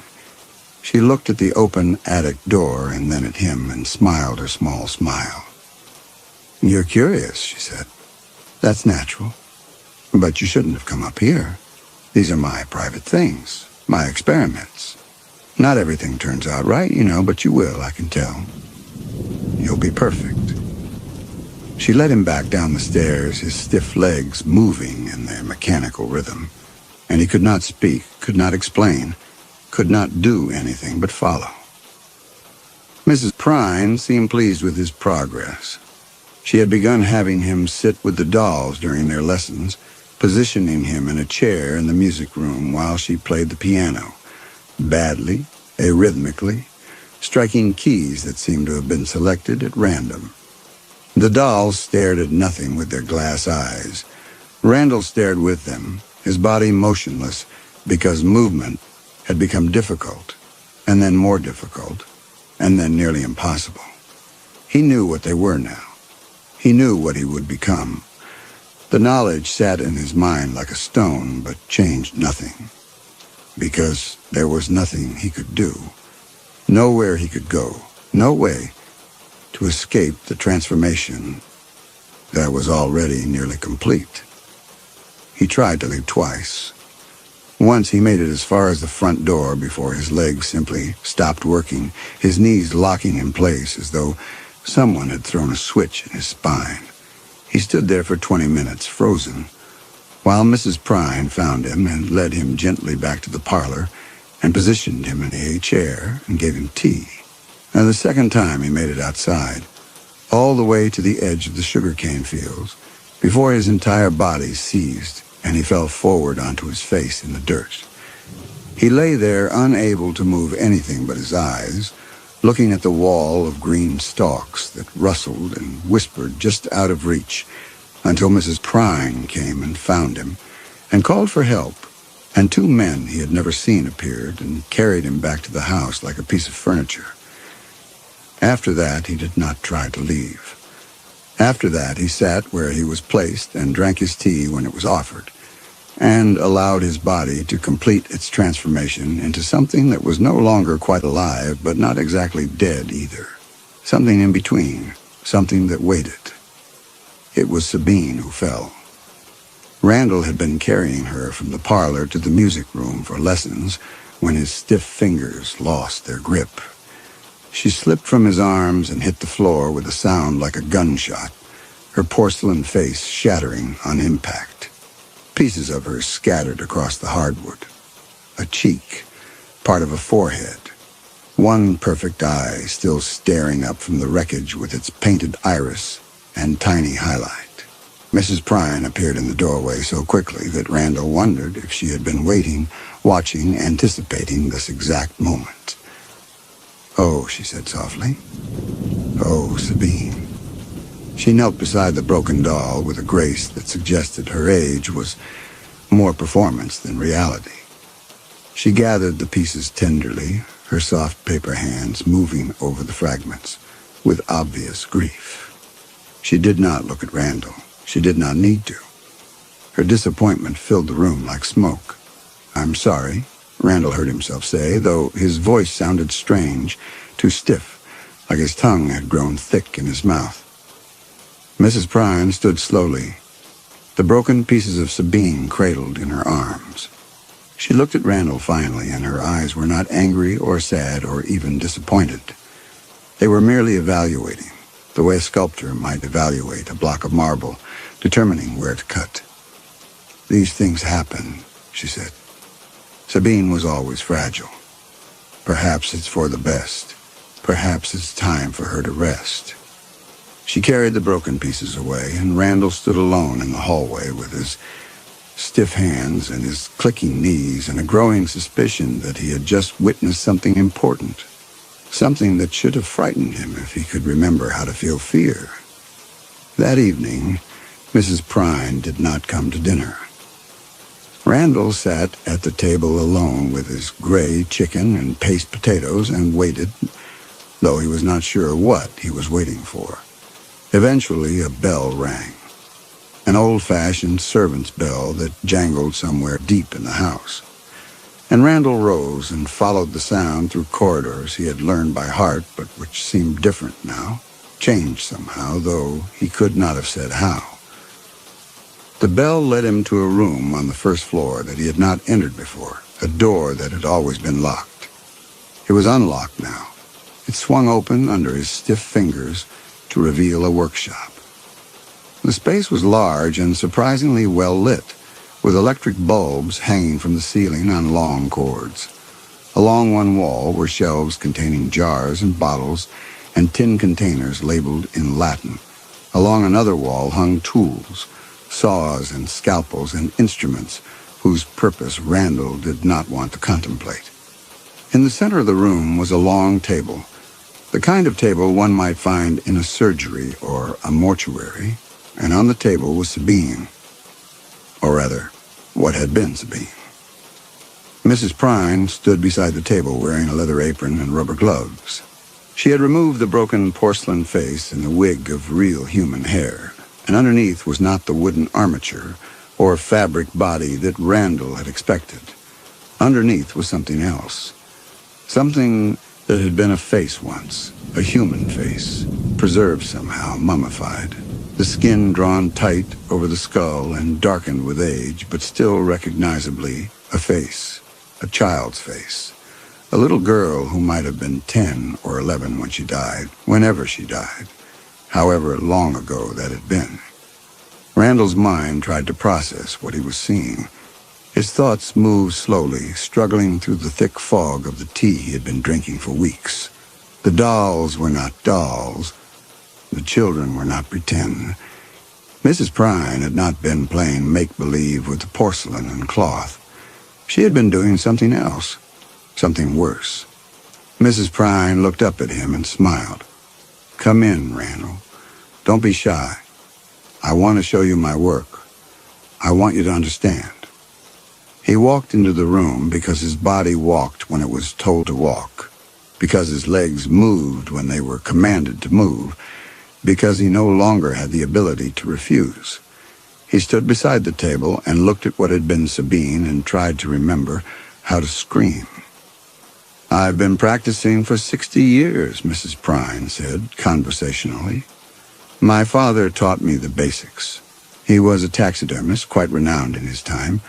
She looked at the open attic door and then at him and smiled her small smile. "You're curious," she said. "That's natural. But you shouldn't have come up here. These are my private things, my experiments. Not everything turns out right, but you will, I can tell. You'll be perfect." She led him back down the stairs, his stiff legs moving in their mechanical rhythm, and he could not speak, could not explain, could not do anything but follow. Mrs. Prine seemed pleased with his progress. She had begun having him sit with the dolls during their lessons, positioning him in a chair in the music room while she played the piano, badly, arrhythmically, striking keys that seemed to have been selected at random. The dolls stared at nothing with their glass eyes. Randall stared with them, his body motionless, because movement had become difficult, and then more difficult, and then nearly impossible. He knew what they were now. He knew what he would become. The knowledge sat in his mind like a stone, but changed nothing, because there was nothing he could do, nowhere he could go, no way to escape the transformation that was already nearly complete. He tried to leave twice. Once he made it as far as the front door before his legs simply stopped working, his knees locking in place as though someone had thrown a switch in his spine. He stood there for 20 minutes, frozen, while Mrs. Prine found him and led him gently back to the parlor and positioned him in a chair and gave him tea. And the second time he made it outside, all the way to the edge of the sugarcane fields, before his entire body seized and he fell forward onto his face in the dirt. He lay there unable to move anything but his eyes, looking at the wall of green stalks that rustled and whispered just out of reach, until Mrs. Prine came and found him and called for help, and 2 men he had never seen appeared and carried him back to the house like a piece of furniture. After that, he did not try to leave. After that, he sat where he was placed and drank his tea when it was offered, and allowed his body to complete its transformation into something that was no longer quite alive, but not exactly dead either. Something in between, something that waited. It was Sabine who fell. Randall had been carrying her from the parlor to the music room for lessons when his stiff fingers lost their grip. She slipped from his arms and hit the floor with a sound like a gunshot, her porcelain face shattering on impact. Pieces of her scattered across the hardwood. A cheek, part of a forehead, one perfect eye still staring up from the wreckage with its painted iris and tiny highlight. Mrs. Prine appeared in the doorway so quickly that Randall wondered if she had been waiting, watching, anticipating this exact moment. "Oh," she said softly. "Oh, Sabine." She knelt beside the broken doll with a grace that suggested her age was more performance than reality. She gathered the pieces tenderly, her soft paper hands moving over the fragments with obvious grief. She did not look at Randall. She did not need to. Her disappointment filled the room like smoke. "I'm sorry," Randall heard himself say, though his voice sounded strange, too stiff, like his tongue had grown thick in his mouth. Mrs. Prine stood slowly, the broken pieces of Sabine cradled in her arms. She looked at Randall finally, and her eyes were not angry or sad or even disappointed. They were merely evaluating, the way a sculptor might evaluate a block of marble, determining where to cut. "These things happen," she said. "Sabine was always fragile. Perhaps it's for the best. Perhaps it's time for her to rest." She carried the broken pieces away, and Randall stood alone in the hallway with his stiff hands and his clicking knees and a growing suspicion that he had just witnessed something important, something that should have frightened him if he could remember how to feel fear. That evening, Mrs. Prine did not come to dinner. Randall sat at the table alone with his gray chicken and paste potatoes and waited, though he was not sure what he was waiting for. Eventually, a bell rang. An old-fashioned servant's bell that jangled somewhere deep in the house. And Randall rose and followed the sound through corridors he had learned by heart, but which seemed different now, changed somehow, though he could not have said how. The bell led him to a room on the first floor that he had not entered before, a door that had always been locked. It was unlocked now. It swung open under his stiff fingers to reveal a workshop. The space was large and surprisingly well lit, with electric bulbs hanging from the ceiling on long cords. Along one wall were shelves containing jars and bottles and tin containers labeled in Latin. Along another wall hung tools, saws and scalpels and instruments whose purpose Randall did not want to contemplate. In the center of the room was a long table, the kind of table one might find in a surgery or a mortuary, and on the table was Sabine, or rather, what had been Sabine. Mrs. Prine stood beside the table wearing a leather apron and rubber gloves. She had removed the broken porcelain face and a wig of real human hair, and underneath was not the wooden armature or fabric body that Randall had expected. Underneath was something else, something that had been a face once, a human face, preserved somehow, mummified. The skin drawn tight over the skull and darkened with age, but still recognizably a face, a child's face. A little girl who might have been 10 or 11 when she died, whenever she died, however long ago that had been. Randall's mind tried to process what he was seeing. His thoughts moved slowly, struggling through the thick fog of the tea he had been drinking for weeks. The dolls were not dolls. The children were not pretend. Mrs. Prine had not been playing make-believe with the porcelain and cloth. She had been doing something else, something worse. Mrs. Prine looked up at him and smiled. "Come in, Randall. Don't be shy. I want to show you my work. I want you to understand." He walked into the room because his body walked when it was told to walk, because his legs moved when they were commanded to move, because he no longer had the ability to refuse. He stood beside the table and looked at what had been Sabine and tried to remember how to scream. "I've been practicing for 60 years, Mrs. Prine said conversationally. "My father taught me the basics. He was a taxidermist, quite renowned in his time,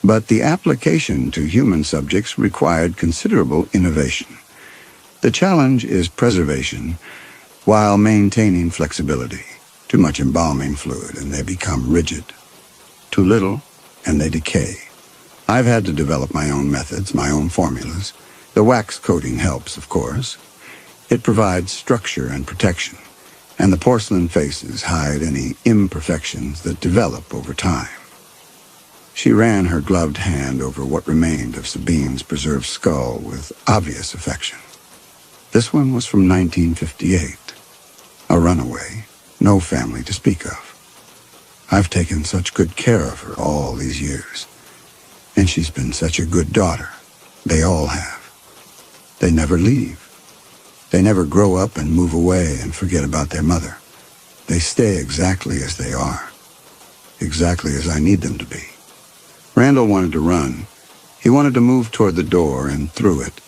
but the application to human subjects required considerable innovation. The challenge is preservation while maintaining flexibility. Too much embalming fluid and they become rigid. Too little and they decay. I've had to develop my own methods, my own formulas. The wax coating helps, of course. It provides structure and protection, and the porcelain faces hide any imperfections that develop over time." She ran her gloved hand over what remained of Sabine's preserved skull with obvious affection. This one was from 1958. A runaway, no family to speak of. I've taken such good care of her all these years. And she's been such a good daughter. They all have. They never leave. They never grow up and move away and forget about their mother. They stay exactly as they are. Exactly as I need them to be. Randall wanted to run. He wanted to move toward the door and through it,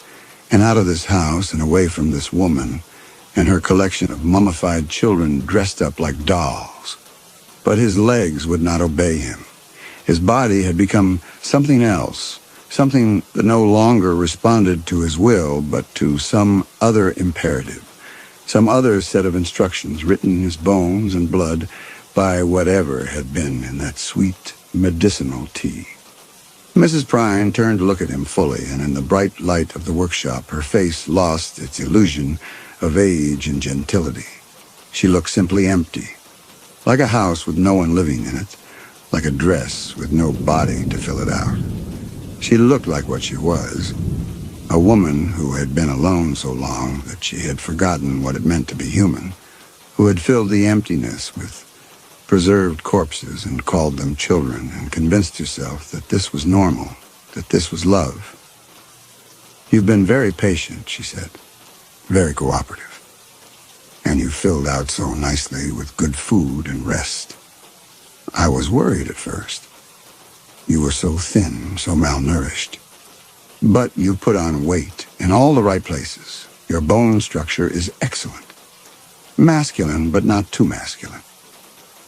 and out of this house and away from this woman and her collection of mummified children dressed up like dolls. But his legs would not obey him. His body had become something else, something that no longer responded to his will, but to some other imperative, some other set of instructions written in his bones and blood by whatever had been in that sweet, medicinal tea. Mrs. Prine turned to look at him fully, and in the bright light of the workshop, her face lost its illusion of age and gentility. She looked simply empty, like a house with no one living in it, like a dress with no body to fill it out. She looked like what she was, a woman who had been alone so long that she had forgotten what it meant to be human, who had filled the emptiness with preserved corpses and called them children and convinced herself that this was normal, that this was love. "You've been very patient," she said, "very cooperative. And you filled out so nicely with good food and rest. I was worried at first. You were so thin, so malnourished. But you put on weight in all the right places. Your bone structure is excellent. Masculine, but not too masculine.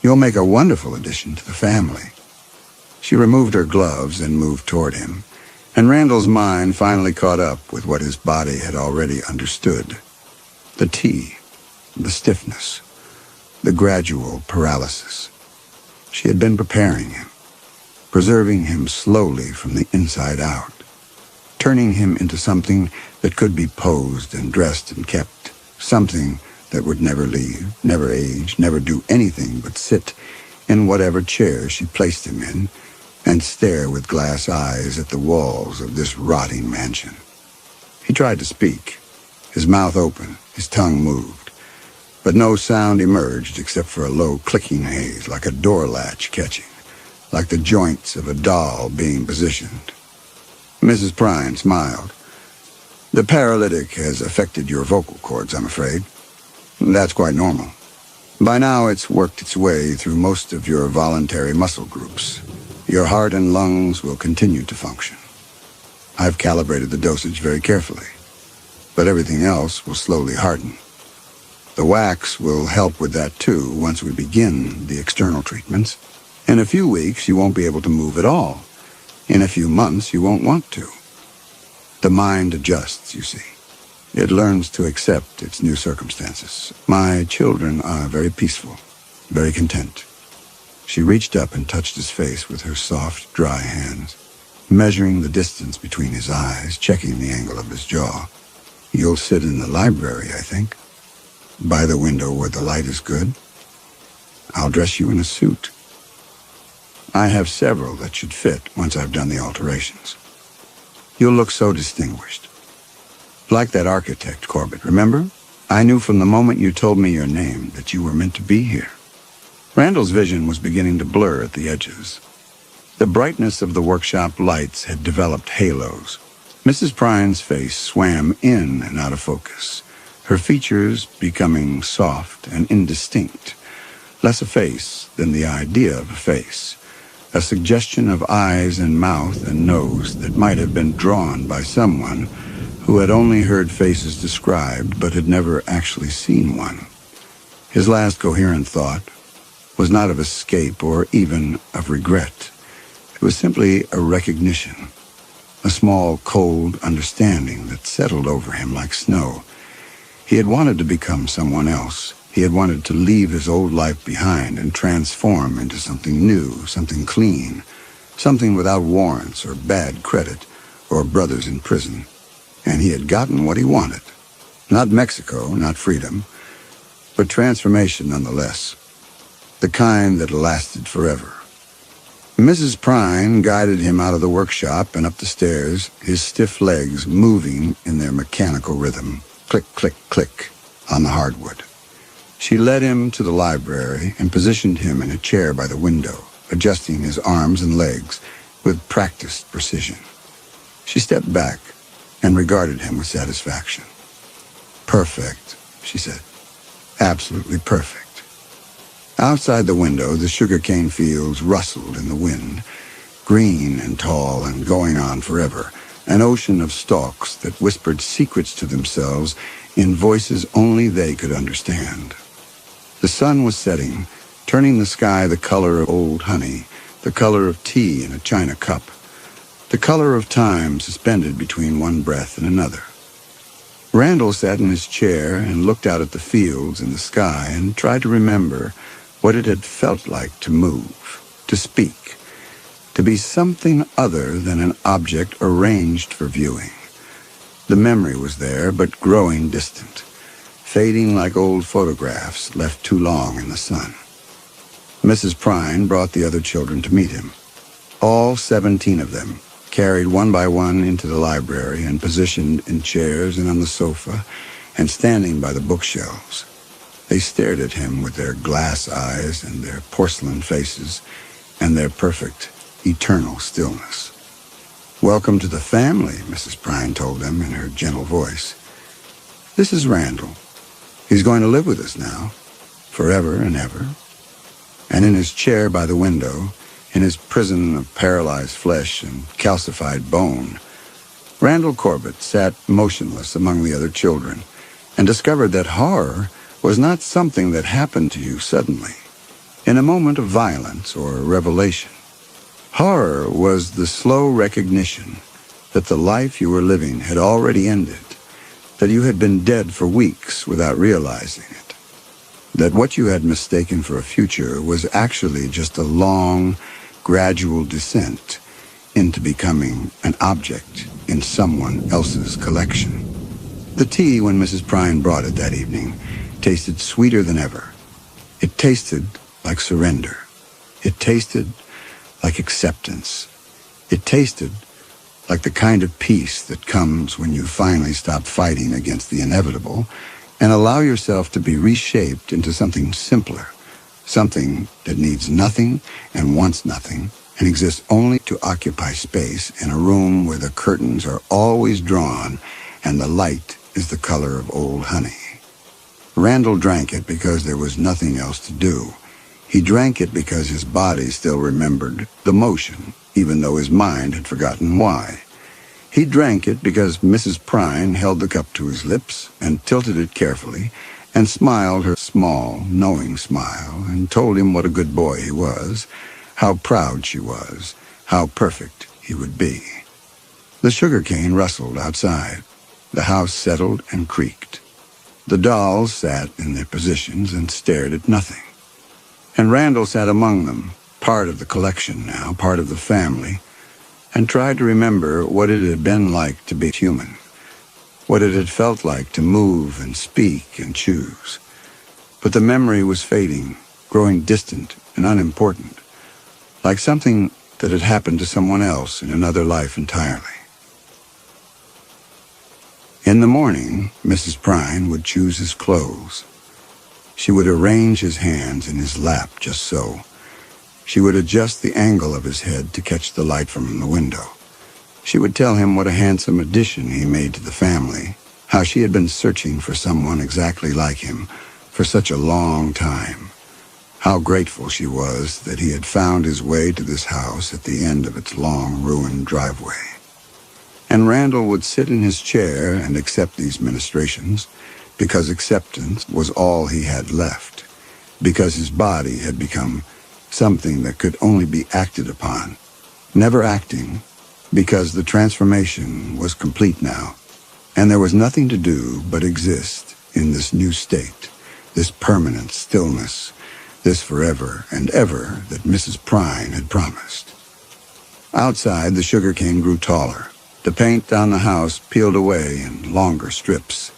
You'll make a wonderful addition to the family." She removed her gloves and moved toward him, and Randall's mind finally caught up with what his body had already understood. The tea, the stiffness, the gradual paralysis. She had been preparing him, preserving him slowly from the inside out, turning him into something that could be posed and dressed and kept, something that would never leave, never age, never do anything but sit in whatever chair she placed him in and stare with glass eyes at the walls of this rotting mansion. He tried to speak, his mouth open, his tongue moved, but no sound emerged except for a low clicking haze, like a door latch catching, like the joints of a doll being positioned. Mrs. Prine smiled. "The paralytic has affected your vocal cords, I'm afraid. That's quite normal. By now it's worked its way through most of your voluntary muscle groups. Your heart and lungs will continue to function. I've calibrated the dosage very carefully, but everything else will slowly harden. The wax will help with that too once we begin the external treatments. In a few weeks you won't be able to move at all. In a few months you won't want to. The mind adjusts, you see. It learns to accept its new circumstances. My children are very peaceful, very content." She reached up and touched his face with her soft, dry hands, measuring the distance between his eyes, checking the angle of his jaw. "You'll sit in the library, I think, by the window where the light is good. I'll dress you in a suit. I have several that should fit once I've done the alterations. You'll look so distinguished. Like that architect, Corbett, remember? I knew from the moment you told me your name that you were meant to be here." Randall's vision was beginning to blur at the edges. The brightness of the workshop lights had developed halos. Mrs. Prine's face swam in and out of focus, her features becoming soft and indistinct, less a face than the idea of a face, a suggestion of eyes and mouth and nose that might have been drawn by someone who had only heard faces described but had never actually seen one. His last coherent thought was not of escape or even of regret. It was simply a recognition, a small, cold understanding that settled over him like snow. He had wanted to become someone else. He had wanted to leave his old life behind and transform into something new, something clean, something without warrants or bad credit or brothers in prison. And he had gotten what he wanted. Not Mexico, not freedom, but transformation nonetheless. The kind that lasted forever. Mrs. Prine guided him out of the workshop and up the stairs, his stiff legs moving in their mechanical rhythm. Click, click, click on the hardwood. She led him to the library and positioned him in a chair by the window, adjusting his arms and legs with practiced precision. She stepped back and regarded him with satisfaction. "Perfect," she said. "Absolutely perfect." Outside the window, the sugarcane fields rustled in the wind, green and tall and going on forever, an ocean of stalks that whispered secrets to themselves in voices only they could understand. The sun was setting, turning the sky the color of old honey, the color of tea in a china cup, the color of time suspended between one breath and another. Randall sat in his chair and looked out at the fields and the sky and tried to remember what it had felt like to move, to speak, to be something other than an object arranged for viewing. The memory was there, but growing distant, fading like old photographs left too long in the sun. Mrs. Prine brought the other children to meet him. All 17 of them, carried one by one into the library and positioned in chairs and on the sofa and standing by the bookshelves. They stared at him with their glass eyes and their porcelain faces and their perfect, eternal stillness. "Welcome to the family," Mrs. Prine told them in her gentle voice. "This is Randall. He's going to live with us now, forever and ever." And in his chair by the window, in his prison of paralyzed flesh and calcified bone, Randall Corbett sat motionless among the other children and discovered that horror was not something that happened to you suddenly, in a moment of violence or revelation. Horror was the slow recognition that the life you were living had already ended, that you had been dead for weeks without realizing it, that what you had mistaken for a future was actually just a long, gradual descent into becoming an object in someone else's collection. The tea, when Mrs. Prine brought it that evening, tasted sweeter than ever. It tasted like surrender. It tasted like acceptance. It tasted like the kind of peace that comes when you finally stop fighting against the inevitable and allow yourself to be reshaped into something simpler, something that needs nothing and wants nothing and exists only to occupy space in a room where the curtains are always drawn and the light is the color of old honey. Randall drank it because there was nothing else to do. He drank it because his body still remembered the motion, even though his mind had forgotten why. He drank it because Mrs. Prine held the cup to his lips and tilted it carefully and smiled her small, knowing smile and told him what a good boy he was, how proud she was, how perfect he would be. The sugarcane rustled outside. The house settled and creaked. The dolls sat in their positions and stared at nothing. And Randall sat among them, part of the collection now, part of the family, and tried to remember what it had been like to be human, what it had felt like to move and speak and choose. But the memory was fading, growing distant and unimportant, like something that had happened to someone else in another life entirely. In the morning, Mrs. Prine would choose his clothes. She would arrange his hands in his lap just so. She would adjust the angle of his head to catch the light from the window. She would tell him what a handsome addition he made to the family, how she had been searching for someone exactly like him for such a long time, how grateful she was that he had found his way to this house at the end of its long, ruined driveway. And Randall would sit in his chair and accept these ministrations, because acceptance was all he had left, because his body had become something that could only be acted upon, never acting, because the transformation was complete now, and there was nothing to do but exist in this new state, this permanent stillness, this forever and ever that Mrs. Prine had promised. Outside, the sugarcane grew taller. The paint on the house peeled away in longer strips.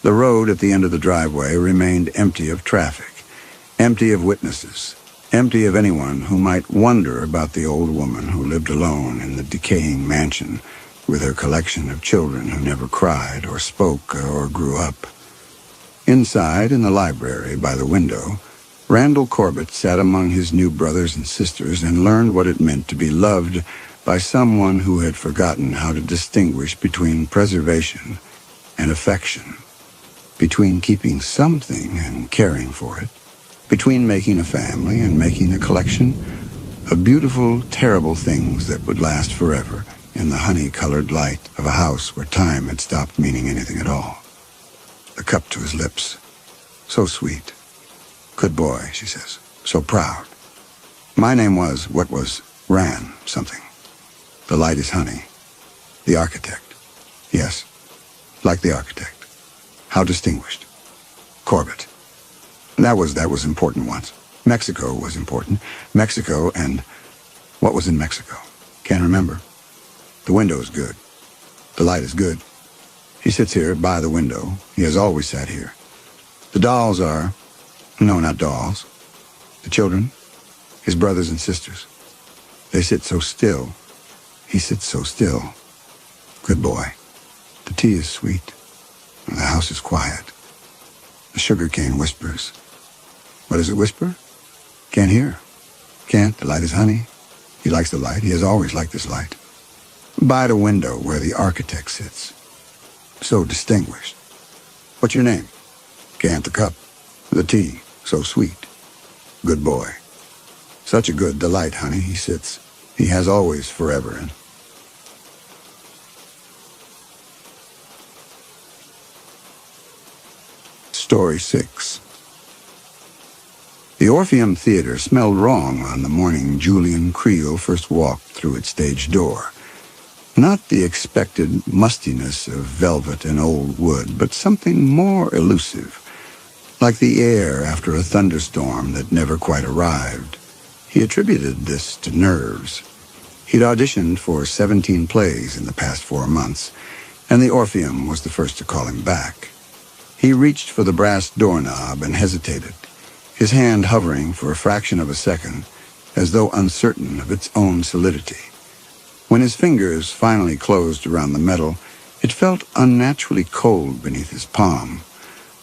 The road at the end of the driveway remained empty of traffic, empty of witnesses, empty of anyone who might wonder about the old woman who lived alone in the decaying mansion with her collection of children who never cried or spoke or grew up. Inside, in the library by the window, Randall Corbett sat among his new brothers and sisters and learned what it meant to be loved by someone who had forgotten how to distinguish between preservation and affection, between keeping something and caring for it, between making a family and making a collection of beautiful, terrible things that would last forever in the honey-colored light of a house where time had stopped meaning anything at all. The cup to his lips. So sweet. Good boy, she says. So proud. My name was, what was, Ran something. The light is honey. The architect. Yes, like the architect. How distinguished. Corbett. That was important once. Mexico was important. Mexico and what was in Mexico? Can't remember. The window is good. The light is good. He sits here by the window. He has always sat here. The dolls are, no, not dolls. The children, his brothers and sisters. They sit so still. He sits so still. Good boy. The tea is sweet. The house is quiet. The sugarcane whispers. What does it whisper? Can't hear. Can't. The light is honey. He likes the light. He has always liked this light. By the window where the architect sits. So distinguished. What's your name? Can't. The cup. The tea. So sweet. Good boy. Such a good delight, honey. He sits. He has always forever in. Story 6. The Orpheum Theater smelled wrong on the morning Julian Creel first walked through its stage door. Not the expected mustiness of velvet and old wood, but something more elusive, like the air after a thunderstorm that never quite arrived. He attributed this to nerves. He'd auditioned for 17 plays in the past 4 months, and the Orpheum was the first to call him back. He reached for the brass doorknob and hesitated, his hand hovering for a fraction of a second, as though uncertain of its own solidity. When his fingers finally closed around the metal, it felt unnaturally cold beneath his palm,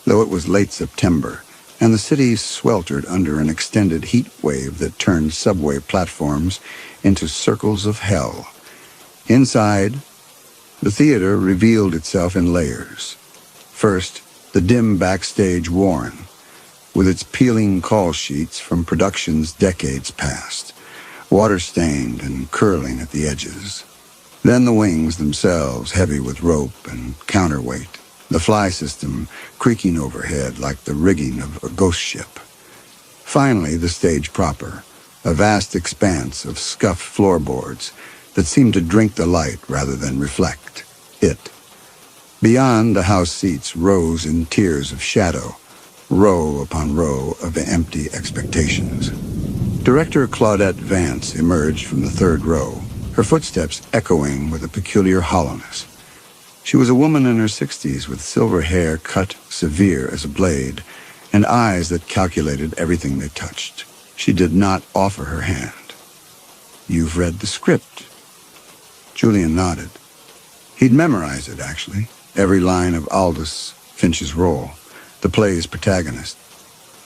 though it was late September, and the city sweltered under an extended heat wave that turned subway platforms into circles of hell. Inside, the theater revealed itself in layers. First, the dim backstage Warren, with its peeling call sheets from productions decades past, water-stained and curling at the edges. Then the wings themselves, heavy with rope and counterweight, the fly system creaking overhead like the rigging of a ghost ship. Finally, the stage proper, a vast expanse of scuffed floorboards that seemed to drink the light rather than reflect it. Beyond, the house seats rose in tiers of shadow, row upon row of empty expectations. Director Claudette Vance emerged from the third row, her footsteps echoing with a peculiar hollowness. She was a woman in her 60s with silver hair cut severe as a blade and eyes that calculated everything they touched. She did not offer her hand. "You've read the script." Julian nodded. He'd memorized it, actually, every line of Aldous Finch's role, the play's protagonist.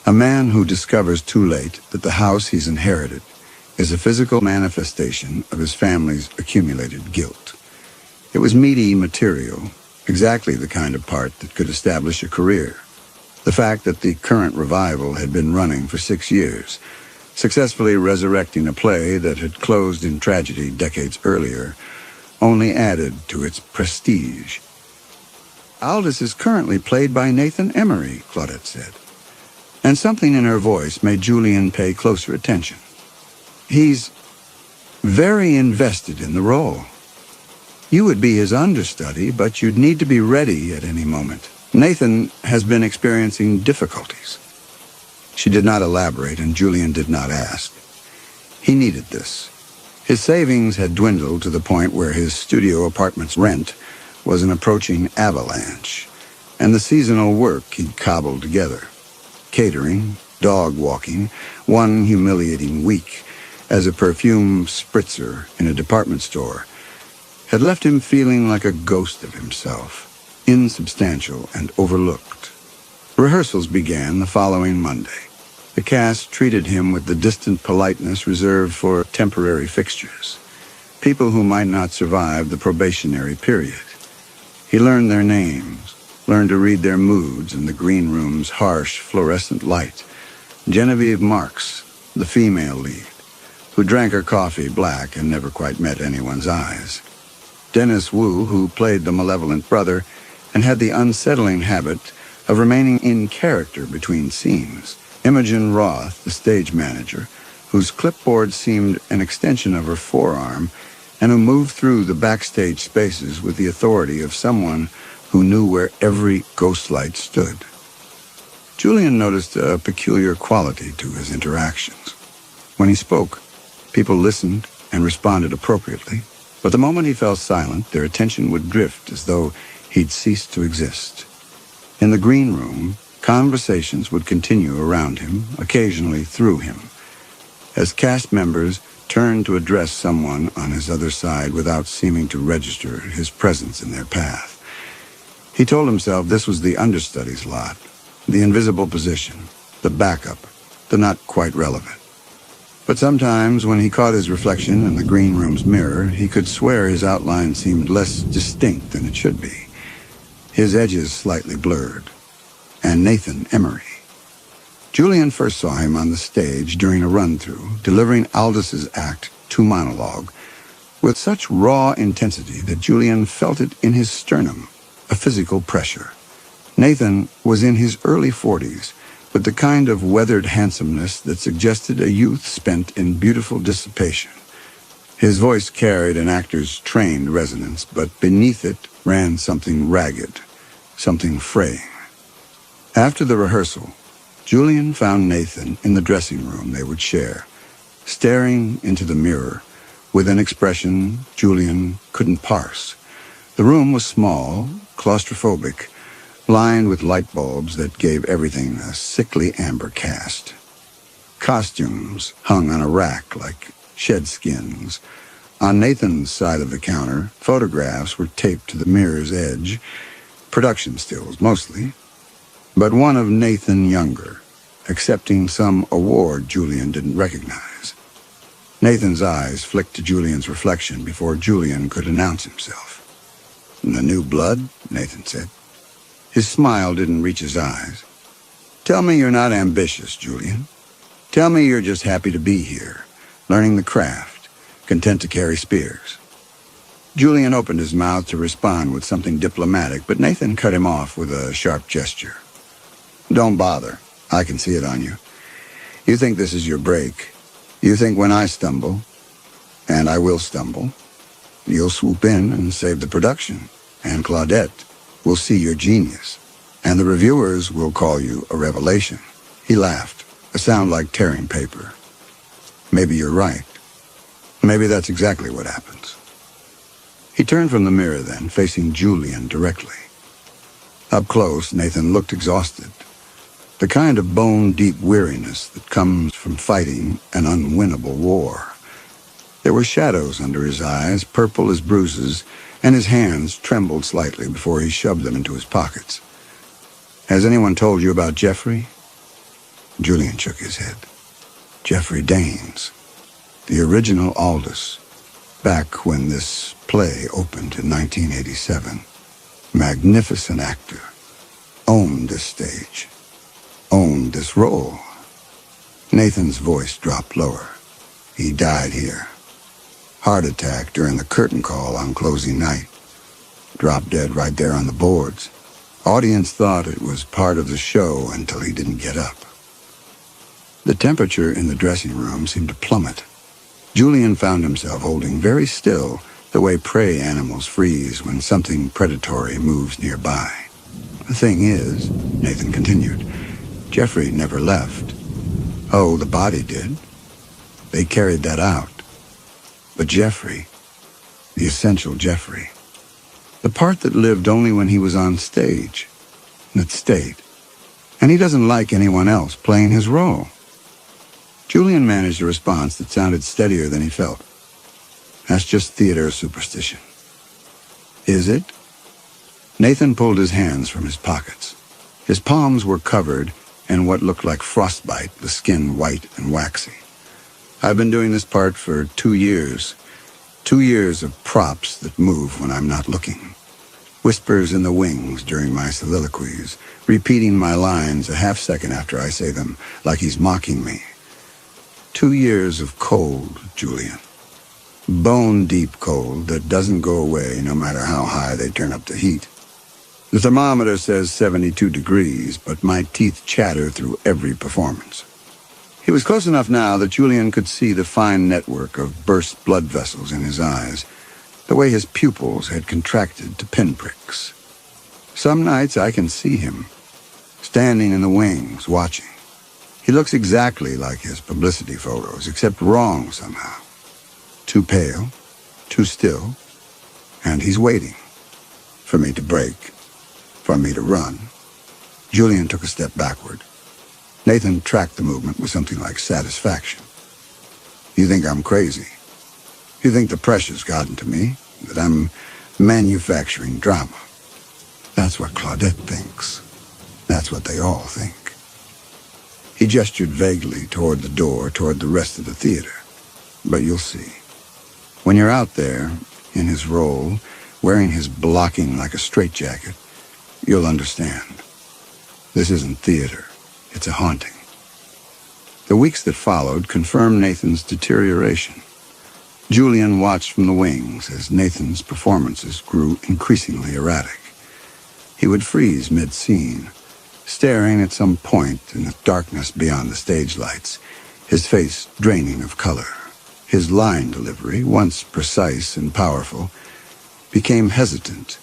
A man who discovers too late that the house he's inherited is a physical manifestation of his family's accumulated guilt. It was meaty material, exactly the kind of part that could establish a career. The fact that the current revival had been running for 6 years, successfully resurrecting a play that had closed in tragedy decades earlier, only added to its prestige. "Aldous is currently played by Nathan Emery," Claudette said. And something in her voice made Julian pay closer attention. "He's very invested in the role. You would be his understudy, but you'd need to be ready at any moment. Nathan has been experiencing difficulties." She did not elaborate, and Julian did not ask. He needed this. His savings had dwindled to the point where his studio apartment's rent was an approaching avalanche, and the seasonal work he'd cobbled together. Catering, dog walking, one humiliating week as a perfume spritzer in a department store had left him feeling like a ghost of himself, insubstantial and overlooked. Rehearsals began the following Monday. The cast treated him with the distant politeness reserved for temporary fixtures, people who might not survive the probationary period. He learned their names, learned to read their moods in the green room's harsh fluorescent light. Genevieve Marks, the female lead, who drank her coffee black and never quite met anyone's eyes. Dennis Wu, who played the malevolent brother and had the unsettling habit of remaining in character between scenes. Imogen Roth, the stage manager, whose clipboard seemed an extension of her forearm and who moved through the backstage spaces with the authority of someone who knew where every ghost light stood. Julian noticed a peculiar quality to his interactions. When he spoke, people listened and responded appropriately, but the moment he fell silent, their attention would drift as though he'd ceased to exist. In the green room, conversations would continue around him, occasionally through him, as cast members turned to address someone on his other side without seeming to register his presence in their path. He told himself this was the understudy's lot, the invisible position, the backup, the not quite relevant. But sometimes, when he caught his reflection in the green room's mirror, he could swear his outline seemed less distinct than it should be, his edges slightly blurred. And Nathan Emery. Julian first saw him on the stage during a run-through, delivering Aldous' Act 2 monologue with such raw intensity that Julian felt it in his sternum, a physical pressure. Nathan was in his early 40s, with the kind of weathered handsomeness that suggested a youth spent in beautiful dissipation. His voice carried an actor's trained resonance, but beneath it ran something ragged, something fraying. After the rehearsal, Julian found Nathan in the dressing room they would share, staring into the mirror with an expression Julian couldn't parse. The room was small, claustrophobic, lined with light bulbs that gave everything a sickly amber cast. Costumes hung on a rack like shed skins. On Nathan's side of the counter, photographs were taped to the mirror's edge, production stills mostly, but one of Nathan younger, accepting some award Julian didn't recognize. Nathan's eyes flicked to Julian's reflection before Julian could announce himself. "The new blood?" Nathan said. His smile didn't reach his eyes. "Tell me you're not ambitious, Julian. Tell me you're just happy to be here, learning the craft, content to carry spears." Julian opened his mouth to respond with something diplomatic, but Nathan cut him off with a sharp gesture. "Don't bother. I can see it on you. You think this is your break. You think when I stumble, and I will stumble, you'll swoop in and save the production, and Claudette will see your genius, and the reviewers will call you a revelation." He laughed, a sound like tearing paper. "Maybe you're right. Maybe that's exactly what happens." He turned from the mirror then, facing Julian directly. Up close, Nathan looked exhausted. The kind of bone-deep weariness that comes from fighting an unwinnable war. There were shadows under his eyes, purple as bruises, and his hands trembled slightly before he shoved them into his pockets. "Has anyone told you about Jeffrey?" Julian shook his head. Jeffrey Daines, the original Aldous, back when this play opened in 1987. Magnificent actor. Owned this stage. Owned this role. Nathan's voice dropped lower. He died here. Heart attack during the curtain call on closing night. Dropped dead right there on the boards. Audience thought it was part of the show until he didn't get up. The temperature in the dressing room seemed to plummet. Julian found himself holding very still, the way prey animals freeze when something predatory moves nearby. "The thing is," Nathan continued, "Jeffrey never left. Oh, the body did. They carried that out. But Jeffrey, the essential Jeffrey, the part that lived only when he was on stage, that stayed. And he doesn't like anyone else playing his role." Julian managed a response that sounded steadier than he felt. "That's just theater superstition." "Is it?" Nathan pulled his hands from his pockets. His palms were covered in what looked like frostbite, the skin white and waxy. "I've been doing this part for 2 years. 2 years of props that move when I'm not looking. Whispers in the wings during my soliloquies, repeating my lines a half second after I say them, like he's mocking me. 2 years of cold, Julian. Bone-deep cold that doesn't go away no matter how high they turn up the heat. The thermometer says 72 degrees, but my teeth chatter through every performance. He was close enough now that Julian could see the fine network of burst blood vessels in his eyes, the way his pupils had contracted to pinpricks. Some nights I can see him, standing in the wings, watching. He looks exactly like his publicity photos, except wrong somehow. Too pale, too still, and he's waiting for me to break, for me to run. Julian took a step backward. Nathan tracked the movement with something like satisfaction. You think I'm crazy? You think the pressure's gotten to me, that I'm manufacturing drama? That's what Claudette thinks. That's what they all think. He gestured vaguely toward the door, toward the rest of the theater. But you'll see. When you're out there, in his role, wearing his blocking like a straitjacket, you'll understand. This isn't theater. It's a haunting. The weeks that followed confirmed Nathan's deterioration. Julian watched from the wings as Nathan's performances grew increasingly erratic. He would freeze mid-scene, staring at some point in the darkness beyond the stage lights, his face draining of color. His line delivery, once precise and powerful, became hesitant,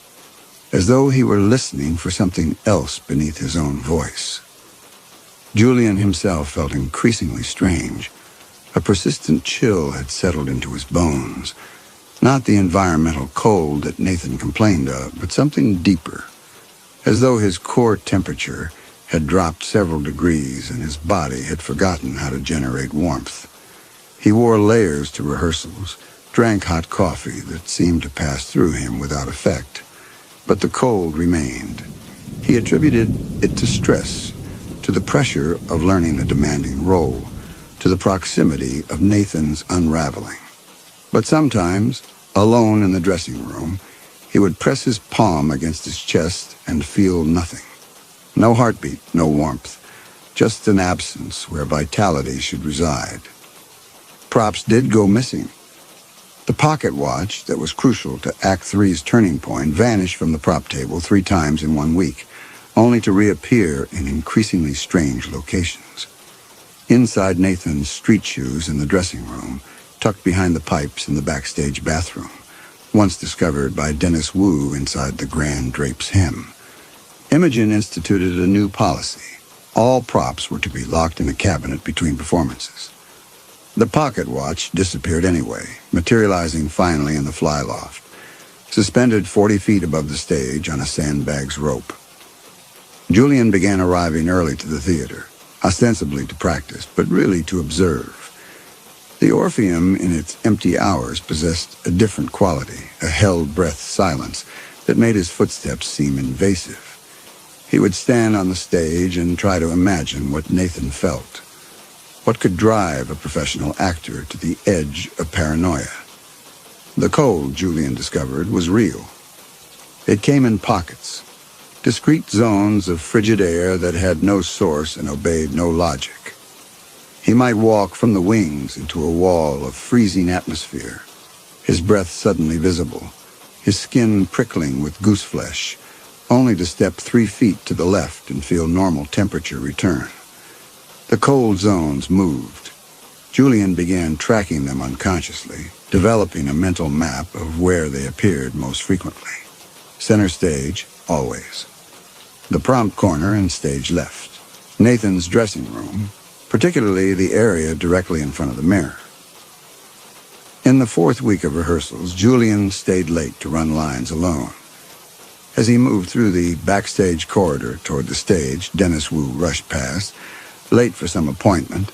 as though he were listening for something else beneath his own voice. Julian himself felt increasingly strange. A persistent chill had settled into his bones. Not the environmental cold that Nathan complained of, but something deeper, as though his core temperature had dropped several degrees and his body had forgotten how to generate warmth. He wore layers to rehearsals, drank hot coffee that seemed to pass through him without effect. But the cold remained. He attributed it to stress, to the pressure of learning a demanding role, to the proximity of Nathan's unraveling. But sometimes, alone in the dressing room, he would press his palm against his chest and feel nothing. No heartbeat, no warmth, just an absence where vitality should reside. Props did go missing. The pocket watch that was crucial to Act 3's turning point vanished from the prop table 3 times in 1 week, only to reappear in increasingly strange locations. Inside Nathan's street shoes in the dressing room, tucked behind the pipes in the backstage bathroom, once discovered by Dennis Wu inside the Grand Drape's hem. Imogen instituted a new policy. All props were to be locked in a cabinet between performances. The pocket watch disappeared anyway, materializing finally in the fly loft, suspended 40 feet above the stage on a sandbag's rope. Julian began arriving early to the theater, ostensibly to practice, but really to observe. The Orpheum in its empty hours possessed a different quality, a held-breath silence that made his footsteps seem invasive. He would stand on the stage and try to imagine what Nathan felt. What could drive a professional actor to the edge of paranoia? The cold, Julian discovered, was real. It came in pockets, discrete zones of frigid air that had no source and obeyed no logic. He might walk from the wings into a wall of freezing atmosphere, his breath suddenly visible, his skin prickling with goose flesh, only to step 3 feet to the left and feel normal temperature return. The cold zones moved. Julian began tracking them unconsciously, developing a mental map of where they appeared most frequently. Center stage, always. The prompt corner and stage left. Nathan's dressing room, particularly the area directly in front of the mirror. In the 4th week of rehearsals, Julian stayed late to run lines alone. As he moved through the backstage corridor toward the stage, Dennis Wu rushed past, late for some appointment,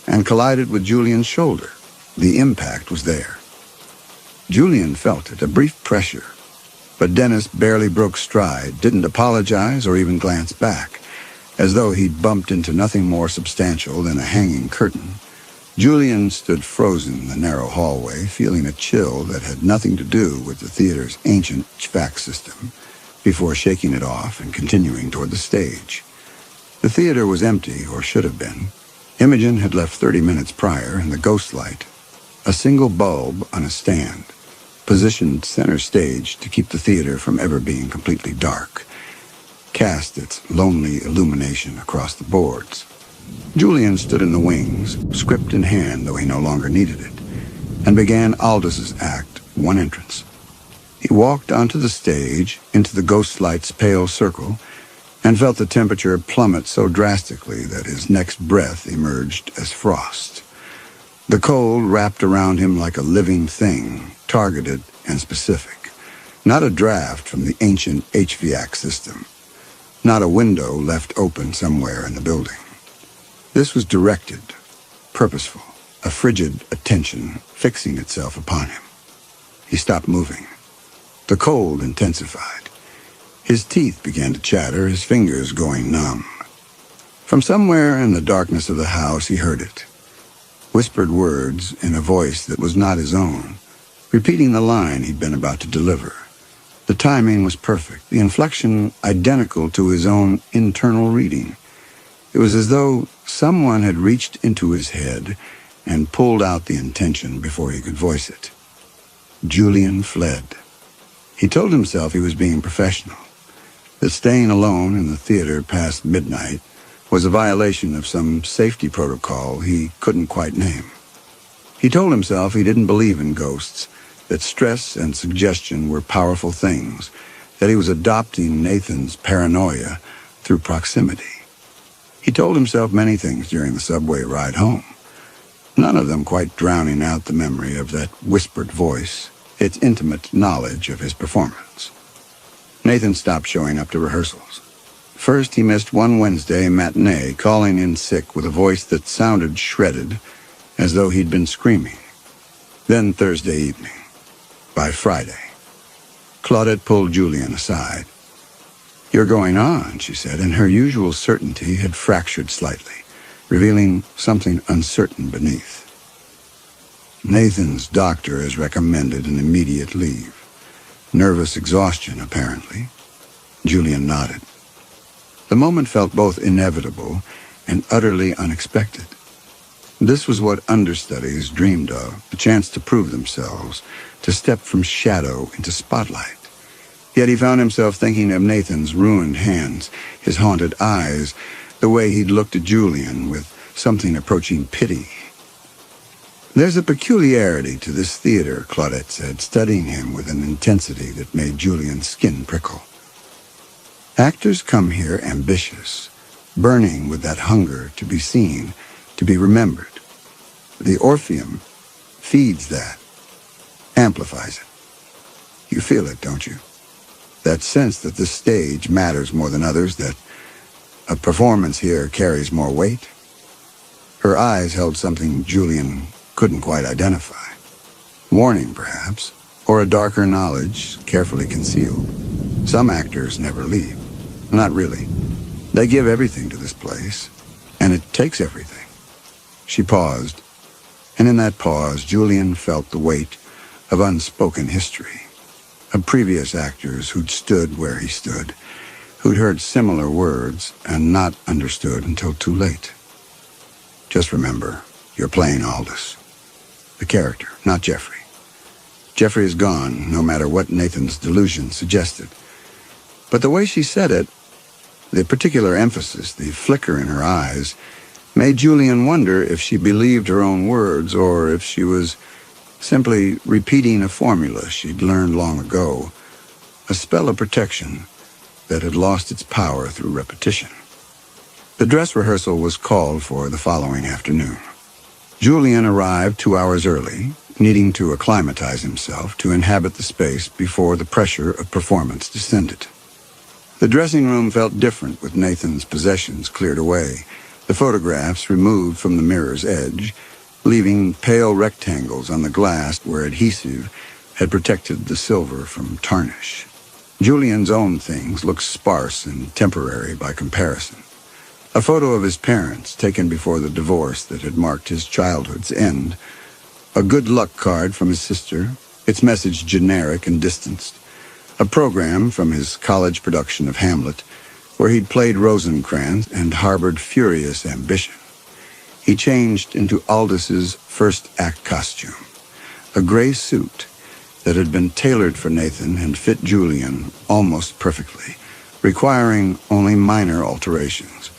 and collided with Julian's shoulder. The impact was there. Julian felt it, a brief pressure. But Dennis barely broke stride, didn't apologize or even glance back, as though he'd bumped into nothing more substantial than a hanging curtain. Julian stood frozen in the narrow hallway, feeling a chill that had nothing to do with the theater's ancient HVAC system, before shaking it off and continuing toward the stage. The theater was empty, or should have been. Imogen had left 30 minutes prior, and the ghost light, a single bulb on a stand, positioned center stage to keep the theater from ever being completely dark, cast its lonely illumination across the boards. Julian stood in the wings, script in hand, though he no longer needed it, and began Aldous' act, one entrance. He walked onto the stage, into the ghost light's pale circle, and felt the temperature plummet so drastically that his next breath emerged as frost. The cold wrapped around him like a living thing, targeted and specific. Not a draft from the ancient HVAC system. Not a window left open somewhere in the building. This was directed, purposeful, a frigid attention fixing itself upon him. He stopped moving. The cold intensified. His teeth began to chatter, his fingers going numb. From somewhere in the darkness of the house, he heard it. Whispered words in a voice that was not his own, repeating the line he'd been about to deliver. The timing was perfect, the inflection identical to his own internal reading. It was as though someone had reached into his head and pulled out the intention before he could voice it. Julian fled. He told himself he was being professional, that staying alone in the theater past midnight was a violation of some safety protocol he couldn't quite name. He told himself he didn't believe in ghosts, that stress and suggestion were powerful things, that he was adopting Nathan's paranoia through proximity. He told himself many things during the subway ride home, none of them quite drowning out the memory of that whispered voice, its intimate knowledge of his performance. Nathan stopped showing up to rehearsals. First, he missed one Wednesday matinee, calling in sick with a voice that sounded shredded, as though he'd been screaming. Then Thursday evening. By Friday, Claudette pulled Julian aside. "You're going on," she said, and her usual certainty had fractured slightly, revealing something uncertain beneath. "Nathan's doctor has recommended an immediate leave. Nervous exhaustion, apparently." Julian nodded. The moment felt both inevitable and utterly unexpected. This was what understudies dreamed of, a chance to prove themselves, to step from shadow into spotlight. Yet he found himself thinking of Nathan's ruined hands, his haunted eyes, the way he'd looked at Julian with something approaching pity. "There's a peculiarity to this theater," Claudette said, studying him with an intensity that made Julian's skin prickle. "Actors come here ambitious, burning with that hunger to be seen, to be remembered. The Orpheum feeds that, amplifies it. You feel it, don't you? That sense that this stage matters more than others, that a performance here carries more weight." Her eyes held something Julian couldn't quite identify. Warning, perhaps, or a darker knowledge carefully concealed. Some actors never leave. Not really. They give everything to this place, and it takes everything. She paused, and in that pause, Julian felt the weight of unspoken history, of previous actors who'd stood where he stood, who'd heard similar words and not understood until too late. "Just remember, you're playing Aldous. The character, not Jeffrey. Jeffrey is gone, no matter what Nathan's delusion suggested." But the way she said it, the particular emphasis, the flicker in her eyes, made Julian wonder if she believed her own words or if she was simply repeating a formula she'd learned long ago, a spell of protection that had lost its power through repetition. The dress rehearsal was called for the following afternoon. Julian arrived 2 hours early, needing to acclimatize himself to inhabit the space before the pressure of performance descended. The dressing room felt different with Nathan's possessions cleared away, the photographs removed from the mirror's edge, leaving pale rectangles on the glass where adhesive had protected the silver from tarnish. Julian's own things looked sparse and temporary by comparison. A photo of his parents, taken before the divorce that had marked his childhood's end. A good luck card from his sister, its message generic and distanced. A program from his college production of Hamlet, where he'd played Rosencrantz and harbored furious ambition. He changed into Aldis's first act costume, a gray suit that had been tailored for Nathan and fit Julian almost perfectly, requiring only minor alterations.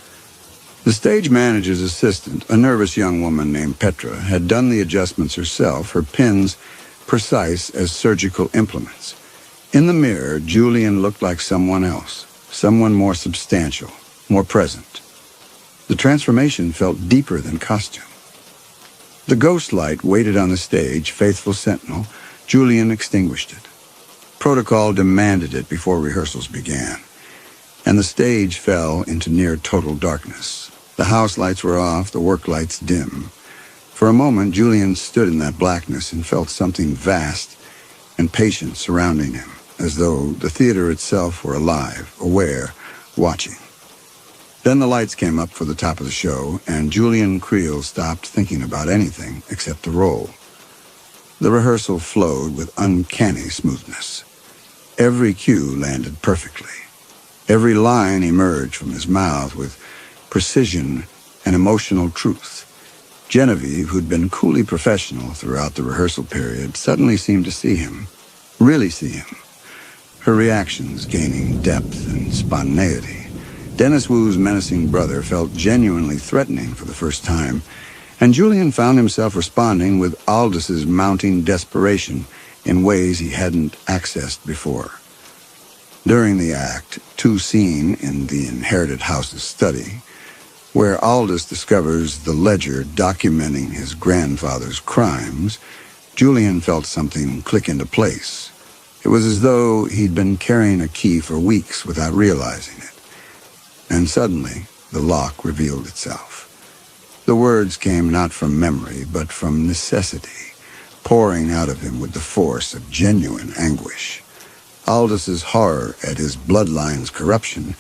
The stage manager's assistant, a nervous young woman named Petra, had done the adjustments herself, her pins precise as surgical implements. In the mirror, Julian looked like someone else, someone more substantial, more present. The transformation felt deeper than costume. The ghost light waited on the stage, faithful sentinel. Julian extinguished it. Protocol demanded it before rehearsals began, and the stage fell into near total darkness. The house lights were off, the work lights dim. For a moment, Julian stood in that blackness and felt something vast and patient surrounding him, as though the theater itself were alive, aware, watching. Then the lights came up for the top of the show, and Julian Creel stopped thinking about anything except the role. The rehearsal flowed with uncanny smoothness. Every cue landed perfectly. Every line emerged from his mouth with precision and emotional truth. Genevieve, who'd been coolly professional throughout the rehearsal period, suddenly seemed to see him, really see him, her reactions gaining depth and spontaneity. Dennis Wu's menacing brother felt genuinely threatening for the first time, and Julian found himself responding with Aldis's mounting desperation in ways he hadn't accessed before. During the act, two scenes in the inherited house's study, where Aldis discovers the ledger documenting his grandfather's crimes, Julian felt something click into place. It was as though he'd been carrying a key for weeks without realizing it. And suddenly, the lock revealed itself. The words came not from memory, but from necessity, pouring out of him with the force of genuine anguish. Aldis's horror at his bloodline's corruption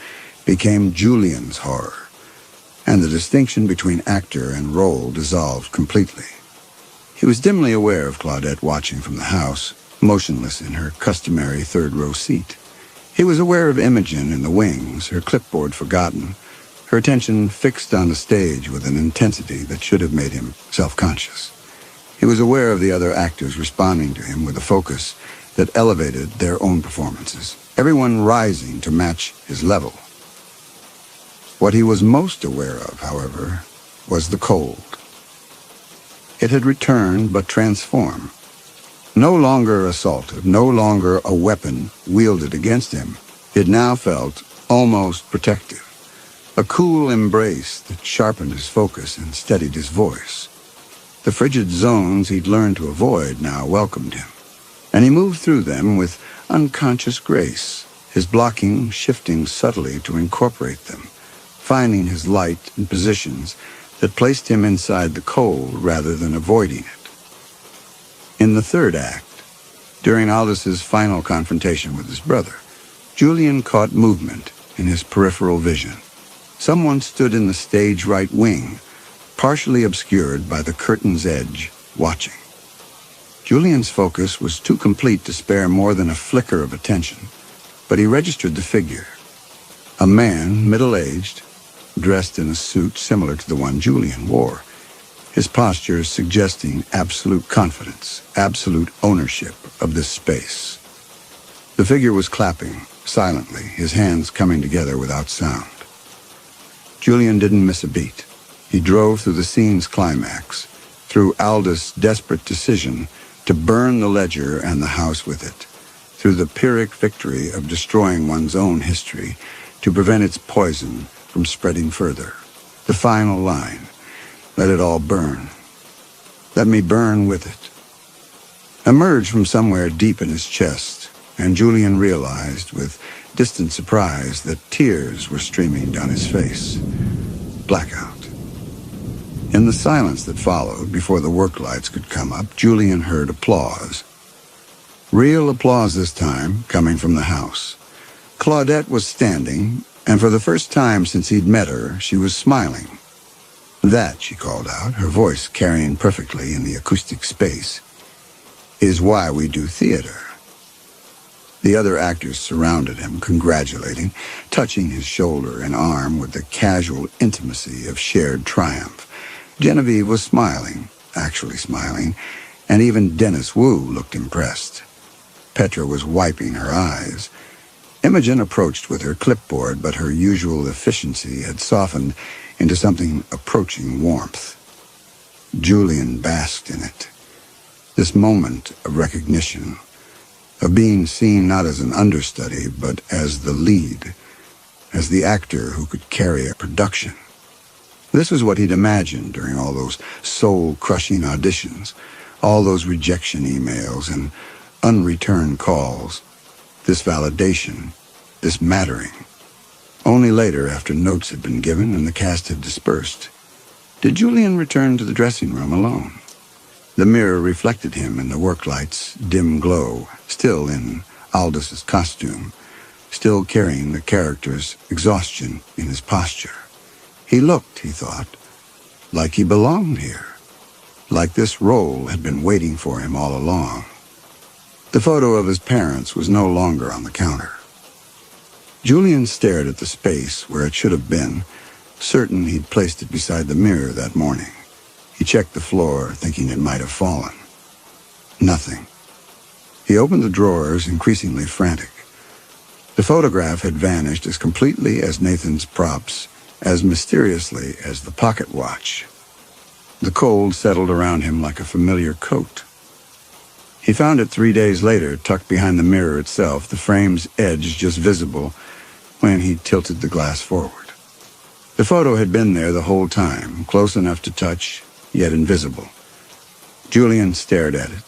became Julian's horror, and the distinction between actor and role dissolved completely. He was dimly aware of Claudette watching from the house, motionless in her customary third-row seat. He was aware of Imogen in the wings, her clipboard forgotten, her attention fixed on the stage with an intensity that should have made him self-conscious. He was aware of the other actors responding to him with a focus that elevated their own performances, everyone rising to match his level. What he was most aware of, however, was the cold. It had returned but transformed. No longer assaultive, no longer a weapon wielded against him, it now felt almost protective. A cool embrace that sharpened his focus and steadied his voice. The frigid zones he'd learned to avoid now welcomed him, and he moved through them with unconscious grace, his blocking shifting subtly to incorporate them, finding his light in positions that placed him inside the cold rather than avoiding it. In the third act, during Aldis's final confrontation with his brother, Julian caught movement in his peripheral vision. Someone stood in the stage right wing, partially obscured by the curtain's edge, watching. Julian's focus was too complete to spare more than a flicker of attention, but he registered the figure. A man, middle-aged, dressed in a suit similar to the one Julian wore, his posture suggesting absolute confidence, absolute ownership of this space. The figure was clapping, silently, his hands coming together without sound. Julian didn't miss a beat. He drove through the scene's climax, through Aldis' desperate decision to burn the ledger and the house with it, through the Pyrrhic victory of destroying one's own history to prevent its poison from spreading further. The final line, let it all burn. Let me burn with it, emerged from somewhere deep in his chest, and Julian realized with distant surprise that tears were streaming down his face. Blackout. In the silence that followed, before the work lights could come up, Julian heard applause. Real applause this time, coming from the house. Claudette was standing, and for the first time since he'd met her, she was smiling. That, she called out, her voice carrying perfectly in the acoustic space, is why we do theater. The other actors surrounded him, congratulating, touching his shoulder and arm with the casual intimacy of shared triumph. Genevieve was smiling, actually smiling, and even Dennis Wu looked impressed. Petra was wiping her eyes. Imogen approached with her clipboard, but her usual efficiency had softened into something approaching warmth. Julian basked in it. This moment of recognition, of being seen not as an understudy, but as the lead, as the actor who could carry a production. This was what he'd imagined during all those soul-crushing auditions, all those rejection emails and unreturned calls. This validation, this mattering. Only later, after notes had been given and the cast had dispersed, did Julian return to the dressing room alone. The mirror reflected him in the work light's dim glow, still in Aldous' costume, still carrying the character's exhaustion in his posture. He looked, he thought, like he belonged here, like this role had been waiting for him all along. The photo of his parents was no longer on the counter. Julian stared at the space where it should have been, certain he'd placed it beside the mirror that morning. He checked the floor, thinking it might have fallen. Nothing. He opened the drawers, increasingly frantic. The photograph had vanished as completely as Nathan's props, as mysteriously as the pocket watch. The cold settled around him like a familiar coat. He found it 3 days later, tucked behind the mirror itself, the frame's edge just visible when he tilted the glass forward. The photo had been there the whole time, close enough to touch, yet invisible. Julian stared at it,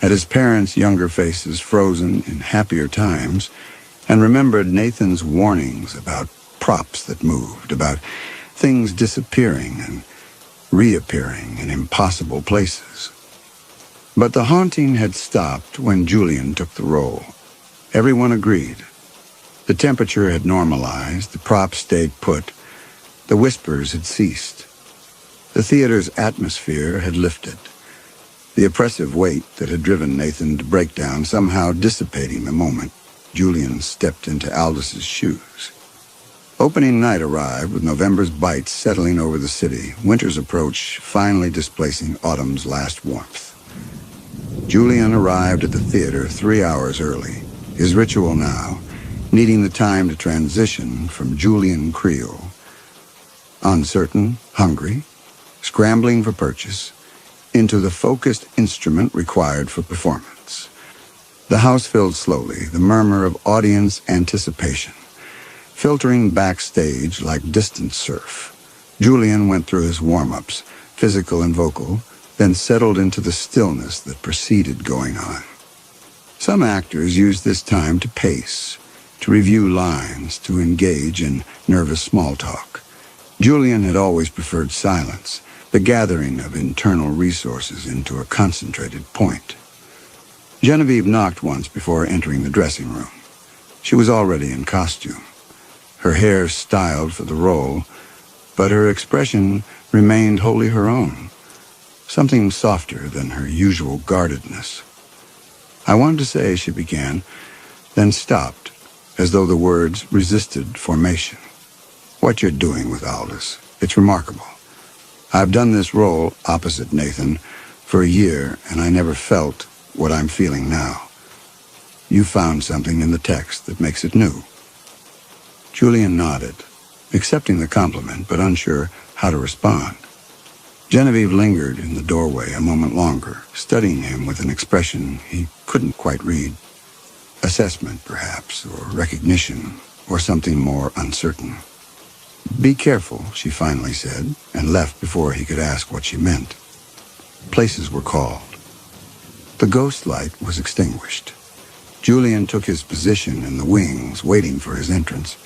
at his parents' younger faces frozen in happier times, and remembered Nathan's warnings about props that moved, about things disappearing and reappearing in impossible places. But the haunting had stopped when Julian took the role. Everyone agreed. The temperature had normalized, the props stayed put, the whispers had ceased. The theater's atmosphere had lifted, the oppressive weight that had driven Nathan to breakdown somehow dissipating the moment Julian stepped into Aldous' shoes. Opening night arrived with November's bites settling over the city, winter's approach finally displacing autumn's last warmth. Julian arrived at the theater 3 hours early, his ritual now, needing the time to transition from Julian Creole, uncertain, hungry, scrambling for purchase, into the focused instrument required for performance. The house filled slowly, the murmur of audience anticipation, filtering backstage like distant surf. Julian went through his warm-ups, physical and vocal, then settled into the stillness that preceded going on. Some actors used this time to pace, to review lines, to engage in nervous small talk. Julian had always preferred silence, the gathering of internal resources into a concentrated point. Genevieve knocked once before entering the dressing room. She was already in costume, her hair styled for the role, but her expression remained wholly her own, something softer than her usual guardedness. "I wanted to say," she began, then stopped, as though the words resisted formation. "What you're doing with Aldous, it's remarkable. I've done this role opposite Nathan for a year, and I never felt what I'm feeling now. You found something in the text that makes it new." Julian nodded, accepting the compliment, but unsure how to respond. Genevieve lingered in the doorway a moment longer, studying him with an expression he couldn't quite read. Assessment, perhaps, or recognition, or something more uncertain. "Be careful," she finally said, and left before he could ask what she meant. Places were called. The ghost light was extinguished. Julian took his position in the wings, waiting for his entrance,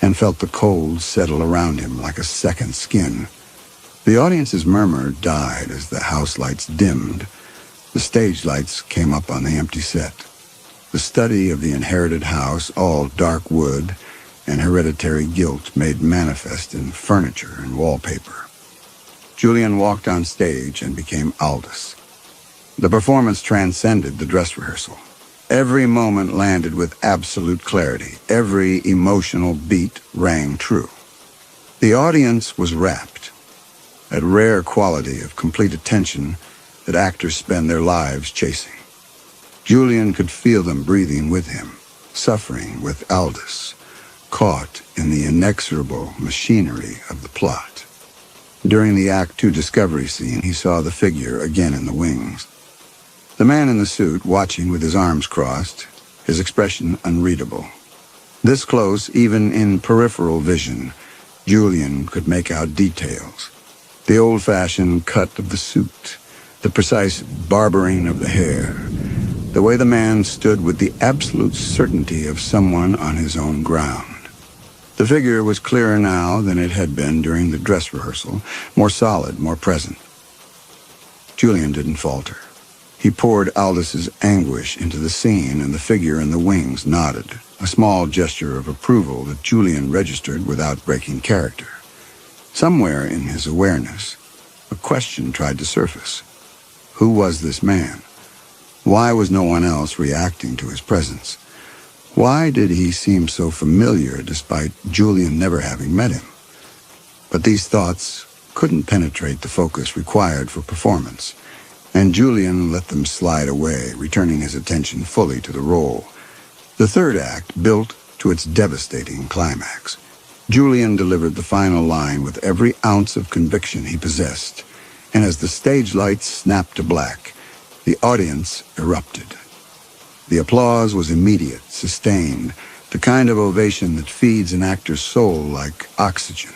and felt the cold settle around him like a second skin. The audience's murmur died as the house lights dimmed. The stage lights came up on the empty set. The study of the inherited house, all dark wood and hereditary guilt made manifest in furniture and wallpaper. Julian walked on stage and became Aldous. The performance transcended the dress rehearsal. Every moment landed with absolute clarity. Every emotional beat rang true. The audience was rapt. that rare quality of complete attention that actors spend their lives chasing. Julian could feel them breathing with him, suffering with Aldous, caught in the inexorable machinery of the plot. During the Act 2 discovery scene, he saw the figure again in the wings. The man in the suit, watching with his arms crossed, his expression unreadable. This close, even in peripheral vision, Julian could make out details. The old-fashioned cut of the suit, the precise barbering of the hair, the way the man stood with the absolute certainty of someone on his own ground. The figure was clearer now than it had been during the dress rehearsal, more solid, more present. Julian didn't falter. He poured Aldous' anguish into the scene, and the figure in the wings nodded, a small gesture of approval that Julian registered without breaking character. Somewhere in his awareness, a question tried to surface. Who was this man? Why was no one else reacting to his presence? Why did he seem so familiar despite Julian never having met him? But these thoughts couldn't penetrate the focus required for performance, and Julian let them slide away, returning his attention fully to the role. The third act built to its devastating climax. Julian delivered the final line with every ounce of conviction he possessed, and as the stage lights snapped to black, the audience erupted. The applause was immediate, sustained, the kind of ovation that feeds an actor's soul like oxygen.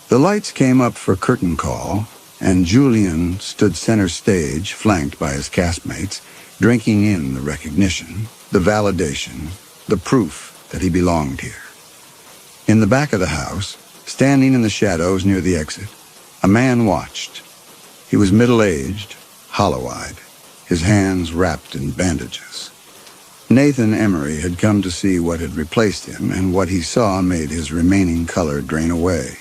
The lights came up for curtain call, and Julian stood center stage, flanked by his castmates, drinking in the recognition, the validation, the proof that he belonged here. In the back of the house, standing in the shadows near the exit, a man watched. He was middle-aged, hollow-eyed, his hands wrapped in bandages. Nathan Emery had come to see what had replaced him, and what he saw made his remaining color drain away.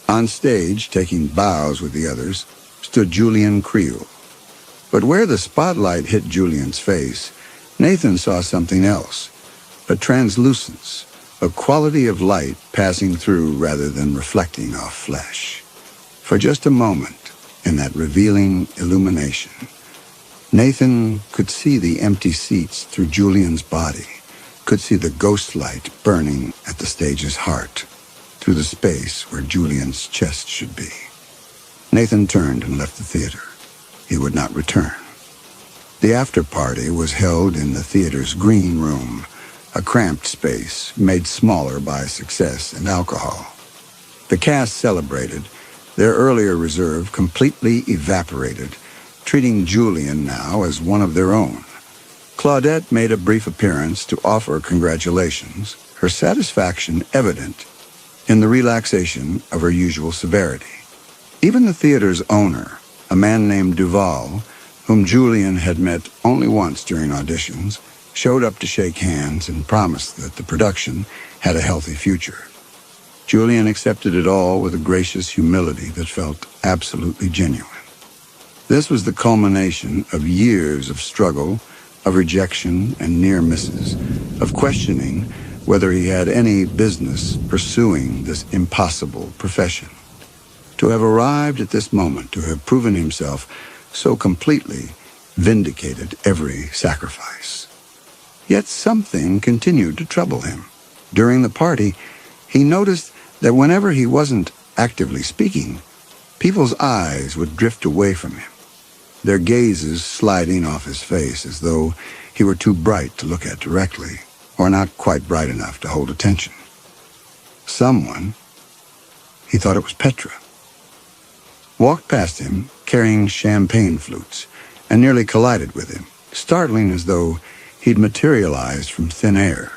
On stage, taking bows with the others, stood Julian Creel. But where the spotlight hit Julian's face, Nathan saw something else, a translucence, a quality of light passing through rather than reflecting off flesh. For just a moment, in that revealing illumination, Nathan could see the empty seats through Julian's body, could see the ghost light burning at the stage's heart, through the space where Julian's chest should be. Nathan turned and left the theater. He would not return. The after-party was held in the theater's green room, a cramped space made smaller by success and alcohol. The cast celebrated, their earlier reserve completely evaporated, treating Julian now as one of their own. Claudette made a brief appearance to offer congratulations, her satisfaction evident in the relaxation of her usual severity. Even the theater's owner, a man named Duval, whom Julian had met only once during auditions, showed up to shake hands and promised that the production had a healthy future. Julian accepted it all with a gracious humility that felt absolutely genuine. This was the culmination of years of struggle, of rejection and near misses, of questioning whether he had any business pursuing this impossible profession. To have arrived at this moment, to have proven himself so completely, vindicated every sacrifice. Yet something continued to trouble him. During the party, he noticed that whenever he wasn't actively speaking, people's eyes would drift away from him, their gazes sliding off his face as though he were too bright to look at directly, or not quite bright enough to hold attention. Someone, he thought it was Petra, walked past him carrying champagne flutes and nearly collided with him, startling as though he'd materialized from thin air.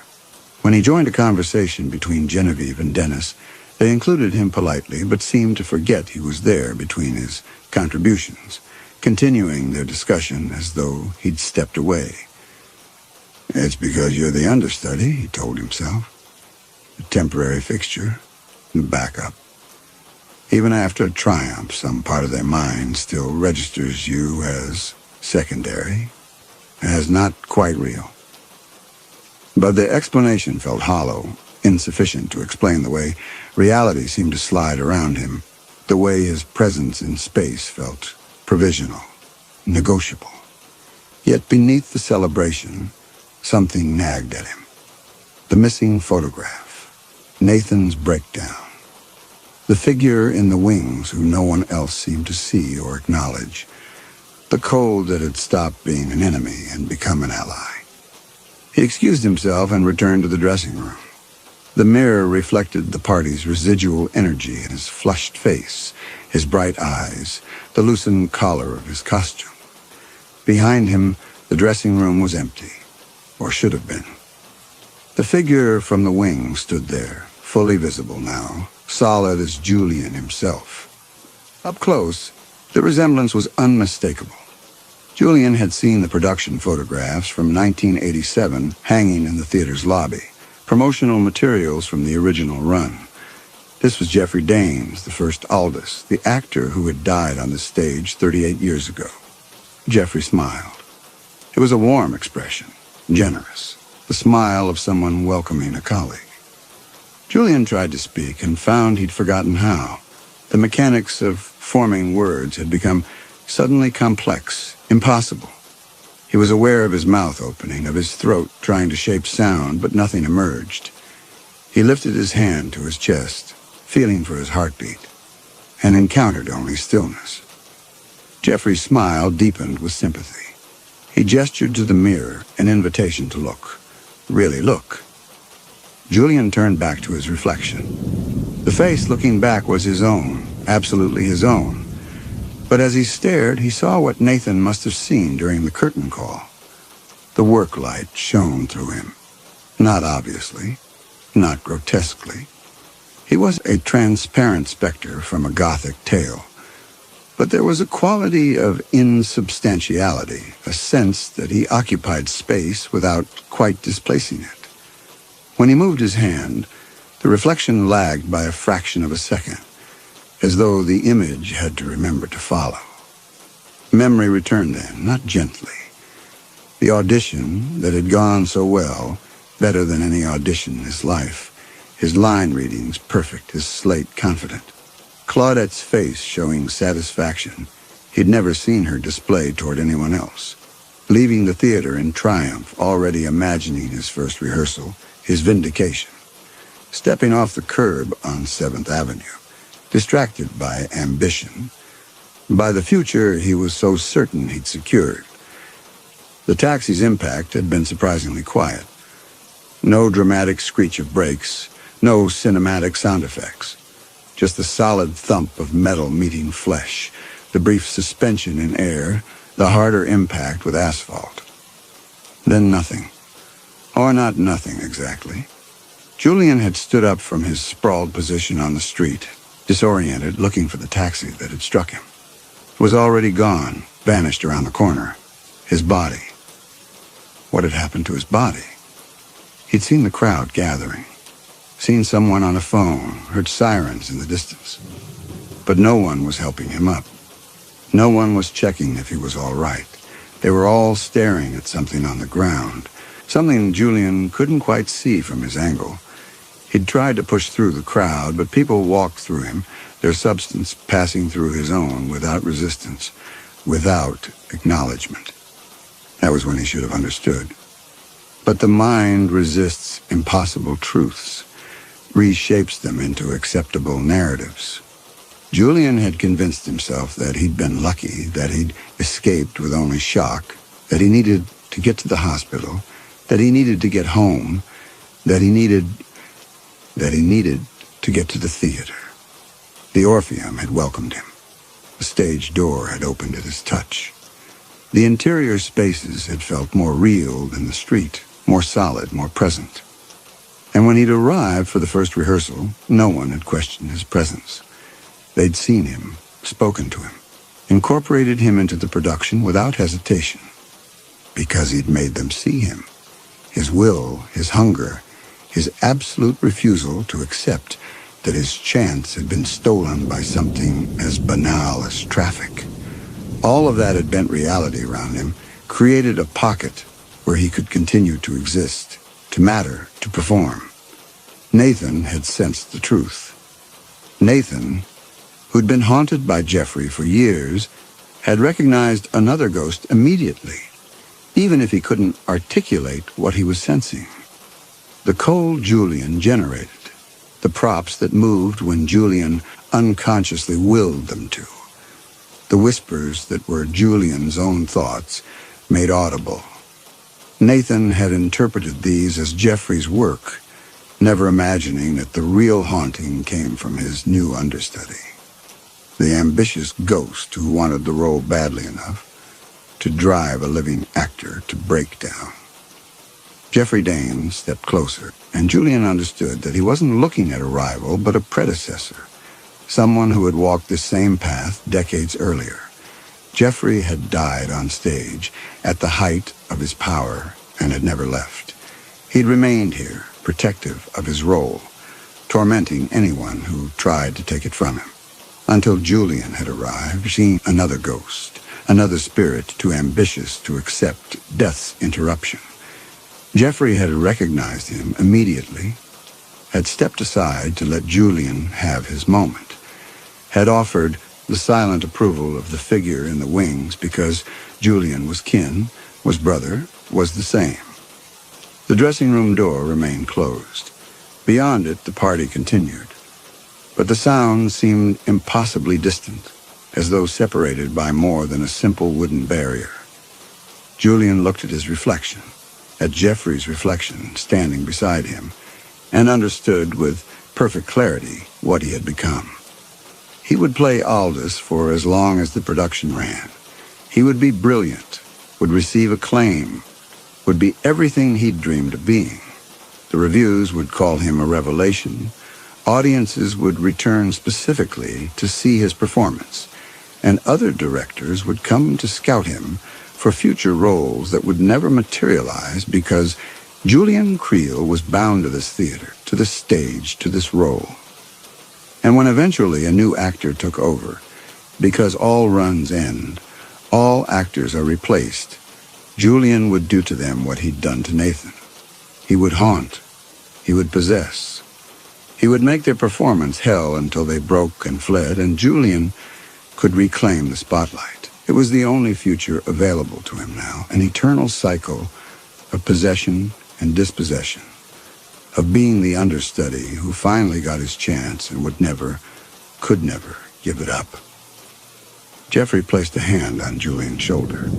When he joined a conversation between Genevieve and Dennis, they included him politely but seemed to forget he was there between his contributions, continuing their discussion as though he'd stepped away. "It's because you're the understudy," he told himself. "A temporary fixture, a backup. Even after a triumph, some part of their mind still registers you as secondary, as not quite real." But the explanation felt hollow, insufficient to explain the way reality seemed to slide around him. the way his presence in space felt provisional, negotiable. Yet beneath the celebration, something nagged at him. The missing photograph, Nathan's breakdown. The figure in the wings who no one else seemed to see or acknowledge. The code that had stopped being an enemy and become an ally. He excused himself and returned to the dressing room. The mirror reflected the party's residual energy in his flushed face, his bright eyes, the loosened collar of his costume. Behind him, the dressing room was empty, or should have been. The figure from the wing stood there, fully visible now, solid as Julian himself. Up close, the resemblance was unmistakable. Julian had seen the production photographs from 1987 hanging in the theater's lobby, promotional materials from the original run. This was Jeffrey Daines, the first Aldous, the actor who had died on the stage 38 years ago. Jeffrey smiled. It was a warm expression, generous, the smile of someone welcoming a colleague. Julian tried to speak and found he'd forgotten how. The mechanics of forming words had become suddenly complex, impossible. He was aware of his mouth opening, of his throat trying to shape sound, but nothing emerged. He lifted his hand to his chest, feeling for his heartbeat, and encountered only stillness. Jeffrey's smile deepened with sympathy. He gestured to the mirror, an invitation to look. Really look. Julian turned back to his reflection. The face looking back was his own, absolutely his own. But as he stared, he saw what Nathan must have seen during the curtain call. The work light shone through him. Not obviously, not grotesquely. He was a transparent specter from a Gothic tale. But there was a quality of insubstantiality, a sense that he occupied space without quite displacing it. When he moved his hand, the reflection lagged by a fraction of a second, as though the image had to remember to follow. Memory returned then, not gently. The audition that had gone so well, better than any audition in his life, his line readings perfect, his slate confident. Claudette's face showing satisfaction he'd never seen her display toward anyone else. Leaving the theater in triumph, already imagining his first rehearsal, his vindication. Stepping off the curb on 7th Avenue. Distracted by ambition, by the future he was so certain he'd secured. The taxi's impact had been surprisingly quiet. No dramatic screech of brakes, no cinematic sound effects. Just the solid thump of metal meeting flesh, the brief suspension in air, the harder impact with asphalt. Then nothing. Or not nothing exactly. Julian had stood up from his sprawled position on the street, disoriented, looking for the taxi that had struck him. It was already gone, vanished around the corner. His body. What had happened to his body? He'd seen the crowd gathering, seen someone on a phone, heard sirens in the distance. But no one was helping him up. No one was checking if he was all right. They were all staring at something on the ground, something Julian couldn't quite see from his angle. He'd tried to push through the crowd, but people walked through him, their substance passing through his own without resistance, without acknowledgement. That was when he should have understood. But the mind resists impossible truths, reshapes them into acceptable narratives. Julian had convinced himself that he'd been lucky, that he'd escaped with only shock, that he needed to get to the hospital, that he needed to get home, that he needed to get to the theater. The Orpheum had welcomed him. The stage door had opened at his touch. The interior spaces had felt more real than the street, more solid, more present. And when he'd arrived for the first rehearsal, no one had questioned his presence. They'd seen him, spoken to him, incorporated him into the production without hesitation, because he'd made them see him. His will, his hunger, his absolute refusal to accept that his chance had been stolen by something as banal as traffic. All of that had bent reality around him, created a pocket where he could continue to exist, to matter, to perform. Nathan had sensed the truth. Nathan, who'd been haunted by Jeffrey for years, had recognized another ghost immediately, even if he couldn't articulate what he was sensing. The cold Julian generated, the props that moved when Julian unconsciously willed them to, the whispers that were Julian's own thoughts made audible. Nathan had interpreted these as Jeffrey's work, never imagining that the real haunting came from his new understudy, the ambitious ghost who wanted the role badly enough to drive a living actor to breakdown. Jeffrey Dane stepped closer, and Julian understood that he wasn't looking at a rival, but a predecessor, someone who had walked this same path decades earlier. Jeffrey had died on stage at the height of his power and had never left. He'd remained here, protective of his role, tormenting anyone who tried to take it from him, until Julian had arrived, seeing another ghost, another spirit too ambitious to accept death's interruption. Jeffrey had recognized him immediately, had stepped aside to let Julian have his moment, had offered the silent approval of the figure in the wings because Julian was kin, was brother, was the same. The dressing room door remained closed. Beyond it, the party continued. But the sounds seemed impossibly distant, as though separated by more than a simple wooden barrier. Julian looked at his reflection, at Jeffrey's reflection standing beside him, and understood with perfect clarity what he had become. He would play Aldous for as long as the production ran. He would be brilliant, would receive acclaim, would be everything he'd dreamed of being. The reviews would call him a revelation. Audiences would return specifically to see his performance, and other directors would come to scout him for future roles that would never materialize because Julian Creel was bound to this theater, to this stage, to this role. And when eventually a new actor took over, because all runs end, all actors are replaced, Julian would do to them what he'd done to Nathan. He would haunt. He would possess. He would make their performance hell until they broke and fled, and Julian could reclaim the spotlight. It was the only future available to him now, an eternal cycle of possession and dispossession, of being the understudy who finally got his chance and could never give it up. Jeffrey placed a hand on Julian's shoulder.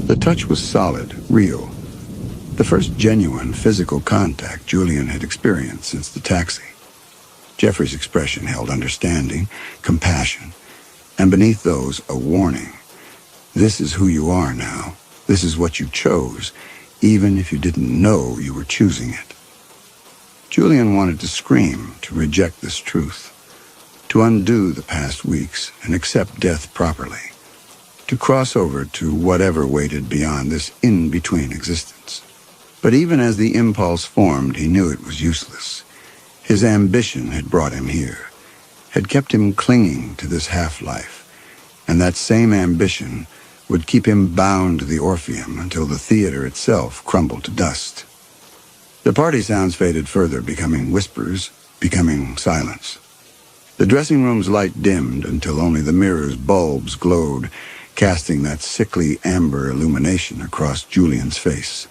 The touch was solid, real. The first genuine physical contact Julian had experienced since the taxi. Jeffrey's expression held understanding, compassion, and beneath those, a warning. This is who you are now. This is what you chose, even if you didn't know you were choosing it. Julian wanted to scream, to reject this truth, to undo the past weeks and accept death properly, to cross over to whatever waited beyond this in-between existence. But even as the impulse formed, he knew it was useless. His ambition had brought him here, had kept him clinging to this half-life, and that same ambition would keep him bound to the Orpheum until the theater itself crumbled to dust. The party sounds faded further, becoming whispers, becoming silence. The dressing room's light dimmed until only the mirror's bulbs glowed, casting that sickly amber illumination across Julian's face.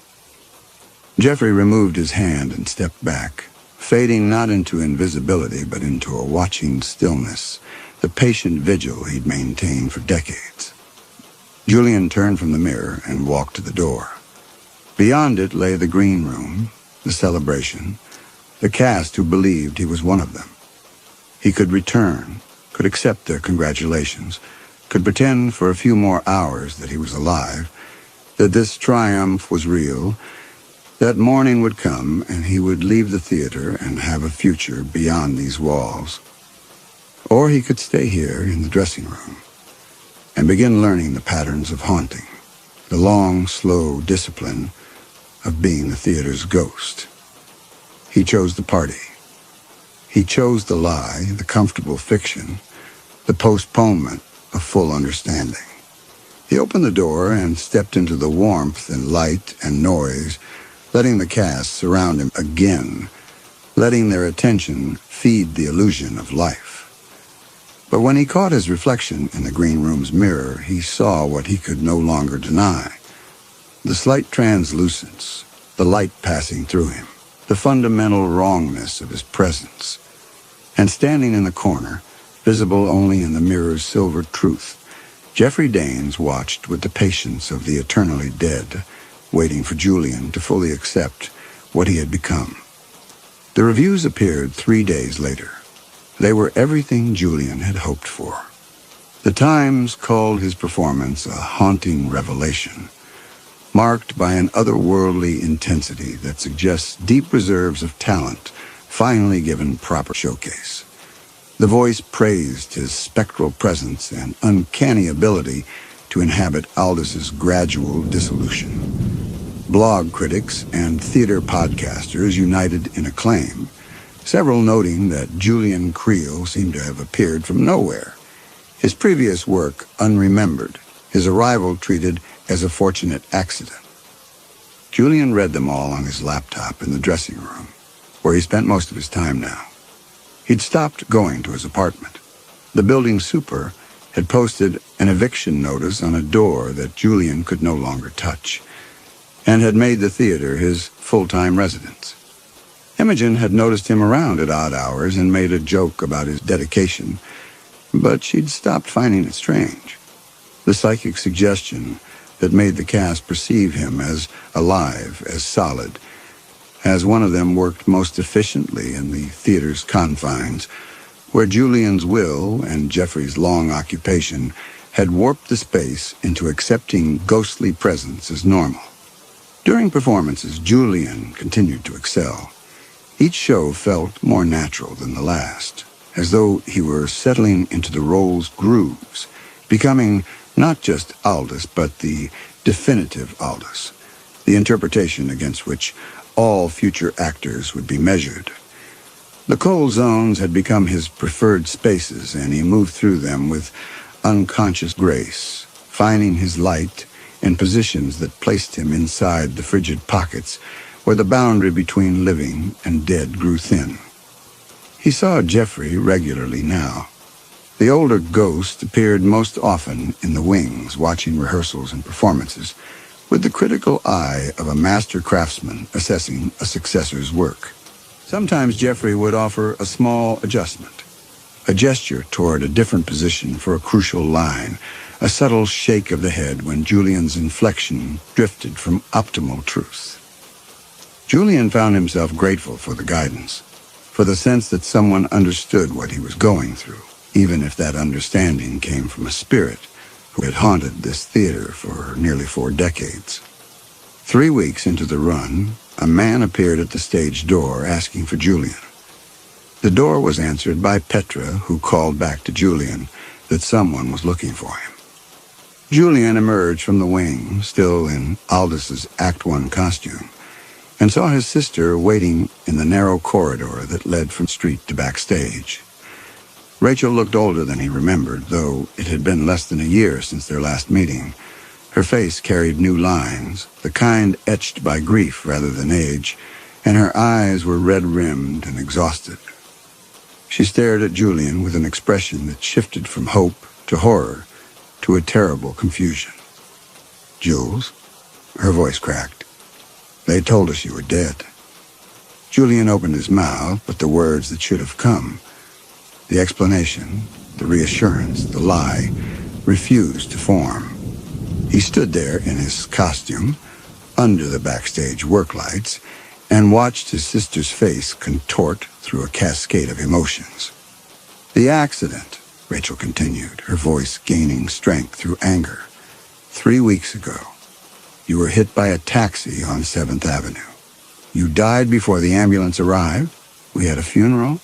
Jeffrey removed his hand and stepped back, fading not into invisibility but into a watching stillness, the patient vigil he'd maintained for decades. Julian turned from the mirror and walked to the door. Beyond it lay the green room, the celebration, the cast who believed he was one of them. He could return, could accept their congratulations, could pretend for a few more hours that he was alive, that this triumph was real, that morning would come and he would leave the theater and have a future beyond these walls. Or he could stay here in the dressing room and begin learning the patterns of haunting, the long, slow discipline of being the theater's ghost. He chose the party. He chose the lie, the comfortable fiction, the postponement of full understanding. He opened the door and stepped into the warmth and light and noise, letting the cast surround him again, letting their attention feed the illusion of life. But when he caught his reflection in the green room's mirror, he saw what he could no longer deny. The slight translucence, the light passing through him, the fundamental wrongness of his presence. And standing in the corner, visible only in the mirror's silver truth, Jeffrey Daines watched with the patience of the eternally dead, waiting for Julian to fully accept what he had become. The reviews appeared 3 days later. They were everything Julian had hoped for. The Times called his performance a haunting revelation, marked by an otherworldly intensity that suggests deep reserves of talent finally given proper showcase. The voice praised his spectral presence and uncanny ability to inhabit Aldis's gradual dissolution. Blog critics and theater podcasters united in acclaim, several noting that Julian Creel seemed to have appeared from nowhere, his previous work unremembered, his arrival treated as a fortunate accident. Julian read them all on his laptop in the dressing room, where he spent most of his time now. He'd stopped going to his apartment. The building super had posted an eviction notice on a door that Julian could no longer touch, and had made the theater his full-time residence. Imogen had noticed him around at odd hours and made a joke about his dedication, but she'd stopped finding it strange. The psychic suggestion that made the cast perceive him as alive, as solid, as one of them worked most efficiently in the theater's confines, where Julian's will and Jeffrey's long occupation had warped the space into accepting ghostly presence as normal. During performances, Julian continued to excel. Each show felt more natural than the last, as though he were settling into the role's grooves, becoming not just Aldis, but the definitive Aldis, the interpretation against which all future actors would be measured. The cold zones had become his preferred spaces, and he moved through them with unconscious grace, finding his light in positions that placed him inside the frigid pockets where the boundary between living and dead grew thin. He saw Jeffrey regularly now. The older ghost appeared most often in the wings, watching rehearsals and performances, with the critical eye of a master craftsman assessing a successor's work. Sometimes Jeffrey would offer a small adjustment, a gesture toward a different position for a crucial line, a subtle shake of the head when Julian's inflection drifted from optimal truth. Julian found himself grateful for the guidance, for the sense that someone understood what he was going through, even if that understanding came from a spirit who had haunted this theater for nearly 4 decades. 3 weeks into the run, a man appeared at the stage door asking for Julian. The door was answered by Petra, who called back to Julian that someone was looking for him. Julian emerged from the wing, still in Aldis's Act I costume, and saw his sister waiting in the narrow corridor that led from street to backstage. Rachel looked older than he remembered, though it had been less than a year since their last meeting. Her face carried new lines, the kind etched by grief rather than age, and her eyes were red-rimmed and exhausted. She stared at Julian with an expression that shifted from hope to horror to a terrible confusion. "Jules?" Her voice cracked. "They told us you were dead." Julian opened his mouth, but the words that should have come, the explanation, the reassurance, the lie, refused to form. He stood there in his costume, under the backstage work lights, and watched his sister's face contort through a cascade of emotions. "The accident," Rachel continued, her voice gaining strength through anger. 3 weeks ago, you were hit by a taxi on 7th Avenue. You died before the ambulance arrived. We had a funeral.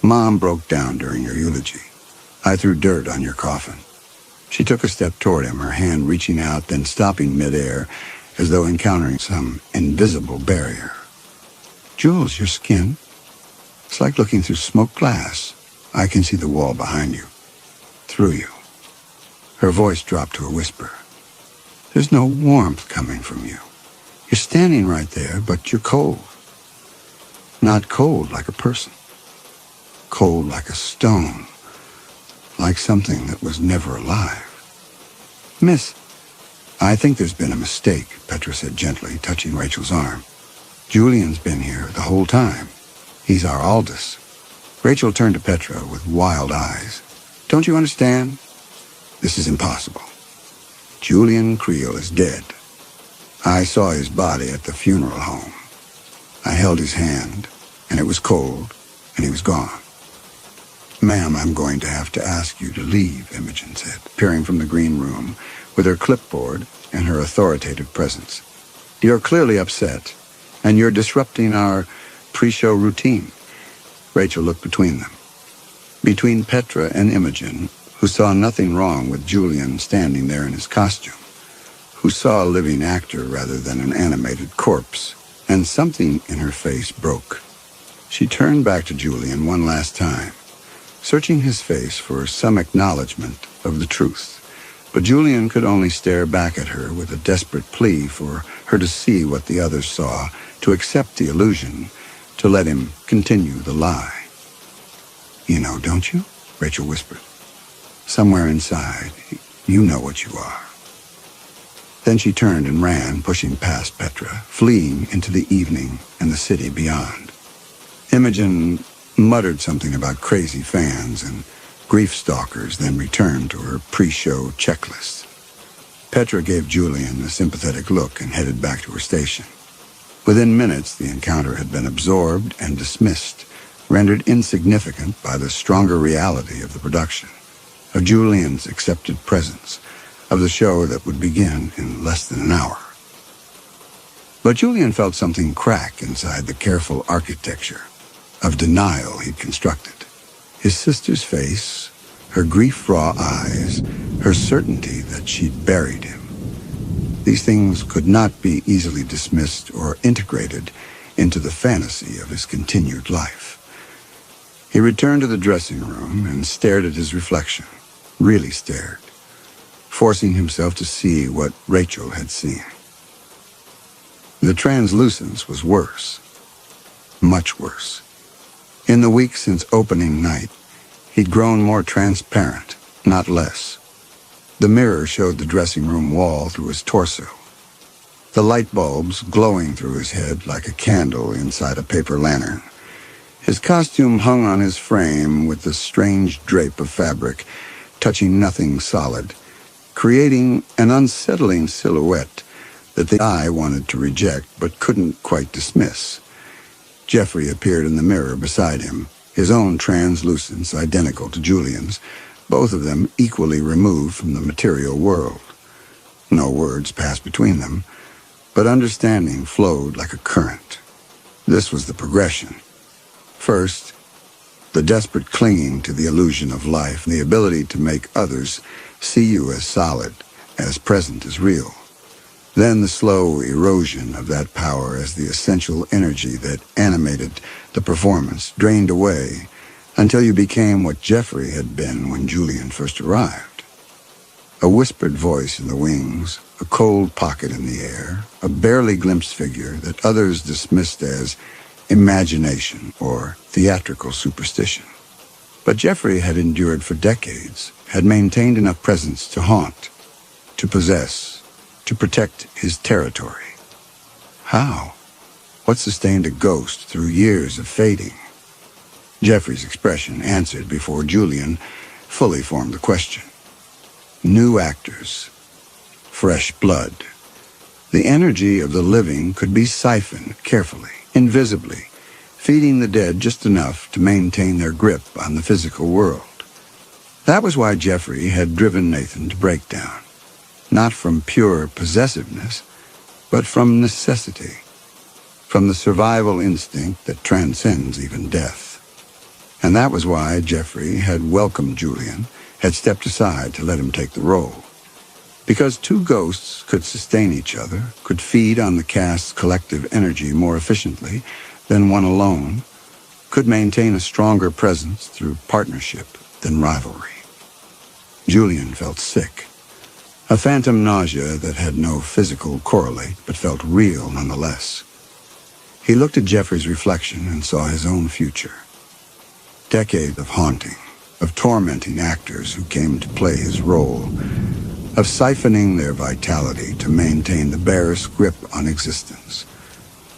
Mom broke down during your eulogy. I threw dirt on your coffin." She took a step toward him, her hand reaching out, then stopping midair, as though encountering some invisible barrier. "Jules, your skin, it's like looking through smoked glass. I can see the wall behind you. Through you." Her voice dropped to a whisper. "There's no warmth coming from you. You're standing right there, but you're cold. Not cold like a person. Cold like a stone. like something that was never alive. "Miss, I think there's been a mistake," Petra said gently, touching Rachel's arm. "Julian's been here the whole time. He's our Aldous." Rachel turned to Petra with wild eyes. "Don't you understand? This is impossible. Julian Creel is dead. I saw his body at the funeral home. I held his hand, and it was cold, and he was gone." "Ma'am, I'm going to have to ask you to leave," Imogen said, peering from the green room with her clipboard and her authoritative presence. "You're clearly upset, and you're disrupting our pre-show routine." Rachel looked between them. Between Petra and Imogen, who saw nothing wrong with Julian standing there in his costume, who saw a living actor rather than an animated corpse, and something in her face broke. She turned back to Julian one last time, searching his face for some acknowledgement of the truth. But Julian could only stare back at her with a desperate plea for her to see what the others saw, to accept the illusion, to let him continue the lie. "You know, don't you?" Rachel whispered. "Somewhere inside, you know what you are." Then she turned and ran, pushing past Petra, fleeing into the evening and the city beyond. Imogen muttered something about crazy fans and grief stalkers, then returned to her pre-show checklist. Petra gave Julian a sympathetic look and headed back to her station. Within minutes, the encounter had been absorbed and dismissed, rendered insignificant by the stronger reality of the production, of Julian's accepted presence, of the show that would begin in less than an hour. But Julian felt something crack inside the careful architecture of denial he'd constructed. His sister's face, her grief-raw eyes, her certainty that she'd buried him. These things could not be easily dismissed or integrated into the fantasy of his continued life. He returned to the dressing room and stared at his reflection, really stared, forcing himself to see what Rachel had seen. The translucence was worse, much worse. In the weeks since opening night, he'd grown more transparent, not less. The mirror showed the dressing room wall through his torso, the light bulbs glowing through his head like a candle inside a paper lantern. His costume hung on his frame with the strange drape of fabric, touching nothing solid, creating an unsettling silhouette that the eye wanted to reject but couldn't quite dismiss. Jeffrey appeared in the mirror beside him, his own translucence identical to Julian's, both of them equally removed from the material world. No words passed between them, but understanding flowed like a current. This was the progression. First, the desperate clinging to the illusion of life, the ability to make others see you as solid, as present as real. Then the slow erosion of that power as the essential energy that animated the performance drained away until you became what Jeffrey had been when Julian first arrived. A whispered voice in the wings, a cold pocket in the air, a barely glimpsed figure that others dismissed as imagination or theatrical superstition. But Jeffrey had endured for decades, had maintained enough presence to haunt, to possess, to protect his territory. How? What sustained a ghost through years of fading? Jeffrey's expression answered before Julian fully formed the question. New actors. Fresh blood. The energy of the living could be siphoned carefully, invisibly, feeding the dead just enough to maintain their grip on the physical world. That was why Jeffrey had driven Nathan to breakdown, not from pure possessiveness, but from necessity, from the survival instinct that transcends even death. And that was why Jeffrey had welcomed Julian, had stepped aside to let him take the role. Because two ghosts could sustain each other, could feed on the cast's collective energy more efficiently than one alone, could maintain a stronger presence through partnership than rivalry. Julian felt sick. A phantom nausea that had no physical correlate but felt real nonetheless. He looked at Jeffrey's reflection and saw his own future. Decades of haunting, of tormenting actors who came to play his role, of siphoning their vitality to maintain the barest grip on existence,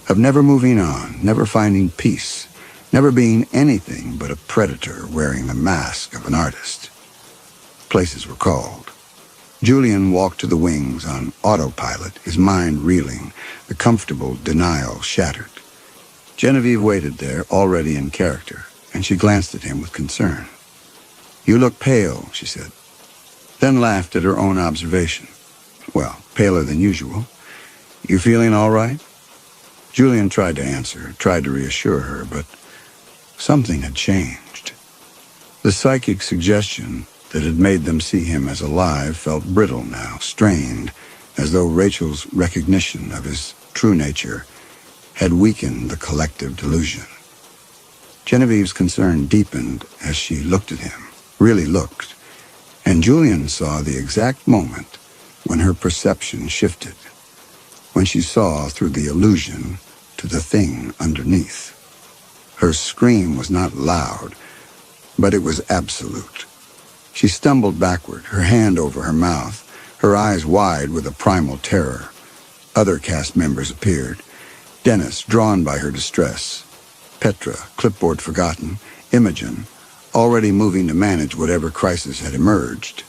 of never moving on, never finding peace, never being anything but a predator wearing the mask of an artist. Places were called. Julian walked to the wings on autopilot, his mind reeling, the comfortable denial shattered. Genevieve waited there, already in character, and she glanced at him with concern. "You look pale," she said, then laughed at her own observation. "Well, paler than usual. You feeling all right?" Julian tried to answer, tried to reassure her, but something had changed. The psychic suggestion that had made them see him as alive felt brittle now, strained, as though Rachel's recognition of his true nature had weakened the collective delusion. Genevieve's concern deepened as she looked at him, really looked, and Julian saw the exact moment when her perception shifted, when she saw through the illusion to the thing underneath. Her scream was not loud, but it was absolute. She stumbled backward, her hand over her mouth, her eyes wide with a primal terror. Other cast members appeared. Dennis, drawn by her distress. Petra, clipboard forgotten. Imogen, already moving to manage whatever crisis had emerged.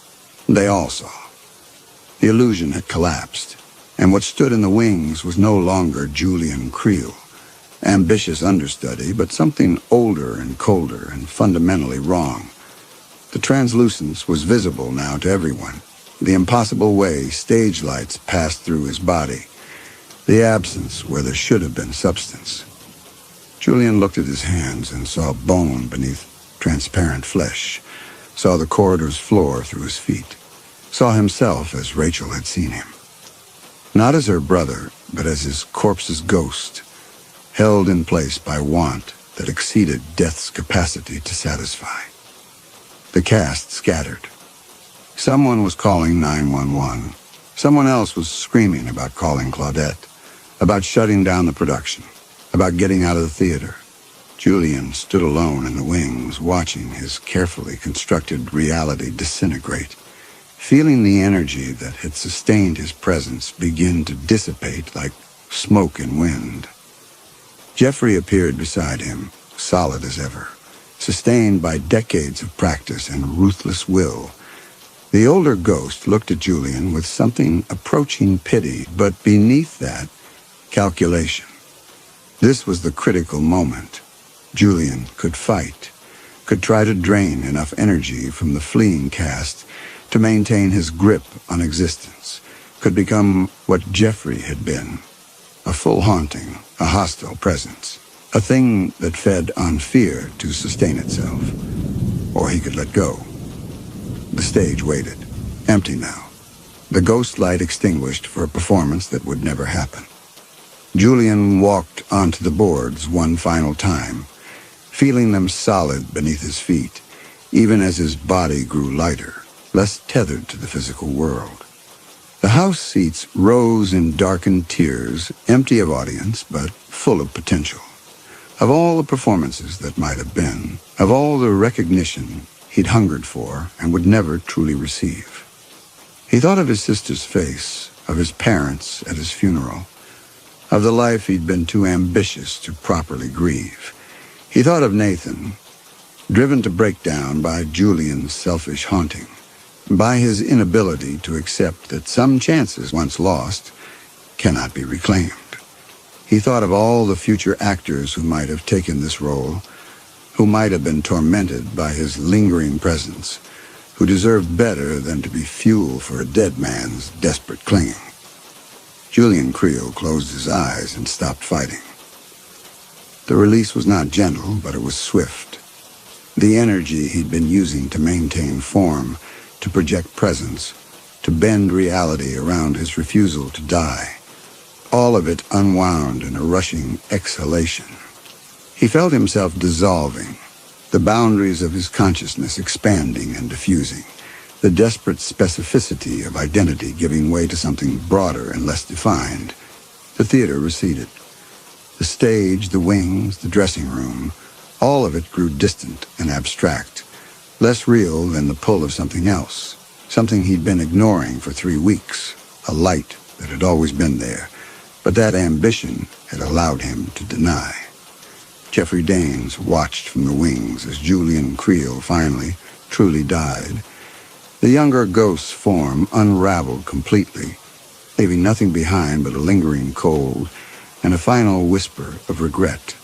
They all saw. The illusion had collapsed, and what stood in the wings was no longer Julian Creel. Ambitious understudy, but something older and colder and fundamentally wrong. The translucence was visible now to everyone. The impossible way stage lights passed through his body. The absence where there should have been substance. Julian looked at his hands and saw bone beneath transparent flesh, saw the corridor's floor through his feet, saw himself as Rachel had seen him. Not as her brother, but as his corpse's ghost, held in place by want that exceeded death's capacity to satisfy. The cast scattered. Someone was calling 911. Someone else was screaming about calling Claudette, about shutting down the production, about getting out of the theater. Julian stood alone in the wings, watching his carefully constructed reality disintegrate, feeling the energy that had sustained his presence begin to dissipate like smoke in wind. Jeffrey appeared beside him, solid as ever, sustained by decades of practice and ruthless will. The older ghost looked at Julian with something approaching pity, but beneath that, calculation. This was the critical moment. Julian could fight, could try to drain enough energy from the fleeing cast to maintain his grip on existence, could become what Jeffrey had been, a full haunting, a hostile presence, a thing that fed on fear to sustain itself. Or he could let go. The stage waited, empty now, the ghost light extinguished for a performance that would never happen. Julian walked onto the boards one final time, feeling them solid beneath his feet, even as his body grew lighter, less tethered to the physical world. The house seats rose in darkened tiers, empty of audience, but full of potential. Of all the performances that might have been, of all the recognition he'd hungered for and would never truly receive. He thought of his sister's face, of his parents at his funeral, of the life he'd been too ambitious to properly grieve. He thought of Nathan, driven to breakdown by Julian's selfish haunting, by his inability to accept that some chances once lost cannot be reclaimed. He thought of all the future actors who might have taken this role, who might have been tormented by his lingering presence, who deserved better than to be fuel for a dead man's desperate clinging. Julian Creel closed his eyes and stopped fighting. The release was not gentle, but it was swift. The energy he'd been using to maintain form, to project presence, to bend reality around his refusal to die, all of it unwound in a rushing exhalation. He felt himself dissolving, the boundaries of his consciousness expanding and diffusing, the desperate specificity of identity giving way to something broader and less defined. The theater receded. The stage, the wings, the dressing room, all of it grew distant and abstract, less real than the pull of something else, something he'd been ignoring for 3 weeks, a light that had always been there, but that ambition had allowed him to deny. Jeffrey Daines watched from the wings as Julian Creel finally, truly died. The younger ghost's form unraveled completely, leaving nothing behind but a lingering cold and a final whisper of regret.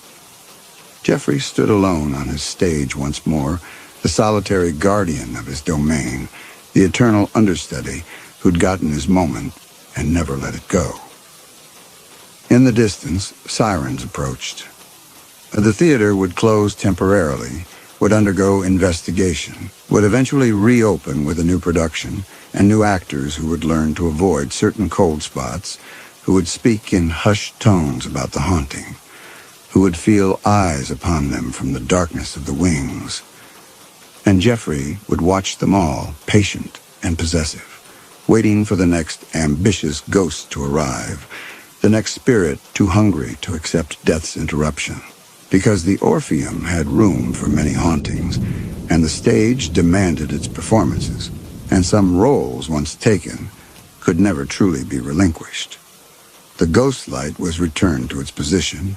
Jeffrey stood alone on his stage once more, the solitary guardian of his domain, the eternal understudy who'd gotten his moment and never let it go. In the distance, sirens approached. The theater would close temporarily, would undergo investigation, would eventually reopen with a new production and new actors who would learn to avoid certain cold spots, who would speak in hushed tones about the haunting, who would feel eyes upon them from the darkness of the wings. And Jeffrey would watch them all, patient and possessive, waiting for the next ambitious ghost to arrive, the next spirit too hungry to accept death's interruption. Because the Orpheum had room for many hauntings, and the stage demanded its performances, and some roles once taken could never truly be relinquished. The ghost light was returned to its position,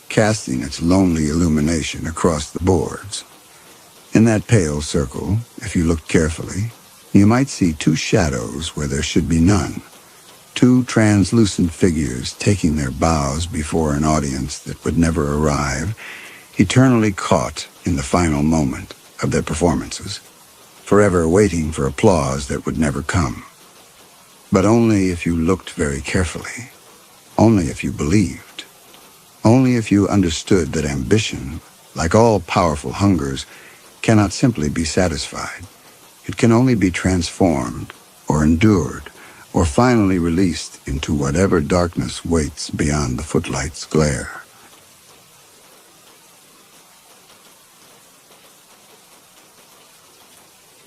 casting its lonely illumination across the boards. In that pale circle, if you looked carefully, you might see 2 shadows where there should be none, 2 translucent figures taking their bows before an audience that would never arrive, eternally caught in the final moment of their performances, forever waiting for applause that would never come. But only if you looked very carefully, only if you believed, only if you understood that ambition, like all powerful hungers, cannot simply be satisfied. It can only be transformed or endured, or finally released into whatever darkness waits beyond the footlight's glare.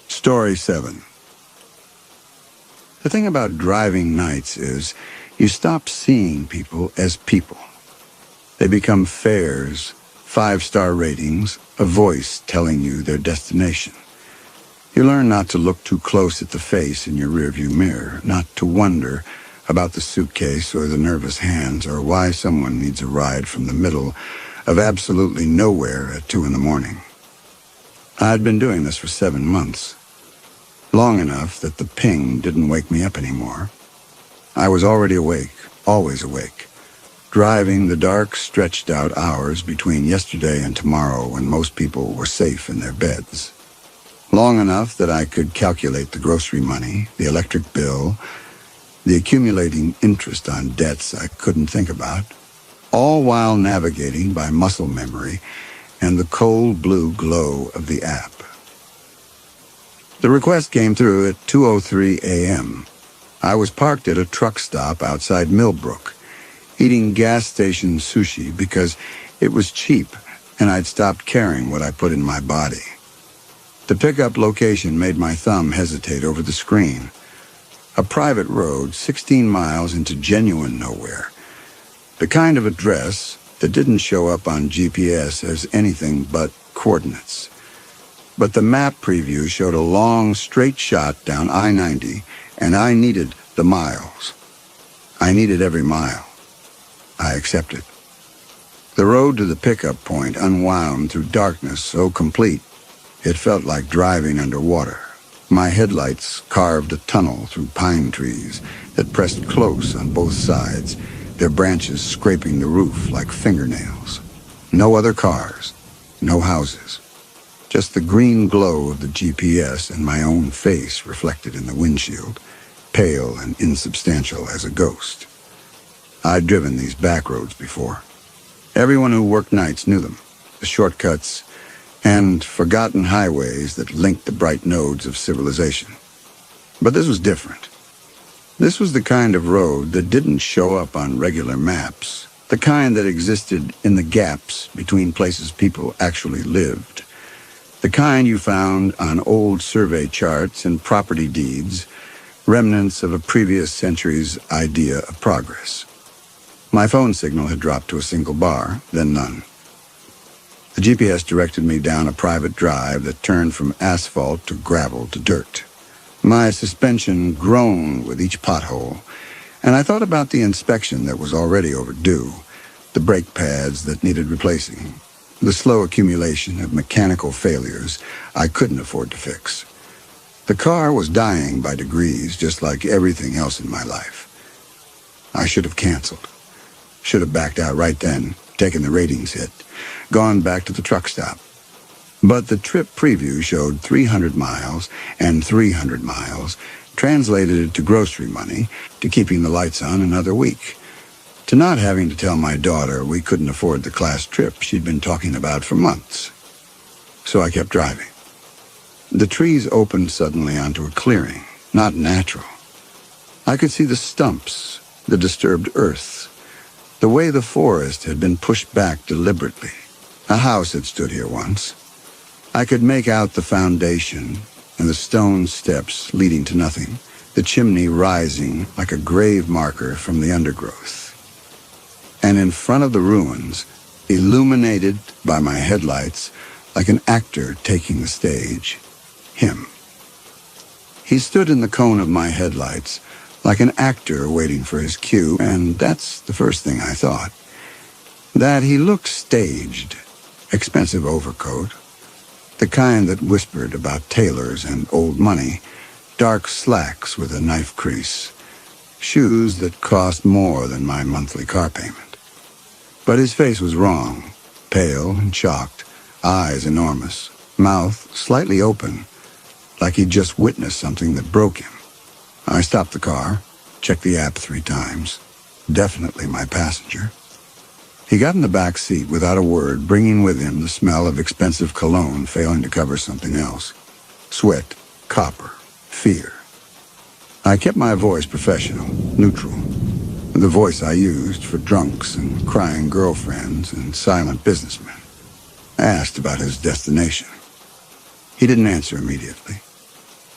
Story 7. The thing about driving nights is you stop seeing people as people. They become fares, 5-star ratings, a voice telling you their destination. You learn not to look too close at the face in your rearview mirror, not to wonder about the suitcase or the nervous hands or why someone needs a ride from the middle of absolutely nowhere at 2 in the morning. I'd been doing this for 7 months, long enough that the ping didn't wake me up anymore. I was already awake, always awake, driving the dark, stretched-out hours between yesterday and tomorrow when most people were safe in their beds. Long enough that I could calculate the grocery money, the electric bill, the accumulating interest on debts I couldn't think about, all while navigating by muscle memory and the cold blue glow of the app. The request came through at 2:03 a.m. I was parked at a truck stop outside Millbrook, eating gas station sushi because it was cheap and I'd stopped caring what I put in my body. The pickup location made my thumb hesitate over the screen. A private road 16 miles into genuine nowhere. The kind of address that didn't show up on GPS as anything but coordinates. But the map preview showed a long, straight shot down I-90, and I needed the miles. I needed every mile. I accepted. The road to the pickup point unwound through darkness so complete it felt like driving underwater. My headlights carved a tunnel through pine trees that pressed close on both sides, their branches scraping the roof like fingernails. No other cars, no houses. Just the green glow of the GPS and my own face reflected in the windshield, pale and insubstantial as a ghost. I'd driven these back roads before. Everyone who worked nights knew them, the shortcuts, and forgotten highways that linked the bright nodes of civilization. But this was different. This was the kind of road that didn't show up on regular maps, the kind that existed in the gaps between places people actually lived, the kind you found on old survey charts and property deeds, remnants of a previous century's idea of progress. My phone signal had dropped to a single bar, then none. The GPS directed me down a private drive that turned from asphalt to gravel to dirt. My suspension groaned with each pothole, and I thought about the inspection that was already overdue, the brake pads that needed replacing, the slow accumulation of mechanical failures I couldn't afford to fix. The car was dying by degrees, just like everything else in my life. I should have canceled. Should have backed out right then, taken the ratings hit, gone back to the truck stop. But the trip preview showed 300 miles and 300 miles, translated to grocery money, to keeping the lights on another week, to not having to tell my daughter we couldn't afford the class trip she'd been talking about for months. So I kept driving. The trees opened suddenly onto a clearing, not natural. I could see the stumps, the disturbed earth, the way the forest had been pushed back deliberately. A house had stood here once. I could make out the foundation and the stone steps leading to nothing, the chimney rising like a grave marker from the undergrowth. And in front of the ruins, illuminated by my headlights, like an actor taking the stage, him. He stood in the cone of my headlights, like an actor waiting for his cue, and that's the first thing I thought. That he looked staged, expensive overcoat, the kind that whispered about tailors and old money, dark slacks with a knife crease, shoes that cost more than my monthly car payment. But his face was wrong, pale and shocked, eyes enormous, mouth slightly open, like he'd just witnessed something that broke him. I stopped the car, checked the app 3 times. Definitely my passenger. He got in the back seat without a word, bringing with him the smell of expensive cologne failing to cover something else. Sweat, copper, fear. I kept my voice professional, neutral. The voice I used for drunks and crying girlfriends and silent businessmen. I asked about his destination. He didn't answer immediately.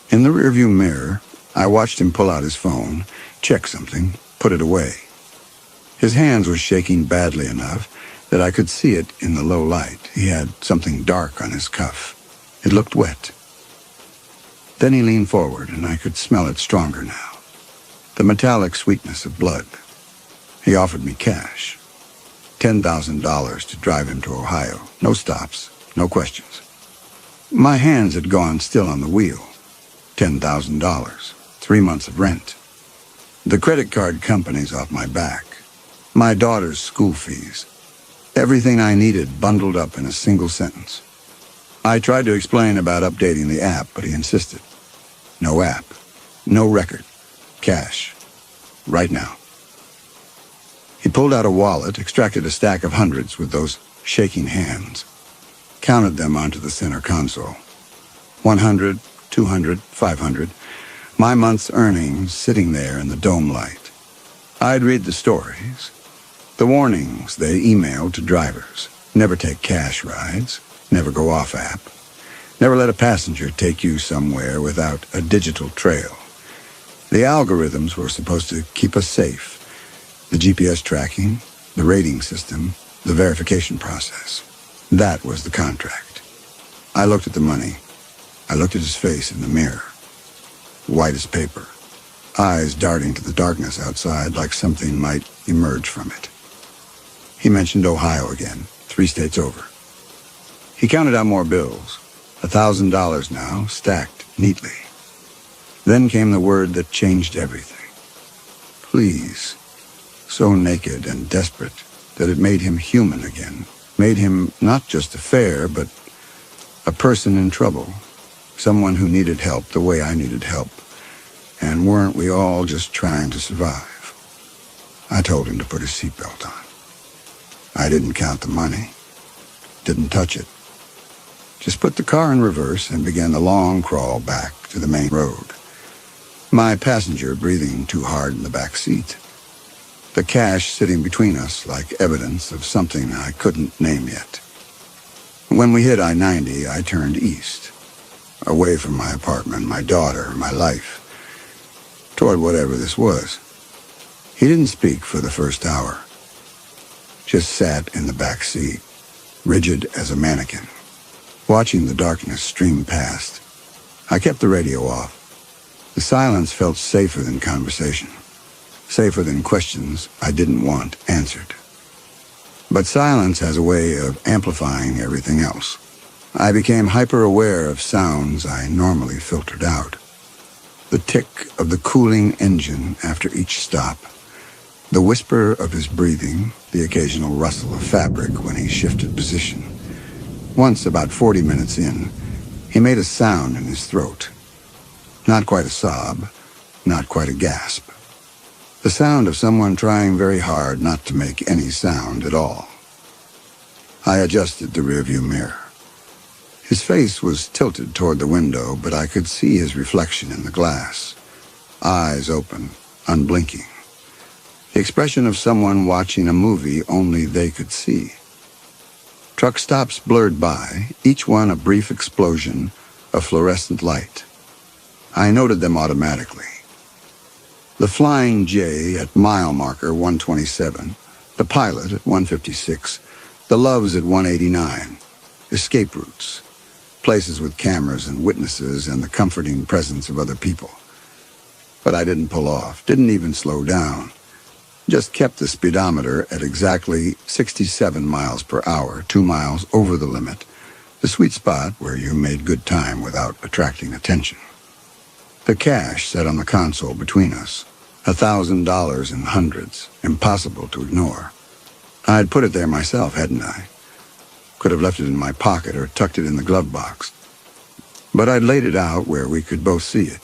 In the rearview mirror, I watched him pull out his phone, check something, put it away. His hands were shaking badly enough that I could see it in the low light. He had something dark on his cuff. It looked wet. Then he leaned forward, and I could smell it stronger now. The metallic sweetness of blood. He offered me cash. $10,000 to drive him to Ohio. No stops, no questions. My hands had gone still on the wheel. $10,000. 3 months of rent. The credit card company's off my back. My daughter's school fees. Everything I needed bundled up in a single sentence. I tried to explain about updating the app, but he insisted. No app. No record. Cash. Right now. He pulled out a wallet, extracted a stack of hundreds with those shaking hands. Counted them onto the center console. 100, 200, 500. My month's earnings sitting there in the dome light. I'd read the stories. The warnings they emailed to drivers. Never take cash rides. Never go off app. Never let a passenger take you somewhere without a digital trail. The algorithms were supposed to keep us safe. The GPS tracking, the rating system, the verification process. That was the contract. I looked at the money. I looked at his face in the mirror. White as paper. Eyes darting to the darkness outside like something might emerge from it. He mentioned Ohio again, 3 states over. He counted out more bills. $1,000 now, stacked neatly. Then came the word that changed everything. Please. So naked and desperate that it made him human again. Made him not just a fare, but a person in trouble. Someone who needed help the way I needed help. And weren't we all just trying to survive? I told him to put his seatbelt on. I didn't count the money. Didn't touch it. Just put the car in reverse and began the long crawl back to the main road. My passenger breathing too hard in the back seat. The cash sitting between us like evidence of something I couldn't name yet. When we hit I-90, I turned east. Away from my apartment, my daughter, my life. Toward whatever this was. He didn't speak for the first hour. Just sat in the back seat, rigid as a mannequin, watching the darkness stream past. I kept the radio off. The silence felt safer than conversation, safer than questions I didn't want answered. But silence has a way of amplifying everything else. I became hyper-aware of sounds I normally filtered out. The tick of the cooling engine after each stop, the whisper of his breathing, the occasional rustle of fabric when he shifted position. Once, about 40 minutes in, he made a sound in his throat. Not quite a sob, not quite a gasp. The sound of someone trying very hard not to make any sound at all. I adjusted the rearview mirror. His face was tilted toward the window, but I could see his reflection in the glass. Eyes open, unblinking. The expression of someone watching a movie only they could see. Truck stops blurred by, each one a brief explosion of fluorescent light. I noted them automatically. The Flying J at mile marker 127, the Pilot at 156, the Loves at 189, escape routes, places with cameras and witnesses and the comforting presence of other people. But I didn't pull off, didn't even slow down. Just kept the speedometer at exactly 67 miles per hour, 2 miles over the limit, the sweet spot where you made good time without attracting attention. The cash sat on the console between us, $1,000 in hundreds, impossible to ignore. I'd put it there myself, hadn't I? Could have left it in my pocket or tucked it in the glove box. But I'd laid it out where we could both see it,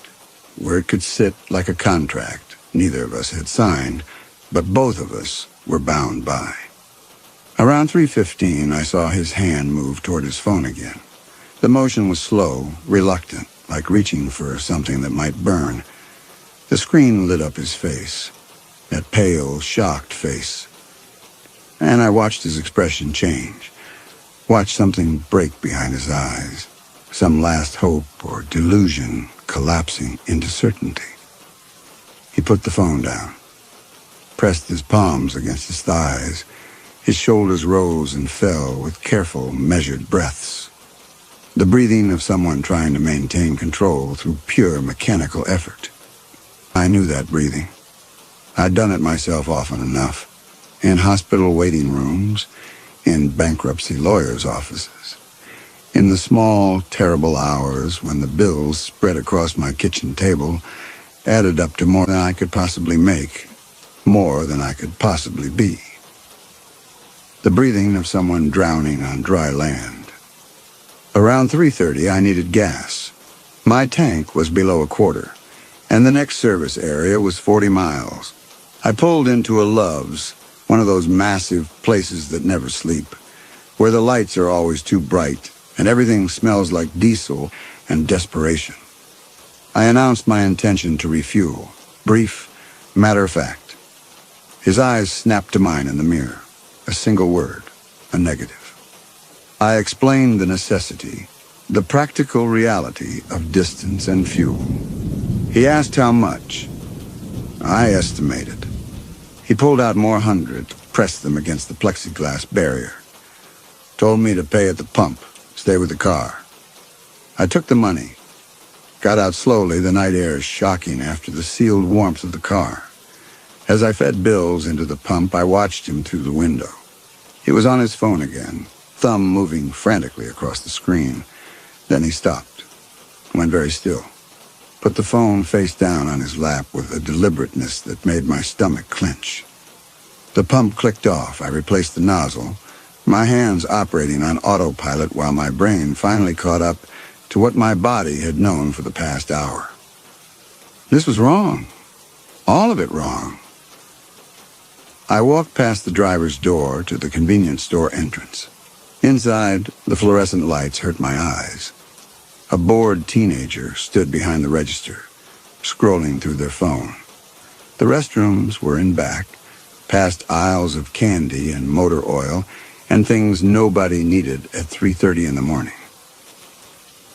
where it could sit like a contract neither of us had signed, but both of us were bound by. Around 3:15, I saw his hand move toward his phone again. The motion was slow, reluctant, like reaching for something that might burn. The screen lit up his face, that pale, shocked face. And I watched his expression change, watched something break behind his eyes, some last hope or delusion collapsing into certainty. He put the phone down, pressed his palms against his thighs. His shoulders rose and fell with careful, measured breaths. The breathing of someone trying to maintain control through pure mechanical effort. I knew that breathing. I'd done it myself often enough, in hospital waiting rooms, in bankruptcy lawyers' offices, in the small, terrible hours when the bills spread across my kitchen table added up to more than I could possibly make, more than I could possibly be. The breathing of someone drowning on dry land. Around 3:30, I needed gas. My tank was below a quarter, and the next service area was 40 miles. I pulled into a Love's, one of those massive places that never sleep, where the lights are always too bright and everything smells like diesel and desperation. I announced my intention to refuel, brief, matter-of-fact. His eyes snapped to mine in the mirror. A single word, a negative. I explained the necessity, the practical reality of distance and fuel. He asked how much. I estimated. He pulled out more hundreds, pressed them against the plexiglass barrier. Told me to pay at the pump, stay with the car. I took the money. Got out slowly, the night air shocking after the sealed warmth of the car. As I fed bills into the pump, I watched him through the window. He was on his phone again, thumb moving frantically across the screen. Then he stopped, went very still, put the phone face down on his lap with a deliberateness that made my stomach clench. The pump clicked off. I replaced the nozzle, my hands operating on autopilot while my brain finally caught up to what my body had known for the past hour. This was wrong. All of it wrong. I walked past the driver's door to the convenience store entrance. Inside, the fluorescent lights hurt my eyes. A bored teenager stood behind the register, scrolling through their phone. The restrooms were in back, past aisles of candy and motor oil and things nobody needed at 3:30 in the morning.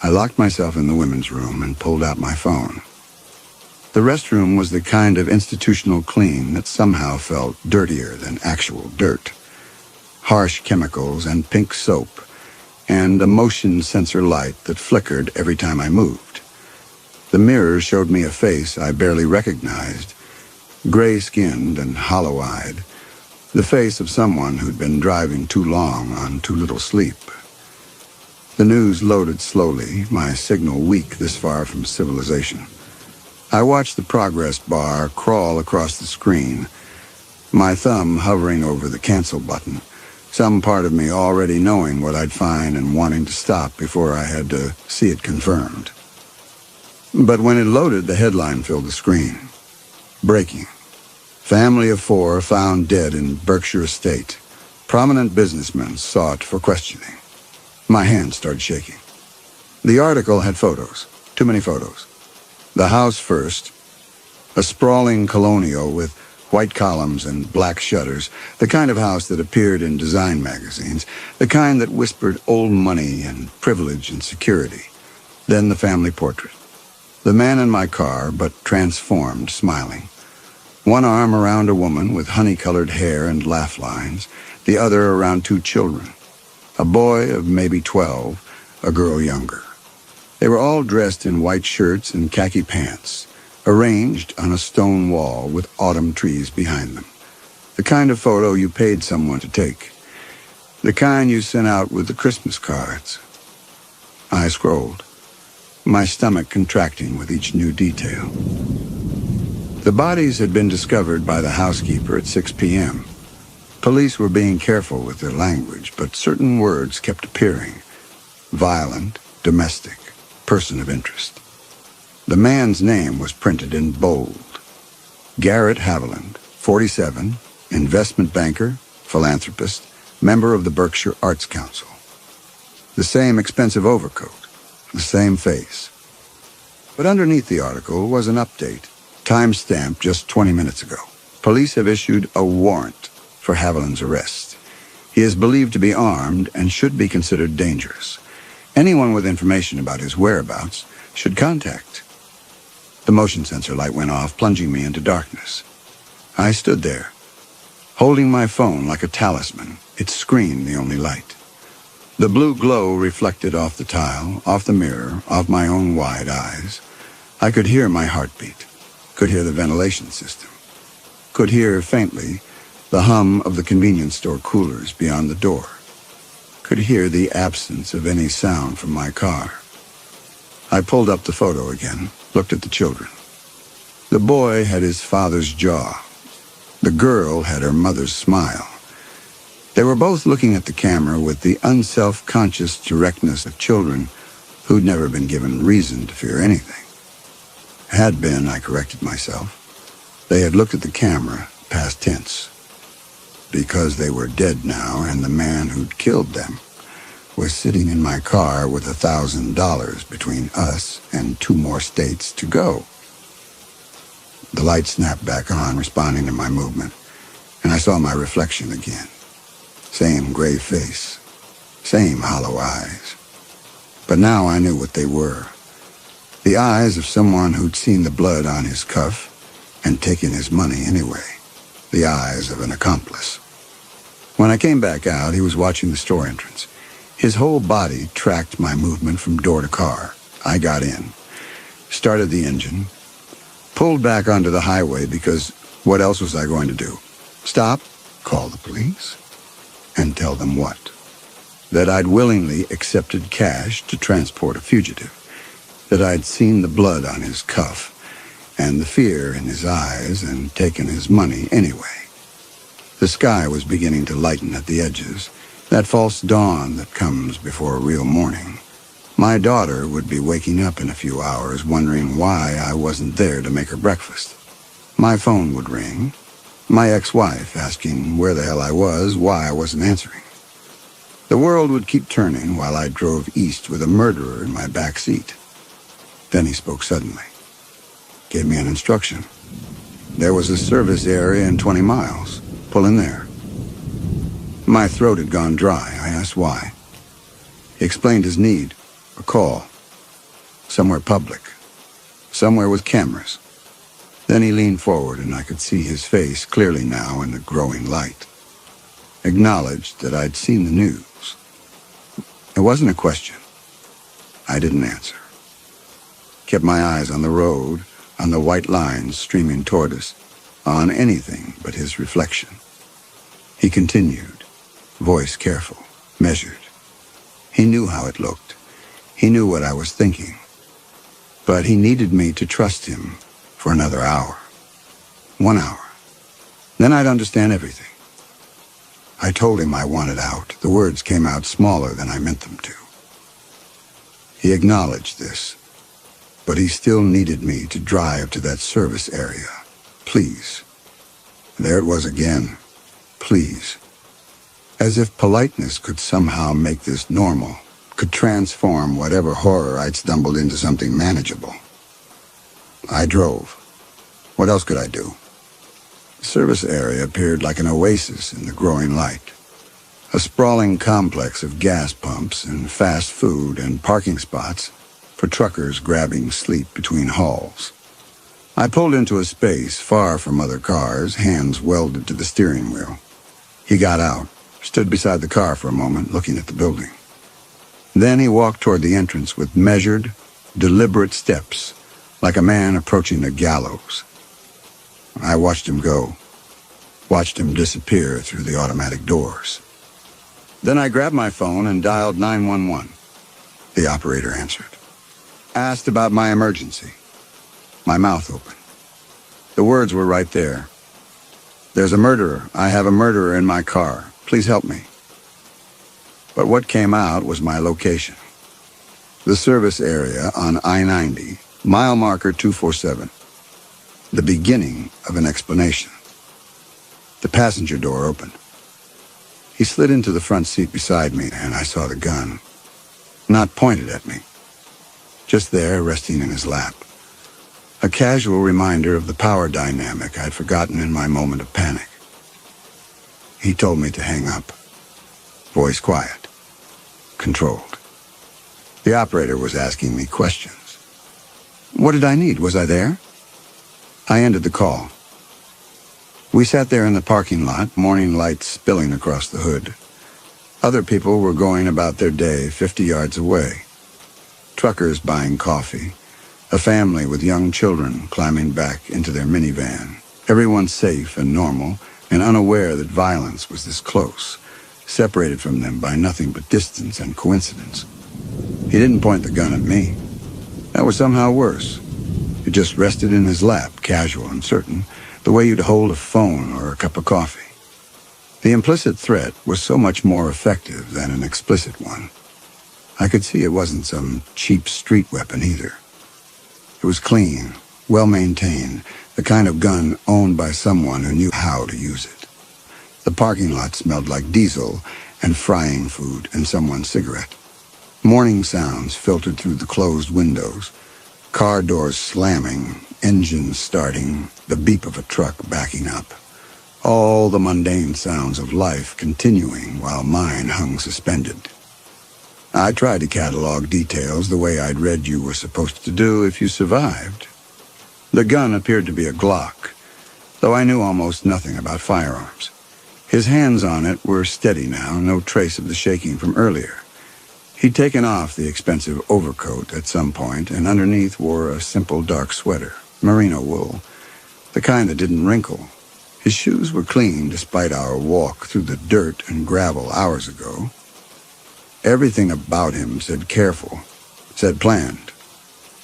I locked myself in the women's room and pulled out my phone. The restroom was the kind of institutional clean that somehow felt dirtier than actual dirt. harsh chemicals and pink soap, and a motion sensor light that flickered every time I moved. The mirror showed me a face I barely recognized, gray-skinned and hollow-eyed, the face of someone who'd been driving too long on too little sleep. The news loaded slowly, my signal weak this far from civilization. I watched the progress bar crawl across the screen, my thumb hovering over the cancel button, some part of me already knowing what I'd find and wanting to stop before I had to see it confirmed. But when it loaded, the headline filled the screen. Breaking. Family of 4 found dead in Berkshire Estate. Prominent businessmen sought for questioning. My hands started shaking. The article had photos. Too many photos. The house first. A sprawling colonial with white columns and black shutters, the kind of house that appeared in design magazines, the kind that whispered old money and privilege and security. Then the family portrait. The man in my car, but transformed, smiling. One arm around a woman with honey-colored hair and laugh lines, the other around 2 children. A boy of maybe 12, a girl younger. They were all dressed in white shirts and khaki pants, arranged on a stone wall with autumn trees behind them. The kind of photo you paid someone to take. The kind you sent out with the Christmas cards. I scrolled, my stomach contracting with each new detail. The bodies had been discovered by the housekeeper at 6 p.m. Police were being careful with their language, but certain words kept appearing. Violent, domestic, person of interest. The man's name was printed in bold. Garrett Haviland, 47, investment banker, philanthropist, member of the Berkshire Arts Council. The same expensive overcoat, the same face. But underneath the article was an update, time-stamped just 20 minutes ago. Police have issued a warrant for Haviland's arrest. He is believed to be armed and should be considered dangerous. Anyone with information about his whereabouts should contact. The motion sensor light went off, plunging me into darkness. I stood there, holding my phone like a talisman, its screen the only light. The blue glow reflected off the tile, off the mirror, off my own wide eyes. I could hear my heartbeat, could hear the ventilation system, could hear, faintly, the hum of the convenience store coolers beyond the door, could hear the absence of any sound from my car. I pulled up the photo again, looked at the children. The boy had his father's jaw. The girl had her mother's smile. They were both looking at the camera with the unself-conscious directness of children who'd never been given reason to fear anything. Had been, I corrected myself. They had looked at the camera, past tense. Because they were dead now, and the man who'd killed them was sitting in my car with $1,000 between us and 2 more states to go. The light snapped back on, responding to my movement, and I saw my reflection again. Same gray face, same hollow eyes. But now I knew what they were. The eyes of someone who'd seen the blood on his cuff and taken his money anyway. The eyes of an accomplice. When I came back out, he was watching the store entrance. His whole body tracked my movement from door to car. I got in, started the engine, pulled back onto the highway because what else was I going to do? Stop, call the police, and tell them what? That I'd willingly accepted cash to transport a fugitive, that I'd seen the blood on his cuff and the fear in his eyes and taken his money anyway. The sky was beginning to lighten at the edges, that false dawn that comes before real morning. My daughter would be waking up in a few hours, wondering why I wasn't there to make her breakfast. My phone would ring, my ex-wife asking where the hell I was, why I wasn't answering. The world would keep turning while I drove east with a murderer in my back seat. Then he spoke suddenly. Gave me an instruction. There was a service area in 20 miles. Pull in there. My throat had gone dry. I asked why. He explained his need. A call. Somewhere public. Somewhere with cameras. Then he leaned forward and I could see his face clearly now in the growing light. acknowledged that I'd seen the news. It wasn't a question. I didn't answer. Kept my eyes on the road, on the white lines streaming toward us, on anything but his reflection. He continued, voice careful, measured. He knew how it looked. He knew what I was thinking. But he needed me to trust him for another hour. 1 hour. Then I'd understand everything. I told him I wanted out. The words came out smaller than I meant them to. He acknowledged this, but he still needed me to drive to that service area. Please. There it was again. Please. As if politeness could somehow make this normal, could transform whatever horror I'd stumbled into something manageable. I drove. What else could I do? The service area appeared like an oasis in the growing light. A sprawling complex of gas pumps and fast food and parking spots for truckers grabbing sleep between hauls. I pulled into a space far from other cars, hands welded to the steering wheel. He got out, stood beside the car for a moment, looking at the building. Then he walked toward the entrance with measured, deliberate steps, like a man approaching the gallows. I watched him go, watched him disappear through the automatic doors. Then I grabbed my phone and dialed 911. The operator answered. Asked about my emergency. My mouth open. The words were right there. There's a murderer. I have a murderer in my car. Please help me. But what came out was my location. The service area on I-90, mile marker 247. The beginning of an explanation. The passenger door opened. He slid into the front seat beside me, and I saw the gun. Not pointed at me. Just there, resting in his lap. A casual reminder of the power dynamic I'd forgotten in my moment of panic. He told me to hang up. Voice quiet. Controlled. The operator was asking me questions. What did I need? Was I there? I ended the call. We sat there in the parking lot, morning light spilling across the hood. Other people were going about their day 50 yards away. Truckers buying coffee. A family with young children climbing back into their minivan. Everyone safe and normal and unaware that violence was this close, separated from them by nothing but distance and coincidence. He didn't point the gun at me. That was somehow worse. It just rested in his lap, casual and certain, the way you'd hold a phone or a cup of coffee. The implicit threat was so much more effective than an explicit one. I could see it wasn't some cheap street weapon either. It was clean, well-maintained, the kind of gun owned by someone who knew how to use it. The parking lot smelled like diesel and frying food and someone's cigarette. Morning sounds filtered through the closed windows. Car doors slamming, engines starting, the beep of a truck backing up. All the mundane sounds of life continuing while mine hung suspended. I tried to catalog details the way I'd read you were supposed to do if you survived. The gun appeared to be a Glock, though I knew almost nothing about firearms. His hands on it were steady now, no trace of the shaking from earlier. He'd taken off the expensive overcoat at some point, and underneath wore a simple dark sweater, merino wool, the kind that didn't wrinkle. His shoes were clean despite our walk through the dirt and gravel hours ago. Everything about him said careful, said planned,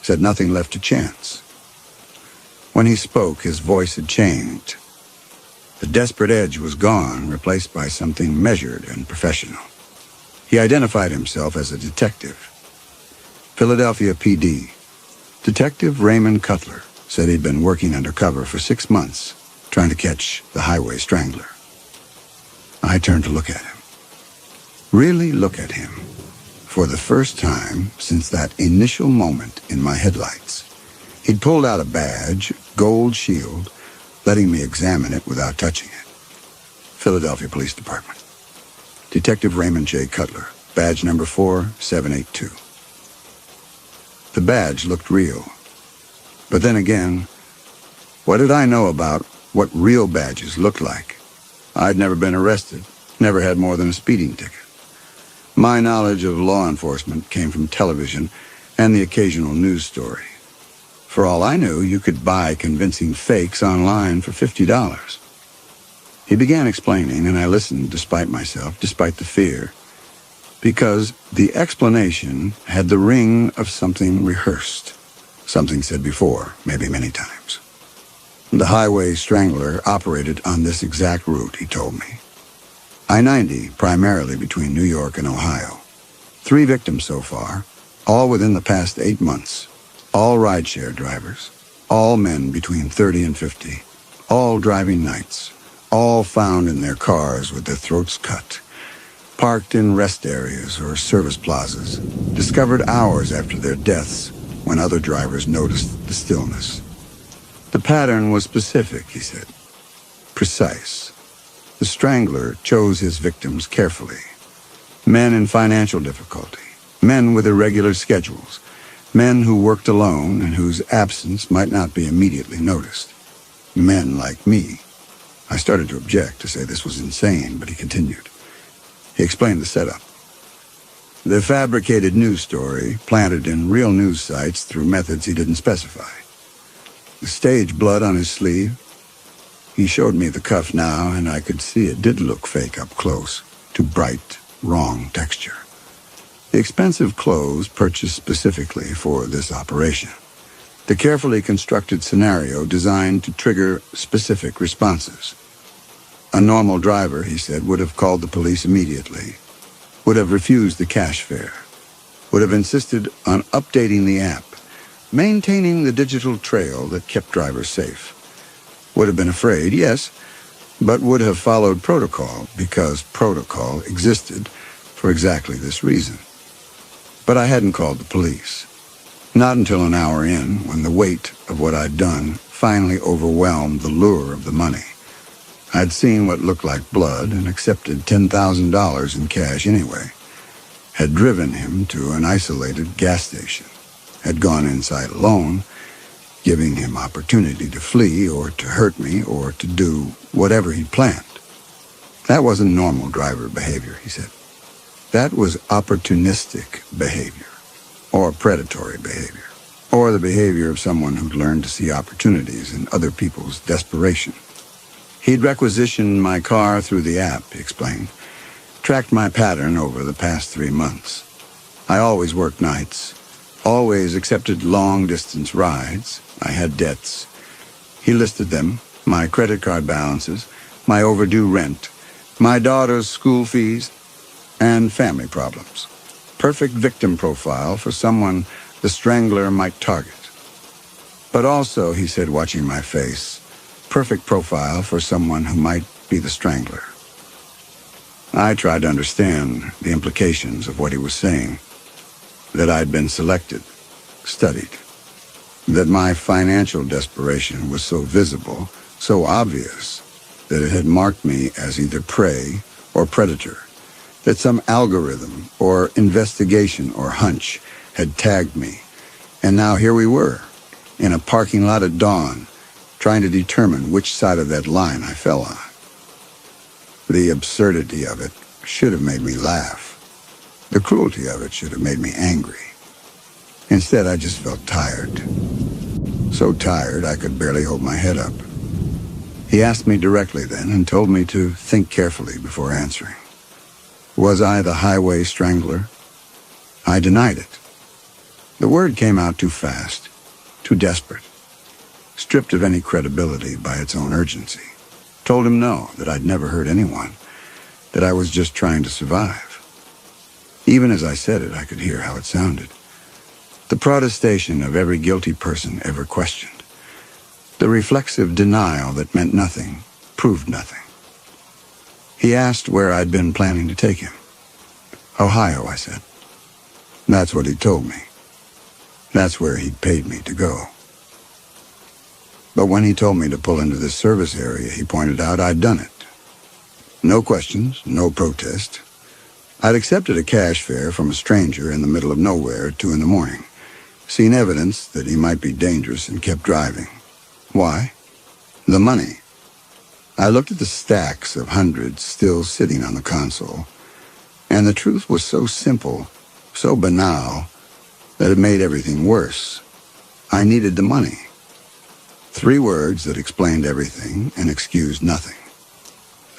said nothing left to chance. When he spoke, his voice had changed. The desperate edge was gone, replaced by something measured and professional. He identified himself as a detective. Philadelphia PD. Detective Raymond Cutler said he'd been working undercover for 6 months, trying to catch the highway strangler. I turned to look at him. Really look at him. For the first time since that initial moment in my headlights. He'd pulled out a badge, gold shield, letting me examine it without touching it. Philadelphia Police Department. Detective Raymond J. Cutler, badge number 4782. The badge looked real. But then again, what did I know about what real badges looked like? I'd never been arrested, Never had more than a speeding ticket. My knowledge of law enforcement came from television and the occasional news story. For all I knew, you could buy convincing fakes online for $50. He began explaining, and I listened despite myself, despite the fear, because the explanation had the ring of something rehearsed, something said before, maybe many times. The highway strangler operated on this exact route, he told me. I-90, primarily between New York and Ohio. 3 victims so far, all within the past 8 months. All rideshare drivers. All men between 30 and 50. All driving nights. All found in their cars with their throats cut. Parked in rest areas or service plazas. Discovered hours after their deaths when other drivers noticed the stillness. The pattern was specific, he said. Precise. The strangler chose his victims carefully. Men in financial difficulty, men with irregular schedules, men who worked alone and whose absence might not be immediately noticed. Men like me. I started to object, to say this was insane, but he continued. He explained the setup. The fabricated news story, planted in real news sites through methods he didn't specify. The stage blood on his sleeve. He showed me the cuff now, and I could see it did look fake up close, to bright, wrong texture. The expensive clothes purchased specifically for this operation. The carefully constructed scenario designed to trigger specific responses. A normal driver, he said, would have called the police immediately, would have refused the cash fare, would have insisted on updating the app, maintaining the digital trail that kept drivers safe. Would have been afraid, yes, but would have followed protocol because protocol existed for exactly this reason. But I hadn't called the police. Not until an hour in, when the weight of what I'd done finally overwhelmed the lure of the money. I'd seen what looked like blood and accepted $10,000 in cash anyway. Had driven him to an isolated gas station. Had gone inside alone, giving him opportunity to flee or to hurt me or to do whatever he'd planned. That wasn't normal driver behavior, he said. That was opportunistic behavior, or predatory behavior, or the behavior of someone who'd learned to see opportunities in other people's desperation. He'd requisitioned my car through the app, he explained, tracked my pattern over the past 3 months. I always worked nights, always accepted long-distance rides. I had debts. He listed them, my credit card balances, my overdue rent, my daughter's school fees, and family problems. Perfect victim profile for someone the strangler might target. But also, he said, watching my face, perfect profile for someone who might be the strangler. I tried to understand the implications of what he was saying, that I'd been selected, studied, that my financial desperation was so visible, so obvious, that it had marked me as either prey or predator, that some algorithm or investigation or hunch had tagged me. And now here we were, in a parking lot at dawn, trying to determine which side of that line I fell on. The absurdity of it should have made me laugh. The cruelty of it should have made me angry. Instead, I just felt tired. So tired I could barely hold my head up. He asked me directly then and told me to think carefully before answering. Was I the highway strangler? I denied it. The word came out too fast, too desperate, stripped of any credibility by its own urgency. Told him no, that I'd never hurt anyone, that I was just trying to survive. Even as I said it, I could hear how it sounded. The protestation of every guilty person ever questioned. The reflexive denial that meant nothing, proved nothing. He asked where I'd been planning to take him. Ohio, I said. That's what he told me. That's where he'd paid me to go. But when he told me to pull into this service area, he pointed out I'd done it. No questions, no protest. I'd accepted a cash fare from a stranger in the middle of nowhere at 2 a.m, seen evidence that he might be dangerous and kept driving. Why? The money. I looked at the stacks of hundreds still sitting on the console, and the truth was so simple, so banal, that it made everything worse. I needed the money. 3 words that explained everything and excused nothing.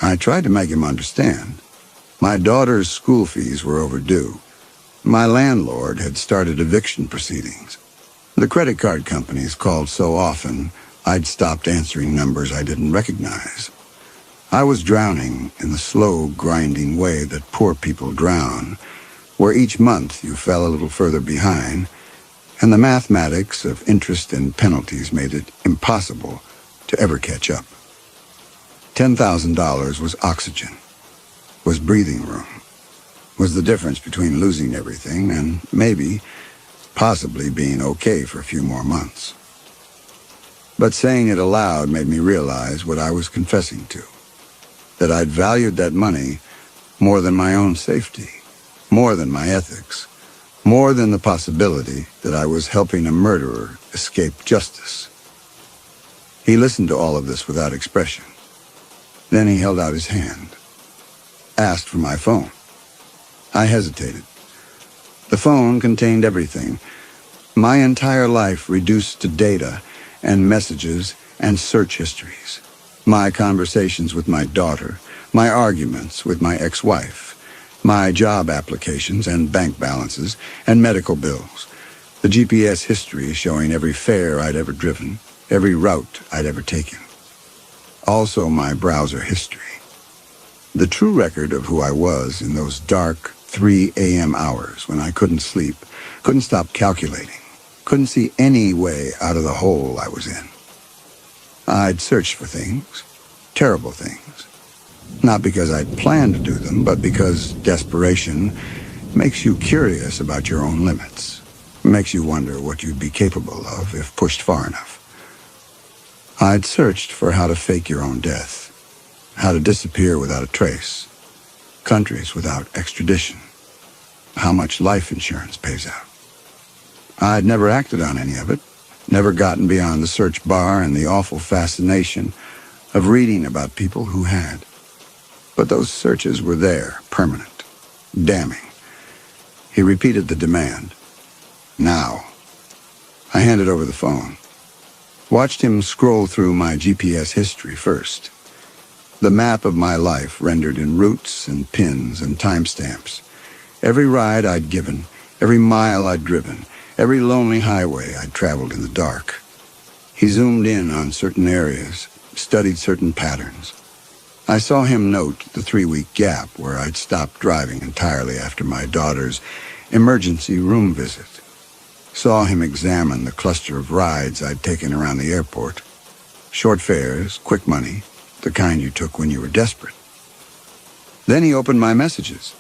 I tried to make him understand. My daughter's school fees were overdue. My landlord had started eviction proceedings. The credit card companies called so often, I'd stopped answering numbers I didn't recognize. I was drowning in the slow, grinding way that poor people drown, where each month you fell a little further behind, and the mathematics of interest and penalties made it impossible to ever catch up. $10,000 was oxygen, was breathing room, was the difference between losing everything and maybe, possibly being okay for a few more months. But saying it aloud made me realize what I was confessing to, that I'd valued that money more than my own safety, more than my ethics, more than the possibility that I was helping a murderer escape justice. He listened to all of this without expression. Then he held out his hand, asked for my phone. I hesitated. The phone contained everything. My entire life reduced to data and messages and search histories. My conversations with my daughter, my arguments with my ex-wife, my job applications and bank balances and medical bills, the GPS history showing every fare I'd ever driven, every route I'd ever taken. Also my browser history. The true record of who I was in those dark 3 a.m. hours when I couldn't sleep, couldn't stop calculating, couldn't see any way out of the hole I was in. I'd searched for things, terrible things, not because I'd planned to do them, but because desperation makes you curious about your own limits, makes you wonder what you'd be capable of if pushed far enough. I'd searched for how to fake your own death, how to disappear without a trace, countries without extradition, how much life insurance pays out. I'd never acted on any of it, never gotten beyond the search bar and the awful fascination of reading about people who had. But those searches were there, permanent, damning. He repeated the demand. Now. I handed over the phone. Watched him scroll through my GPS history first. The map of my life rendered in routes and pins and timestamps. Every ride I'd given, every mile I'd driven, every lonely highway I'd traveled in the dark. He zoomed in on certain areas, studied certain patterns. I saw him note the 3-week gap where I'd stopped driving entirely after my daughter's emergency room visit. Saw him examine the cluster of rides I'd taken around the airport. Short fares, quick money, the kind you took when you were desperate. Then he opened my messages,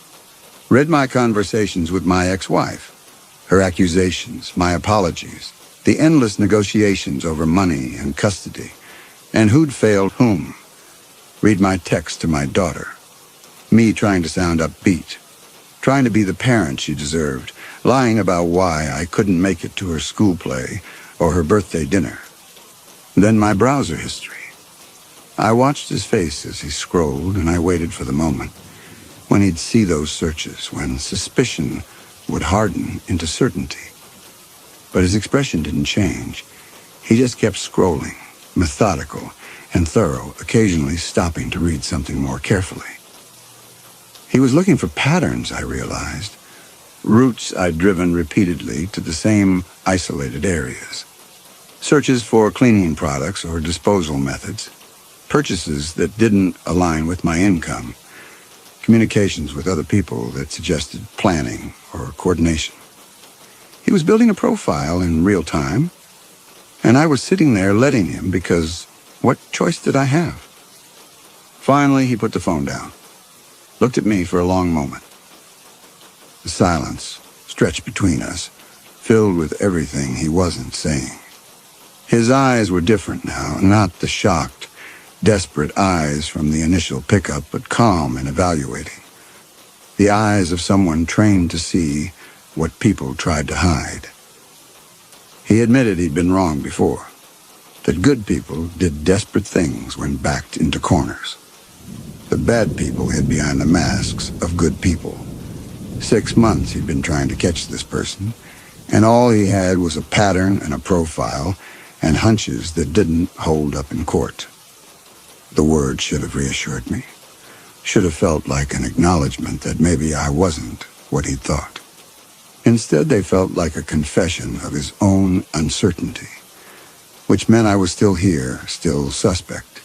read my conversations with my ex-wife, her accusations, my apologies, the endless negotiations over money and custody, and who'd failed whom. Read my text to my daughter, me trying to sound upbeat, trying to be the parent she deserved, lying about why I couldn't make it to her school play or her birthday dinner. Then my browser history. I watched his face as he scrolled, and I waited for the moment when he'd see those searches, when suspicion would harden into certainty. But his expression didn't change. He just kept scrolling, methodical and thorough, occasionally stopping to read something more carefully. He was looking for patterns, I realized. Routes I'd driven repeatedly to the same isolated areas. Searches for cleaning products or disposal methods. Purchases that didn't align with my income. Communications with other people that suggested planning or coordination. He was building a profile in real time, and I was sitting there letting him because what choice did I have? Finally, he put the phone down, looked at me for a long moment. The silence stretched between us, filled with everything he wasn't saying. His eyes were different now, not the shocked, desperate eyes from the initial pickup, but calm and evaluating. The eyes of someone trained to see what people tried to hide. He admitted he'd been wrong before, that good people did desperate things when backed into corners. The bad people hid behind the masks of good people. 6 months he'd been trying to catch this person, and all he had was a pattern and a profile and hunches that didn't hold up in court. The words should have reassured me, should have felt like an acknowledgement that maybe I wasn't what he'd thought. Instead, they felt like a confession of his own uncertainty, which meant I was still here, still suspect,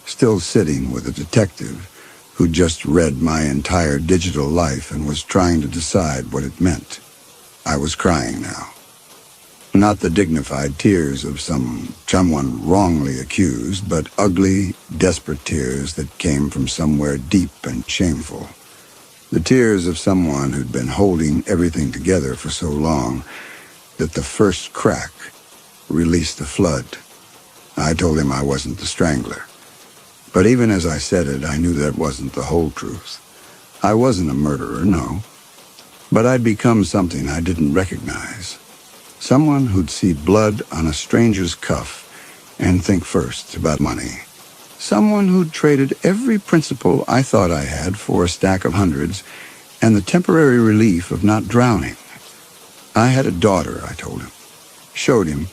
still sitting with a detective who just read my entire digital life and was trying to decide what it meant. I was crying now. Not the dignified tears of someone wrongly accused, but ugly, desperate tears that came from somewhere deep and shameful. The tears of someone who'd been holding everything together for so long that the first crack released the flood. I told him I wasn't the strangler. But even as I said it, I knew that wasn't the whole truth. I wasn't a murderer, no. But I'd become something I didn't recognize. Someone who'd see blood on a stranger's cuff and think first about money. Someone who'd traded every principle I thought I had for a stack of hundreds and the temporary relief of not drowning. I had a daughter, I told him. Showed him.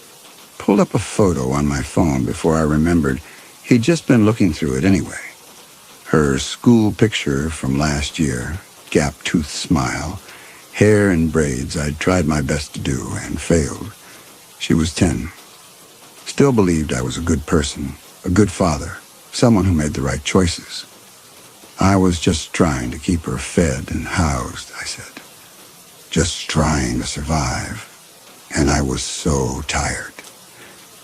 Pulled up a photo on my phone before I remembered he'd just been looking through it anyway. Her school picture from last year, gap-toothed smile, hair in braids I'd tried my best to do and failed. She was 10. Still believed I was a good person, a good father, someone who made the right choices. I was just trying to keep her fed and housed, I said. Just trying to survive. And I was so tired.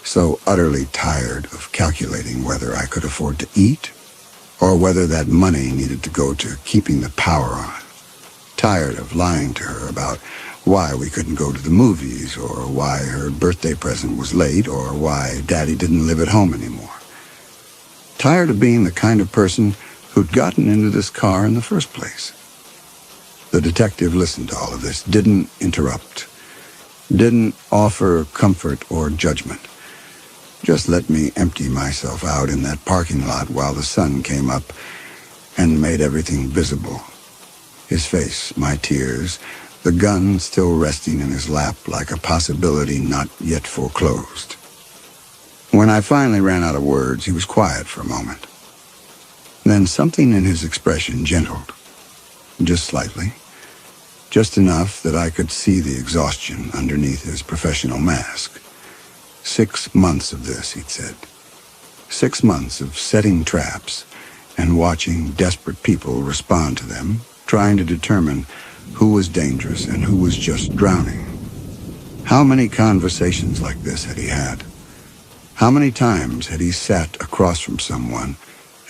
So utterly tired of calculating whether I could afford to eat or whether that money needed to go to keeping the power on. Tired of lying to her about why we couldn't go to the movies or why her birthday present was late or why Daddy didn't live at home anymore. Tired of being the kind of person who'd gotten into this car in the first place. The detective listened to all of this, didn't interrupt, didn't offer comfort or judgment. Just let me empty myself out in that parking lot while the sun came up and made everything visible. His face, my tears, the gun still resting in his lap like a possibility not yet foreclosed. When I finally ran out of words, he was quiet for a moment. Then something in his expression gentled, just slightly, just enough that I could see the exhaustion underneath his professional mask. 6 months of this, he'd said. 6 months of setting traps and watching desperate people respond to them, trying to determine who was dangerous and who was just drowning. How many conversations like this had he had? How many times had he sat across from someone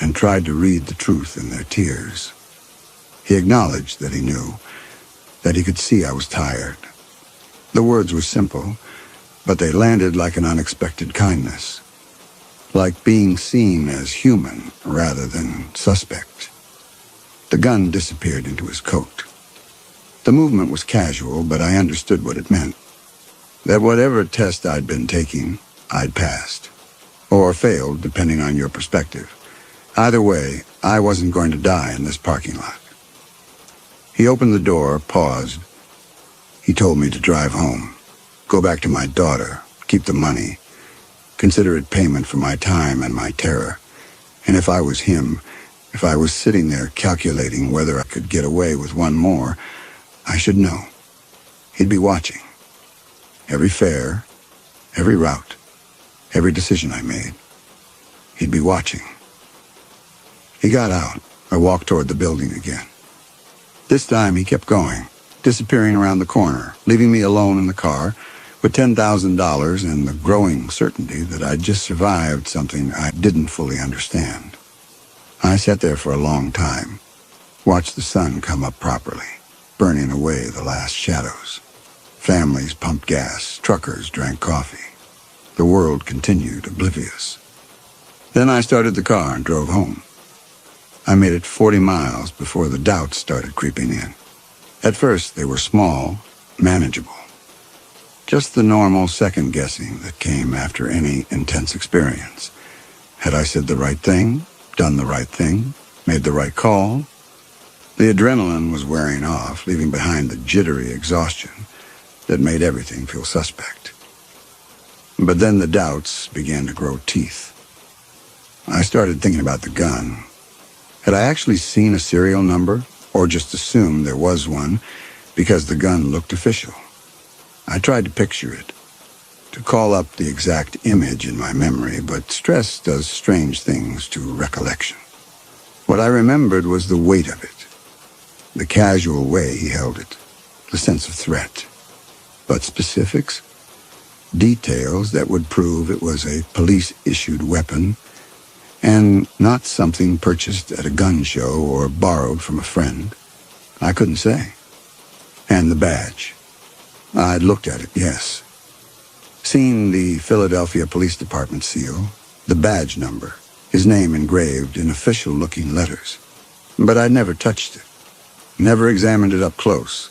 and tried to read the truth in their tears? He acknowledged that he knew, that he could see I was tired. The words were simple, but they landed like an unexpected kindness, like being seen as human rather than suspect. The gun disappeared into his coat. The movement was casual, but I understood what it meant. That whatever test I'd been taking, I'd passed. Or failed, depending on your perspective. Either way, I wasn't going to die in this parking lot. He opened the door, paused. He told me to drive home, go back to my daughter, keep the money, consider it payment for my time and my terror. And if I was him, if I was sitting there calculating whether I could get away with one more, I should know. He'd be watching. Every fare, every route, every decision I made. He'd be watching. He got out. I walked toward the building again. This time he kept going, disappearing around the corner, leaving me alone in the car with $10,000 and the growing certainty that I'd just survived something I didn't fully understand. I sat there for a long time, watched the sun come up properly, burning away the last shadows. Families pumped gas, truckers drank coffee. The world continued oblivious. Then I started the car and drove home. I made it 40 miles before the doubts started creeping in. At first, they were small, manageable. Just the normal second-guessing that came after any intense experience. Had I said the right thing, done the right thing, made the right call? The adrenaline was wearing off, leaving behind the jittery exhaustion that made everything feel suspect. But then the doubts began to grow teeth. I started thinking about the gun. Had I actually seen a serial number, or just assumed there was one because the gun looked official? I tried to picture it, to call up the exact image in my memory, but stress does strange things to recollection. What I remembered was the weight of it, the casual way he held it, the sense of threat. But specifics? Details that would prove it was a police-issued weapon and not something purchased at a gun show or borrowed from a friend. I couldn't say. And the badge. I'd looked at it, yes. Seen the Philadelphia Police Department seal, the badge number, his name engraved in official-looking letters. But I'd never touched it. Never examined it up close.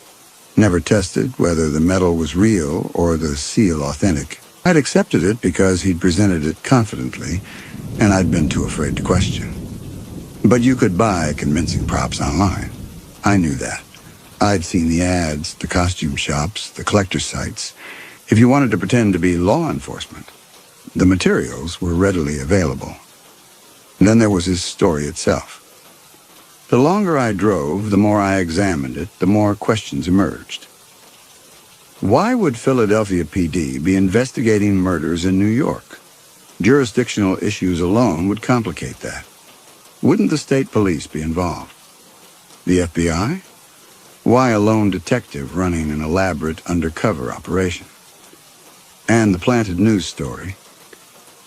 Never tested whether the metal was real or the seal authentic. I'd accepted it because he'd presented it confidently, and I'd been too afraid to question. But you could buy convincing props online. I knew that. I'd seen the ads, the costume shops, the collector sites. If you wanted to pretend to be law enforcement, the materials were readily available. And then there was his story itself. The longer I drove, the more I examined it, the more questions emerged. Why would Philadelphia PD be investigating murders in New York? Jurisdictional issues alone would complicate that. Wouldn't the state police be involved? The FBI? Why a lone detective running an elaborate undercover operation? And the planted news story.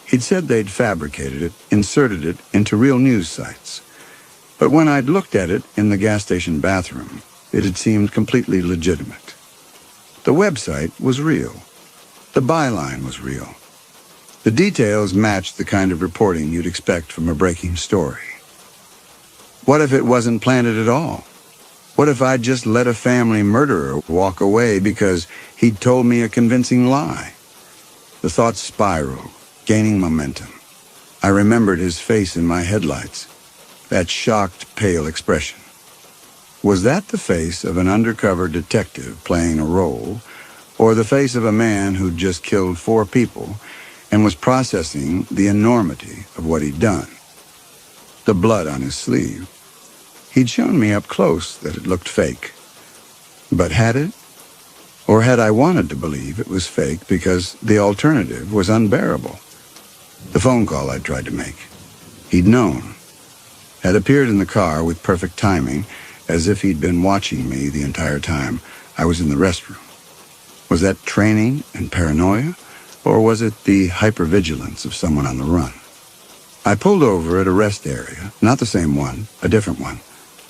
He'd said they'd fabricated it, inserted it into real news sites. But when I'd looked at it in the gas station bathroom, it had seemed completely legitimate. The website was real. The byline was real. The details matched the kind of reporting you'd expect from a breaking story. What if it wasn't planted at all? What if I'd just let a family murderer walk away because he'd told me a convincing lie? The thoughts spiraled, gaining momentum. I remembered his face in my headlights, that shocked, pale expression. Was that the face of an undercover detective playing a role, or the face of a man who'd just killed 4 people and was processing the enormity of what he'd done? The blood on his sleeve. He'd shown me up close that it looked fake. But had it? Or had I wanted to believe it was fake because the alternative was unbearable? The phone call I'd tried to make. He'd known. Had appeared in the car with perfect timing, as if he'd been watching me the entire time I was in the restroom. Was that training and paranoia, or was it the hypervigilance of someone on the run? I pulled over at a rest area, not the same one, a different one,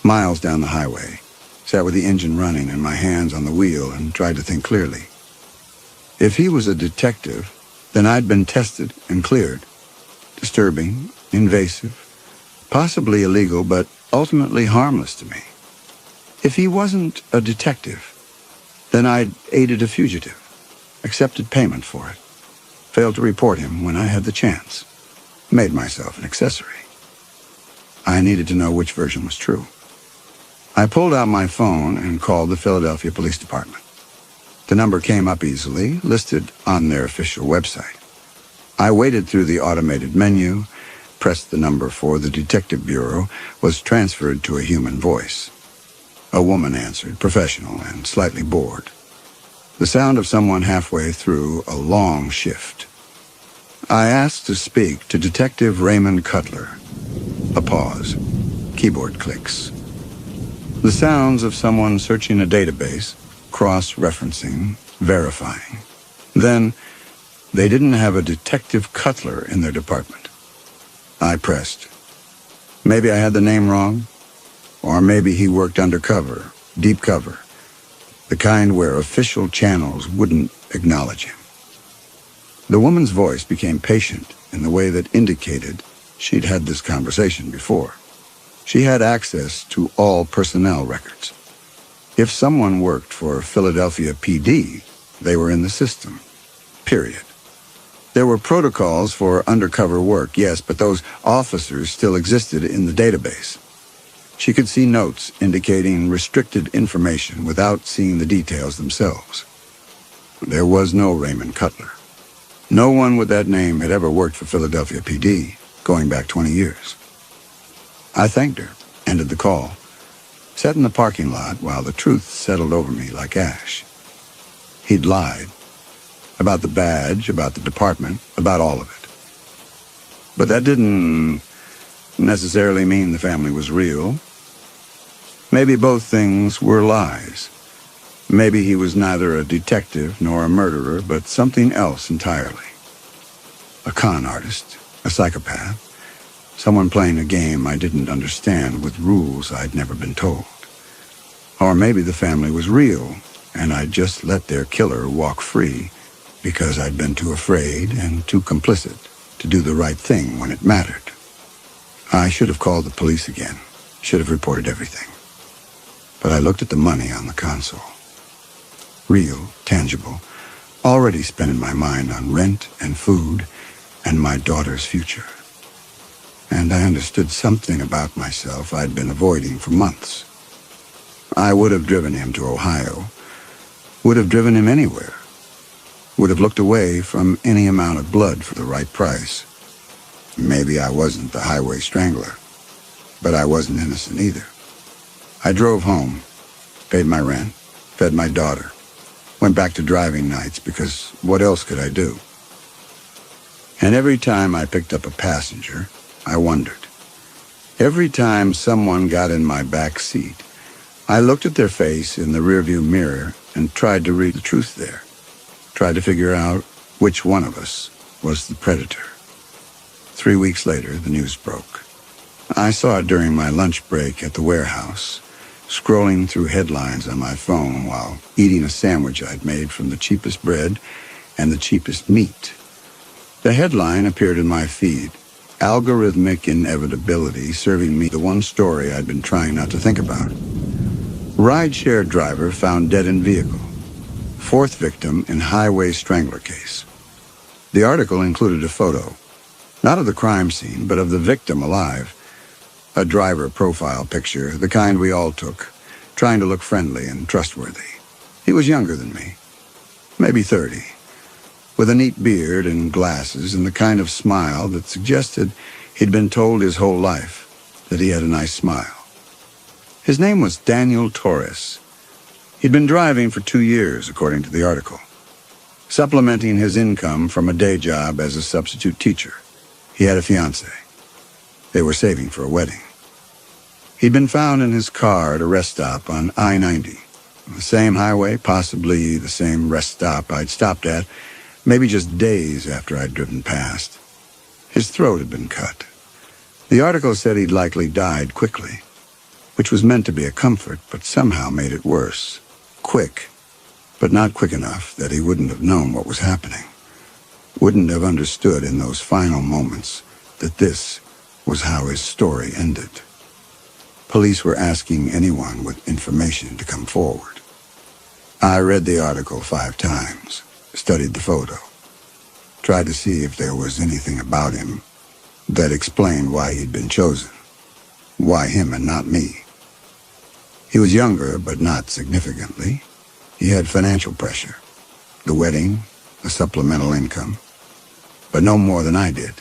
miles down the highway, sat with the engine running and my hands on the wheel and tried to think clearly. If he was a detective, then I'd been tested and cleared. Disturbing, invasive, possibly illegal, but ultimately harmless to me. If he wasn't a detective, then I'd aided a fugitive, accepted payment for it, failed to report him when I had the chance, made myself an accessory. I needed to know which version was true. I pulled out my phone and called the Philadelphia Police Department. The number came up easily, listed on their official website. I waded through the automated menu, pressed the number for the detective bureau, was transferred to a human voice. A woman answered, professional and slightly bored. The sound of someone halfway through a long shift. I asked to speak to Detective Raymond Cutler. A pause. Keyboard clicks. The sounds of someone searching a database, cross-referencing, verifying. Then, they didn't have a Detective Cutler in their department. I pressed. Maybe I had the name wrong, or maybe he worked undercover, deep cover, the kind where official channels wouldn't acknowledge him. The woman's voice became patient in the way that indicated she'd had this conversation before. She had access to all personnel records. If someone worked for Philadelphia PD, They were in the system. Period. There were protocols for undercover work, yes, but those officers still existed in the database. She could see notes indicating restricted information without seeing the details themselves. There was no Raymond Cutler. No one with that name had ever worked for Philadelphia PD, going back 20 years. I thanked her, ended the call, sat in the parking lot while the truth settled over me like ash. He'd lied. About the badge, about the department, about all of it. But that didn't necessarily mean the family was real. Maybe both things were lies. Maybe he was neither a detective nor a murderer, but something else entirely. A con artist, a psychopath, someone playing a game I didn't understand with rules I'd never been told. Or maybe the family was real, and I'd just let their killer walk free because I'd been too afraid and too complicit to do the right thing when it mattered. I should have called the police again, should have reported everything. But I looked at the money on the console. Real, tangible, already spent in my mind on rent and food and my daughter's future. And I understood something about myself I'd been avoiding for months. I would have driven him to Ohio, would have driven him anywhere, would have looked away from any amount of blood for the right price. Maybe I wasn't the highway strangler, but I wasn't innocent either. I drove home, paid my rent, fed my daughter, went back to driving nights because what else could I do? And every time I picked up a passenger, I wondered. Every time someone got in my back seat, I looked at their face in the rearview mirror and tried to read the truth there. Tried to figure out which one of us was the predator. 3 weeks later, the news broke. I saw it during my lunch break at the warehouse, scrolling through headlines on my phone while eating a sandwich I'd made from the cheapest bread and the cheapest meat. The headline appeared in my feed, Algorithmic Inevitability, serving me the one story I'd been trying not to think about. Rideshare driver found dead in vehicle. Fourth victim in highway strangler case. The article included a photo, not of the crime scene, but of the victim alive. A driver profile picture, the kind we all took, trying to look friendly and trustworthy. He was younger than me, maybe 30, with a neat beard and glasses and the kind of smile that suggested he'd been told his whole life that he had a nice smile. His name was Daniel Torres. He'd been driving for 2 years, according to the article, supplementing his income from a day job as a substitute teacher. He had a fiancée. They were saving for a wedding. He'd been found in his car at a rest stop on I-90. The same highway, possibly the same rest stop I'd stopped at, maybe just days after I'd driven past. His throat had been cut. The article said he'd likely died quickly, which was meant to be a comfort, but somehow made it worse. Quick, but not quick enough that he wouldn't have known what was happening. Wouldn't have understood in those final moments that this was how his story ended. Police were asking anyone with information to come forward. I read the article 5 times, studied the photo, tried to see if there was anything about him that explained why he'd been chosen. Why him and not me? He was younger, but not significantly. He had financial pressure. The wedding, the supplemental income, but no more than I did.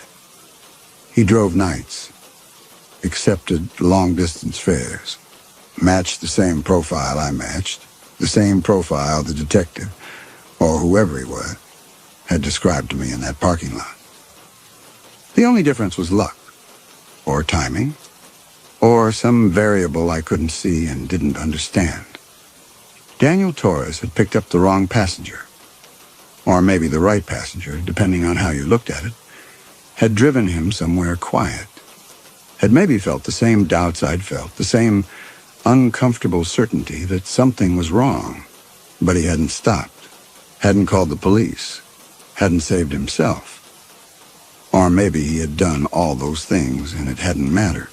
He drove nights, accepted long-distance fares, matched the same profile I matched, the same profile the detective, or whoever he was, had described to me in that parking lot. The only difference was luck, or timing, or some variable I couldn't see and didn't understand. Daniel Torres had picked up the wrong passenger, or maybe the right passenger, depending on how you looked at it, had driven him somewhere quiet, had maybe felt the same doubts I'd felt, the same uncomfortable certainty that something was wrong, but he hadn't stopped, hadn't called the police, hadn't saved himself. Or maybe he had done all those things and it hadn't mattered.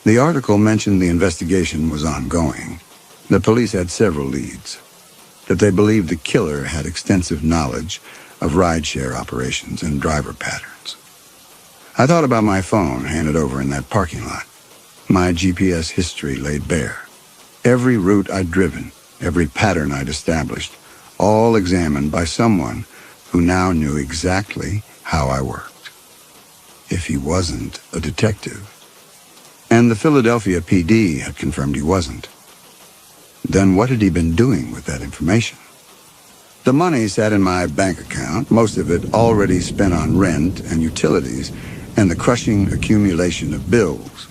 The article mentioned the investigation was ongoing. The police had several leads. that they believed the killer had extensive knowledge of rideshare operations and driver patterns. I thought about my phone handed over in that parking lot. My GPS history laid bare. Every route I'd driven, every pattern I'd established, all examined by someone who now knew exactly how I worked. If he wasn't a detective, and the Philadelphia PD had confirmed he wasn't, then what had he been doing with that information? The money sat in my bank account, most of it already spent on rent and utilities and the crushing accumulation of bills.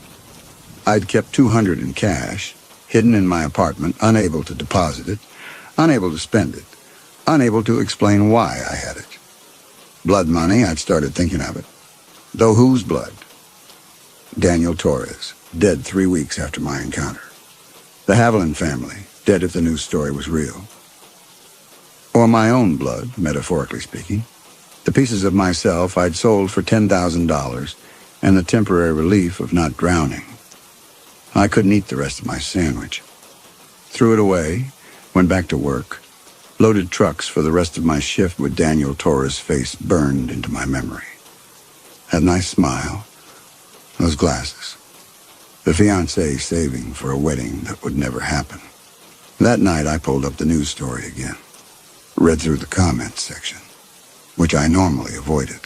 I'd kept $200 in cash, hidden in my apartment, unable to deposit it, unable to spend it, unable to explain why I had it. Blood money, I'd started thinking of it. Though whose blood? Daniel Torres, dead 3 weeks after my encounter. The Haviland family, dead if the news story was real. Or my own blood, metaphorically speaking. The pieces of myself I'd sold for $10,000 and the temporary relief of not drowning. I couldn't eat the rest of my sandwich. Threw it away, went back to work, loaded trucks for the rest of my shift with Daniel Torres' face burned into my memory. That nice smile, those glasses, the fiancé saving for a wedding that would never happen. That night I pulled up the news story again, read through the comments section, which I normally avoided.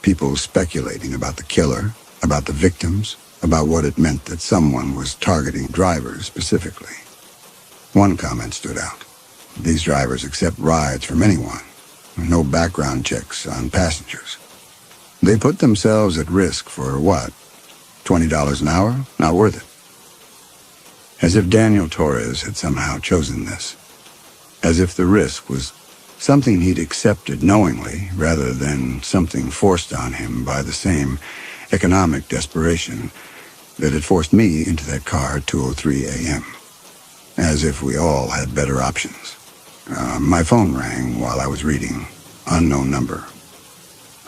People speculating about the killer, about the victims, about what it meant that someone was targeting drivers specifically. One comment stood out. These drivers accept rides from anyone. No background checks on passengers. They put themselves at risk for what? $20 an hour? Not worth it. As if Daniel Torres had somehow chosen this. As if the risk was something he'd accepted knowingly rather than something forced on him by the same economic desperation that had forced me into that car at 2:03 a.m. As if we all had better options. My phone rang while I was reading. Unknown number.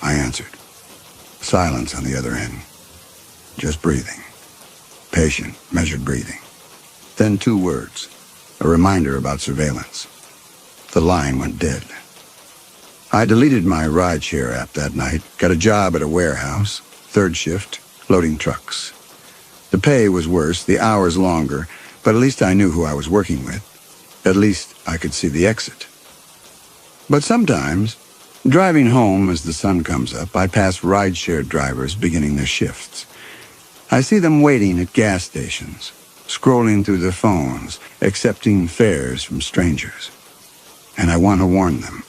I answered. Silence on the other end. Just breathing. Patient, measured breathing. Then 2 words. A reminder about surveillance. The line went dead. I deleted my rideshare app that night, got a job at a warehouse, 3rd shift, loading trucks. The pay was worse, the hours longer, but at least I knew who I was working with. At least I could see the exit. But sometimes, driving home as the sun comes up, I pass rideshare drivers beginning their shifts. I see them waiting at gas stations, scrolling through their phones, accepting fares from strangers. And I want to warn them.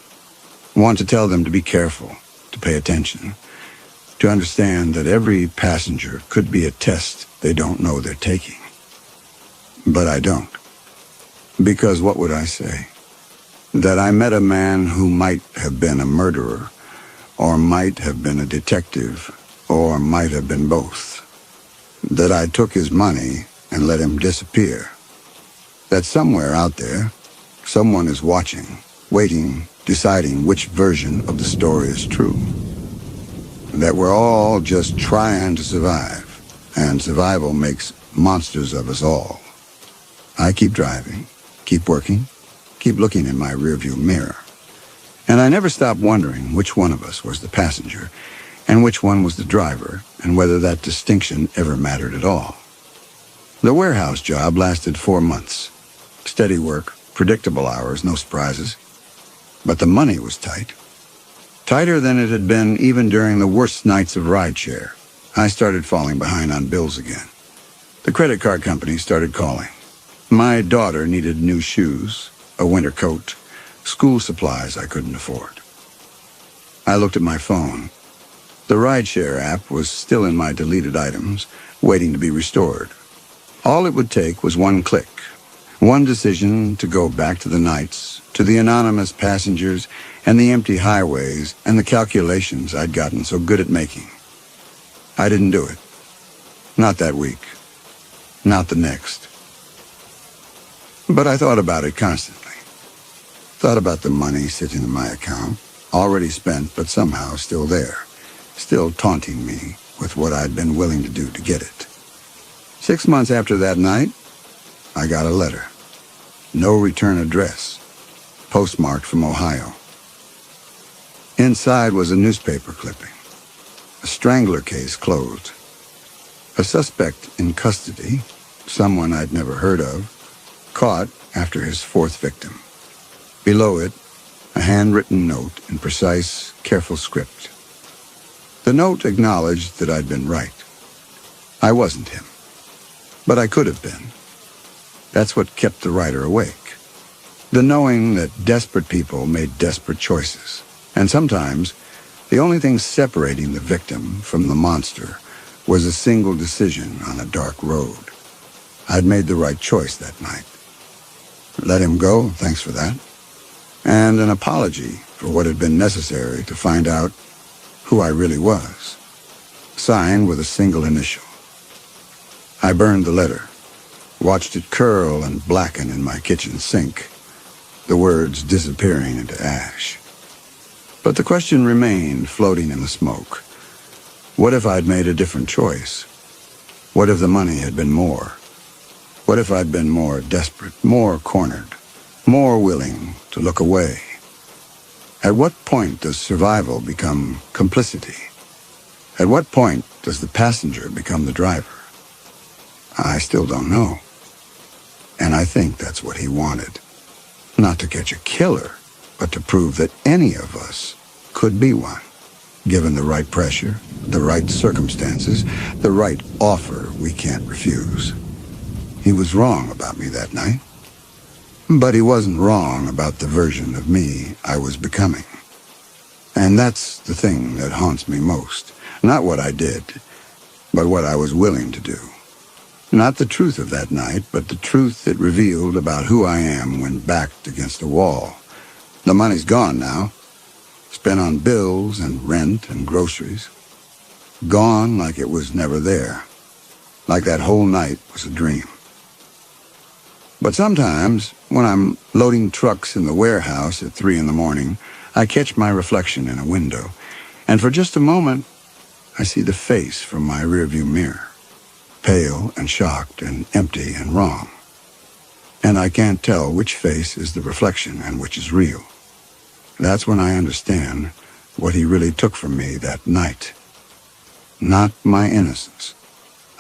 I want to tell them to be careful, to pay attention, to understand that every passenger could be a test they don't know they're taking. But I don't. Because what would I say? That I met a man who might have been a murderer, or might have been a detective, or might have been both. That I took his money and let him disappear. That somewhere out there, someone is watching, waiting, deciding which version of the story is true. That we're all just trying to survive, and survival makes monsters of us all. I keep driving, keep working, keep looking in my rearview mirror. And I never stop wondering which one of us was the passenger, and which one was the driver, and whether that distinction ever mattered at all. The warehouse job lasted 4 months. Steady work, predictable hours, no surprises. But the money was tight. Tighter than it had been even during the worst nights of rideshare. I started falling behind on bills again. The credit card company started calling. My daughter needed new shoes, a winter coat, school supplies I couldn't afford. I looked at my phone. The rideshare app was still in my deleted items, waiting to be restored. All it would take was one click, one decision to go back to the nights, to the anonymous passengers and the empty highways and the calculations I'd gotten so good at making. I didn't do it. Not that week. Not the next. But I thought about it constantly. Thought about the money sitting in my account, already spent but somehow still there, still taunting me with what I'd been willing to do to get it. 6 months after that night, I got a letter. No return address. postmarked from Ohio. Inside was a newspaper clipping. A strangler case closed. A suspect in custody, someone I'd never heard of, caught after his fourth victim. Below it, a handwritten note in precise, careful script. The note acknowledged that I'd been right. I wasn't him, but I could have been. That's what kept the writer awake. The knowing that desperate people made desperate choices, and sometimes the only thing separating the victim from the monster was a single decision on a dark road. I'd made the right choice that night. Let him go, thanks for that. And an apology for what had been necessary to find out who I really was. Signed with a single initial. I burned the letter, watched it curl and blacken in my kitchen sink, the words disappearing into ash. But the question remained floating in the smoke. What if I'd made a different choice? What if the money had been more? What if I'd been more desperate, more cornered, more willing to look away? At what point does survival become complicity? At what point does the passenger become the driver? I still don't know. And I think that's what he wanted. Not to catch a killer, but to prove that any of us could be one, given the right pressure, the right circumstances, the right offer we can't refuse. He was wrong about me that night, but he wasn't wrong about the version of me I was becoming. And that's the thing that haunts me most. Not what I did, but what I was willing to do. Not the truth of that night, but the truth it revealed about who I am when backed against a wall. The money's gone now. Spent on bills and rent and groceries. Gone like it was never there. Like that whole night was a dream. But sometimes, when I'm loading trucks in the warehouse at 3 a.m, I catch my reflection in a window, and for just a moment, I see the face from my rearview mirror. Pale and shocked and empty and wrong. And I can't tell which face is the reflection and which is real. That's when I understand what he really took from me that night. Not my innocence.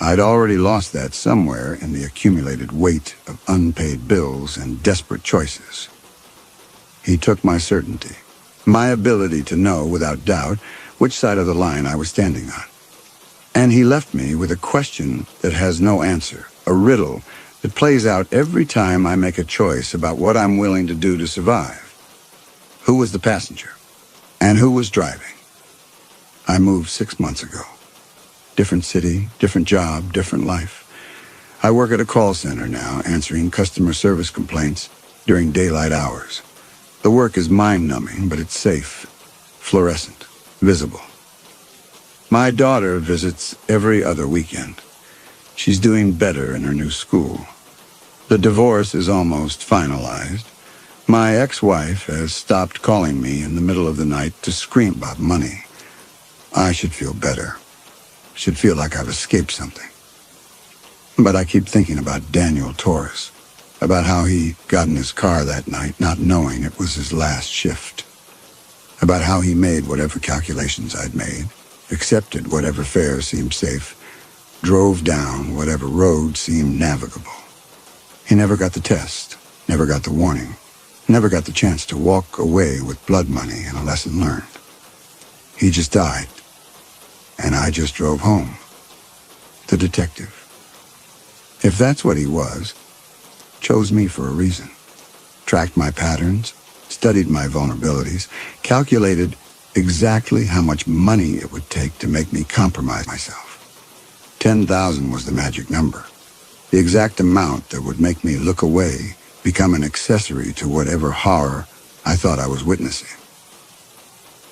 I'd already lost that somewhere in the accumulated weight of unpaid bills and desperate choices. He took my certainty, my ability to know without doubt which side of the line I was standing on. And he left me with a question that has no answer, a riddle that plays out every time I make a choice about what I'm willing to do to survive. Who was the passenger? And who was driving? I moved 6 months ago. Different city, different job, different life. I work at a call center now, answering customer service complaints during daylight hours. The work is mind-numbing, but it's safe, fluorescent, visible. My daughter visits every other weekend. She's doing better in her new school. The divorce is almost finalized. My ex-wife has stopped calling me in the middle of the night to scream about money. I should feel better. Should feel like I've escaped something. But I keep thinking about Daniel Torres, about how he got in his car that night not knowing it was his last shift, about how he made whatever calculations I'd made, accepted whatever fare seemed safe, drove down whatever road seemed navigable. He never got the test, never got the warning, never got the chance to walk away with blood money and a lesson learned. He just died, and I just drove home. The detective. If that's what he was, chose me for a reason. Tracked my patterns, studied my vulnerabilities, calculated exactly how much money it would take to make me compromise myself. 10,000 was the magic number. The exact amount that would make me look away, become an accessory to whatever horror I thought I was witnessing.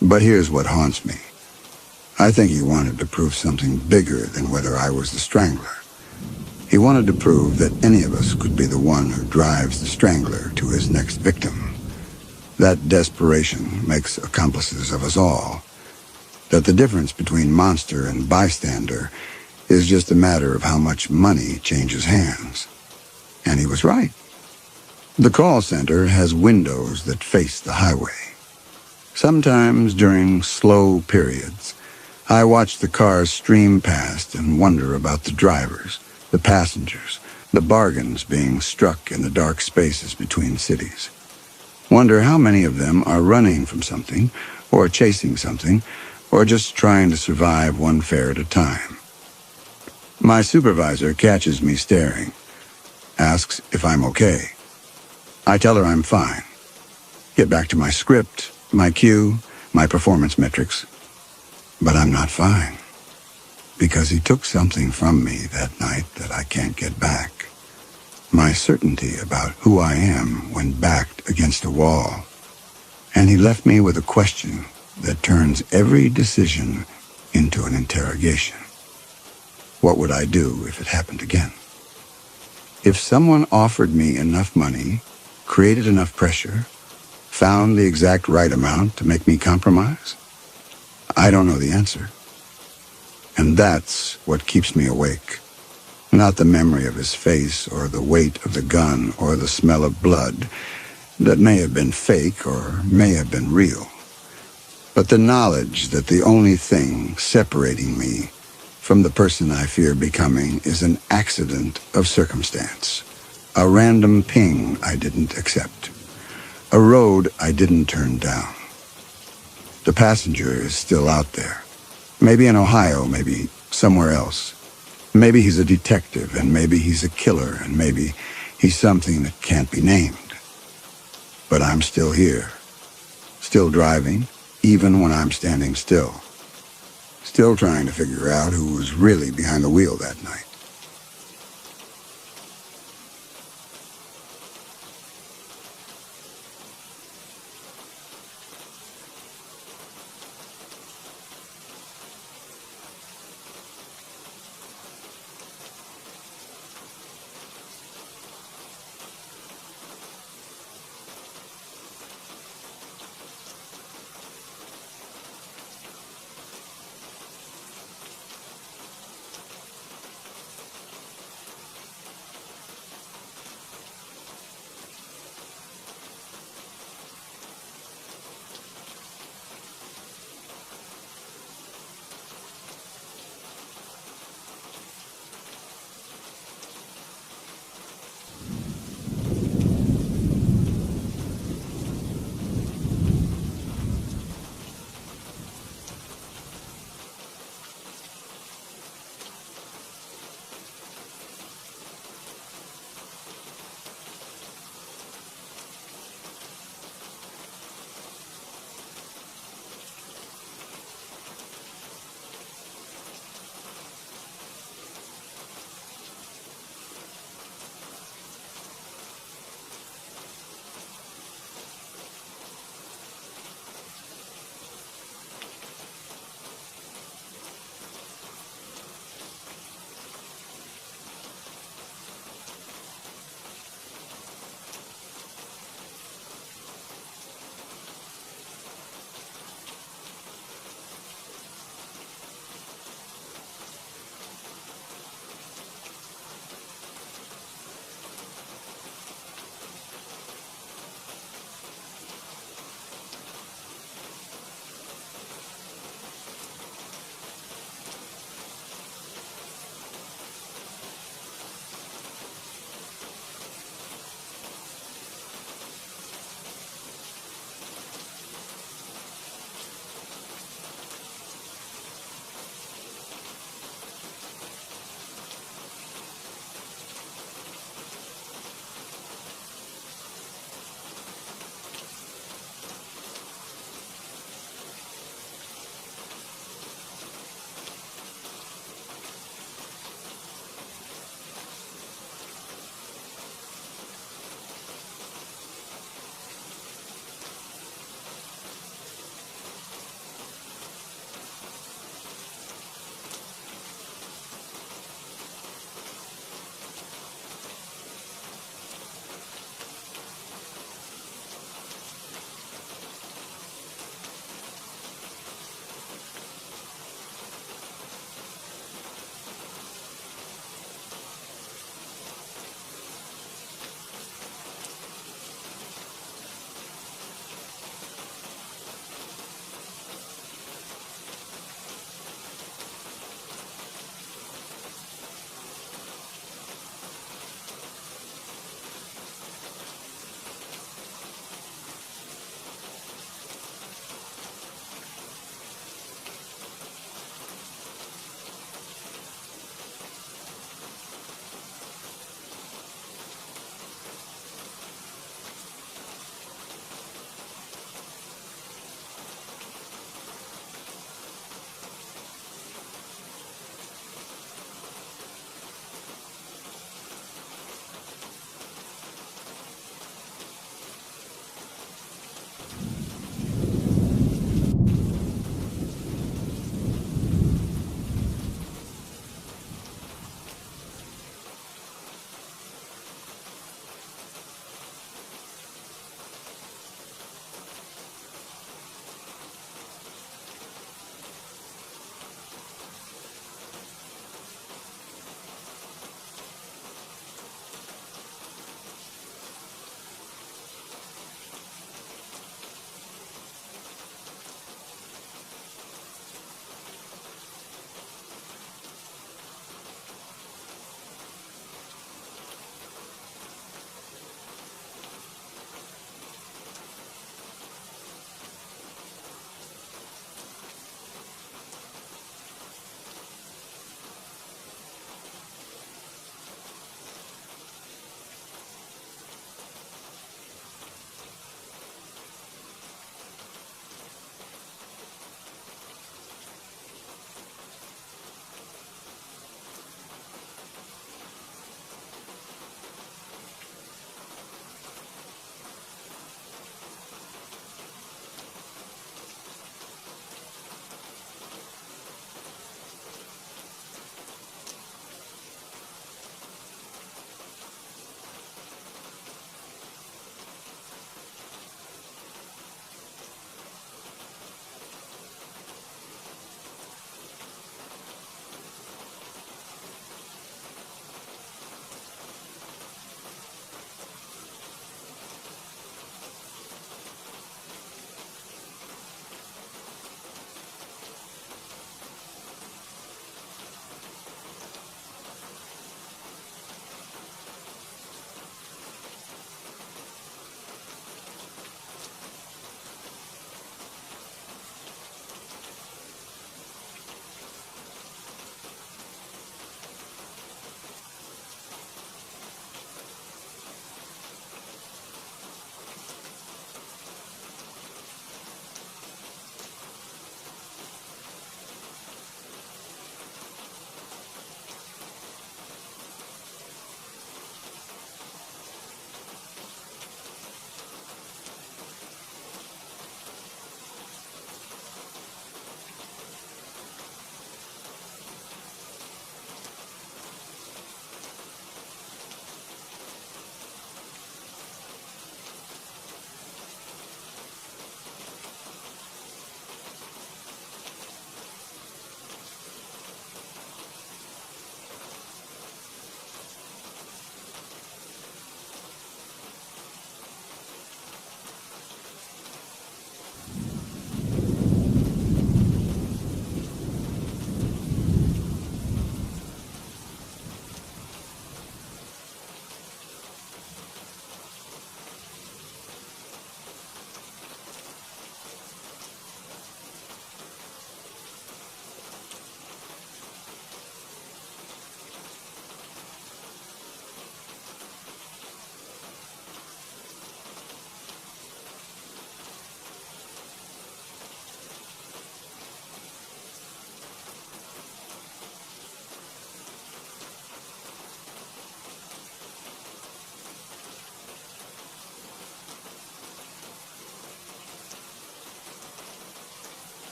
But here's what haunts me. I think he wanted to prove something bigger than whether I was the strangler. He wanted to prove that any of us could be the one who drives the strangler to his next victim. That desperation makes accomplices of us all. That the difference between monster and bystander is just a matter of how much money changes hands. And he was right. The call center has windows that face the highway. Sometimes during slow periods, I watch the cars stream past and wonder about the drivers, the passengers, the bargains being struck in the dark spaces between cities. Wonder how many of them are running from something, or chasing something, or just trying to survive one fare at a time. My supervisor catches me staring, asks if I'm okay. I tell her I'm fine. Get back to my script, my cue, my performance metrics. But I'm not fine, because he took something from me that night that I can't get back. My certainty about who I am when backed against a wall. And he left me with a question that turns every decision into an interrogation. What would I do if it happened again? If someone offered me enough money, created enough pressure, found the exact right amount to make me compromise? I don't know the answer. And that's what keeps me awake. Not the memory of his face or the weight of the gun or the smell of blood that may have been fake or may have been real, but the knowledge that the only thing separating me from the person I fear becoming is an accident of circumstance, a random ping I didn't accept, a road I didn't turn down. The passenger is still out there, maybe in Ohio, maybe somewhere else. Maybe he's a detective, and maybe he's a killer, and maybe he's something that can't be named. But I'm still here, still driving, even when I'm standing still. Still trying to figure out who was really behind the wheel that night.